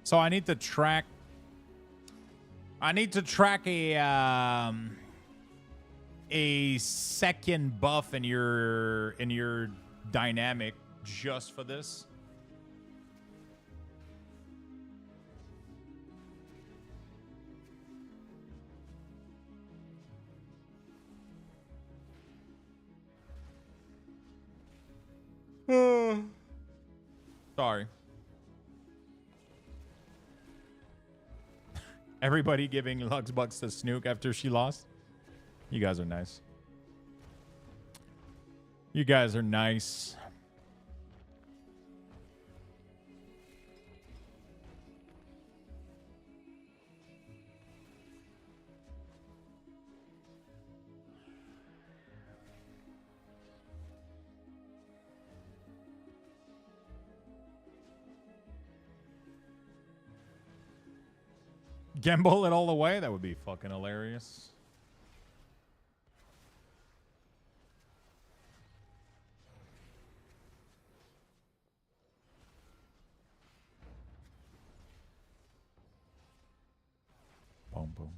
So I need to track. I need to track a a second buff in your dynamic just for this. Sorry. Everybody giving Luxbucks to Snook after she lost. You guys are nice. You guys are nice. Gamble it all the way? That would be fucking hilarious. Boom, boom.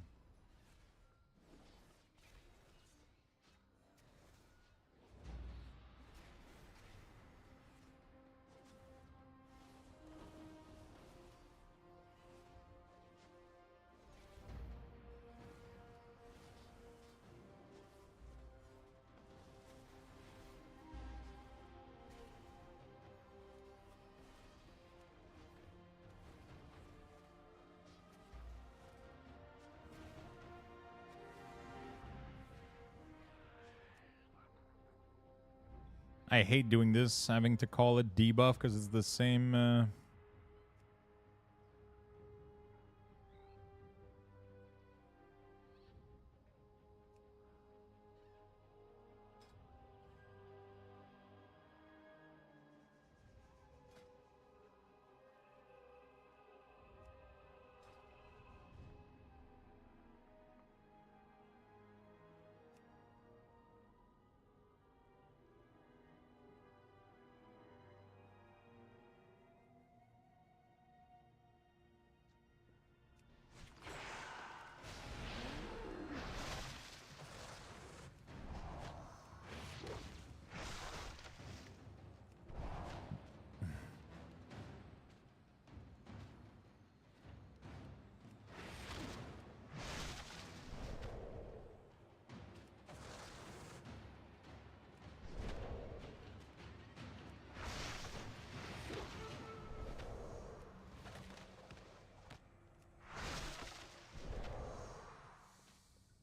I hate doing this, having to call it debuff because it's the same.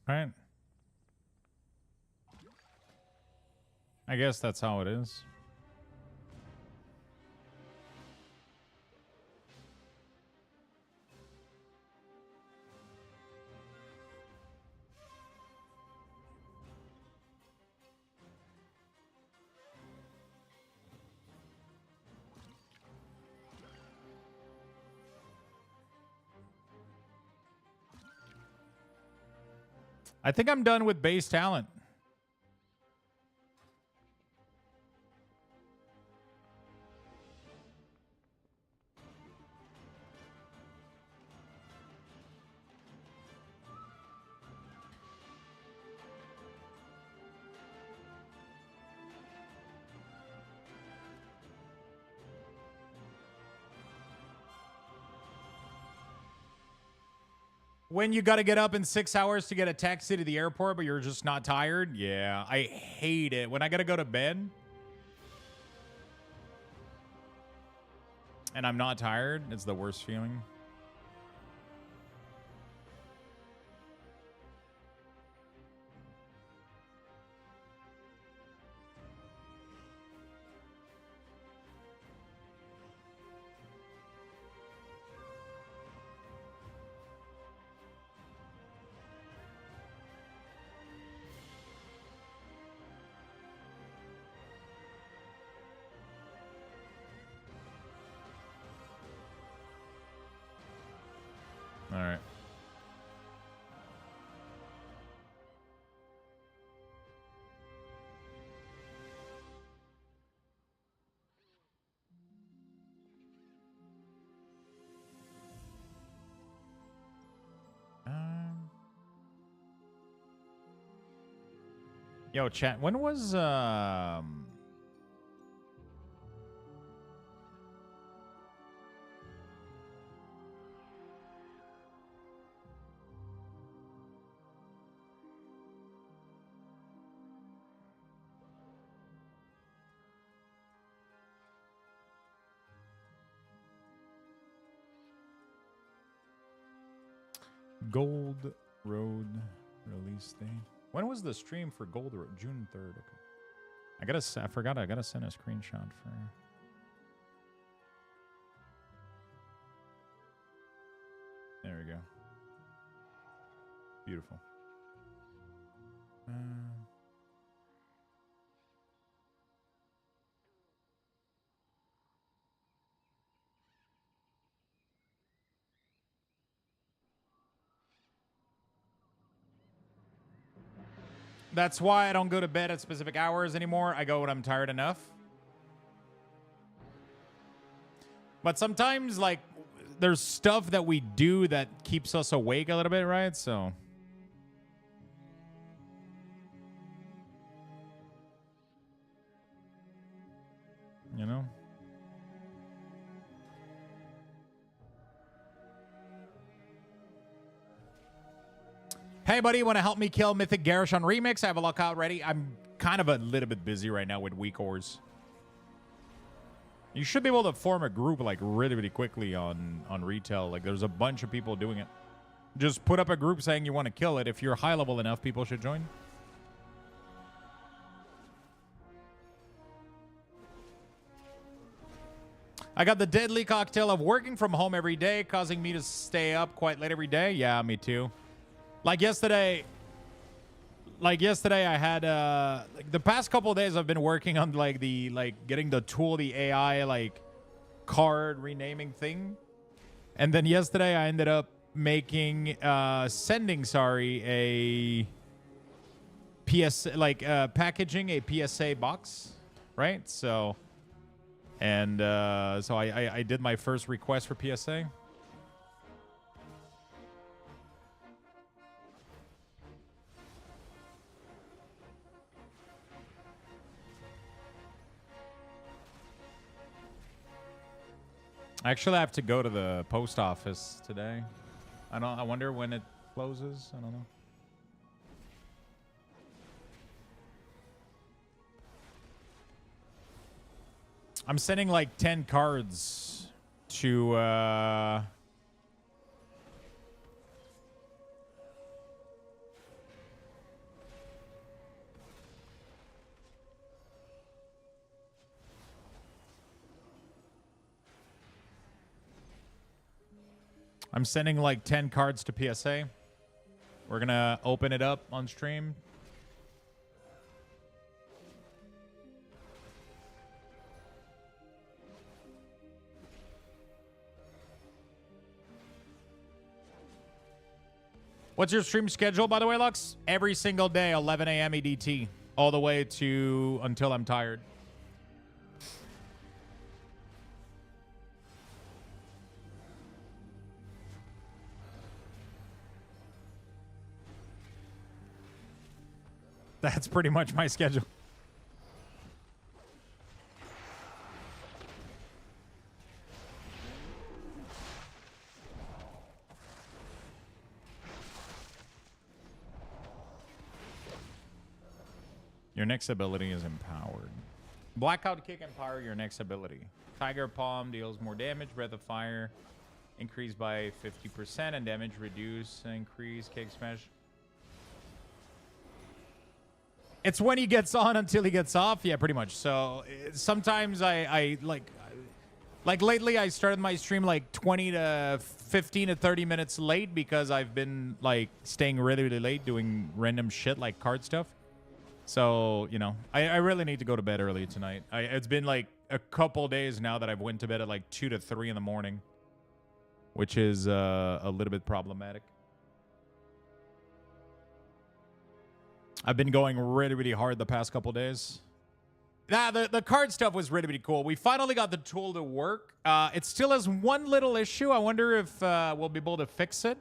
Right. I guess that's how it is. I think I'm done with base talent. When you got to get up in 6 hours to get a taxi to the airport, but you're just not tired? Yeah, I hate it. When I got to go to bed and I'm not tired, it's the worst feeling. All right. Yo, chat. When was Gold Road release date? When was the stream for Gold Road? June 3rd. Okay. I forgot I gotta send a screenshot for. There we go. Beautiful. That's why I don't go to bed at specific hours anymore. I go when I'm tired enough. But sometimes, like, there's stuff that we do that keeps us awake a little bit, right? So, you know? Hey, buddy, want to help me kill Mythic Garish on Remix? I have a lockout ready. I'm kind of a little bit busy right now with WeakAuras. You should be able to form a group like really, really quickly on retail. Like, there's a bunch of people doing it. Just put up a group saying you want to kill it. If you're high level enough, people should join. I got the deadly cocktail of working from home every day, causing me to stay up quite late every day. Yeah, me too. Like yesterday, I had like the past couple of days I've been working on getting the tool, the AI card renaming thing. And then yesterday I ended up making packaging a PSA box, right? So I did my first request for PSA. Actually, I have to go to the post office today. I wonder when it closes. I don't know. I'm sending like 10 cards to I'm sending like 10 cards to PSA. We're gonna open it up on stream. What's your stream schedule, by the way, Lux? Every single day, 11 a.m. EDT, all the way to until I'm tired. That's pretty much my schedule. Your next ability is empowered. Blackout Kick empower your next ability. Tiger Palm deals more damage. Breath of Fire increased by 50% and damage reduce. Increase Kick Smash. It's when he gets on until he gets off. Yeah, pretty much. So sometimes I like lately I started my stream like 20 to 15 to 30 minutes late because I've been like staying really, really late doing random shit like card stuff. So, you know, I really need to go to bed early tonight. It's been like a couple days now that I've went to bed at like 2 to 3 in the morning, which is a little bit problematic. I've been going really, really hard the past couple days. The card stuff was really, really cool. We finally got the tool to work. It still has one little issue. I wonder if we'll be able to fix it.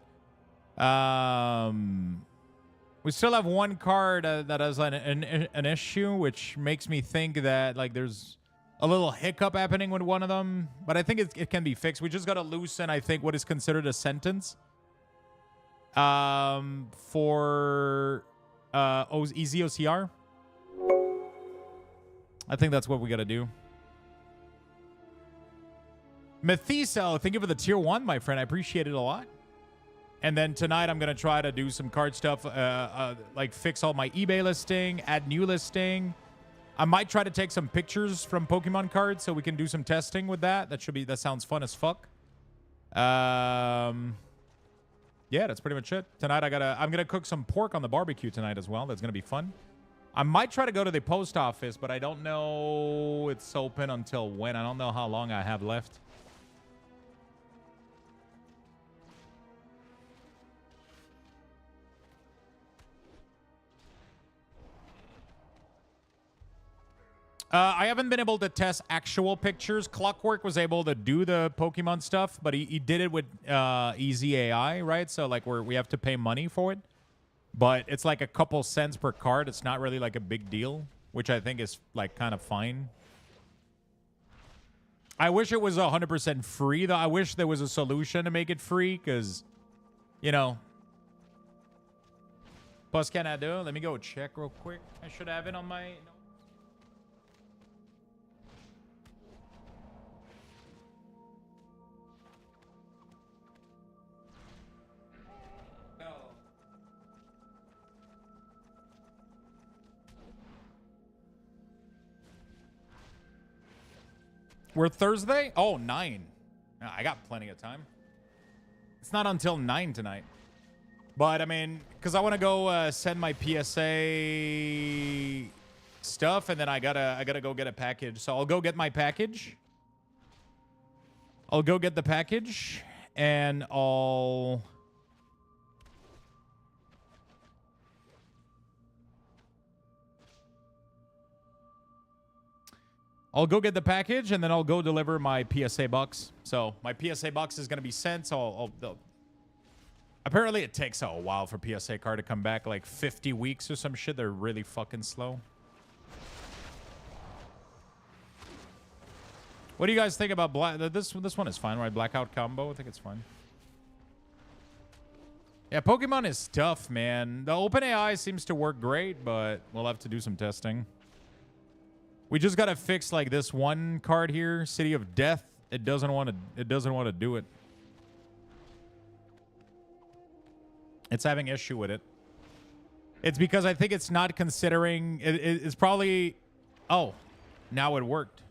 We still have one card that has an issue, which makes me think that like there's a little hiccup happening with one of them. But I think it can be fixed. We just got to loosen, I think, what is considered a sentence for easy OCR. I think that's what we got to do. Methiso, thank you for the tier 1, my friend. I appreciate it a lot. And then tonight I'm going to try to do some card stuff, like fix all my eBay listing, add new listing. I might try to take some pictures from Pokemon cards so we can do some testing with that. That sounds fun as fuck. Yeah, that's pretty much it. Tonight I'm going to cook some pork on the barbecue tonight as well. That's going to be fun. I might try to go to the post office, but I don't know it's open until when. I don't know how long I have left. I haven't been able to test actual pictures. Clockwork was able to do the Pokemon stuff, but he did it with easy AI, right? So like we have to pay money for it. But it's like a couple cents per card. It's not really like a big deal, which I think is like kind of fine. I wish it was 100% free, though. I wish there was a solution to make it free because, you know. Plus, can I do? Let me go check real quick. I should have it on my... We're Thursday? Oh, 9. I got plenty of time. It's not until 9 tonight. But, I mean, because I want to go send my PSA stuff, and then I gotta go get a package. So I'll go get my package. I'll go get the package, and I'll go get the package, and then I'll go deliver my PSA box. So my PSA box is going to be sent. So apparently it takes a while for PSA card to come back, like 50 weeks or some shit. They're really fucking slow. What do you guys think about this one is fine, right? Blackout combo. I think it's fine. Yeah, Pokemon is tough, man. The OpenAI seems to work great, but we'll have to do some testing. We just gotta fix like this one card here, City of Death. It doesn't want to do it. It's having issue with it. It's because I think it's not considering it's probably. Oh, now it worked.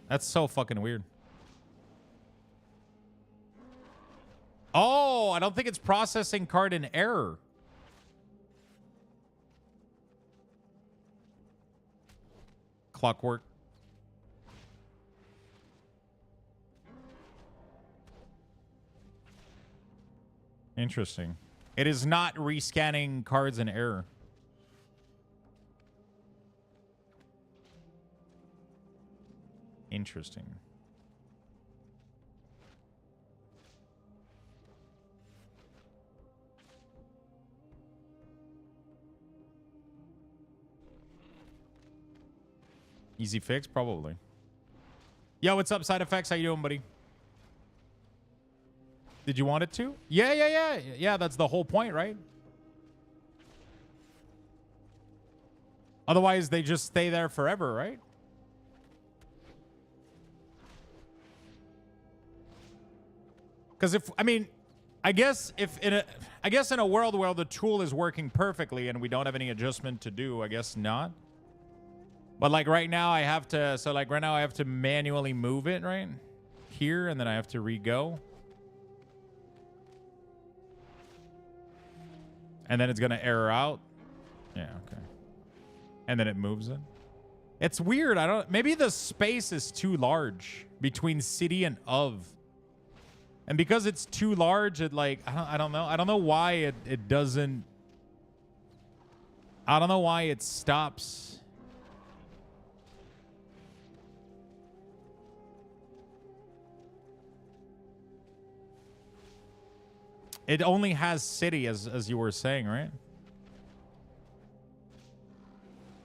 That's so fucking weird. Oh, I don't think it's processing card in error. Clockwork. Interesting. It is not rescanning cards in error. Interesting. Easy fix, probably. Yo, what's up, Side Effects? How you doing, buddy? Did you want it to? Yeah, that's the whole point, right? Otherwise, they just stay there forever, right? Because I guess in a world where the tool is working perfectly and we don't have any adjustment to do, I guess not. But like right now I have to manually move it right here, and then I have to re-go. And then it's gonna error out. Yeah, okay. And then it moves it. It's weird. Maybe the space is too large between city and of. And because it's too large, it like I don't know. I don't know why it doesn't. I don't know why it stops. It only has city, as you were saying, right?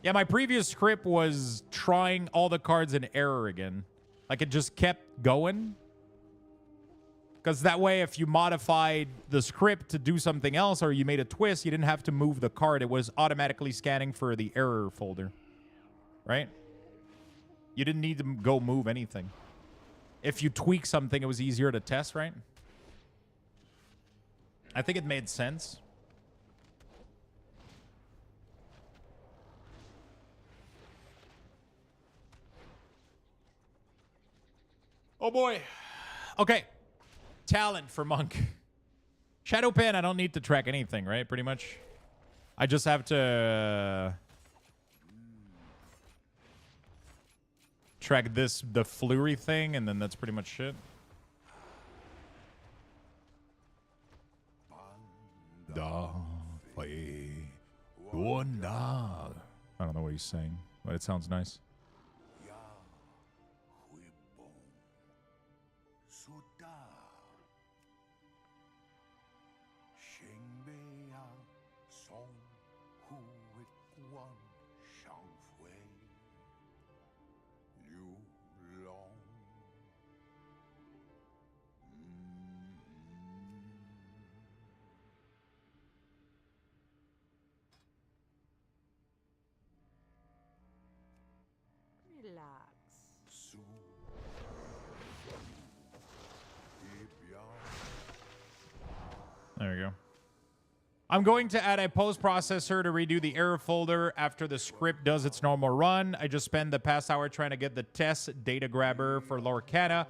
Yeah, my previous script was trying all the cards in error again. Like, it just kept going. Because that way, if you modified the script to do something else or you made a twist, you didn't have to move the card. It was automatically scanning for the error folder. Right? You didn't need to go move anything. If you tweak something, it was easier to test, right? I think it made sense. Oh boy. Okay. Talent for Monk. Shadow Pen, I don't need to track anything, right? Pretty much. I just have to track the flurry thing, and then that's pretty much it. I don't know what he's saying, but it sounds nice. Relax. There we go. I'm going to add a post processor to redo the error folder after the script does its normal run. I just spent the past hour trying to get the test data grabber for Lorcana,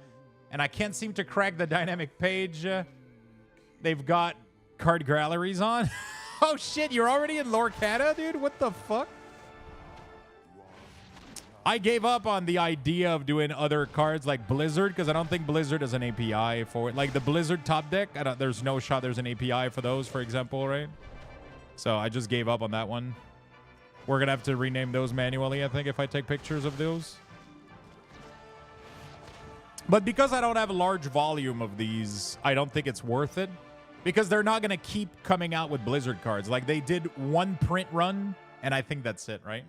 and I can't seem to crack the dynamic page. They've got card galleries on. Oh shit, you're already in Lorcana, dude? What the fuck? I gave up on the idea of doing other cards like Blizzard because I don't think Blizzard is an API for it. Like the Blizzard top deck, there's no shot there's an API for those, for example, right? So I just gave up on that one. We're going to have to rename those manually, I think, if I take pictures of those. But because I don't have a large volume of these, I don't think it's worth it. Because they're not going to keep coming out with Blizzard cards. Like they did one print run, and I think that's it, right?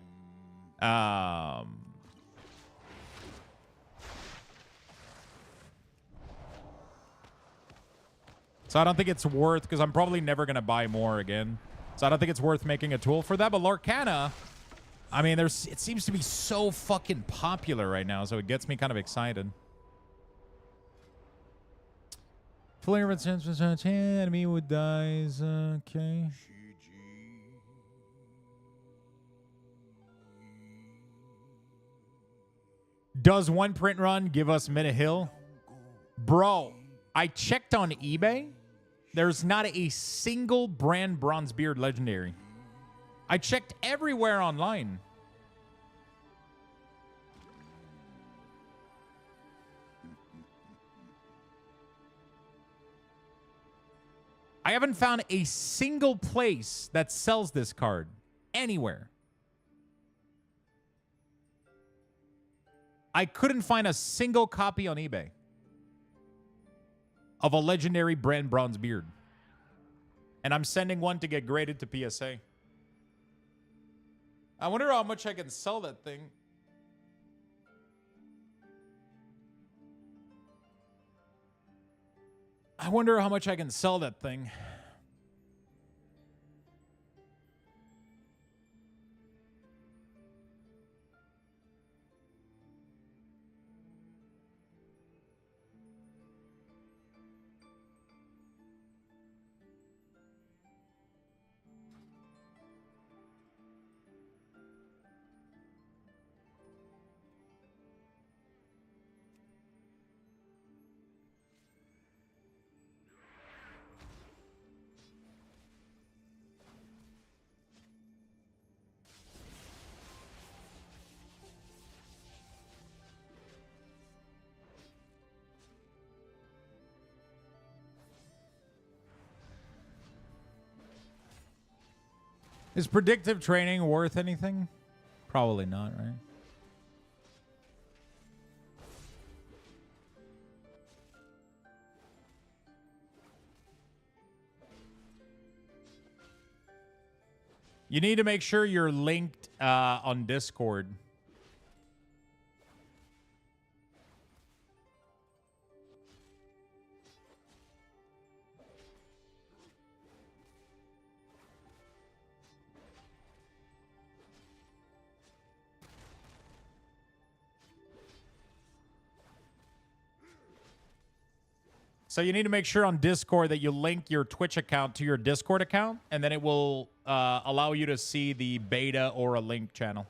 So I don't think it's worth, because I'm probably never going to buy more again. So I don't think it's worth making a tool for that. But Lorcana, I mean, it seems to be so fucking popular right now, so it gets me kind of excited. Flair of enemy would dies. Okay. Does one print run give us Meta Hill? Bro, I checked on eBay. There's not a single brand Bronzebeard legendary. I checked everywhere online. I haven't found a single place that sells this card anywhere. I couldn't find a single copy on eBay of a legendary brand Bronzebeard. And I'm sending one to get graded to PSA. I wonder how much I can sell that thing. I wonder how much I can sell that thing. Is predictive training worth anything? Probably not, right? You need to make sure you're linked on Discord. So you need to make sure on Discord that you link your Twitch account to your Discord account, and then it will allow you to see the beta or a link channel.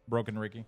Broken Ricky.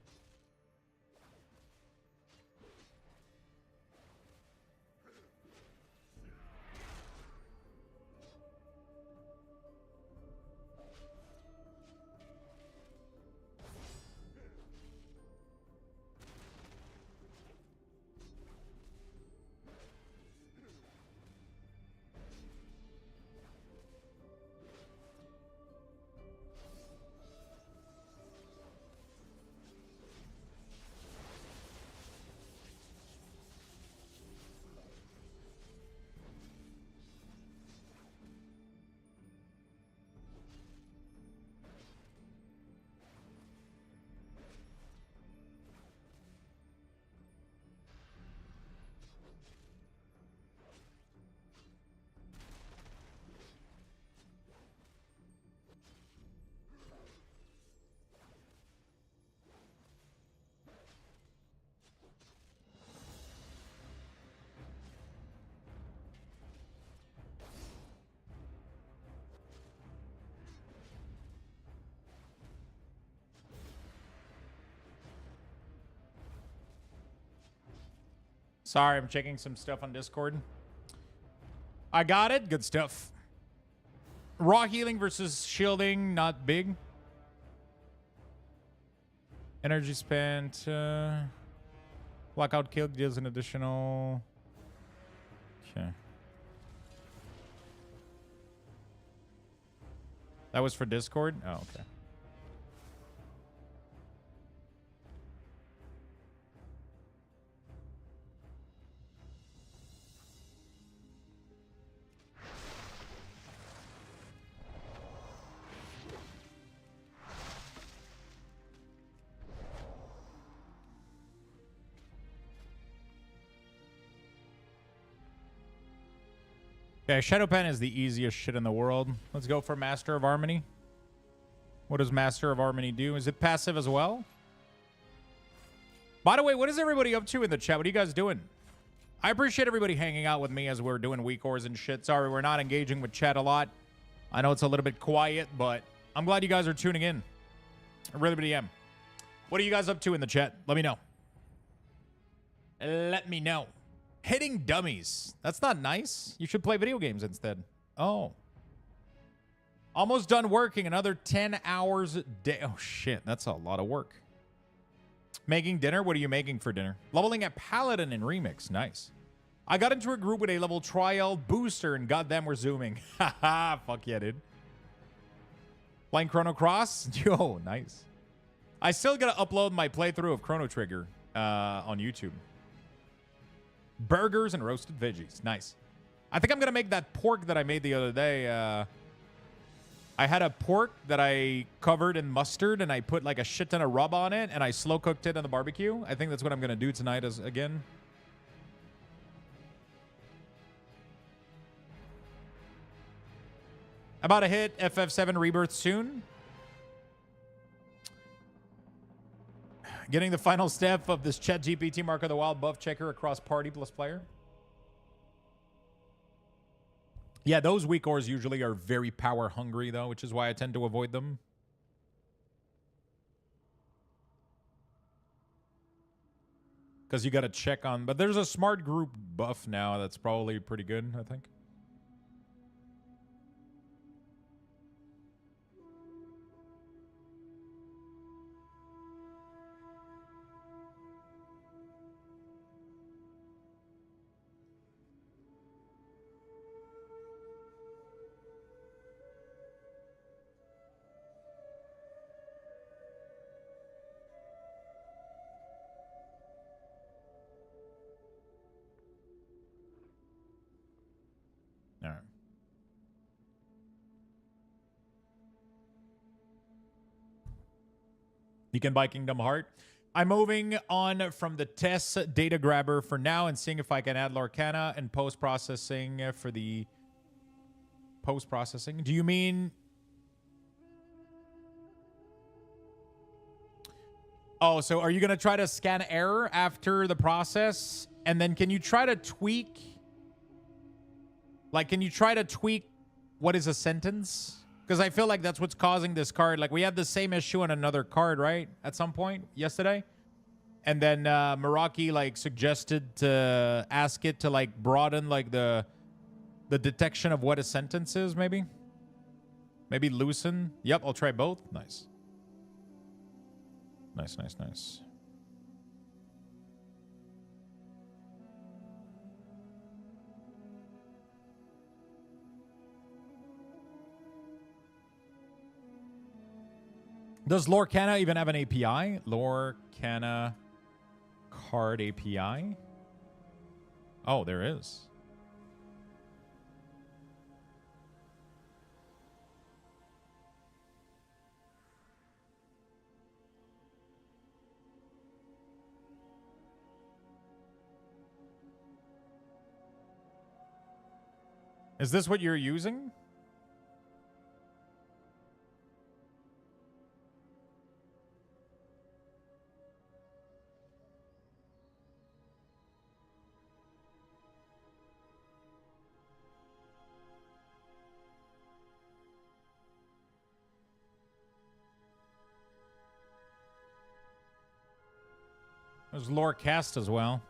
Sorry, I'm checking some stuff on Discord. I got it. Good stuff. Raw healing versus shielding, not big. Energy spent. Blackout kill deals an additional. Okay. That was for Discord? Oh, okay. Okay, Shadow Pen is the easiest shit in the world. Let's go for Master of Harmony. What does Master of Harmony do? Is it passive as well? By the way, what is everybody up to in the chat? What are you guys doing? I appreciate everybody hanging out with me as we're doing WeakAuras and shit. Sorry, we're not engaging with chat a lot. I know it's a little bit quiet, but I'm glad you guys are tuning in. I really am. What are you guys up to in the chat? Let me know. Let me know. Hitting dummies. That's not nice. You should play video games instead. Oh. Almost done working. Another 10 hours a day. Oh, shit. That's a lot of work. Making dinner? What are you making for dinner? Leveling at Paladin in Remix. Nice. I got into a group with a level trial booster, and goddamn, we're zooming. Haha. Fuck yeah, dude. Playing Chrono Cross? Yo, nice. I still got to upload my playthrough of Chrono Trigger on YouTube. Burgers and roasted veggies. Nice. I think I'm going to make that pork that I made the other day. I had a pork that I covered in mustard, and I put like a shit ton of rub on it, and I slow cooked it on the barbecue. I think that's what I'm going to do tonight again. About to hit FF7 Rebirth soon. Getting the final step of this ChatGPT Mark of the Wild buff checker across party plus player. Yeah, those WeakAuras usually are very power hungry, though, which is why I tend to avoid them. Because you got to check on... But there's a smart group buff now that's probably pretty good, I think. You can buy Kingdom Heart. I'm moving on from the TESS data grabber for now and seeing if I can add Lorcana and post-processing for the post-processing. Do you mean... Oh, so are you going to try to scan error after the process? And then can you try to tweak... Like, can you try to tweak what is a sentence? Because I feel like that's what's causing this card. Like, we had the same issue on another card, right? At some point yesterday. And then Meraki, like, suggested to ask it to, like, broaden, like, the detection of what a sentence is, maybe? Maybe loosen? Yep, I'll try both. Nice. Nice, nice, nice. Does Lorcana even have an API? Lorcana card API? Oh, there is. Is this what you're using? There's Lorecast as well.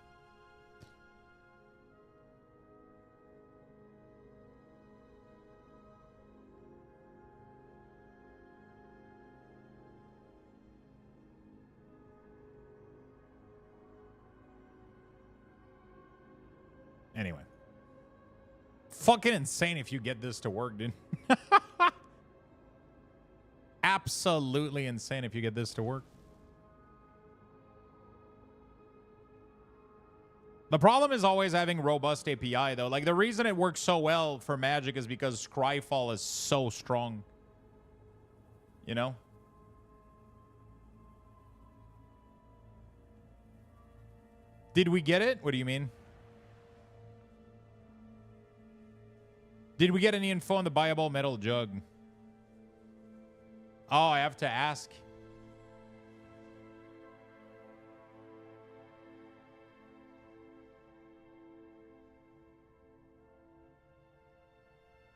Anyway. Fucking insane if you get this to work, dude. Absolutely insane if you get this to work. The problem is always having robust API, though. Like, the reason it works so well for Magic is because Scryfall is so strong. You know? Did we get it? What do you mean? Did we get any info on the buyable metal jug? Oh, I have to ask.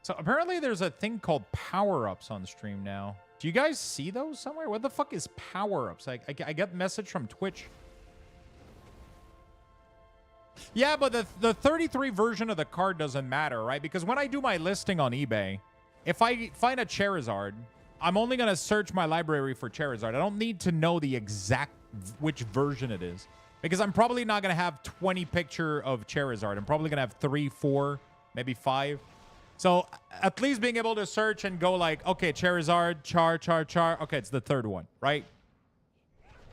So apparently there's a thing called power-ups on stream now. Do you guys see those somewhere? What the fuck is power-ups? I get a message from Twitch. Yeah, but the 33 version of the card doesn't matter, right? Because when I do my listing on eBay, if I find a Charizard, I'm only going to search my library for Charizard. I don't need to know the exact which version it is. Because I'm probably not going to have 20 picture of Charizard. I'm probably going to have 3, 4, maybe 5. So at least being able to search and go like, okay, Charizard, Char. Okay, it's the third one, right?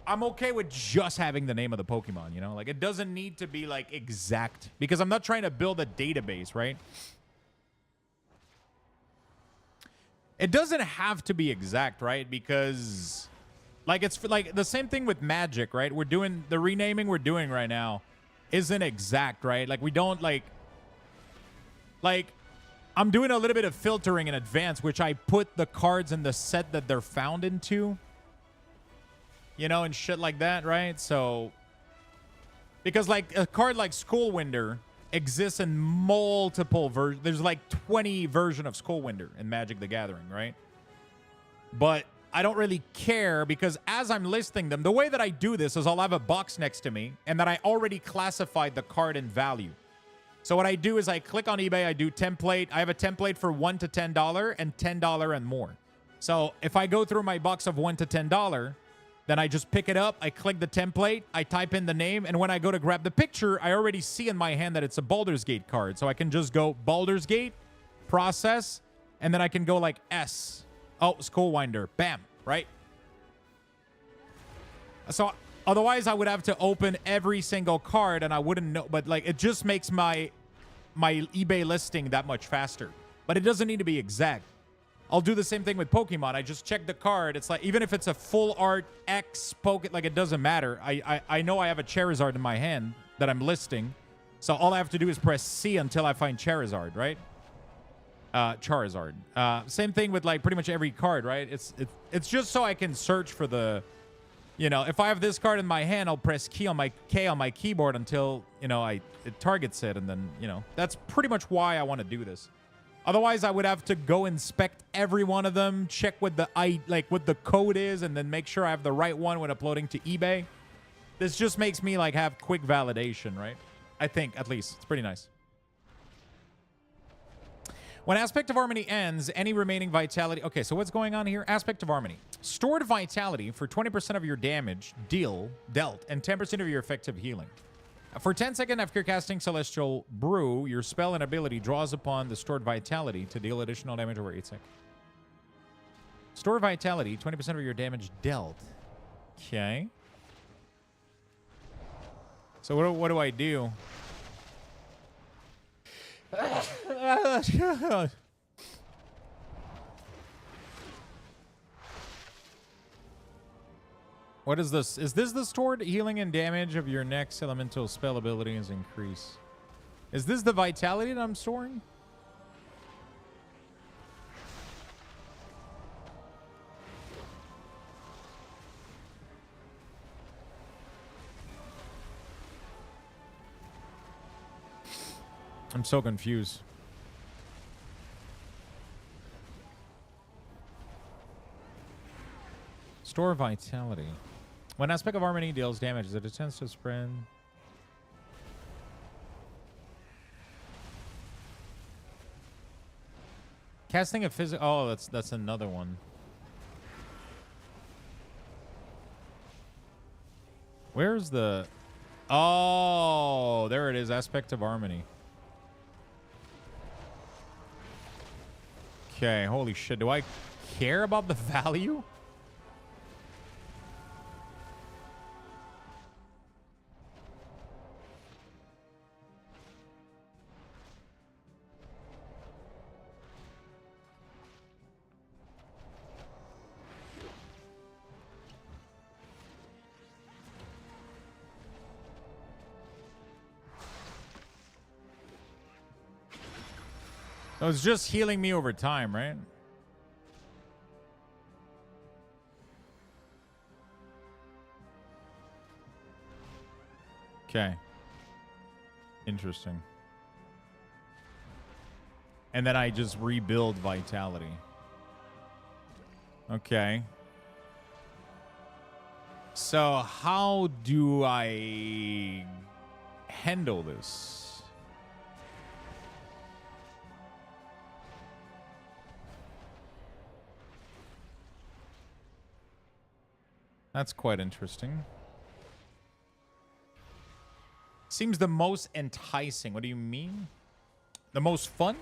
I'm okay with just having the name of the Pokemon, you know? Like, it doesn't need to be, like, exact. Because I'm not trying to build a database, right? It doesn't have to be exact, right? Because, like, it's like the same thing with Magic, right? We're doing, the renaming we're doing right now isn't exact, right? Like, we don't, like, I'm doing a little bit of filtering in advance, which I put the cards in the set that they're found into. You know, and shit like that, right? So, because, like, a card like Skullwinder exists in multiple versions. There's, like, 20 versions of Skullwinder in Magic the Gathering, right? But I don't really care because as I'm listing them, the way that I do this is I'll have a box next to me and that I already classified the card in value. So what I do is I click on eBay, I do template. I have a template for $1 to $10 and $10 and more. So if I go through my box of $1 to $10, then I just pick it up, I click the template, I type in the name, and when I go to grab the picture, I already see in my hand that it's a Baldur's Gate card. So I can just go Baldur's Gate, process, and then I can go like S. Oh, Skullwinder. Bam, right? So otherwise I would have to open every single card and I wouldn't know, but like it just makes my eBay listing that much faster. But it doesn't need to be exact. I'll do the same thing with Pokemon. I just check the card. It's like, even if it's a full art X Poke, like, it doesn't matter. I know I have a Charizard in my hand that I'm listing. So all I have to do is press C until I find Charizard, right? Charizard. Same thing with, like, pretty much every card, right? It's just so I can search for the, you know, if I have this card in my hand, I'll press K on my keyboard until, you know, it targets it, and then, you know, that's pretty much why I want to do this. Otherwise, I would have to go inspect every one of them, check what what the code is, and then make sure I have the right one when uploading to eBay. This just makes me, like, have quick validation, right? I think, at least. It's pretty nice. When Aspect of Harmony ends, any remaining vitality... Okay, so what's going on here? Aspect of Harmony. Stored vitality for 20% of your damage dealt and 10% of your effective healing. For 10 seconds after casting Celestial Brew, your spell and ability draws upon the stored vitality to deal additional damage over 8 seconds. Store vitality, 20% of your damage dealt. Okay. So what do I do? What is this? Is this the stored healing and damage of your next elemental spell abilities increase? Is this the vitality that I'm storing? I'm so confused. Store vitality. When Aspect of Harmony deals damage, it tends to spread. Casting a physical. Oh, that's another one. Where's the? Oh, there it is. Aspect of Harmony. Okay, holy shit. Do I care about the value? So it's just healing me over time, right? Okay. Interesting. And then I just rebuild vitality. Okay. So how do I handle this? That's quite interesting. Seems the most enticing. What do you mean? The most fun?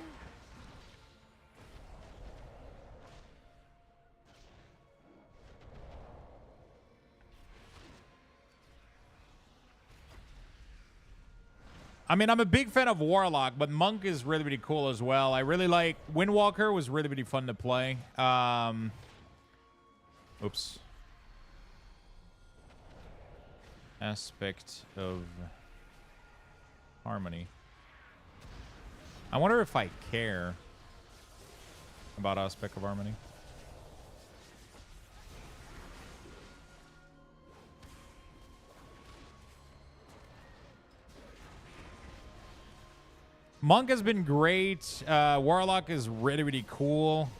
I mean, I'm a big fan of Warlock, but Monk is really, really cool as well. I really like... Windwalker was really, really fun to play. Oops. Aspect of Harmony. I wonder if I care about Aspect of Harmony. Monk has been great. Warlock is really, really cool.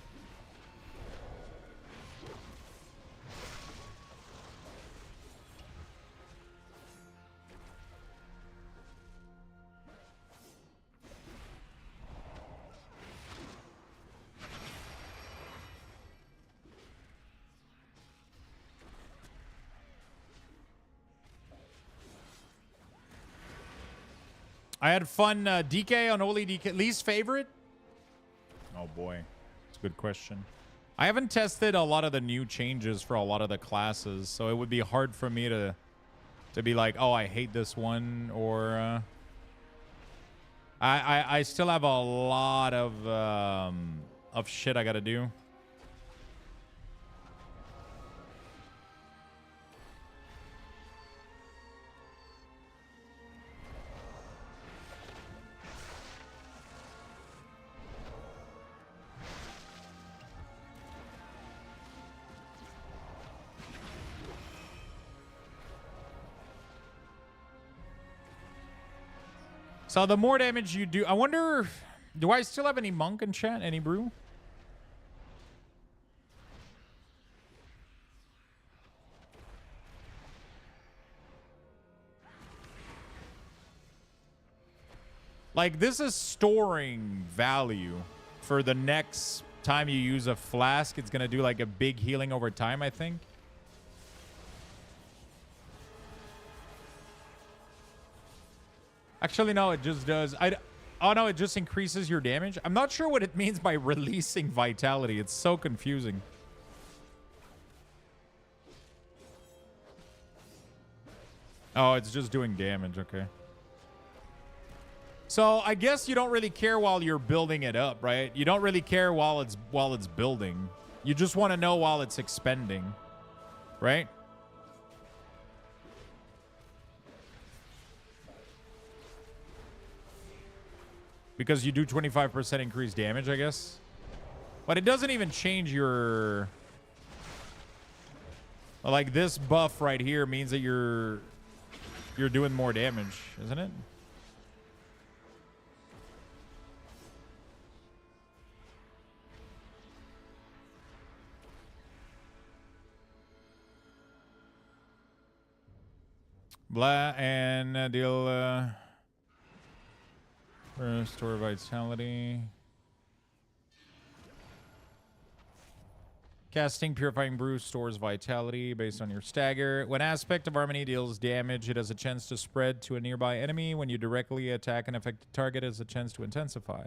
I had fun. DK on Holy DK. Least favorite? Oh boy. That's a good question. I haven't tested a lot of the new changes for a lot of the classes, so it would be hard for me to be like, oh, I hate this one, or I still have a lot of shit I gotta do. So the more damage you do, I wonder, do I still have any monk in chat? Any brew? Like, this is storing value for the next time you use a flask. It's going to do like a big healing over time, I think. Actually, no, it just does. Oh, no, it just increases your damage. I'm not sure what it means by releasing vitality. It's so confusing. Oh, it's just doing damage. Okay. So I guess you don't really care while you're building it up, right? You don't really care while it's building. You just want to know while it's expending, right? Because you do 25% increased damage, I guess. But it doesn't even change your... Like, this buff right here means that you're doing more damage, isn't it? Blah, and deal... restore vitality. Casting Purifying Brew stores vitality based on your stagger. When Aspect of Harmony deals damage, it has a chance to spread to a nearby enemy. When you directly attack an affected target, it has a chance to intensify.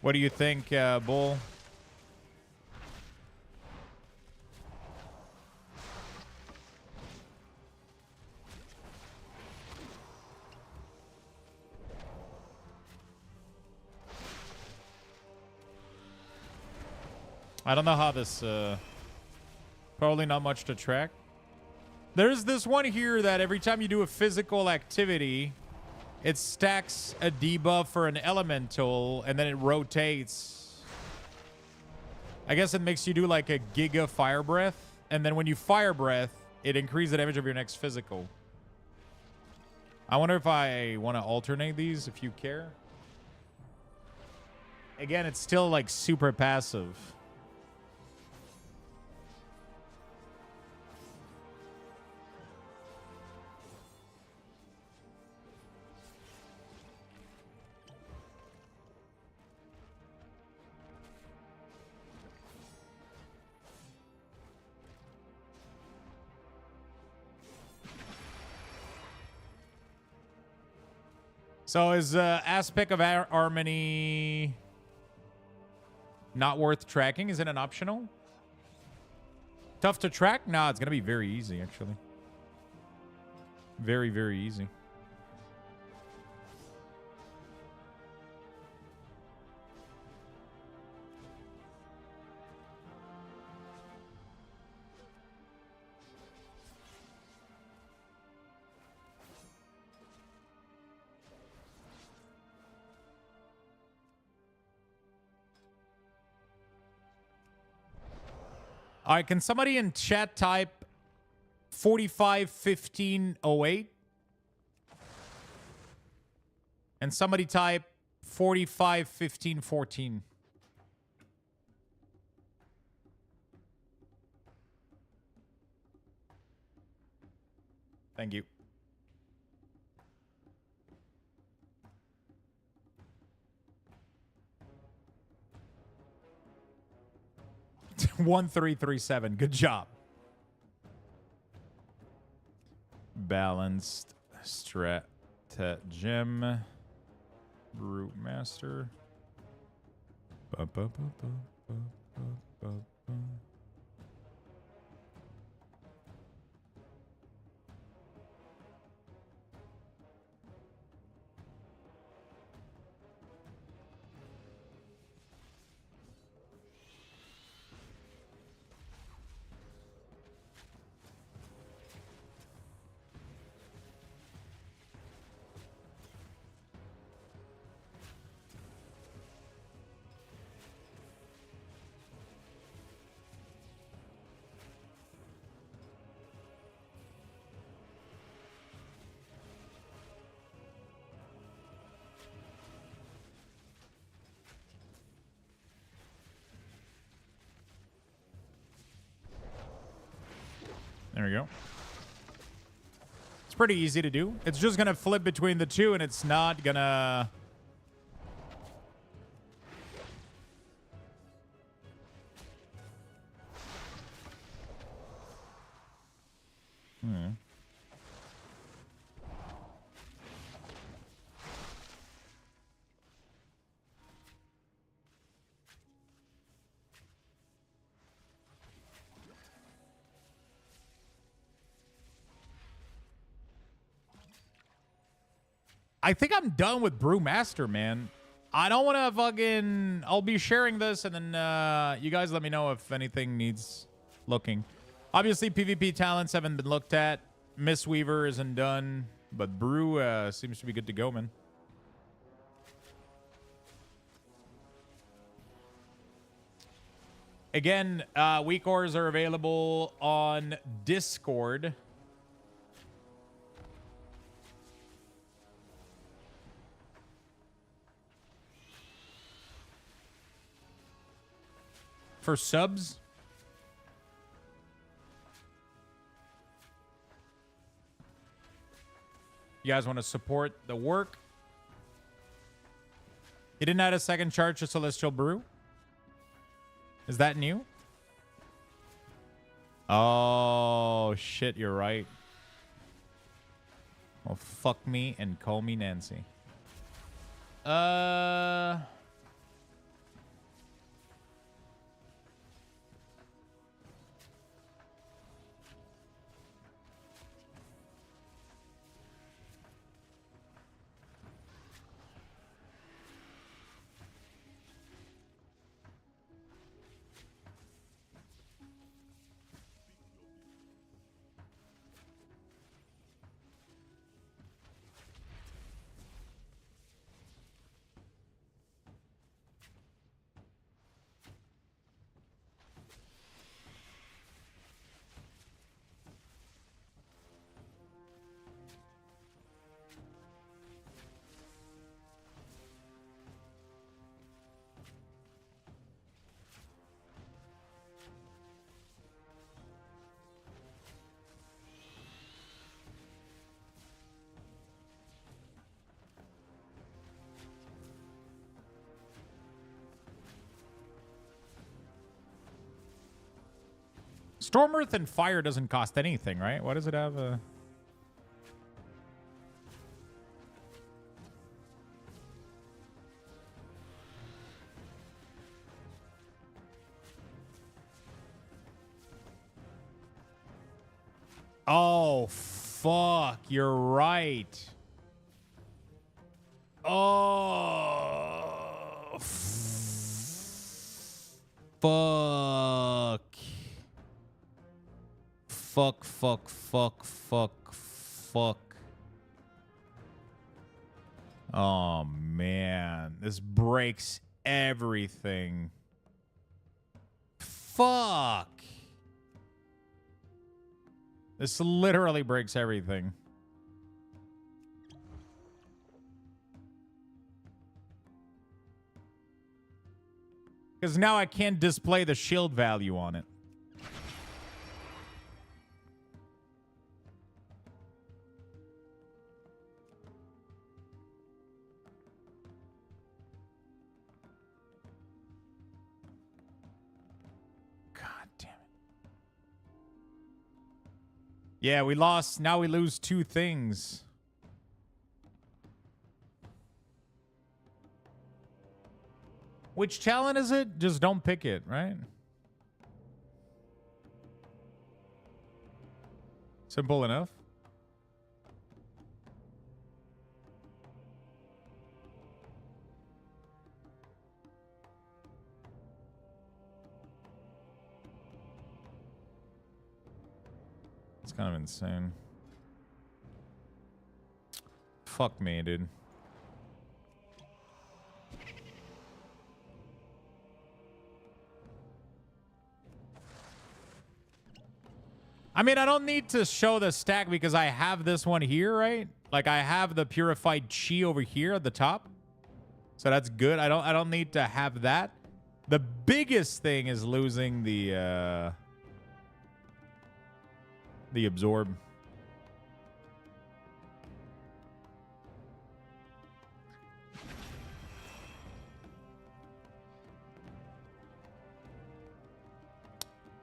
What do you think, Bull? I don't know how this, probably not much to track. There's this one here that every time you do a physical activity, it stacks a debuff for an elemental, and then it rotates. I guess it makes you do like a Giga Fire Breath, and then when you Fire Breath, it increases the damage of your next physical. I wonder if I want to alternate these, if you care. Again, it's still like super passive. So is Aspect of Harmony not worth tracking? Is it an optional? Tough to track? Nah, it's going to be very easy, actually. Very, very easy. All right, can somebody in chat type 451508? And somebody type 451514. Thank you. One 337. Good job. Balanced stratagem. Root master. Ba, ba, ba, ba, ba, ba, ba, ba. There we go. It's pretty easy to do. It's just going to flip between the two, and it's not going to... I think I'm done with Brewmaster, man. I don't want to fucking... I'll be sharing this, and then you guys let me know if anything needs looking. Obviously, PvP talents haven't been looked at. Mistweaver isn't done, but Brew seems to be good to go, man. Again, WeakAuras are available on Discord. For subs. You guys want to support the work? He didn't add a second charge to Celestial Brew. Is that new? Oh, shit, you're right. Well, fuck me and call me Nancy. Storm Earth and Fire doesn't cost anything, right? Why does it have a... Oh, fuck. You're right. Oh. Fuck. Fuck, fuck, fuck, fuck, fuck. Oh, man. This breaks everything. Fuck. This literally breaks everything. Because now I can't display the shield value on it. Yeah, we lost. Now we lose two things. Which talent is it? Just don't pick it, right? Simple enough. It's kind of insane. Fuck me, dude. I mean, I don't need to show the stack because I have this one here, right? Like I have the purified chi over here at the top. So that's good. I don't need to have that. The biggest thing is losing the the absorb.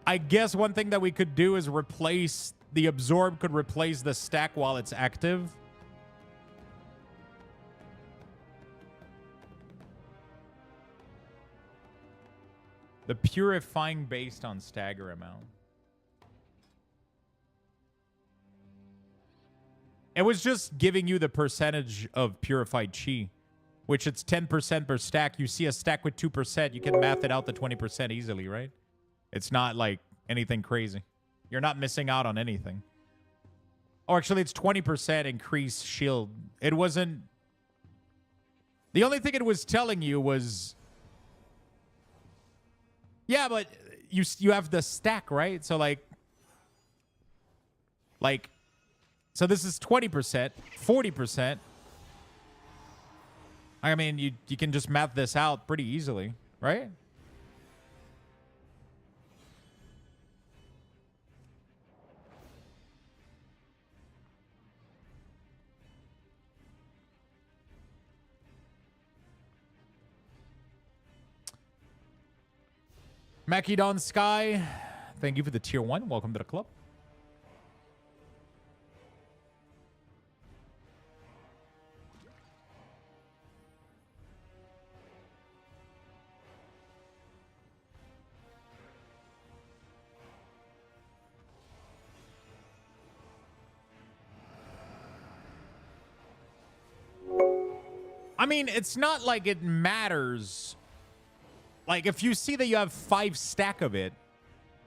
I guess one thing that we could do is replace the absorb could replace the stack while it's active. The purifying based on stagger amount. It was just giving you the percentage of purified chi, which it's 10% per stack. You see a stack with 2%, you can math it out to 20% easily, right? It's not like anything crazy. You're not missing out on anything. Oh, actually, it's 20% increase shield. It wasn't... The only thing it was telling you was... Yeah, but you have the stack, right? So, like... So this is 20%, 40%. I mean, you can just math this out pretty easily, right? Mackie Don Sky, thank you for the tier 1. Welcome to the club. I mean, it's not like it matters. Like, if you see that you have 5 stack of it,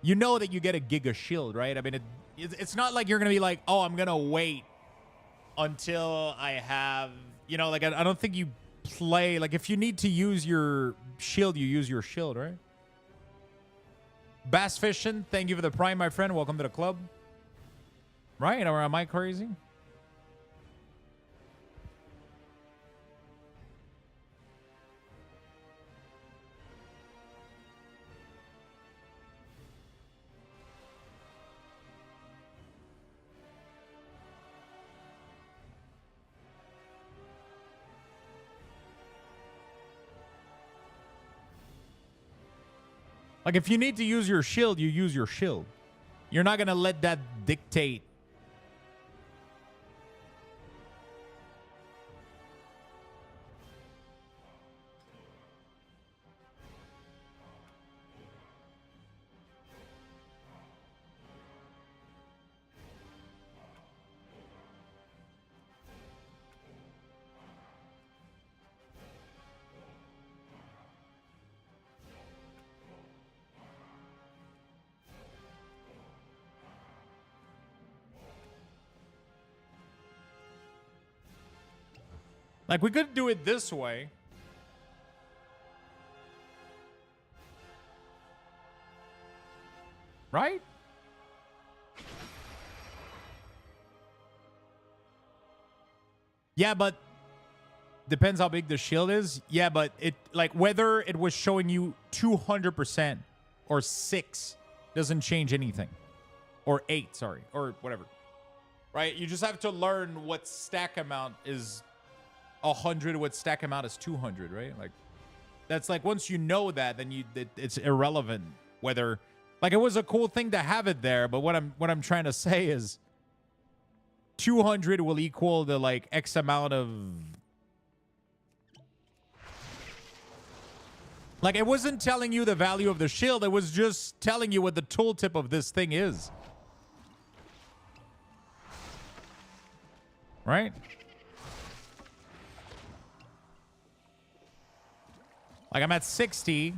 you know that you get a Giga Shield, right? I mean, it's not like you're going to be like, oh, I'm going to wait until I have, you know, like, I don't think you play. Like, if you need to use your shield, you use your shield, right? Bass Fishing, thank you for the prime, my friend. Welcome to the club. Right? Or am I crazy? Like, if you need to use your shield, you use your shield. You're not going to let that dictate. Like, we could do it this way. Right? Yeah, but depends how big the shield is. Yeah, but it, like, whether it was showing you 200% or 6 doesn't change anything. Or 8, sorry, or whatever. Right? You just have to learn what stack amount is 100, what stack amount is 200, right? Like, that's like, once you know that, then it's irrelevant whether, like, it was a cool thing to have it there, but what I'm trying to say is 200 will equal the, like, X amount of, like, it wasn't telling you the value of the shield, it was just telling you what the tooltip of this thing is. Right? Like, I'm at 60.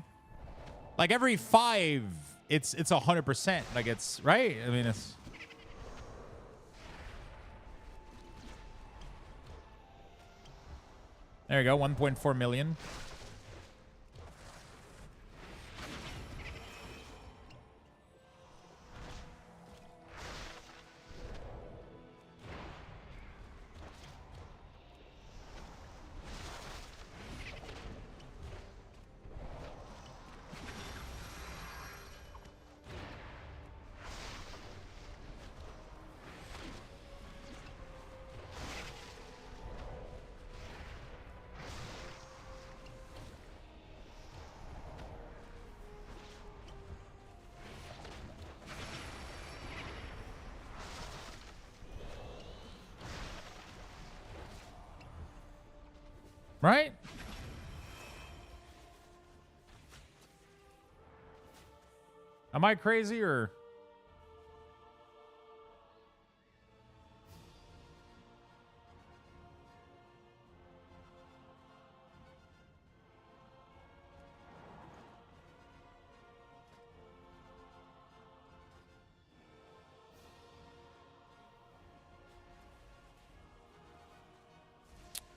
Like, every 5, it's 100%. Like, it's, right? I mean, it's... There you go, 1.4 million. Right? Am I crazy or...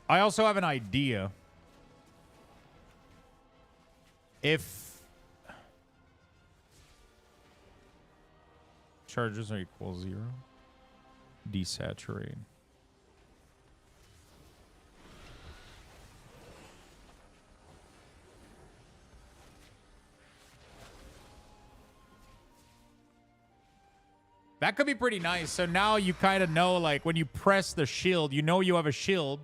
I also have an idea. If charges are equal 0, desaturate. That could be pretty nice. So now you kind of know, like, when you press the shield, you know you have a shield,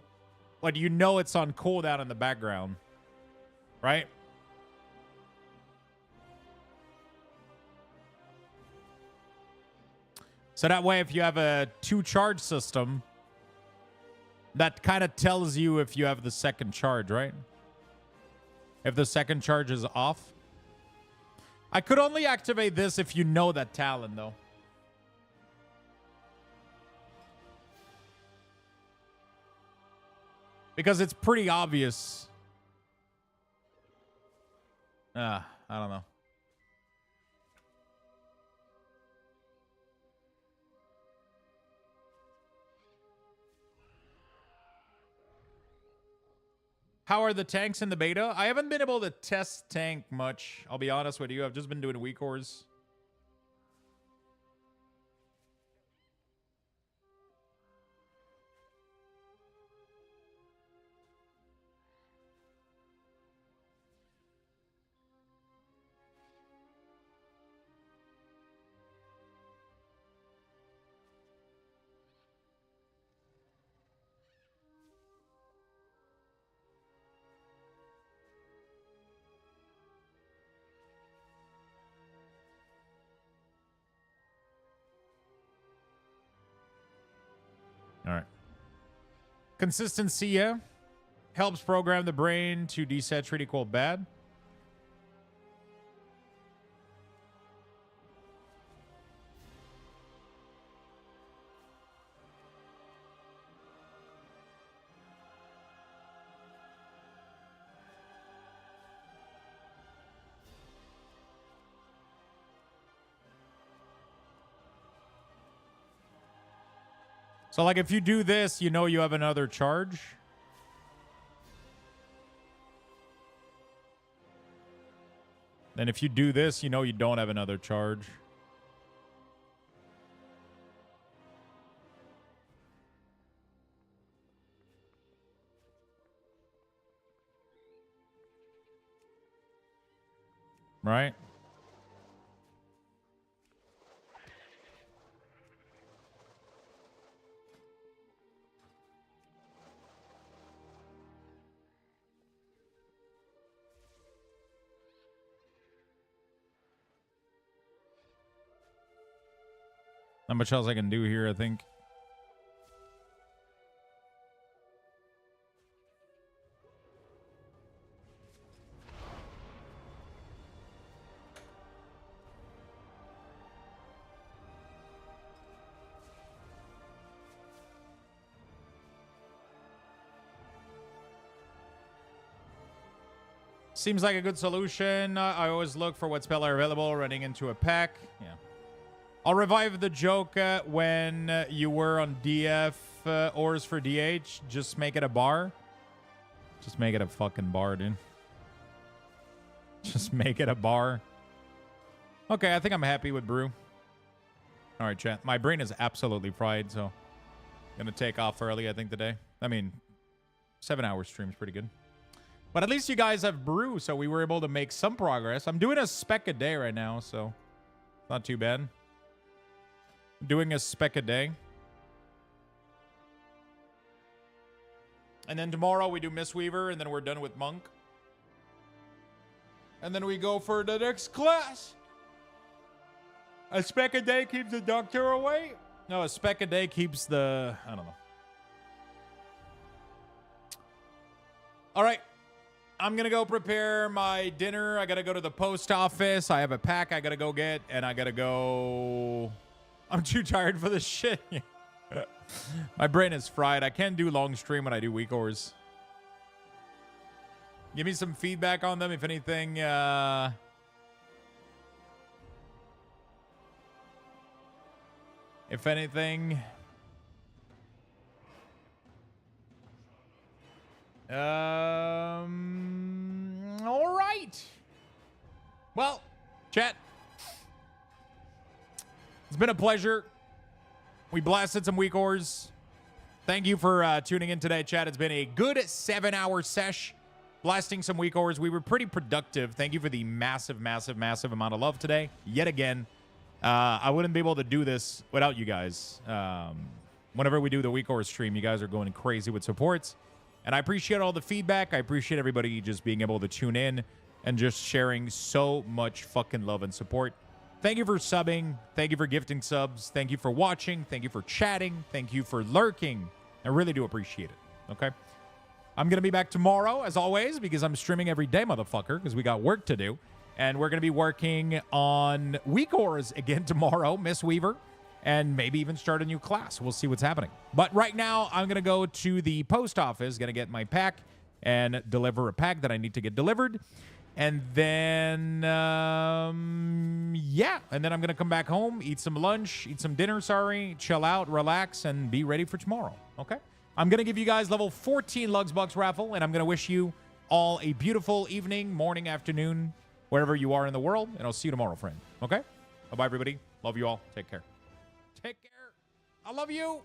but you know it's on cooldown in the background. Right? So that way, if you have a 2-charge system, that kind of tells you if you have the second charge, right? If the second charge is off. I could only activate this if you know that talent, though. Because it's pretty obvious. I don't know. How are the tanks in the beta? I haven't been able to test tank much. I'll be honest with you. I've just been doing WeakAuras. All right. Consistency, yeah. Helps program the brain to desaturate equal bad. So, like, if you do this, you know you have another charge. Then if you do this, you know you don't have another charge. Right? Not much else I can do here, I think. Seems like a good solution. I always look for what spell are available running into a pack. Yeah. I'll revive the joke when you were on DF ors for DH. Just make it a bar. Just make it a fucking bar, dude. Just make it a bar. Okay, I think I'm happy with brew. All right, chat. My brain is absolutely fried, so I'm gonna take off early, I think, today. I mean, 7-hour stream's pretty good. But at least you guys have brew, so we were able to make some progress. I'm doing a spec a day right now, so not too bad. Doing a spec a day. And then tomorrow we do Mistweaver, and then we're done with Monk. And then we go for the next class. A spec a day keeps the doctor away? No, a spec a day keeps the... I don't know. All right. I'm going to go prepare my dinner. I got to go to the post office. I have a pack I got to go get, and I got to go. I'm too tired for this shit. My brain is fried. I can't do long stream when I do WeakAuras. Give me some feedback on them, if anything. If anything. All right. Well, chat. It's been a pleasure. We blasted some WeakAuras. Thank you for tuning in today, chat. It's been a good 7-hour sesh. Blasting some WeakAuras. We were pretty productive. Thank you for the massive, massive, massive amount of love today. Yet again. I wouldn't be able to do this without you guys. Whenever we do the WeakAuras stream, you guys are going crazy with supports. And I appreciate all the feedback. I appreciate everybody just being able to tune in and just sharing so much fucking love and support. Thank you for subbing. Thank you for gifting subs. Thank you for watching. Thank you for chatting. Thank you for lurking. I really do appreciate it. Okay? I'm going to be back tomorrow, as always, because I'm streaming every day, motherfucker, because we got work to do. And we're going to be working on WeakAuras again tomorrow, Miss Weaver, and maybe even start a new class. We'll see what's happening. But right now, I'm going to go to the post office, going to get my pack and deliver a pack that I need to get delivered. And then, yeah. And then I'm going to come back home, eat some lunch, eat some dinner, chill out, relax, and be ready for tomorrow. Okay? I'm going to give you guys level 14 Luxthos raffle, and I'm going to wish you all a beautiful evening, morning, afternoon, wherever you are in the world, and I'll see you tomorrow, friend. Okay? Bye-bye, everybody. Love you all. Take care. Take care. I love you.